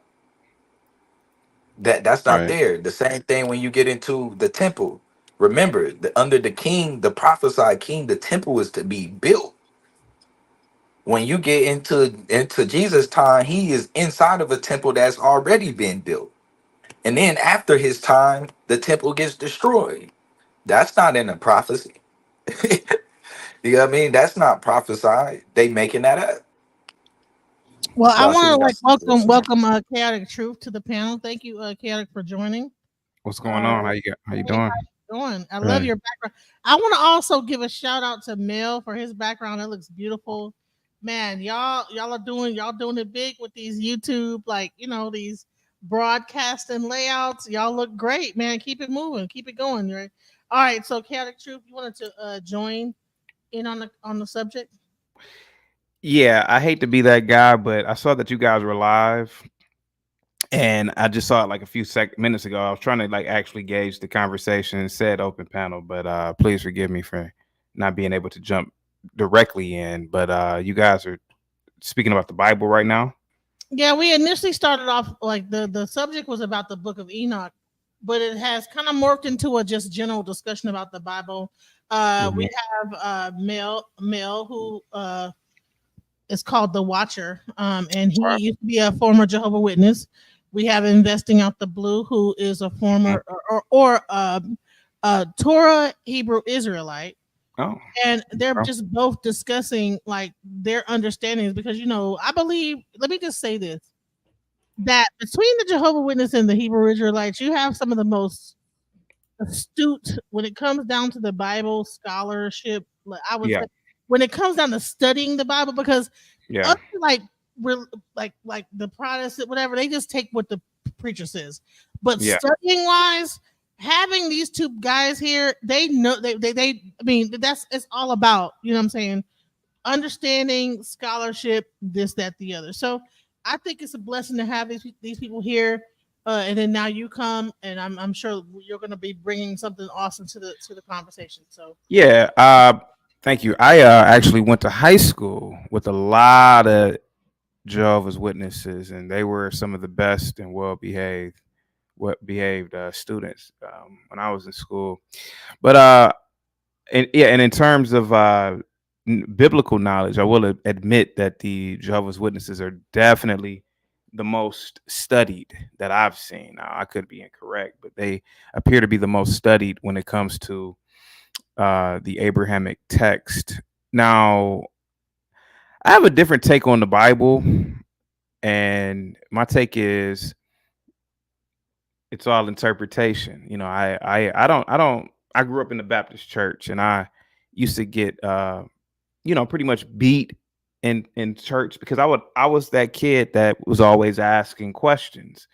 M: That's not
N: Right.
M: there. The same thing when you get into the temple. Remember, under the king, the prophesied king, the temple is to be built. When you get into Jesus' time, he is inside of a temple that's already been built. And then after his time, the temple gets destroyed. That's not in the prophecy. You know what I mean? That's not prophesied. They making that up.
D: Well,
M: So
D: I
M: I see
D: want
M: we
D: to
M: got
D: like
M: some people.
D: welcome Chaotic Truth to the panel. Thank you, Chaotic, for joining.
N: What's going on? How you
D: Hey, how
N: doing?
D: you doing? I love
N: Right.
D: your background. I want to also give a shout out to Mel for his background. It looks beautiful. Man, y'all doing it big with these YouTube, like, these broadcast and layouts. Y'all look great, man. Keep it moving, keep it going, right? All right, so Chaotic Truth, you wanted to join in on the subject?
N: Yeah, I hate to be that guy, but I saw that you guys were live, and I just saw it like a few minutes ago. I was trying to like actually gauge the conversation and said open panel, but please forgive me for not being able to jump directly in. But you guys are speaking about the Bible right now.
D: Yeah, we initially started off like the subject was about the book of Enoch, but it has kind of morphed into a just general discussion about the Bible. We have Mel who is called the Watcher, and he
N: Right.
D: used to be a former Jehovah Witness. We have Investing Out the Blue, who is a former Torah Hebrew Israelite.
N: Oh,
D: And they're
N: okay.
D: just both discussing like their understandings because I believe, let me just say this, that between the Jehovah Witness and the Hebrew Israelites, you have some of the most astute when it comes down to the Bible scholarship. Like, I would
N: Yeah,
D: say when it comes down to studying the Bible, because
N: yeah,
D: other like the Protestant, whatever, they just take what the preacher says. But
N: yeah.
D: studying wise, having these two guys here, they know they I mean, it's all about, you know what I'm saying, understanding, scholarship, this, that, the other. So I think it's a blessing to have these people here. And then now you come, and I'm sure you're going to be bringing something awesome to the conversation. So
N: Yeah, thank you. I actually went to high school with a lot of Jehovah's Witnesses, and they were some of the best and well behaved what behaved students when I was in school. But and in terms of biblical knowledge, I will admit that the Jehovah's Witnesses are definitely the most studied that I've seen. Now, I could be incorrect, but they appear to be the most studied when it comes to the Abrahamic text. Now, I have a different take on the Bible, and my take is it's all interpretation. You know, I grew up in the Baptist church, and I used to get pretty much beat in church because I was that kid that was always asking questions.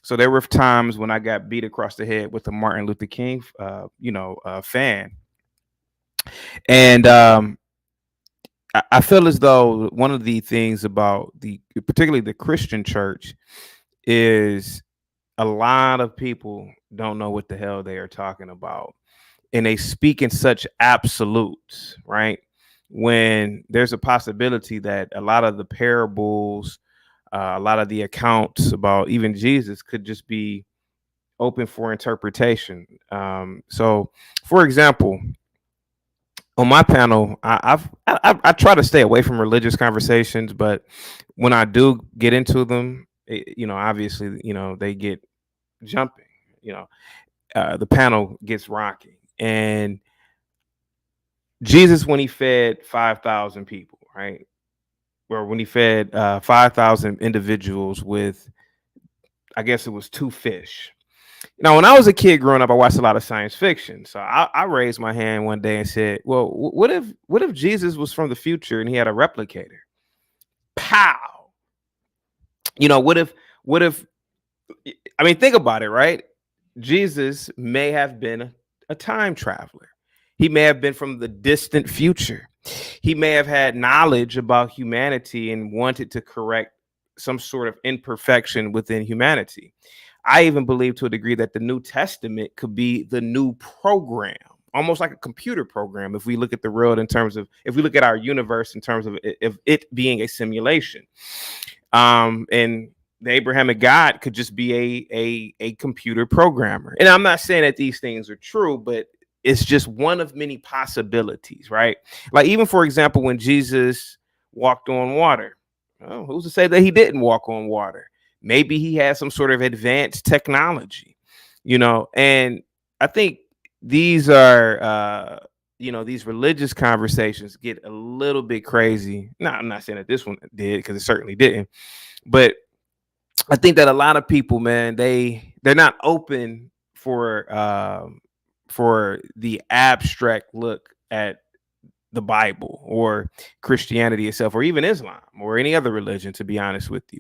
N: So there were times when I got beat across the head with a Martin Luther King fan. And I feel as though one of the things about particularly the Christian church is a lot of people don't know what the hell they are talking about. And they speak in such absolutes, right? When there's a possibility that a lot of the parables, a lot of the accounts about even Jesus could just be open for interpretation. So, for example, on my panel, I try to stay away from religious conversations, but when I do get into them, obviously, they get jumping. The panel gets rocking, and Jesus, when he fed 5,000 people, right, or when he fed 5,000 individuals with, I guess it was 2 fish. Now, when I was a kid growing up, I watched a lot of science fiction. So I raised my hand one day and said, well, what if Jesus was from the future and he had a replicator? Pow. What if, I mean, think about it, right? Jesus may have been a time traveler. He may have been from the distant future. He may have had knowledge about humanity and wanted to correct some sort of imperfection within humanity. I even believe to a degree that the New Testament could be the new program, almost like a computer program. If we look at the world if we look at our universe in terms of it being a simulation, and the Abrahamic God could just be a computer programmer. And I'm not saying that these things are true, but it's just one of many possibilities, right? Like even, for example, when Jesus walked on water, who's to say that he didn't walk on water? Maybe he had some sort of advanced technology, and I think these are, these religious conversations get a little bit crazy. No, I'm not saying that this one did, because it certainly didn't. But I think that a lot of people, man, they're not open for the abstract look at the Bible or Christianity itself, or even Islam or any other religion, to be honest with you.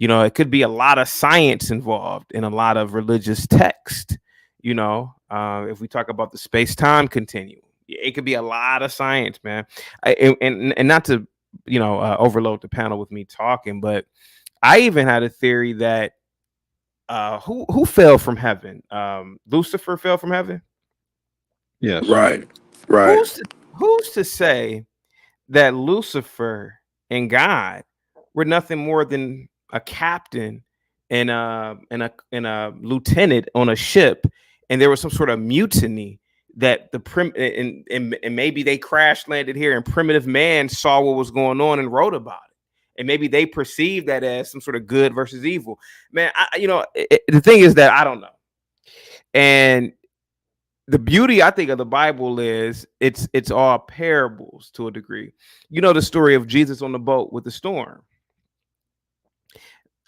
N: It could be a lot of science involved in a lot of religious text. If we talk about the space-time continuum, it could be a lot of science, man. And not to, overload the panel with me talking, but I even had a theory that who fell from heaven? Lucifer fell from heaven.
K: Yes.
M: Right.
N: Who's to say that Lucifer and God were nothing more than a captain and a lieutenant on a ship, and there was some sort of mutiny that and maybe they crash landed here, and primitive man saw what was going on and wrote about it, and maybe they perceived that as some sort of good versus evil. Man, the thing is that I don't know, and the beauty, I think, of the Bible is it's all parables to a degree. The story of Jesus on the boat with the storm.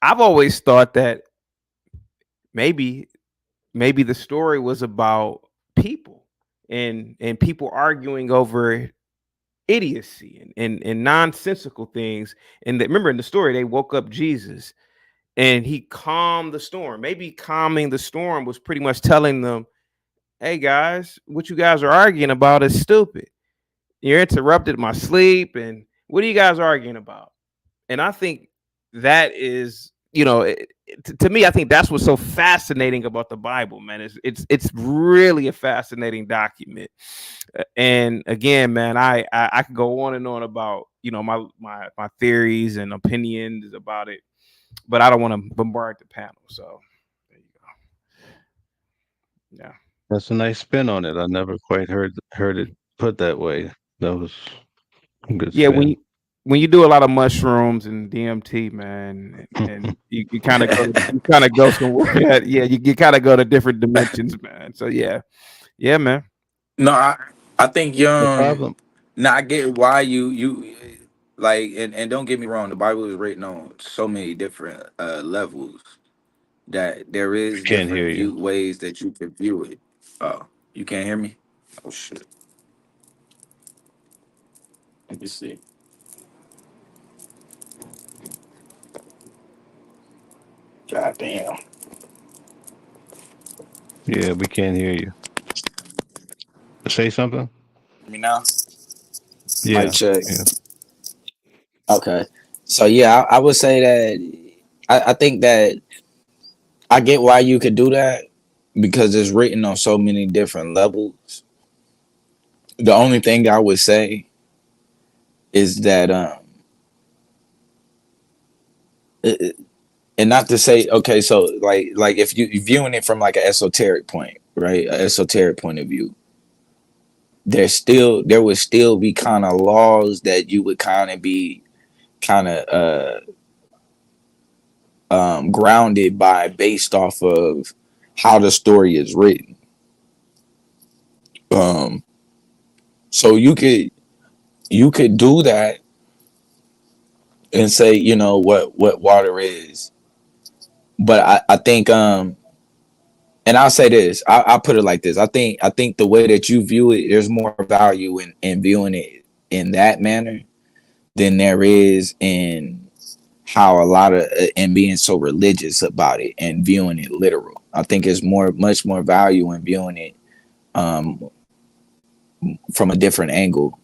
N: I've always thought that maybe the story was about people and people arguing over idiocy and nonsensical things. And remember, in the story, they woke up Jesus and he calmed the storm. Maybe calming the storm was pretty much telling them, hey guys, what you guys are arguing about is stupid. You're interrupted my sleep, and what are you guys arguing about? And I think that is, to me, I think that's what's so fascinating about the Bible, man. It's really a fascinating document. And again, man, I could go on and on about my theories and opinions about it, but I don't want to bombard the panel. So there you go. Yeah.
K: That's a nice spin on it. I never quite heard it put that way. That was a good
N: Yeah,
K: spin.
N: when you do a lot of mushrooms and DMT, man, and you kind of go somewhere. Yeah, you kind of go to different dimensions, man. So yeah, man.
M: No, I think
K: No problem.
M: now I get why you like, and don't get me wrong, the Bible is written on so many different levels that there is
K: Can't
M: different
K: hear you.
M: ways that you can view it. Oh, you can't hear me? Oh shit. Let me see. God damn.
K: Yeah, we can't hear you. Say something.
M: Hear me now? Mic
K: Yeah.
M: check.
K: Yeah.
C: Okay. So yeah, I would say that I think that I get why you could do that because it's written on so many different levels. The only thing I would say is that and not to say okay, so like if you viewing it from like an esoteric point, right? An esoteric point of view, there would still be kind of laws that you would kind of be kind of grounded by based off of how the story is written. So you could do that and say, you know, what water is. But I think and I'll say this, I'll put it like this. I think the way that you view it, there's more value in viewing it in that manner than there is in how a lot of and being so religious about it and viewing it literal. I think it's much more value in viewing it from a different angle.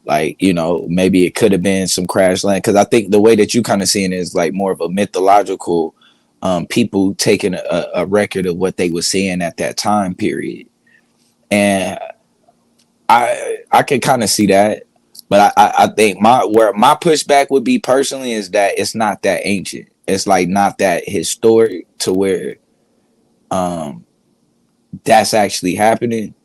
C: Like, you know, maybe it could have been some crash land, because I think the way that you kind of seeing it is like more of a mythological people taking a record of what they were seeing at that time period. And I can kind of see that, but I think where my pushback would be personally is that it's not that ancient. It's like not that historic to where that's actually happening.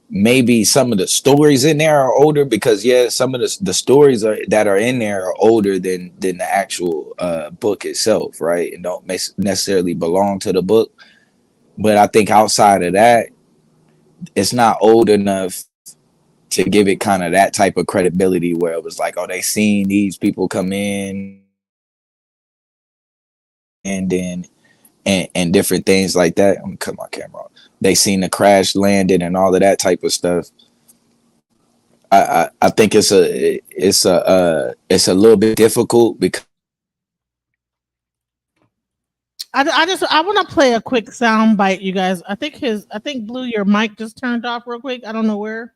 C: Maybe some of the stories in there are older because some of the stories that are in there are older than the actual book itself, right? And don't necessarily belong to the book. But I think outside of that, it's not old enough to give it kind of that type of credibility where it was like, oh, they seen these people come in and then and different things like that. I'm gonna cut my camera off. They seen the crash landing and all of that type of stuff. I think it's a little bit difficult because
D: I want to play a quick sound bite, you guys. I think Bluu, your mic just turned off real quick. I don't know where.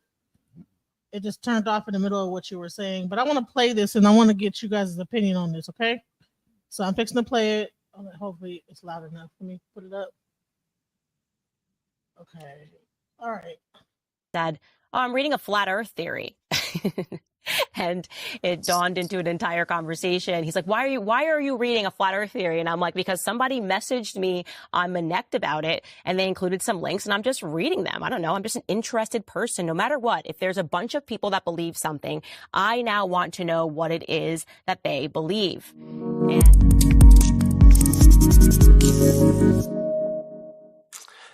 D: It just turned off in the middle of what you were saying, but I want to play this and I want to get you guys' opinion on this. Okay, so I'm fixing to play it. Hopefully it's loud enough. Let me put it up. Okay. All right.
O: Said, oh, I'm reading a flat earth theory. And it dawned into an entire conversation. He's like, why are you reading a flat earth theory? And I'm like, because somebody messaged me on Manect about it and they included some links and I'm just reading them. I don't know. I'm just an interested person. No matter what, if there's a bunch of people that believe something, I now want to know what it is that they believe.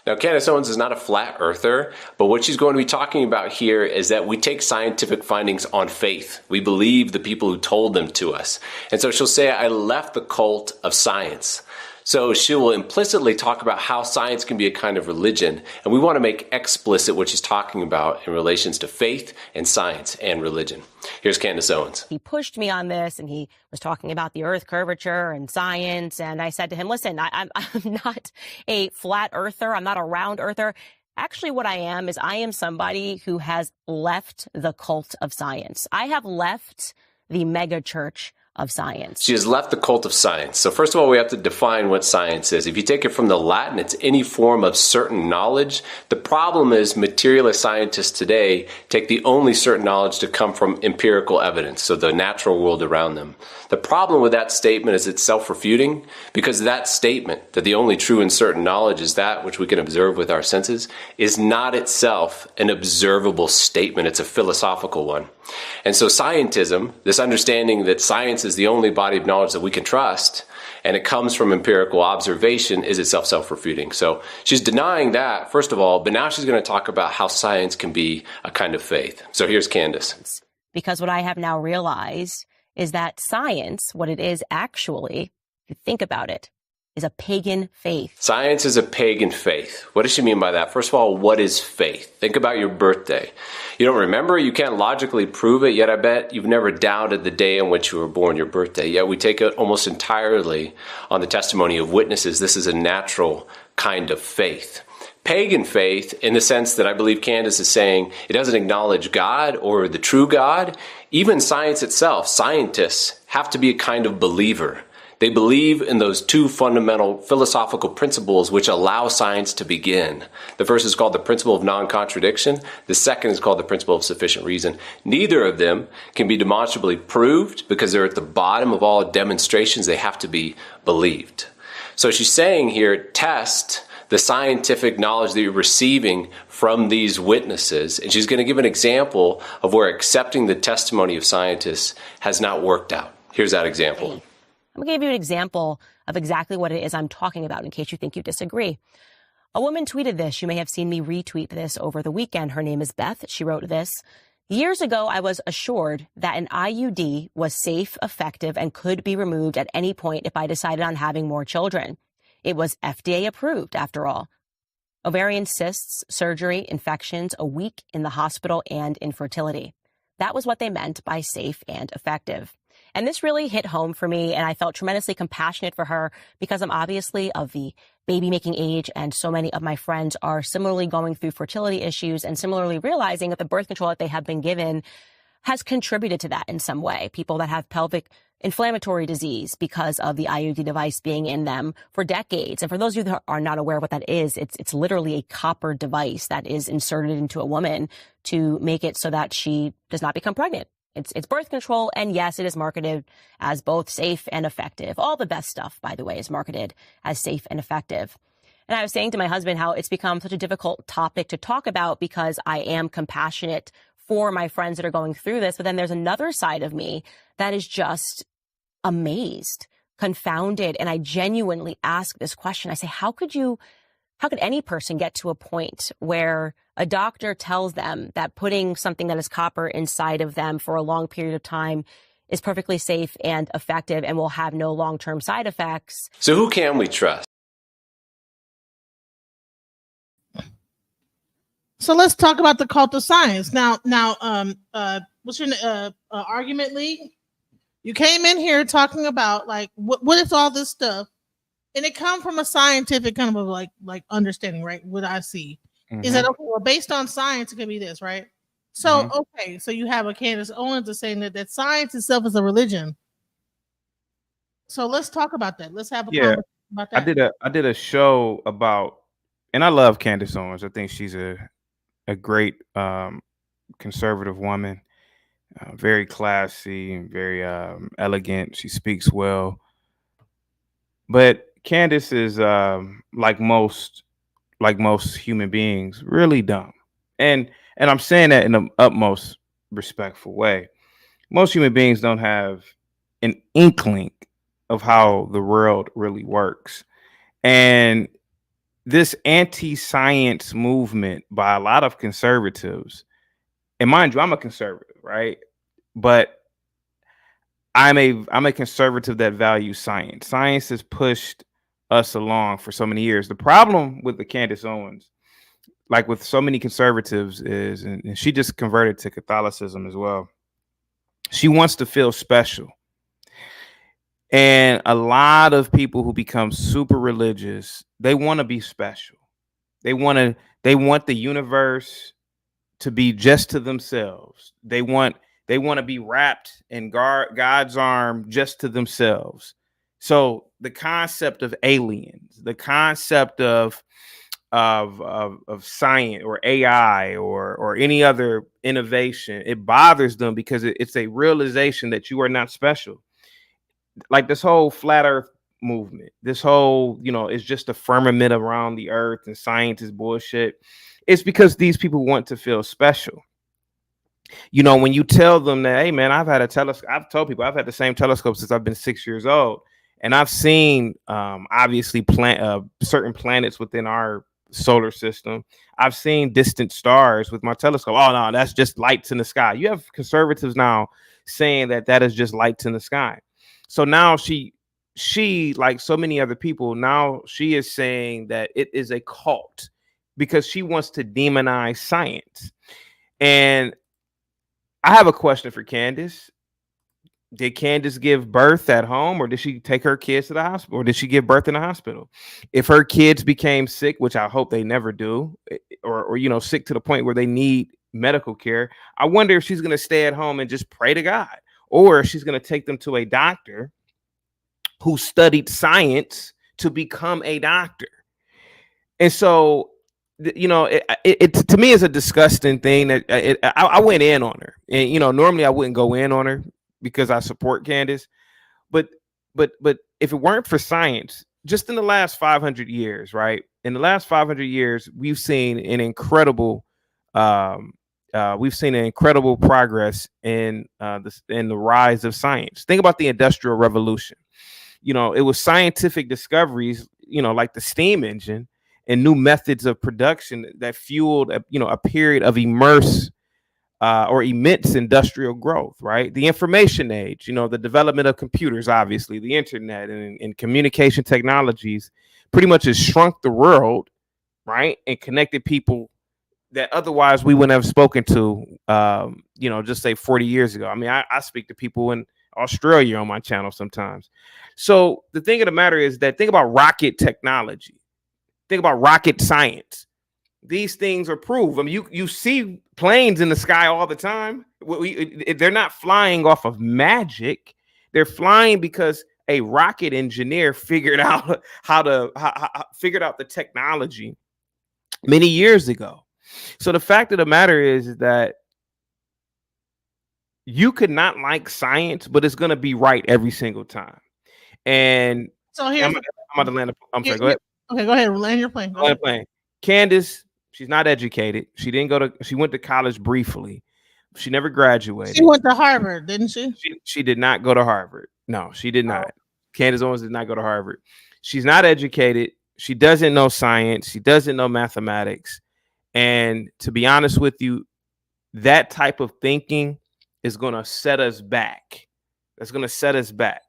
P: Now, Candace Owens is not a flat earther, but what she's going to be talking about here is that we take scientific findings on faith. We believe the people who told them to us. And so she'll say, I left the cult of science. So she will implicitly talk about how science can be a kind of religion. And we want to make explicit what she's talking about in relations to faith and science and religion. Here's Candace Owens.
O: He pushed me on this and he was talking about the earth curvature and science. And I said to him, listen, I'm not a flat earther. I'm not a round earther. Actually, what I am is I am somebody who has left the cult of science. I have left the mega church of science.
P: She has left the cult of science. So first of all, we have to define what science is. If you take it from the Latin, it's any form of certain knowledge. The problem is materialist scientists today take the only certain knowledge to come from empirical evidence, so the natural world around them. The problem with that statement is it's self-refuting, because that statement, that the only true and certain knowledge is that which we can observe with our senses, is not itself an observable statement. It's a philosophical one. And so scientism, this understanding that science is the only body of knowledge that we can trust, and it comes from empirical observation, is itself self-refuting. So she's denying that, first of all, but now she's going to talk about how science can be a kind of faith. So here's Candace.
O: Because what I have now realized is that science, what it is actually, if you think about it, is a pagan faith.
P: Science is a pagan faith. What does she mean by that? First of all, what is faith? Think about your birthday. You don't remember, you can't logically prove it, yet I bet you've never doubted the day on which you were born, your birthday. Yet we take it almost entirely on the testimony of witnesses. This is a natural kind of faith. Pagan faith, in the sense that I believe Candace is saying, it doesn't acknowledge God or the true God. Even science itself, scientists have to be a kind of believer. They believe in those two fundamental philosophical principles which allow science to begin. The first is called the principle of non-contradiction. The second is called the principle of sufficient reason. Neither of them can be demonstrably proved because they're at the bottom of all demonstrations. They have to be believed. So she's saying here, test the scientific knowledge that you're receiving from these witnesses. And she's going to give an example of where accepting the testimony of scientists has not worked out. Here's that example.
O: I'm going to give you an example of exactly what it is I'm talking about in case you think you disagree. A woman tweeted this. You may have seen me retweet this over the weekend. Her name is Beth. She wrote this. Years ago, I was assured that an IUD was safe, effective, and could be removed at any point if I decided on having more children. It was FDA approved, after all. Ovarian cysts, surgery, infections, a week in the hospital, and infertility. That was what they meant by safe and effective. And this really hit home for me, and I felt tremendously compassionate for her because I'm obviously of the baby-making age, and so many of my friends are similarly going through fertility issues and similarly realizing that the birth control that they have been given has contributed to that in some way. People that have pelvic inflammatory disease because of the IUD device being in them for decades. And for those of you that are not aware of what that is, it's literally a copper device that is inserted into a woman to make it so that she does not become pregnant. It's birth control, and yes, it is marketed as both safe and effective. All the best stuff, by the way, is marketed as safe and effective. And I was saying to my husband how it's become such a difficult topic to talk about because I am compassionate for my friends that are going through this. But then there's another side of me that is just amazed, confounded. And I genuinely ask this question. I say, how could any person get to a point where a doctor tells them that putting something that is copper inside of them for a long period of time is perfectly safe and effective and will have no long-term side effects?
P: So who can we trust?
D: So let's talk about the cult of science. Now, what's your argument, Lee? You came in here talking about like what is all this stuff, and it come from a scientific kind of like understanding, right? What I see is that okay? Well, based on science, it could be this, right? So okay, so you have a Candace Owens is saying that science itself is a religion. So let's talk about that. Let's have a conversation about that.
N: I did a show about, and I love Candace Owens. I think she's a great conservative woman, very classy, very elegant. She speaks well. But Candace is like most human beings, really dumb. And I'm saying that in the utmost respectful way. Most human beings don't have an inkling of how the world really works. And this anti-science movement by a lot of conservatives, and mind you, I'm a conservative, right? But I'm a conservative that values science. Science has pushed us along for so many years. The problem with the Candace Owens, like with so many conservatives, is, and she just converted to Catholicism as well, she wants to feel special. And a lot of people who become super religious, they want to be special. They want the universe to be just to themselves. They want They want to be wrapped in God's arm just to themselves. So the concept of aliens, the concept of science or AI or any other innovation, it bothers them because it's a realization that you are not special. Like this whole flat earth movement, this whole, it's just a firmament around the earth and science is bullshit. It's because these people want to feel special. When you tell them that, hey man, I've told people I've had the same telescope since I've been 6 years old, and I've seen obviously certain planets within our solar system. I've seen distant stars with my telescope. Oh no, that's just lights in the sky. You have conservatives now saying that is just lights in the sky. So now she, like so many other people, now she is saying that it is a cult because she wants to demonize science. And I have a question for Candace. Did Candace give birth at home, or did she take her kids to the hospital, or did she give birth in the hospital? If her kids became sick, which I hope they never do, or sick to the point where they need medical care, I wonder if she's going to stay at home and just pray to God, or if she's going to take them to a doctor who studied science to become a doctor. And so, it to me is a disgusting thing that I went in on her, and normally I wouldn't go in on her because I support Candace, but if it weren't for science, just in the last 500 years, right? In the last 500 years, we've seen an incredible progress in the rise of science. Think about the Industrial Revolution. It was scientific discoveries, like the steam engine and new methods of production that fueled a period of immense industrial growth, right? The information age, the development of computers, obviously, the internet and communication technologies pretty much has shrunk the world, right? And connected people that otherwise we wouldn't have spoken to, just say 40 years ago. I mean, I speak to people in Australia on my channel sometimes. So the thing of the matter is that think about rocket technology. Think about rocket science. These things are proved. I mean, you see planes in the sky all the time. They're not flying off of magic. They're flying because a rocket engineer figured out figured out the technology many years ago. So the fact of the matter is that you could not like science, but it's going to be right every single time. And
D: so here's
N: I'm about to land. I'm sorry. Go ahead.
D: Okay, go ahead. Land your plane. Go ahead.
N: Candace, she's not educated. She went to college briefly. She never graduated.
D: She went to Harvard, didn't she?
N: She did not go to Harvard. No, she did not. Candace Owens did not go to Harvard. She's not educated. She doesn't know science. She doesn't know mathematics. And to be honest with you, that type of thinking is going to set us back. That's going to set us back,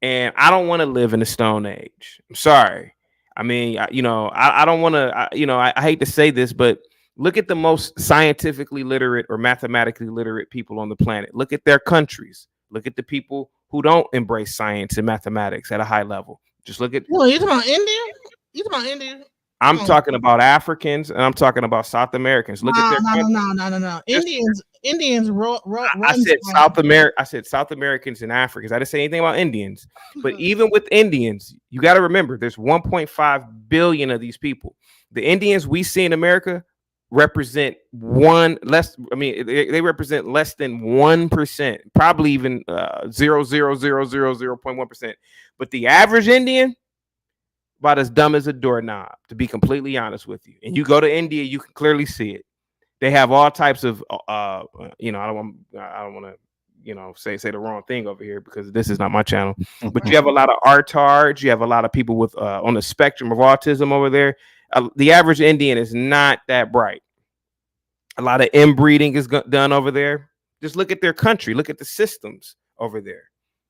N: and I don't want to live in the Stone Age. I'm sorry. I mean, I don't want to, I hate to say this, but look at the most scientifically literate or mathematically literate people on the planet. Look at their countries. Look at the people who don't embrace science and mathematics at a high level. Just look at.
D: Well, you talking about India? You talking about India?
N: I'm talking about Africans and I'm talking about South Americans. Look at their
D: no. Indians.
N: I said South America. I said South Americans and Africans. I didn't say anything about Indians. But even with Indians, you got to remember there's 1.5 billion of these people. The Indians we see in America represent they represent less than 1%, probably even 0.1%. But the average Indian, about as dumb as a doorknob, to be completely honest with you. And you go to India, you can clearly see it. They have all types of, I don't want to, say the wrong thing over here because this is not my channel. But you have a lot of artards. You have a lot of people with on the spectrum of autism over there. The average Indian is not that bright. A lot of inbreeding is done over there. Just look at their country. Look at the systems over there.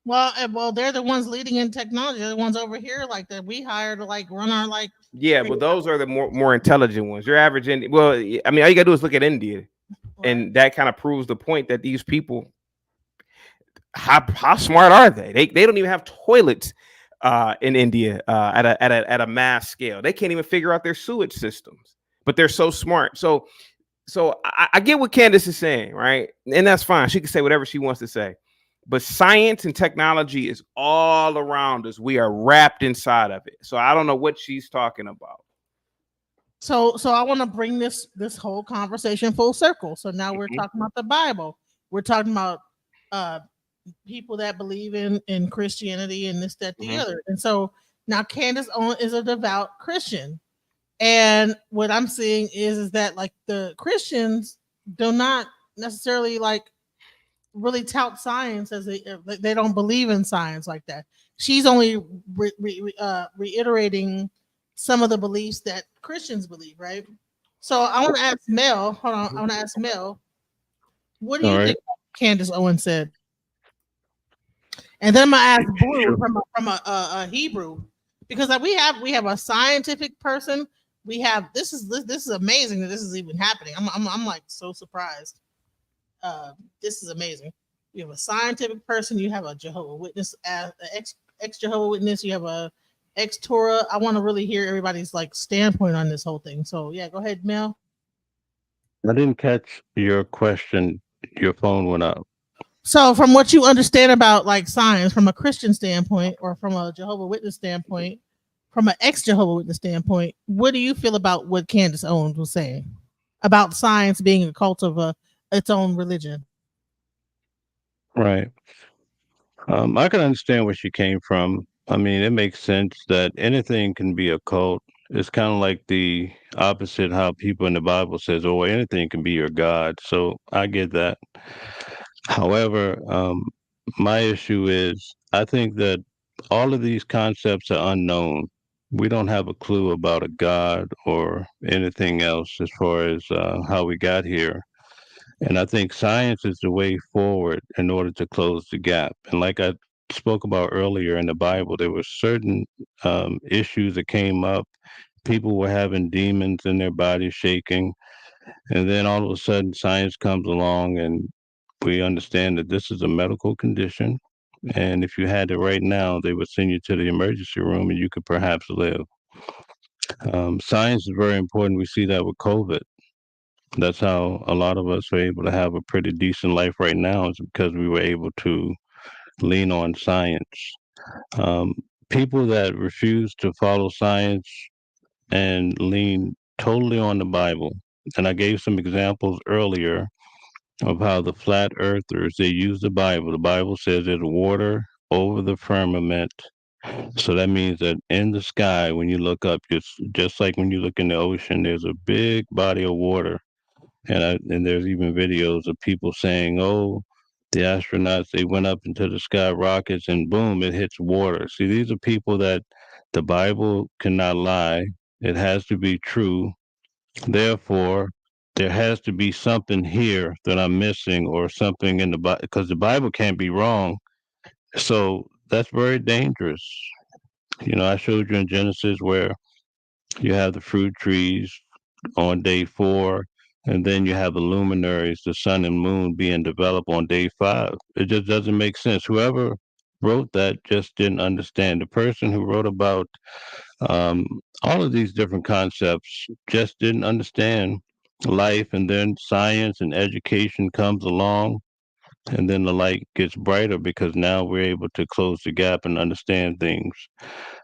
D: Well, they're the ones leading in technology. They're the ones over here like that we hire to run our
N: Yeah, but those are the more intelligent ones. Your average Indian. Well, I mean, all you gotta do is look at India, and that kind of proves the point that these people, how smart are they? They don't even have toilets in India at a mass scale. They can't even figure out their sewage systems, but they're so smart. So So I get what Candace is saying, right? And that's fine. She can say whatever she wants to say. But science and technology is all around us. We are wrapped inside of it. So I don't know what she's talking about.
D: So I want to bring this whole conversation full circle. So now we're talking about the Bible. We're talking about people that believe in Christianity and this, that, the other. And so now Candace Owen is a devout Christian. And what I'm seeing is that like the Christians do not necessarily like really tout science as they don't believe in science like that. She's only reiterating some of the beliefs that Christians believe, right? So I want to ask Mel. Hold on, I want to ask Mel. What do you think Candace Owen said? And then I'm gonna ask Bluu from a Hebrew, because like we have a scientific person. We have this is amazing that this is even happening. I'm like so surprised. This is amazing. You have a scientific person. You have a Jehovah Witness, ex Jehovah Witness. You have a ex Torah. I want to really hear everybody's like standpoint on this whole thing. So yeah, go ahead, Mel.
K: I didn't catch your question. Your phone went out.
D: So from what you understand about like science from a Christian standpoint or from a Jehovah Witness standpoint, from an ex-Jehovah Witness standpoint, what do you feel about what Candace Owens was saying about science being a cult of its own religion?
K: Right. I can understand where she came from. I mean, it makes sense that anything can be a cult. It's kind of like the opposite how people in the Bible says, "Oh, anything can be your God." So I get that. However, my issue is I think that all of these concepts are unknown. We don't have a clue about a God or anything else as far as how we got here. And I think science is the way forward in order to close the gap. And like I spoke about earlier in the Bible, there were certain issues that came up. People were having demons in their bodies shaking. And then all of a sudden, science comes along and we understand that this is a medical condition. And if you had it right now, they would send you to the emergency room and you could perhaps live. Science is very important. We see that with COVID. That's how a lot of us are able to have a pretty decent life right now, is because we were able to lean on science. Um, People that refuse to follow science and lean totally on the Bible, and I gave some examples earlier of how the flat earthers, they use the Bible. The Bible says there's water over the firmament. So that means that in the sky, when you look up, it's just like when you look in the ocean, there's a big body of water. And there's even videos of people saying, "Oh, the astronauts, they went up into the sky rockets and boom, it hits water." See, these are people that the Bible cannot lie. It has to be true. Therefore, there has to be something here that I'm missing, or something in the Bible, because the Bible can't be wrong. So that's very dangerous. I showed you in Genesis where you have the fruit trees on day 4, and then you have the luminaries, the sun and moon, being developed on day 5. It just doesn't make sense. Whoever wrote that just didn't understand. The person who wrote about all of these different concepts just didn't understand life, and then science and education comes along, and then the light gets brighter because now we're able to close the gap and understand things.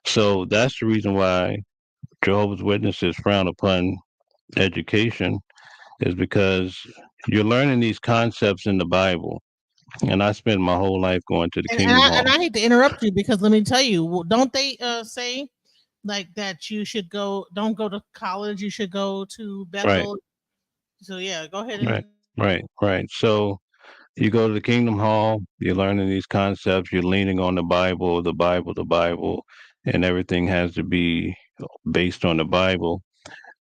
K: So that's the reason why Jehovah's Witnesses frown upon education, is because you're learning these concepts in the Bible. And I spent my whole life going to the Kingdom Hall.
D: And I hate to interrupt you, because let me tell you, don't they say like that you should don't go to college, you should go to Bethel? Right. So yeah, go ahead.
K: Right. So you go to the Kingdom Hall, you're learning these concepts, you're leaning on the Bible, and everything has to be based on the Bible.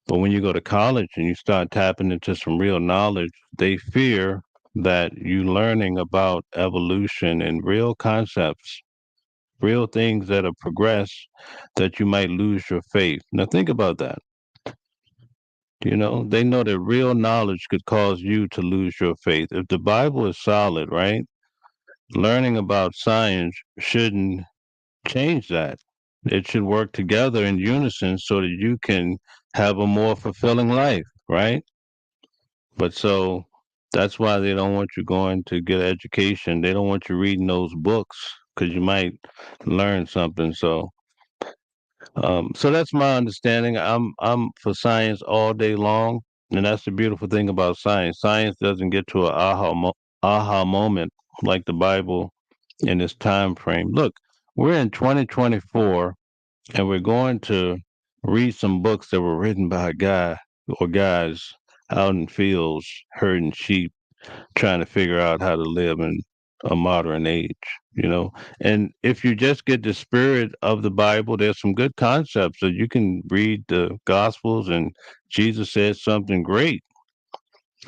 K: But when you go to college and you start tapping into some real knowledge, they fear that you learning about evolution and real concepts, real things that are progressed, that you might lose your faith. Now think about that. They know that real knowledge could cause you to lose your faith. If the Bible is solid, right? Learning about science shouldn't change that. It should work together in unison so that you can have a more fulfilling life, right? But so that's why they don't want you going to get an education. They don't want you reading those books because you might learn something. So that's my understanding. I'm for science all day long, and that's the beautiful thing about science. Science doesn't get to an aha moment like the Bible in this time frame. Look, we're in 2024, and we're going to read some books that were written by a guy or guys out in fields herding sheep, trying to figure out how to live in a modern age, you know. And if you just get the spirit of the Bible, there's some good concepts that you can read the Gospels, and Jesus said something great.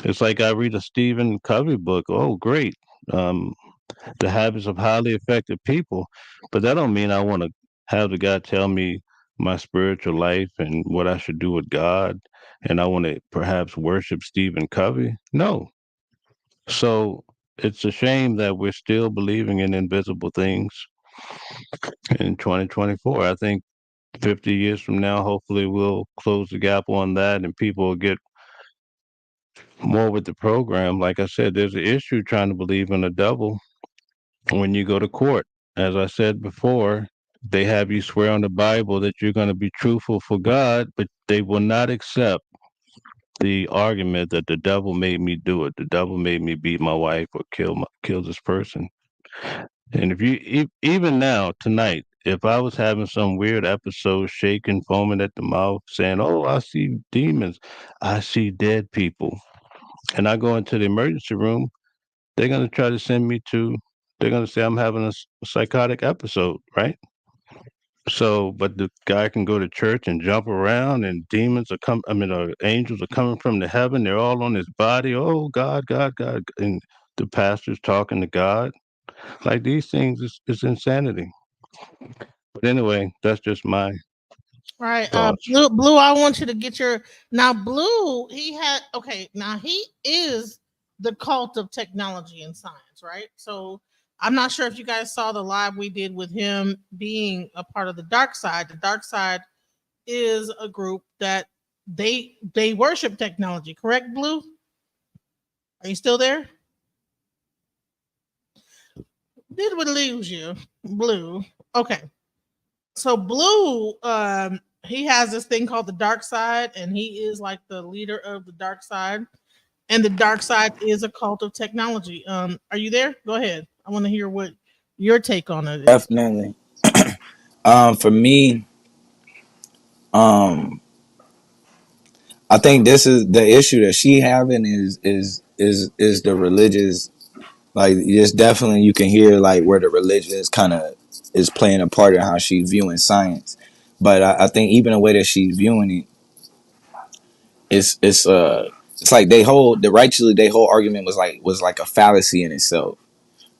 K: It's like I read a Stephen Covey book. Oh, great. Um, the habits of highly effective people. But that don't mean I want to have the guy tell me my spiritual life and what I should do with God, and I want to perhaps worship Stephen Covey. No. So it's a shame that we're still believing in invisible things in 2024. I think 50 years from now, hopefully we'll close the gap on that and people will get more with the program. Like I said, there's an issue trying to believe in a devil when you go to court. As I said before, they have you swear on the Bible that you're going to be truthful for God, but they will not accept the argument that the devil made me do it. The devil made me beat my wife or kill this person. And if you even now tonight, if I was having some weird episode, shaking, foaming at the mouth, saying, "Oh, I see demons, I see dead people," and I go into the emergency room, they're gonna try to send me to. They're gonna say I'm having a psychotic episode, right? So, but the guy can go to church and jump around, and demons are come. I mean, angels are coming from the heaven. They're all on his body. Oh, God, God, God, and the pastor's talking to God. Like these things is insanity. But anyway, that's just my
D: Right.
K: thoughts.
D: Blue, I want you to get your now Blue, now he is the cult of technology and science, right? So I'm not sure if you guys saw the live we did with him being a part of the dark side. The dark side is a group that they worship technology, correct, Blue? Are you still there? Did we lose you, Blue? Okay. So Blue, he has this thing called the dark side, and he is like the leader of the dark side. And the dark side is a cult of technology. Are you there? Go ahead. I want to hear what your take on it is.
C: Definitely. For me, I think this is the issue that she having is the religious, like, it's definitely, you can hear like where the religion is kind of is playing a part in how she's viewing science. But I think even the way that she's viewing it, it's like they hold the righteously they whole argument was like a fallacy in itself,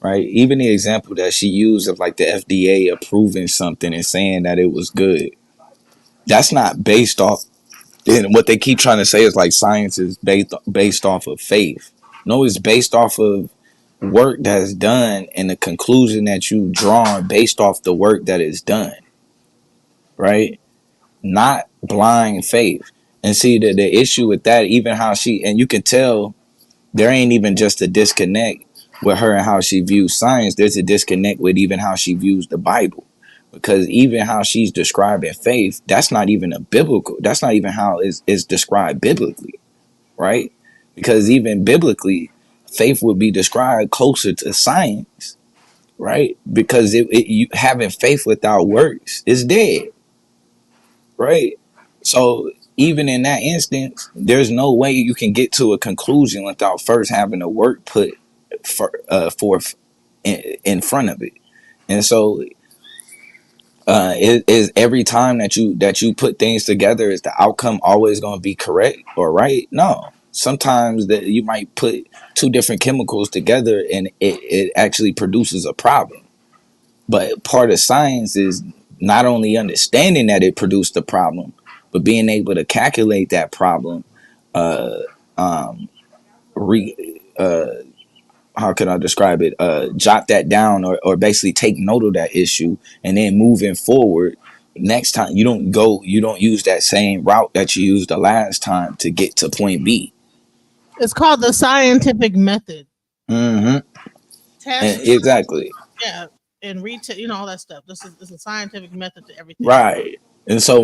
C: right? Even the example that she used of like the FDA approving something and saying that it was good, that's not based off. And what they keep trying to say is like science is based off of faith. No, it's based off of work that's done and the conclusion that you draw based off the work that is done, right? Not blind faith. And see the issue with that, even how she, and you can tell there ain't even just a disconnect with her and how she views science. There's a disconnect with even how she views the Bible. Because even how she's describing faith, that's not even that's not even how it's described biblically, right? Because even biblically, faith would be described closer to science, right? Because you having faith without works is dead, right? So even in that instance, there's no way you can get to a conclusion without first having a work put forth in front of it. And so it is every time that you put things together, is the outcome always going to be correct or right? No. Sometimes that you might put two different chemicals together and it actually produces a problem. But part of science is not only understanding that it produced a problem, but being able to calculate that problem, uh, um, how can I describe it? Jot that down or basically take note of that issue, and then moving forward, next time you don't use that same route that you used the last time to get to point B.
D: It's called the scientific method.
C: Mm-hmm.
D: Test,
C: Exactly.
D: yeah, and retest, all that stuff. This is a scientific method to everything.
C: Right. And so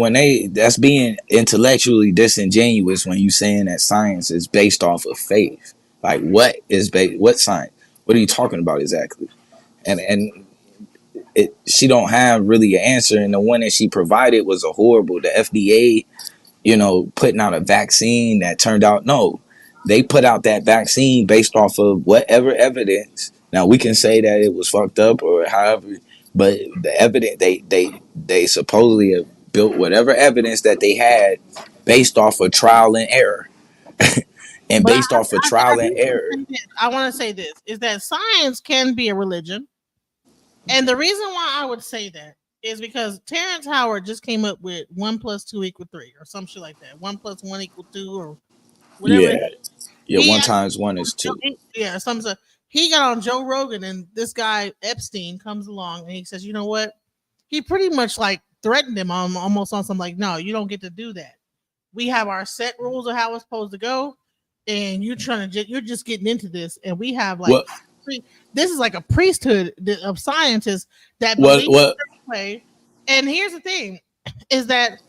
C: that's being intellectually disingenuous when you saying that science is based off of faith. Like what science? What are you talking about exactly? And she don't have really an answer, and the one that she provided was a horrible. The FDA, putting out a vaccine that turned out no. They put out that vaccine based off of whatever evidence. Now we can say that it was fucked up or however, but the evidence they supposedly have built whatever evidence that they had based off of trial and error. And
D: But
C: based off of trial and error.
D: I want to say this is that science can be a religion. And the reason why I would say that is because Terrence Howard just came up with 1 + 2 = 3 or some shit like that. 1 + 1 = 2 or whatever.
C: Yeah. 1 × 1 is 2.
D: Yeah, some stuff. He got on Joe Rogan, and this guy Epstein comes along and he says, you know what? He pretty much like threatened him almost on some like, no, you don't get to do that. We have our set rules of how it's supposed to go, and you're just getting into this, and we have like this is like a priesthood of scientists that believe in a certain way. And here's the thing, is that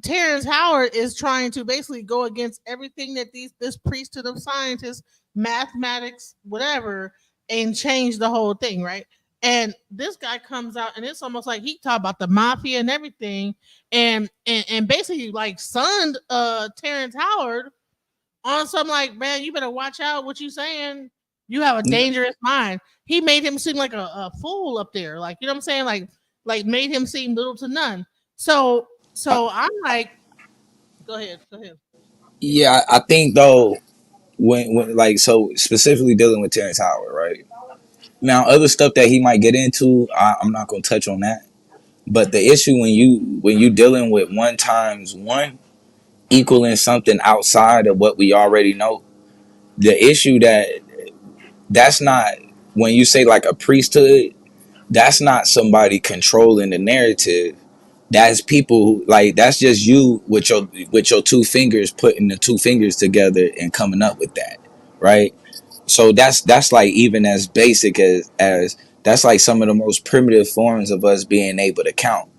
D: Terrence Howard is trying to basically go against everything that this priesthood of scientists, mathematics, whatever, and change the whole thing, right? And this guy comes out, and it's almost like he talked about the mafia and everything, and basically like sunned Terrence Howard on some like, man, you better watch out what you saying. You have a dangerous mind. He made him seem like a fool up there, like, you know what I'm saying, like made him seem little to none. So I'm like, go ahead.
C: Yeah, I think though, when like, so specifically dealing with Terrence Howard, right? Now, other stuff that he might get into, I'm not gonna touch on that. But the issue when you dealing with 1 × 1 equaling something outside of what we already know, the issue that's not, when you say like a priesthood, that's not somebody controlling the narrative. That's people like, that's just you with your 2 fingers putting the 2 fingers together and coming up with that, right? So that's like even as basic as that's like some of the most primitive forms of us being able to count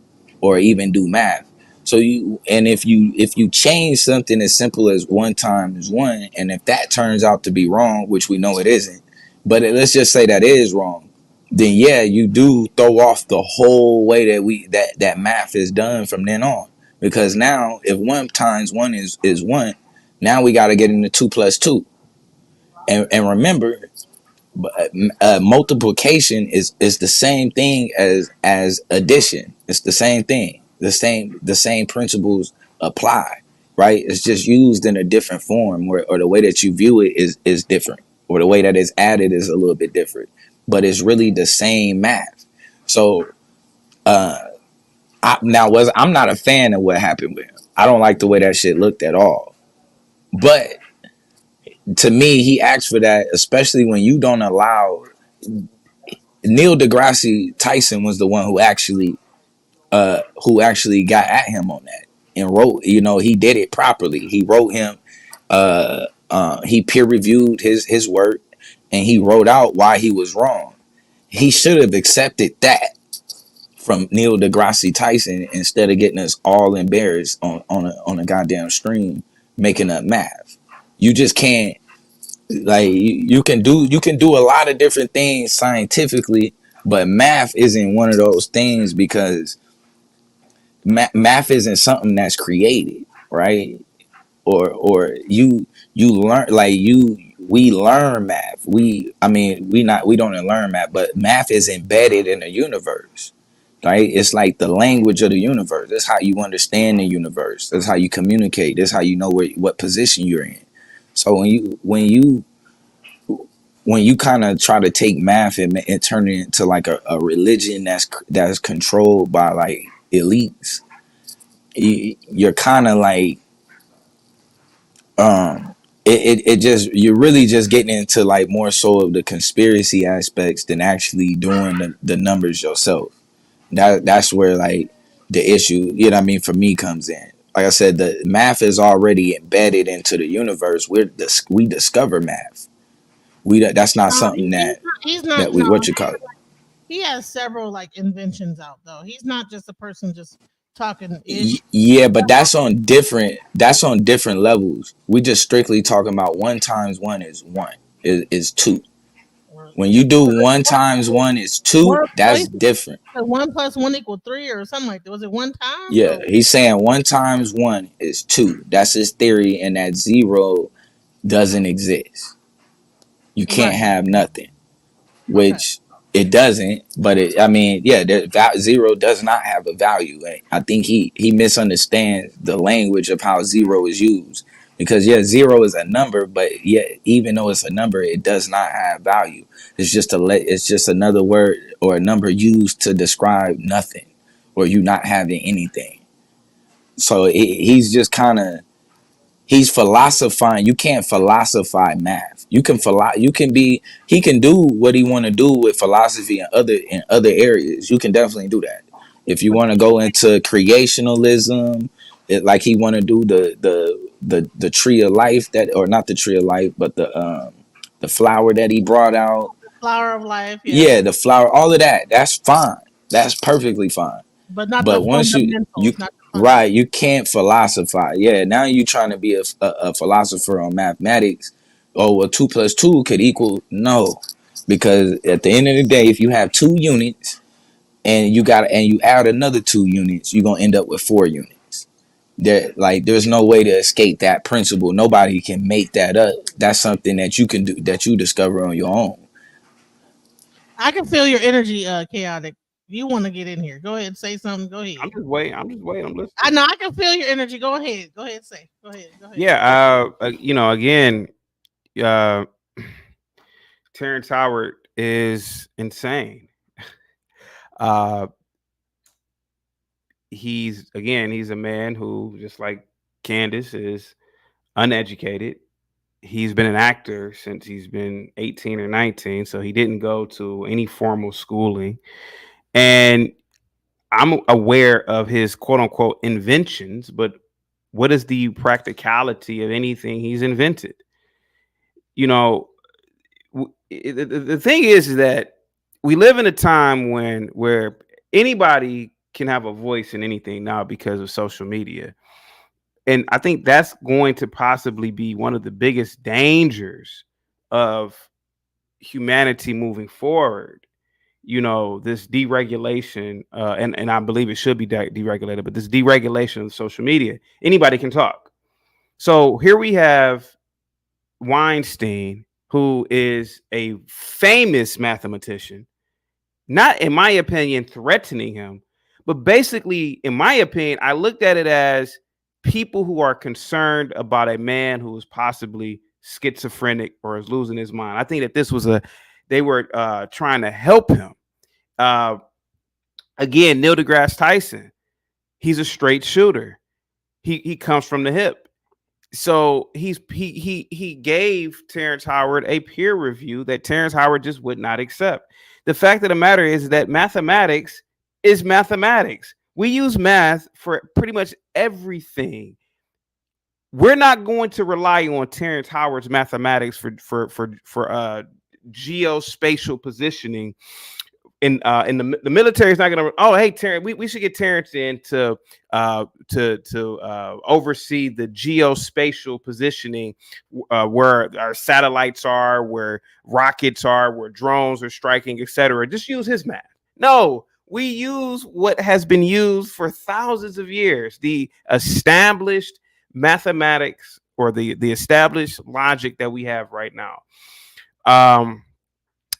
C: or even do math. So if you change something as simple as 1 × 1, and if that turns out to be wrong, which we know it isn't, but let's just say that is wrong, then yeah, you do throw off the whole way that math is done from then on. Because now if 1 × 1 is 1, now we got to get into 2 + 2. And remember, multiplication is the same thing as addition. It's the same thing. The same principles apply, right? It's just used in a different form, or the way that you view it is different, or the way that it's added is a little bit different, but it's really the same math. So I'm not a fan of what happened with him. I don't like the way that shit looked at all. But to me, he asked for that, especially when you don't allow. Neil deGrasse Tyson was the one who actually got at him on that and wrote. He did it properly. He wrote him. He peer reviewed his work, and he wrote out why he was wrong. He should have accepted that from Neil deGrasse Tyson instead of getting us all embarrassed on a goddamn stream making up math. You just can't. Like, you can do a lot of different things scientifically, but math isn't one of those things, because math isn't something that's created, right? Or you learn, like, we learn math. We don't learn math, but math is embedded in the universe, right? It's like the language of the universe. That's how you understand the universe. That's how you communicate. That's how you know what position you're in. So when you kind of try to take math and turn it into like a religion that's controlled by like elites, you're kind of like, you're really just getting into like more so of the conspiracy aspects than actually doing the numbers yourself. That's where like the issue, for me comes in. like I said, the math is already embedded into the universe. We discover math. That's not
D: No,
C: something
D: he's not.
C: that we
D: No,
C: what you call it.
D: he has several like inventions out though. He's not just a person just talking ish.
C: Yeah, but that's on different levels. We just strictly talking about 1 times 1 is 1 is 2. When you do 1 times 1 is 2, that's different.
D: 1 + 1 = 3 or something like that. Was it 1 times?
C: Yeah, he's saying 1 times 1 is 2. That's his theory, and that 0 doesn't exist. You can't have nothing, which it doesn't. But I mean, yeah, 0 does not have a value. I think he misunderstands the language of how 0 is used, because 0 is a number, but even though it's a number, it does not have value. It's just another word or a number used to describe nothing, or you not having anything. So he's just kind of he's philosophizing. You can't philosophize math. He can do what he want to do with philosophy in other areas. You can definitely do that. If you want to go into creationalism, like he want to do the tree of life, or not the tree of life, but the flower that he brought out.
D: Flower of life.
C: Yeah, the flower, all of that. That's fine. That's perfectly fine.
D: But not
C: But
D: the
C: once you right, you can't philosophize. Yeah, now you trying to be a philosopher on mathematics. Oh, well, 2 + 2 could equal no, because at the end of the day, if you have 2 units and you add another 2 units, you're gonna end up with 4 units. There's no way to escape that principle. Nobody can make that up. That's something that you can do, that you discover on your own.
D: I can feel your energy, chaotic. You want to get in here? Go ahead, say something. Go ahead.
N: I'm just waiting. I'm listening.
D: I know. I can feel your energy. Go ahead. Go ahead. Say. Go ahead.
N: Yeah. Again, Terrence Howard is insane. He's a man who, just like Candace, is uneducated. He's been an actor since he's been 18 or 19, so he didn't go to any formal schooling. And I'm aware of his quote unquote inventions, but what is the practicality of anything he's invented? The thing is that we live in a time where anybody can have a voice in anything now because of social media. And I think that's going to possibly be one of the biggest dangers of humanity moving forward. This deregulation, and I believe it should be deregulated, but this deregulation of social media, anybody can talk. So here we have Weinstein, who is a famous mathematician, not, in my opinion, threatening him, but basically, in my opinion, I looked at it as people who are concerned about a man who is possibly schizophrenic or is losing his mind. I think that they were trying to help him. Again, Neil deGrasse Tyson, he's a straight shooter. He comes from the hip. So he gave Terrence Howard a peer review that Terrence Howard just would not accept. The fact of the matter is that mathematics is mathematics. We use math for pretty much everything. We're not going to rely on Terrence Howard's mathematics for geospatial positioning. In the military is not going to. Oh, hey, Terrence, we should get Terrence in to oversee the geospatial positioning, where our satellites are, where rockets are, where drones are striking, etc. Just use his math. No, we use what has been used for thousands of years, the established mathematics, or the established logic that we have right now.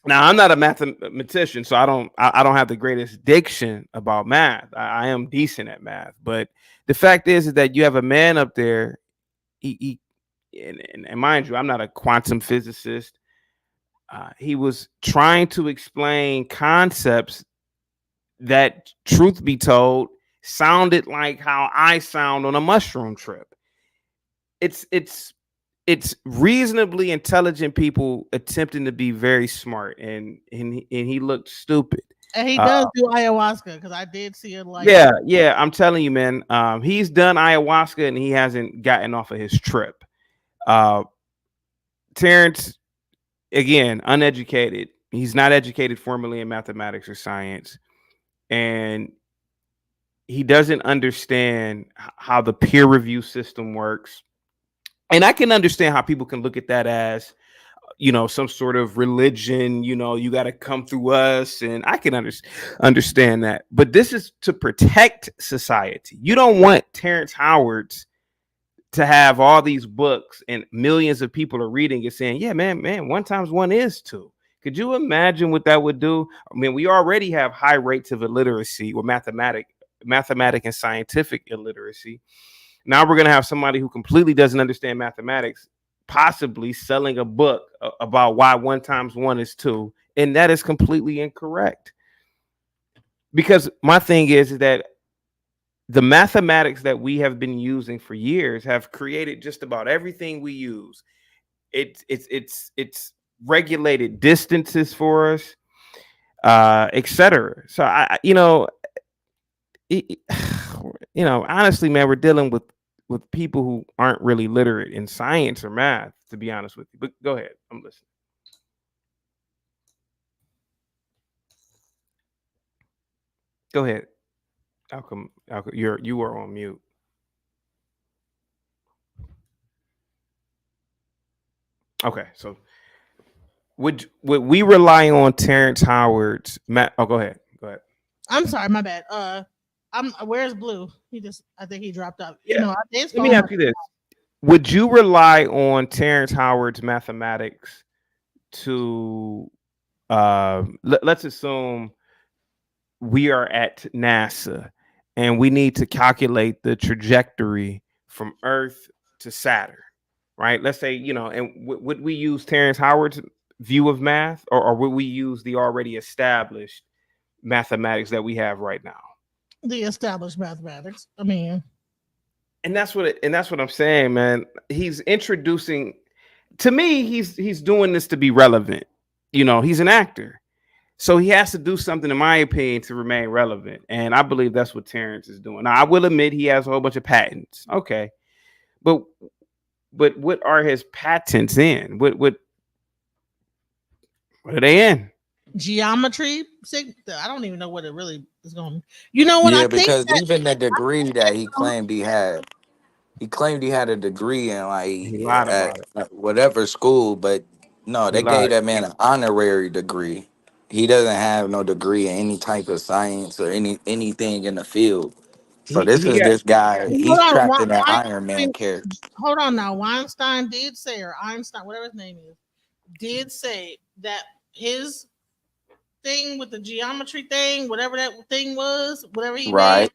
N: Now, I'm not a mathematician, so I don't have the greatest diction about math. I am decent at math, but the fact is that you have a man up there. And mind you, I'm not a quantum physicist. He was trying to explain concepts that, truth be told, sounded like how I sound on a mushroom trip. It's reasonably intelligent people attempting to be very smart, and he looked stupid.
D: And he does do ayahuasca because I did see it. Like,
N: yeah, I'm telling you, man. He's done ayahuasca and he hasn't gotten off of his trip. Terrence, again, uneducated. He's not educated formally in mathematics or science, and he doesn't understand how the peer review system works. And I can understand how people can look at that as, some sort of religion, you got to come through us. And I can understand that. But this is to protect society. You don't want Terrence Howard's to have all these books and millions of people are reading it saying, yeah, man, 1 times 1 is 2. Could you imagine what that would do? I mean, we already have high rates of illiteracy or mathematic and scientific illiteracy. Now we're going to have somebody who completely doesn't understand mathematics possibly selling a book about why 1 times 1 is 2. And that is completely incorrect. Because my thing is that the mathematics that we have been using for years have created just about everything we use. It's regulated distances for us, etc. So honestly, man, we're dealing with people who aren't really literate in science or math, to be honest with you. But go ahead, I'm listening. Go ahead. Malcolm, you are on mute. Okay, so would we rely on Terrence Howard's go ahead.
D: I'm sorry, my bad. Where's Bluu? I think he dropped out.
N: Yeah. Let me ask you this. Would you rely on Terrence Howard's mathematics to let's assume we are at NASA and we need to calculate the trajectory from Earth to Saturn, right? Let's say, and would we use Terrence Howard's view of math, or would we use the already established mathematics that we have right now?
D: The established mathematics. I mean,
N: and that's what I'm saying, man. He's introducing, to me, he's doing this to be relevant. He's an actor, so he has to do something, in my opinion, to remain relevant. And I believe that's what Terrence is doing. Now, I will admit he has a whole bunch of patents. Okay, but what are his patents in? What are they in?
D: Geometry. I don't even know what it really is going. You know what?
M: Yeah, because even the degree that he claimed he had a degree in at whatever school, but no, they gave that man an honorary degree. He doesn't have no degree in any type of science or anything in the field. So this guy, he's trapped in that Iron Man character.
D: Hold on now. Weinstein did say, or Einstein, whatever his name is, did say that his thing with the geometry thing, whatever that thing was, whatever he made,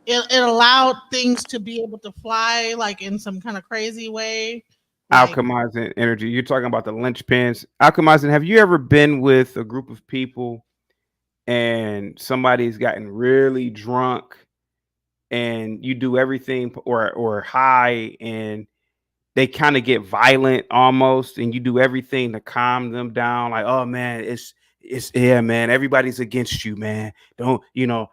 D: it allowed things to be able to fly like in some kind of crazy way.
N: Alchemizing energy. You're talking about the linchpins. Alchemizing. Have you ever been with a group of people and somebody's gotten really drunk and you do everything or high and they kind of get violent almost, and you do everything to calm them down? Like, oh man, it's yeah, man, everybody's against you, man. Don't,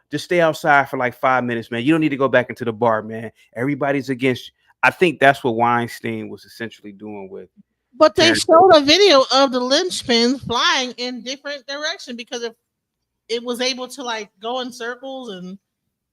N: just stay outside for like 5 minutes, man. You don't need to go back into the bar, man. Everybody's against you. I think that's what Weinstein was essentially doing with.
D: But they showed a video of the linchpins flying in different directions because it was able to like go in circles and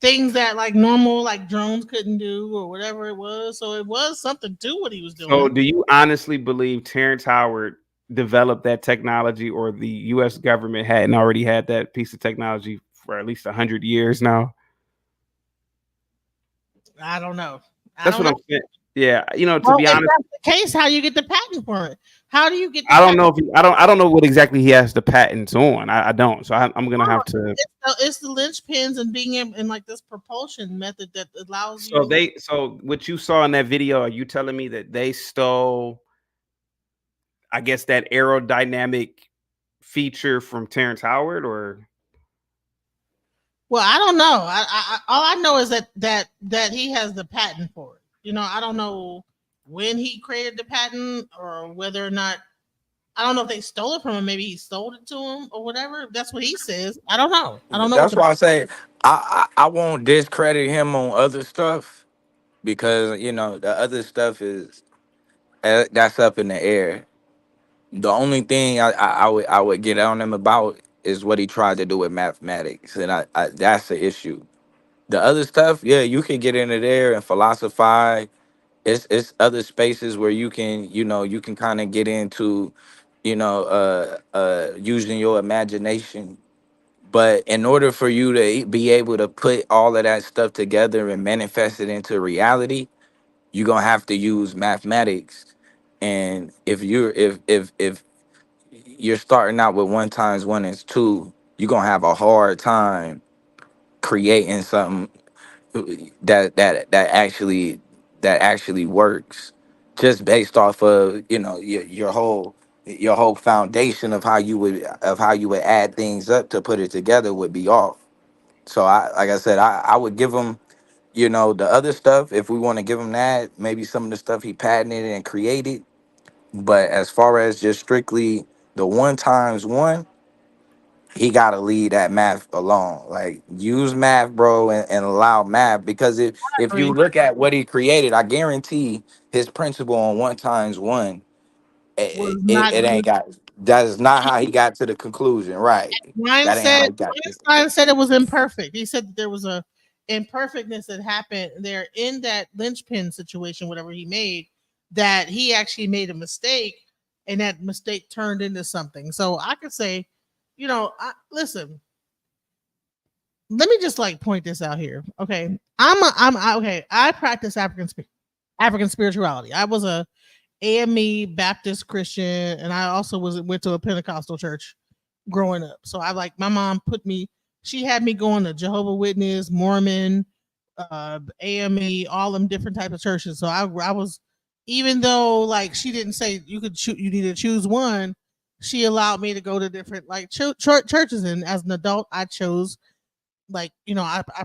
D: things that like normal like drones couldn't do or whatever it was. So it was something to what he was doing.
N: So do you honestly believe Terrence Howard developed that technology, or the U.S. government hadn't already had that piece of technology for at least 100 years now?
D: I don't know.
N: That's what I'm saying. Yeah, to be honest,
D: if that's the case, how you get the patent for it? How do you get?
N: I don't know if I don't know what exactly he has the patents on. I don't. So I'm gonna have to.
D: It's the linchpins and being in like this propulsion method that allows
N: you.
D: So
N: So what you saw in that video, are you telling me that they stole, I guess, that aerodynamic feature from Terrence Howard, or?
D: Well, I don't know. All I know is that he has the patent for it. I don't know when he created the patent or whether or not. I don't know if they stole it from him. Maybe he sold it to him or whatever. That's what he says. I don't know. I don't know.
M: That's why I say I won't discredit him on other stuff because the other stuff is that's up in the air. The only thing I would get on him about is what he tried to do with mathematics, and I that's the issue. The other stuff, yeah, you can get into there and philosophize. It's other spaces where you can kind of get into, using your imagination. But in order for you to be able to put all of that stuff together and manifest it into reality, you're gonna have to use mathematics. And if you're starting out with 1 times 1 is 2, you're gonna have a hard time creating something that actually works, just based off of your whole foundation of how you would add things up to put it together would be off. So like I said, I would give him the other stuff if we want to give him that, maybe some of the stuff he patented and created. But as far as just strictly the 1 times 1, he got to leave that math alone. Like, use math, bro, and allow math, because
D: I
M: if you
D: agree.
M: look at what he created, I guarantee his principle on 1 times 1,
D: Was
M: it
D: not
M: ain't got. That is not how he got to the conclusion, right?
D: Einstein
M: That ain't how
D: said
M: he got to.
D: Einstein said it was imperfect. He said that there was a imperfectness that happened there in that linchpin situation, whatever he made, that he actually made a mistake, and that mistake turned into something. So I could say, listen. Let me just like point this out here. Okay, okay. I practice African spirituality. I was a AME Baptist Christian, and I also went to a Pentecostal church growing up. So I like my mom she had me going to Jehovah Witness, Mormon, AME, all them different types of churches. So I was, even though like she didn't say you need to choose one, she allowed me to go to different like churches. And as an adult, I chose I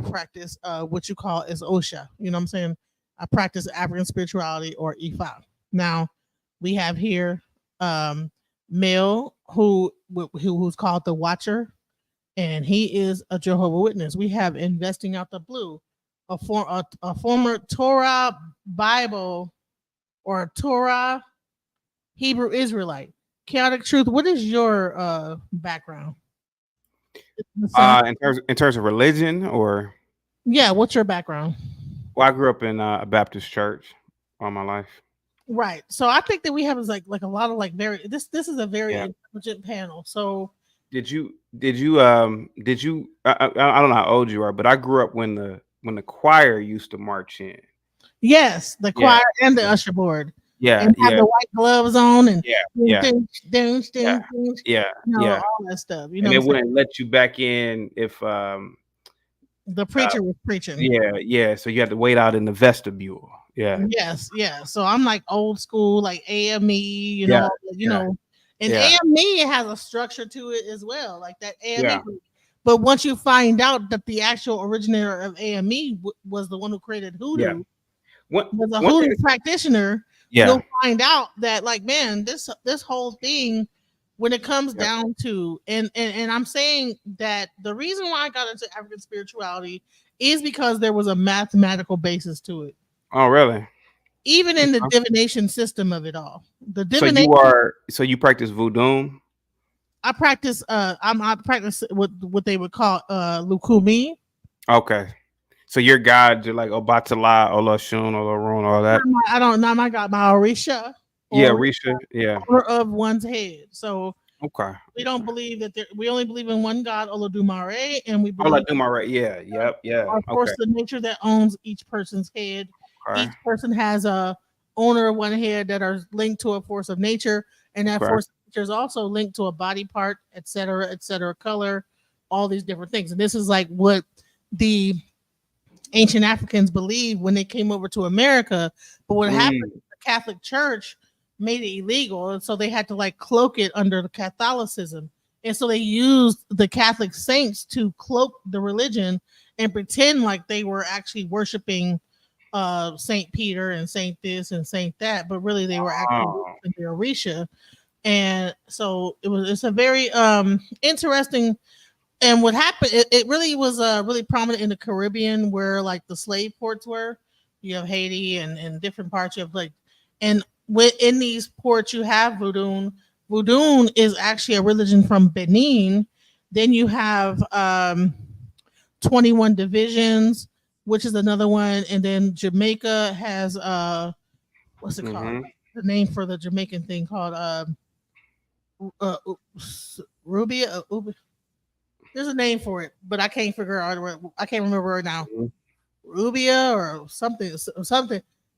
D: practice what you call is OSHA. You know what I'm saying? I practice African spirituality or Ifa. Now we have here male who's called the Watcher, and he is a Jehovah Witness. We have Investing Out the Blue, a former Torah Bible or Torah Hebrew Israelite. Chaotic Truth, what is your background?
N: In terms of religion, or
D: yeah, what's your background?
N: Well, I grew up in a Baptist church all my life.
D: Right. So I think that we have like a lot of like very this is a very intelligent panel. So
N: did you I don't know how old you are, but I grew up when the choir used to march in.
D: Yes, the choir and the usher board.
N: Yeah,
D: and have the white gloves on and
N: all
D: that stuff.
N: And they wouldn't let you back in if
D: the preacher was preaching.
N: Yeah. So you had to wait out in the vestibule. Yeah.
D: Yes. So I'm like old school, like AME, know, and AME has a structure to it as well, like that AME group. But once you find out that the actual originator of AME was the one who created hoodoo, was a hoodoo practitioner, you'll find out that, like, man, this whole thing, when it comes down to, and I'm saying that the reason why I got into African spirituality is because there was a mathematical basis to it.
N: Oh, really?
D: Even in the divination system of it all. The divination.
N: So you practice voodoo?
D: I practice. I practice what they would call Lukumi.
N: Okay. So your gods are like Obatala, Olashun, Olorun, all that.
D: I don't know. My God, my Orisha.
N: Orisha. Yeah.
D: Or of one's head. So
N: okay.
D: We don't believe that we only believe in one God, Olodumare, and we believe
N: Olodumare. Yeah.
D: Our force of nature that owns each person's head. Okay. Each person has a owner of one head that are linked to a force of nature, and that force of nature is also linked to a body part, etc., color, all these different things. And this is like what the ancient Africans believed when they came over to America. But what happened, the Catholic Church made it illegal, and so they had to like cloak it under the Catholicism. And so they used the Catholic saints to cloak the religion and pretend like they were actually worshiping Saint Peter and Saint this and Saint that, but really they were actually worshiping the Orisha. And so it's a very interesting. And what happened, it really was really prominent in the Caribbean, where like the slave ports were. You have Haiti and different parts. You have like, and in these ports you have voodoo. Voodoo is actually a religion from Benin. Then you have 21 divisions, which is another one. And then Jamaica has what's it called? The name for the Jamaican thing called Rubia. There's a name for it, but I can't figure out. I can't remember it now. Rubia or something.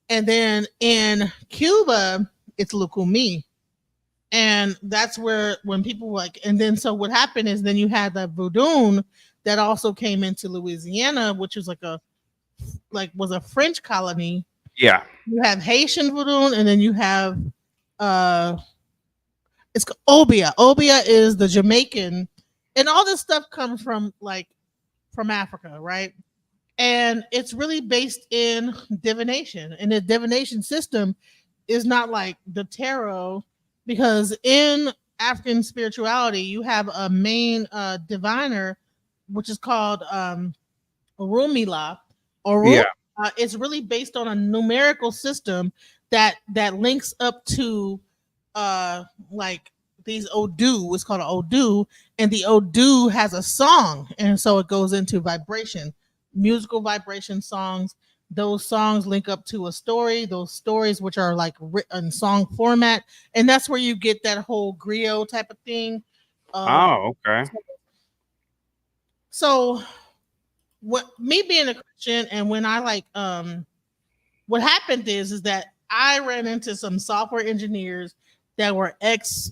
D: And then in Cuba, it's Lukumi. And that's where when people like, and then so what happened is then you had that voodoo that also came into Louisiana, which was was a French colony.
N: Yeah.
D: You have Haitian voodoo, and then you have it's Obia. Obia is the Jamaican, and all this stuff comes from Africa, right? And it's really based in divination, and the divination system is not like the tarot, because in African spirituality you have a main diviner, which is called Orumila. It's really based on a numerical system that links up to like these Odu. It's called an Odu, and the Odu has a song, and so it goes into vibration, musical vibration songs. Those songs link up to a story. Those stories, which are like written song format, and that's where you get that whole griot type of thing.
N: Okay.
D: So, me being a Christian, and when I what happened is that I ran into some software engineers that were ex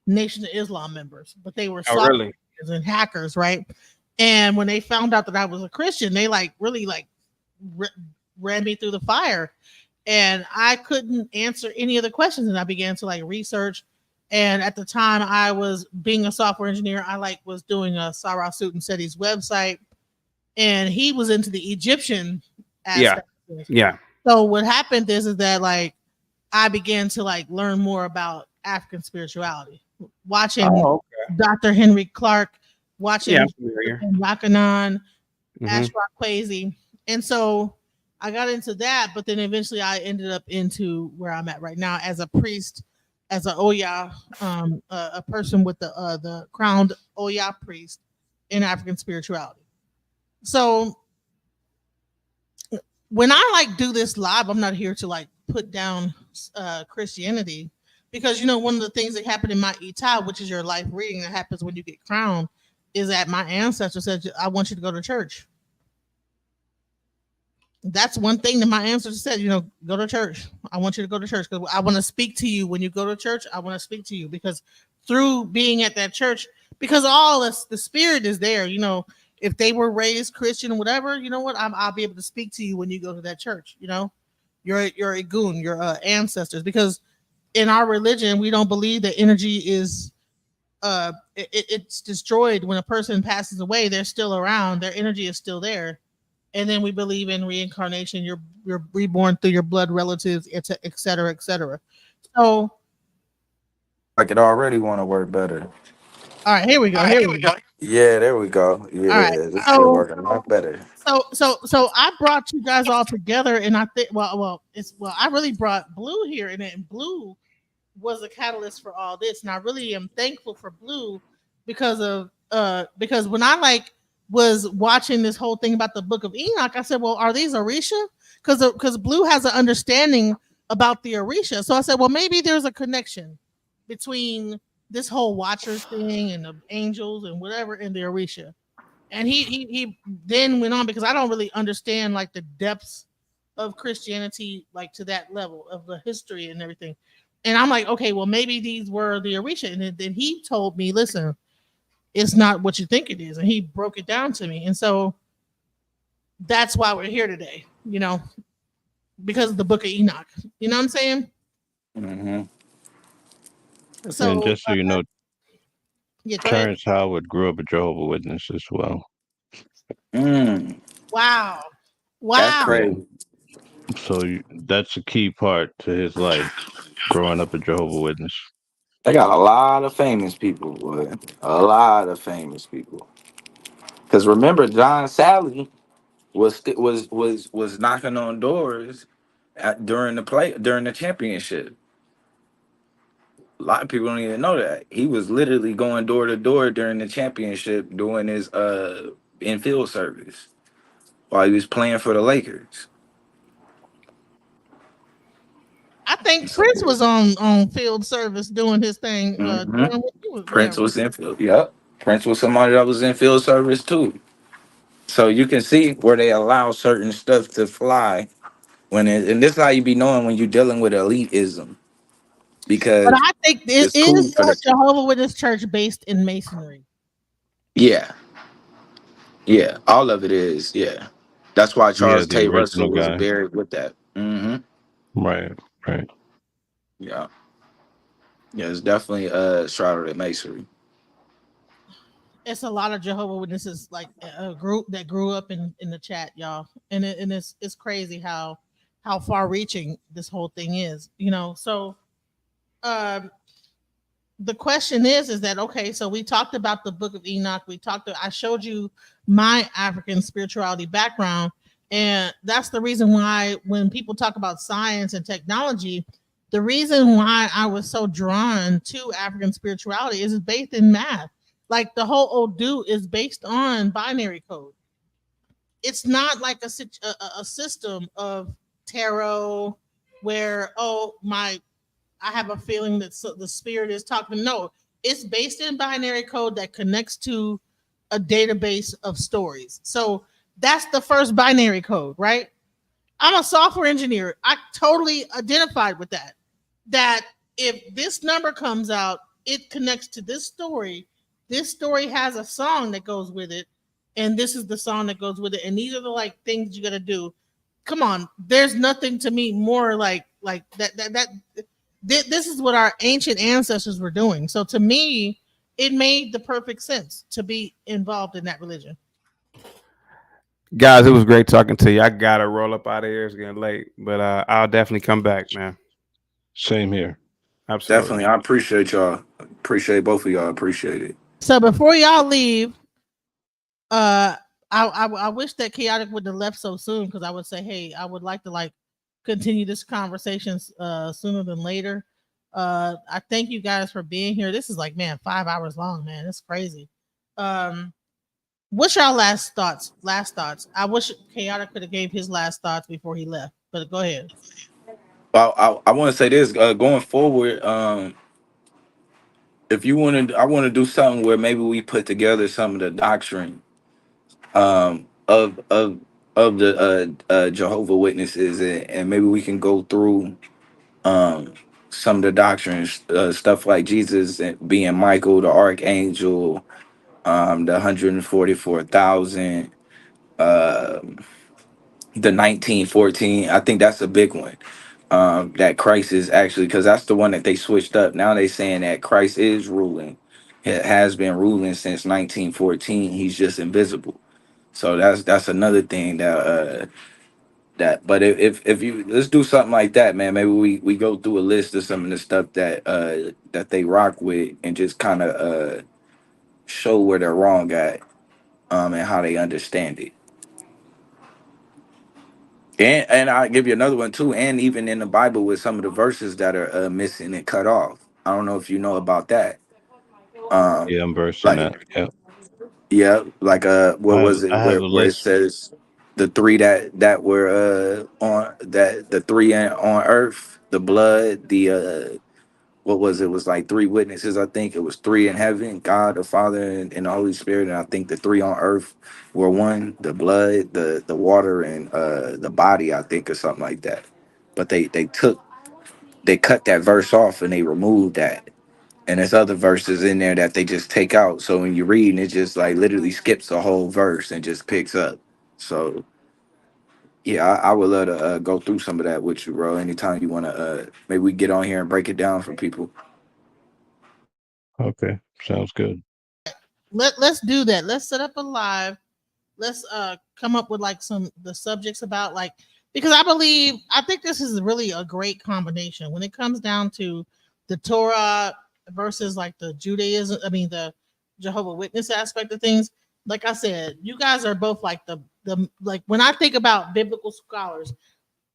D: Nation of Islam members, but they were software engineers and hackers, right? And when they found out that I was a Christian, they really ran me through the fire, and I couldn't answer any of the questions. And I began to research. And at the time, I was being a software engineer. I was doing a Sarah Sutton Seti's website, and he was into the Egyptian aspect.
N: Yeah.
D: So what happened is that I began to learn more about African spirituality, watching Dr. Henry Clark, watching Yakanan, Ashraf Kwesi. And so I got into that, but then eventually I ended up into where I'm at right now as a priest, as an Oya, a person with the crowned Oya priest in African spirituality. So when I do this live, I'm not here to put down Christianity, because one of the things that happened in my Itai, which is your life reading that happens when you get crowned, is that my ancestor said, I want you to go to church. That's one thing that my ancestor said, go to church. I want you to go to church because I want to speak to you when you go to church. I want to speak to you because through being at that church, because all the spirit is there, if they were raised Christian or whatever, you know what, I'll be able to speak to you when you go to that church. Your Egun, your ancestors, because in our religion, we don't believe that energy is it's destroyed when a person passes away. They're still around. Their energy is still there. And then we believe in reincarnation. You're reborn through your blood relatives, et cetera, et cetera. So
M: I could already want to work better.
D: All right, here we go.
M: Yeah, there we go. Yeah,
D: all right.
M: This is working a lot better.
D: So I brought you guys all together, and I think I really brought Bluu here, and Bluu was a catalyst for all this, and I really am thankful for Bluu because when I was watching this whole thing about the Book of Enoch, I said, well, are these Orisha? Because Bluu has an understanding about the Orisha. So I said, well, maybe there's a connection between this whole Watchers thing and the angels and whatever and the Orisha. And he then went on, because I don't really understand the depths of Christianity to that level of the history and everything. And I'm like, okay, well, maybe these were the Orisha. And then he told me, listen, it's not what you think it is. And he broke it down to me. And so that's why we're here today, because of the Book of Enoch. You know what I'm saying?
M: Mm-hmm.
D: So,
K: and just so you know, Terrence
D: ahead.
K: Howard grew up a Jehovah's Witness as well.
D: Wow.
M: That's crazy.
K: So that's a key part to his life, growing up a Jehovah's Witness.
M: They got a lot of famous people, boy. A lot of famous people. Because remember, John Sally was knocking on doors during the championship. A lot of people don't even know that he was literally going door to door during the championship doing his infield service while he was playing for the Lakers.
D: I think
M: So,
D: Prince was on field service doing his thing. During what he was, yeah.
M: Prince was in field. Yep, Prince was somebody that was in field service too. So you can see where they allow certain stuff to fly and this is how you be knowing when you're dealing with elitism
D: But
M: because
D: I think it
M: it's cool
D: is
M: for the
D: Jehovah Witness Church based in Masonry.
M: yeah. Yeah, all of it is. Yeah, that's why
K: Yeah,
M: Charles
K: the
M: Tate
K: original
M: Russell was
K: guy.
M: buried with that.
K: Right, right.
M: Yeah, yeah, it's definitely shrouded in masonry.
D: It's a lot of Jehovah Witnesses, like a group that grew up in the chat, y'all, and it's crazy how far reaching this whole thing is, you know. So, um, the question is that okay? So we talked about the Book of Enoch. I showed you my African spirituality background, and that's the reason why when people talk about science and technology, the reason why I was so drawn to African spirituality is based in math. Like the whole Odu is based on binary code. It's not like a system of tarot where I have a feeling that the spirit is talking. No, it's based in binary code that connects to a database of stories. So that's the first binary code, right? I'm a software engineer. I totally identified with that. That if this number comes out, it connects to this story. This story has a song that goes with it, and this is the song that goes with it. And these are the like things you gotta do. Come on, there's nothing to me more like that. This is what our ancient ancestors were doing. So to me, it made the perfect sense to be involved in that religion.
N: Guys, it was great talking to you. I gotta roll up out of here. It's getting late, but I'll definitely come back, man.
K: Same here.
N: Absolutely.
M: Definitely, I appreciate y'all. Appreciate both of y'all. Appreciate it.
D: So before y'all leave, I wish that Chaotic wouldn't have left so soon because I would say, hey, I would like to like continue this conversation sooner than later. I thank you guys for being here. This is like, man, 5 hours long, man. It's crazy. What's y'all last thoughts? I wish Chaotic could have gave his last thoughts before he left, but go ahead.
M: I want to say this going forward. If you want to, I want to do something where maybe we put together some of the doctrine of the Jehovah Witnesses, and maybe we can go through some of the doctrines, stuff like Jesus being Michael, the archangel, the 144,000, the 1914. I think that's a big one. That Christ is actually, because that's the one that they switched up. Now they saying that Christ is ruling. It has been ruling since 1914. He's just invisible. So that's another thing that. But if you let's do something like that, man. Maybe we go through a list of some of the stuff that they rock with and just kind of show where they're wrong at, and how they understand it. And I'll give you another one too. And even in the Bible with some of the verses that are missing and cut off. I don't know if you know about that.
K: Yeah, I'm versed in
M: Like
K: that. Yep.
M: yeah, like what was it
K: I have a
M: where it
K: list.
M: says the three that were on that the three on earth, the blood, the what was it? It was like three witnesses. I think it was three in heaven, God the Father and the Holy Spirit, and I think the three on earth were one, the blood, the water, and the body, I think, or something like that. But they cut that verse off and they removed that. And there's other verses in there that they just take out. So when you read, it just like literally skips a whole verse and just picks up. So yeah, I would love to go through some of that with you, bro. Anytime you want to, maybe we get on here and break it down for people.
K: Okay, sounds good.
D: Let's do that. Let's set up a live. Let's come up with like some the subjects about like because I think this is really a great combination when it comes down to the Torah, versus like the Judaism, I mean the Jehovah Witness aspect of things. Like I said, you guys are both like the like when I think about biblical scholars,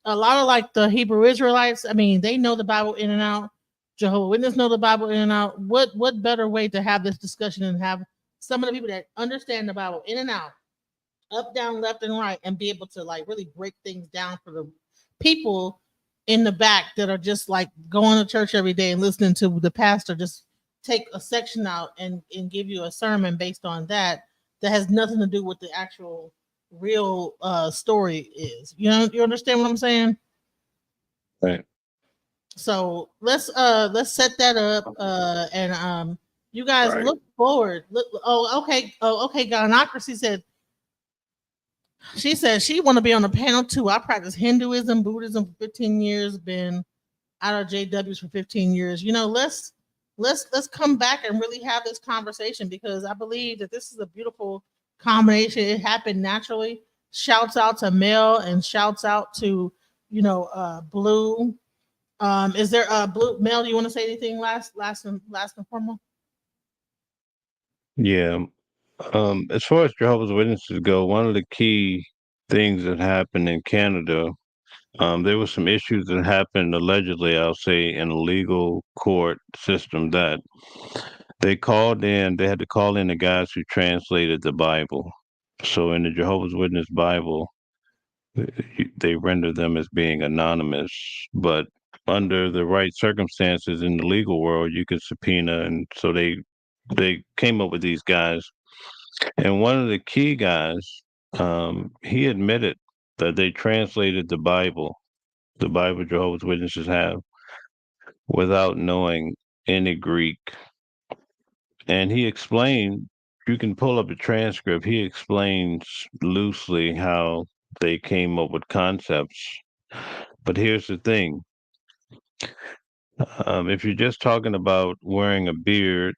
D: a lot of like the Hebrew Israelites, I mean, they know the Bible in and out. Jehovah Witness know the Bible in and out. What better way to have this discussion and have some of the people that understand the Bible in and out, up, down, left, and right, and be able to like really break things down for the people in the back that are just like going to church every day and listening to the pastor just take a section out and give you a sermon based on that has nothing to do with the actual real story is. You know, you understand what I'm saying?
K: Right.
D: So let's set that up and you guys
I: Right.
D: look forward. Okay. Gynocracy said she said she want to be on the panel too. I practice Hinduism, Buddhism for 15 years, been out of JWs for 15 years. You know, let's come back and really have this conversation because I believe that this is a beautiful combination. It happened naturally. Shouts out to Mel and shouts out to, you know, Bluu. Is there Bluu? Mel, do you want to say anything last and foremost?
K: Yeah. As far as Jehovah's Witnesses go, one of the key things that happened in Canada, there were some issues that happened allegedly, I'll say, in a legal court system that they had to call in the guys who translated the Bible. So in the Jehovah's Witness Bible, they render them as being anonymous, but under the right circumstances in the legal world, you could subpoena, and so they came up with these guys. And one of the key guys, he admitted that they translated the Bible Jehovah's Witnesses have, without knowing any Greek. And he explained, you can pull up a transcript, he explains loosely how they came up with concepts. But here's the thing. If you're just talking about wearing a beard,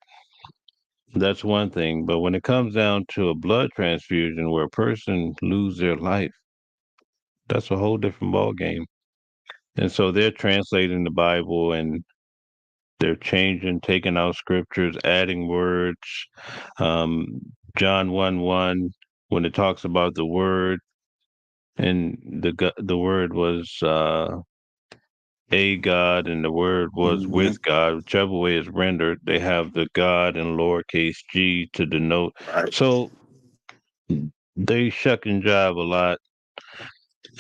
K: that's one thing. But when it comes down to a blood transfusion where a person loses their life, that's a whole different ball game. And so they're translating the Bible and they're changing, taking out scriptures, adding words. John 1:1, when it talks about the word, and the word was a God, and the word was with God, whichever way it's rendered, they have the God in lowercase g to denote.
I: Right.
K: So they shuck and jive a lot.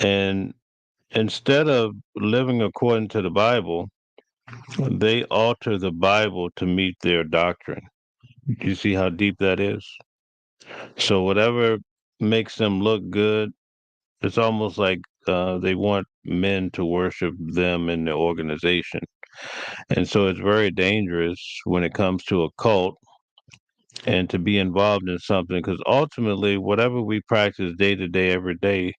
K: And instead of living according to the Bible, they alter the Bible to meet their doctrine. You see how deep that is? So whatever makes them look good, it's almost like they want men to worship them in the organization. And so it's very dangerous when it comes to a cult and to be involved in something, because ultimately, whatever we practice day to day, every day,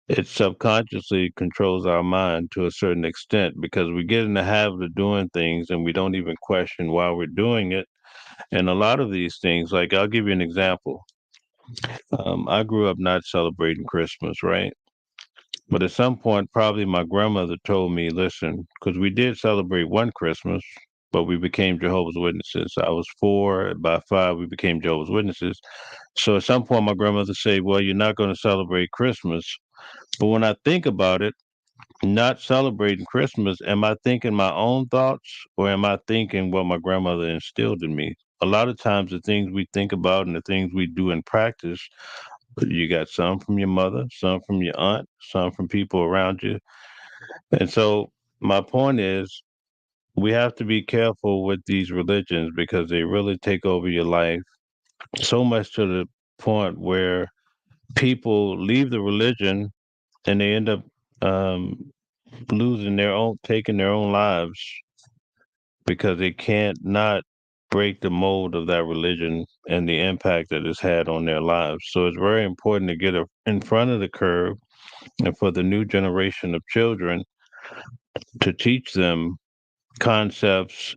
K: it subconsciously controls our mind to a certain extent because we get in the habit of doing things and we don't even question why we're doing it. And a lot of these things, like I'll give you an example. I grew up not celebrating Christmas, right? But at some point, probably my grandmother told me, listen, because we did celebrate one Christmas, but we became Jehovah's Witnesses. I was 4, by 5, we became Jehovah's Witnesses. So at some point, my grandmother said, well, you're not going to celebrate Christmas. But when I think about it, not celebrating Christmas, am I thinking my own thoughts or am I thinking what my grandmother instilled in me? A lot of times, the things we think about and the things we do in practice, you got some from your mother, some from your aunt, some from people around you. And so, my point is, we have to be careful with these religions because they really take over your life so much to the point where people leave the religion and they end up taking their own lives because they can't not break the mold of that religion and the impact that it's had on their lives. So it's very important to get in front of the curve and for the new generation of children to teach them concepts.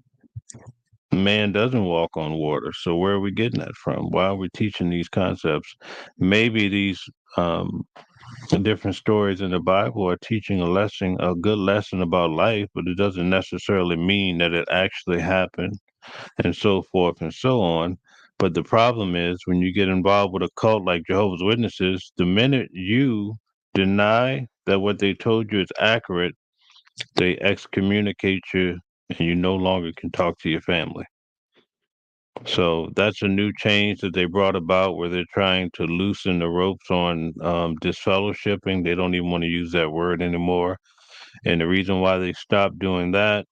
K: Man doesn't walk on water. So where are we getting that from? Why are we teaching these concepts? Maybe these The different stories in the Bible are teaching a good lesson about life, but it doesn't necessarily mean that it actually happened, and so forth and so on. But the problem is when you get involved with a cult like Jehovah's Witnesses, the minute you deny that what they told you is accurate, they excommunicate you and you no longer can talk to your family. So that's a new change that they brought about where they're trying to loosen the ropes on disfellowshipping. They don't even want to use that word anymore. And the reason why they stopped doing that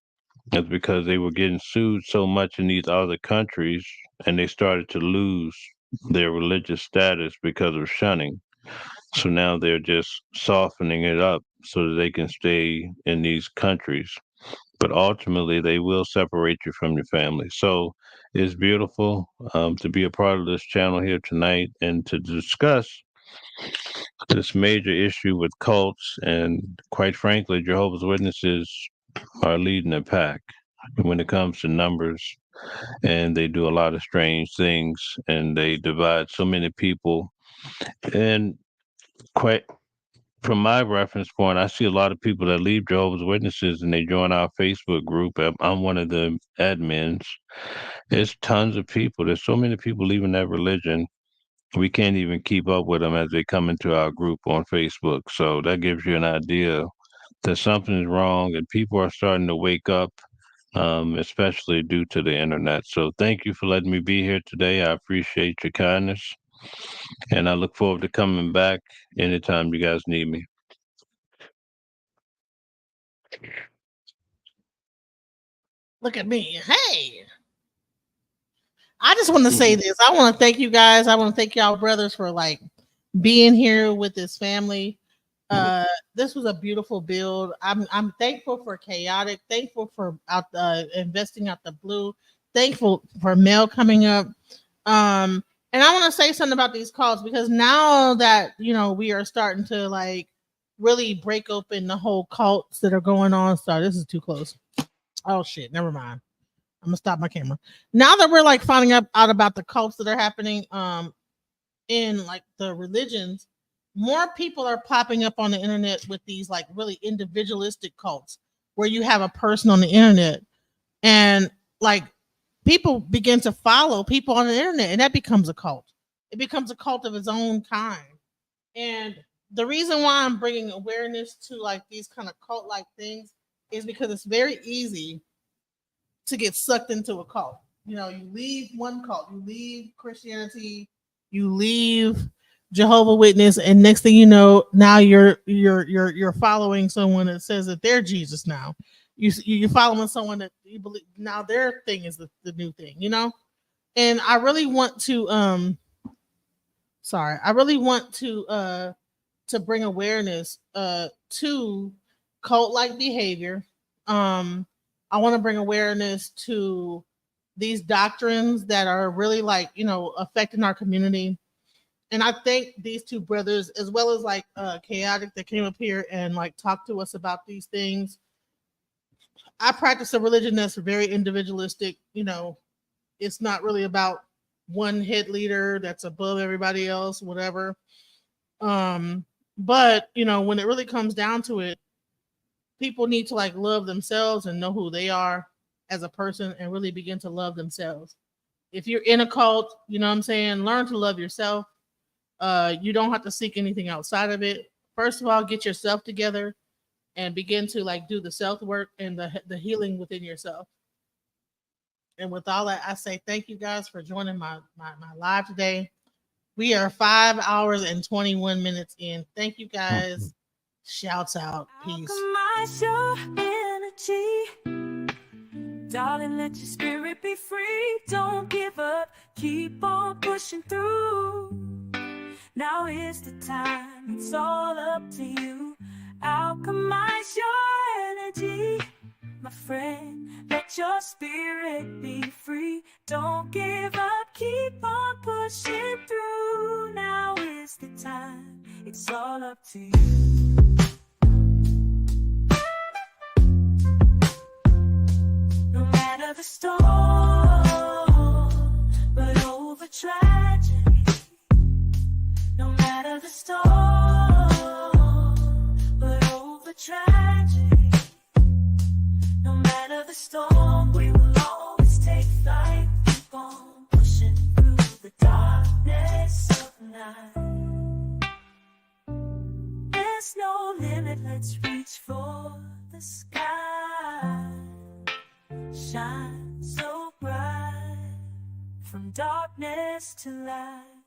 K: is because they were getting sued so much in these other countries and they started to lose their religious status because of shunning. So now they're just softening it up so that they can stay in these countries. But ultimately, they will separate you from your family. So it's beautiful to be a part of this channel here tonight and to discuss this major issue with cults. And quite frankly, Jehovah's Witnesses are leading the pack when it comes to numbers. And they do a lot of strange things and they divide so many people. And quite from my reference point, I see a lot of people that leave Jehovah's Witnesses and they join our Facebook group. I'm one of the admins. There's tons of people. There's so many people leaving that religion. We can't even keep up with them as they come into our group on Facebook. So that gives you an idea that something is wrong and people are starting to wake up, especially due to the internet. So thank you for letting me be here today. I appreciate your kindness. And I look forward to coming back anytime you guys need me.
D: Look at me. Hey. I just want to say this. I want to thank you guys. I want to thank y'all brothers for like being here with this family. This was a beautiful build. I'm thankful for Chaotic, thankful for investing out the Bluu, thankful for Mel coming up. And I want to say something about these calls because now that we are starting to like really break open the whole cults that are going on. Sorry, this is too close. Oh shit, never mind. I'm gonna stop my camera. Now that we're like finding out about the cults that are happening in like the religions, more people are popping up on the internet with these like really individualistic cults where you have a person on the internet and like people begin to follow people on the internet and that becomes a cult. It becomes a cult of its own kind. And the reason why I'm bringing awareness to like these kind of cult like things is because it's very easy to get sucked into a cult. You leave one cult, you leave Christianity, you leave Jehovah's Witness, and next thing you know, now you're following someone that says that they're Jesus now. You're following someone that you believe now their thing is the new thing, And I really want to to bring awareness to cult-like behavior. I want to bring awareness to these doctrines that are really like, affecting our community. And I thank these two brothers as well as like Chaotic that came up here and like talked to us about these things. I practice a religion that's very individualistic. It's not really about one head leader that's above everybody else, whatever. But when it really comes down to it, people need to like love themselves and know who they are as a person and really begin to love themselves. If you're in a cult, learn to love yourself. You don't have to seek anything outside of it. First of all, get yourself together and begin to like do the self work and the healing within yourself. And with all that, I say thank you guys for joining my live today. We are 5 hours and 21 minutes in. Thank you guys. Shouts out. Peace.
A: Your energy. Darling, let your spirit be free. Don't give up. Keep on pushing through. Now is the time. It's all up to you. Alchemize your energy. My friend, let your spirit be free. Don't give up. Keep on pushing through. Now is the time. It's all up to you. The storm, but over tragedy. No matter the storm. storm, we will always take flight. Keep on pushing through the darkness of night. There's no limit, let's reach for the sky. Shine so bright from darkness to light.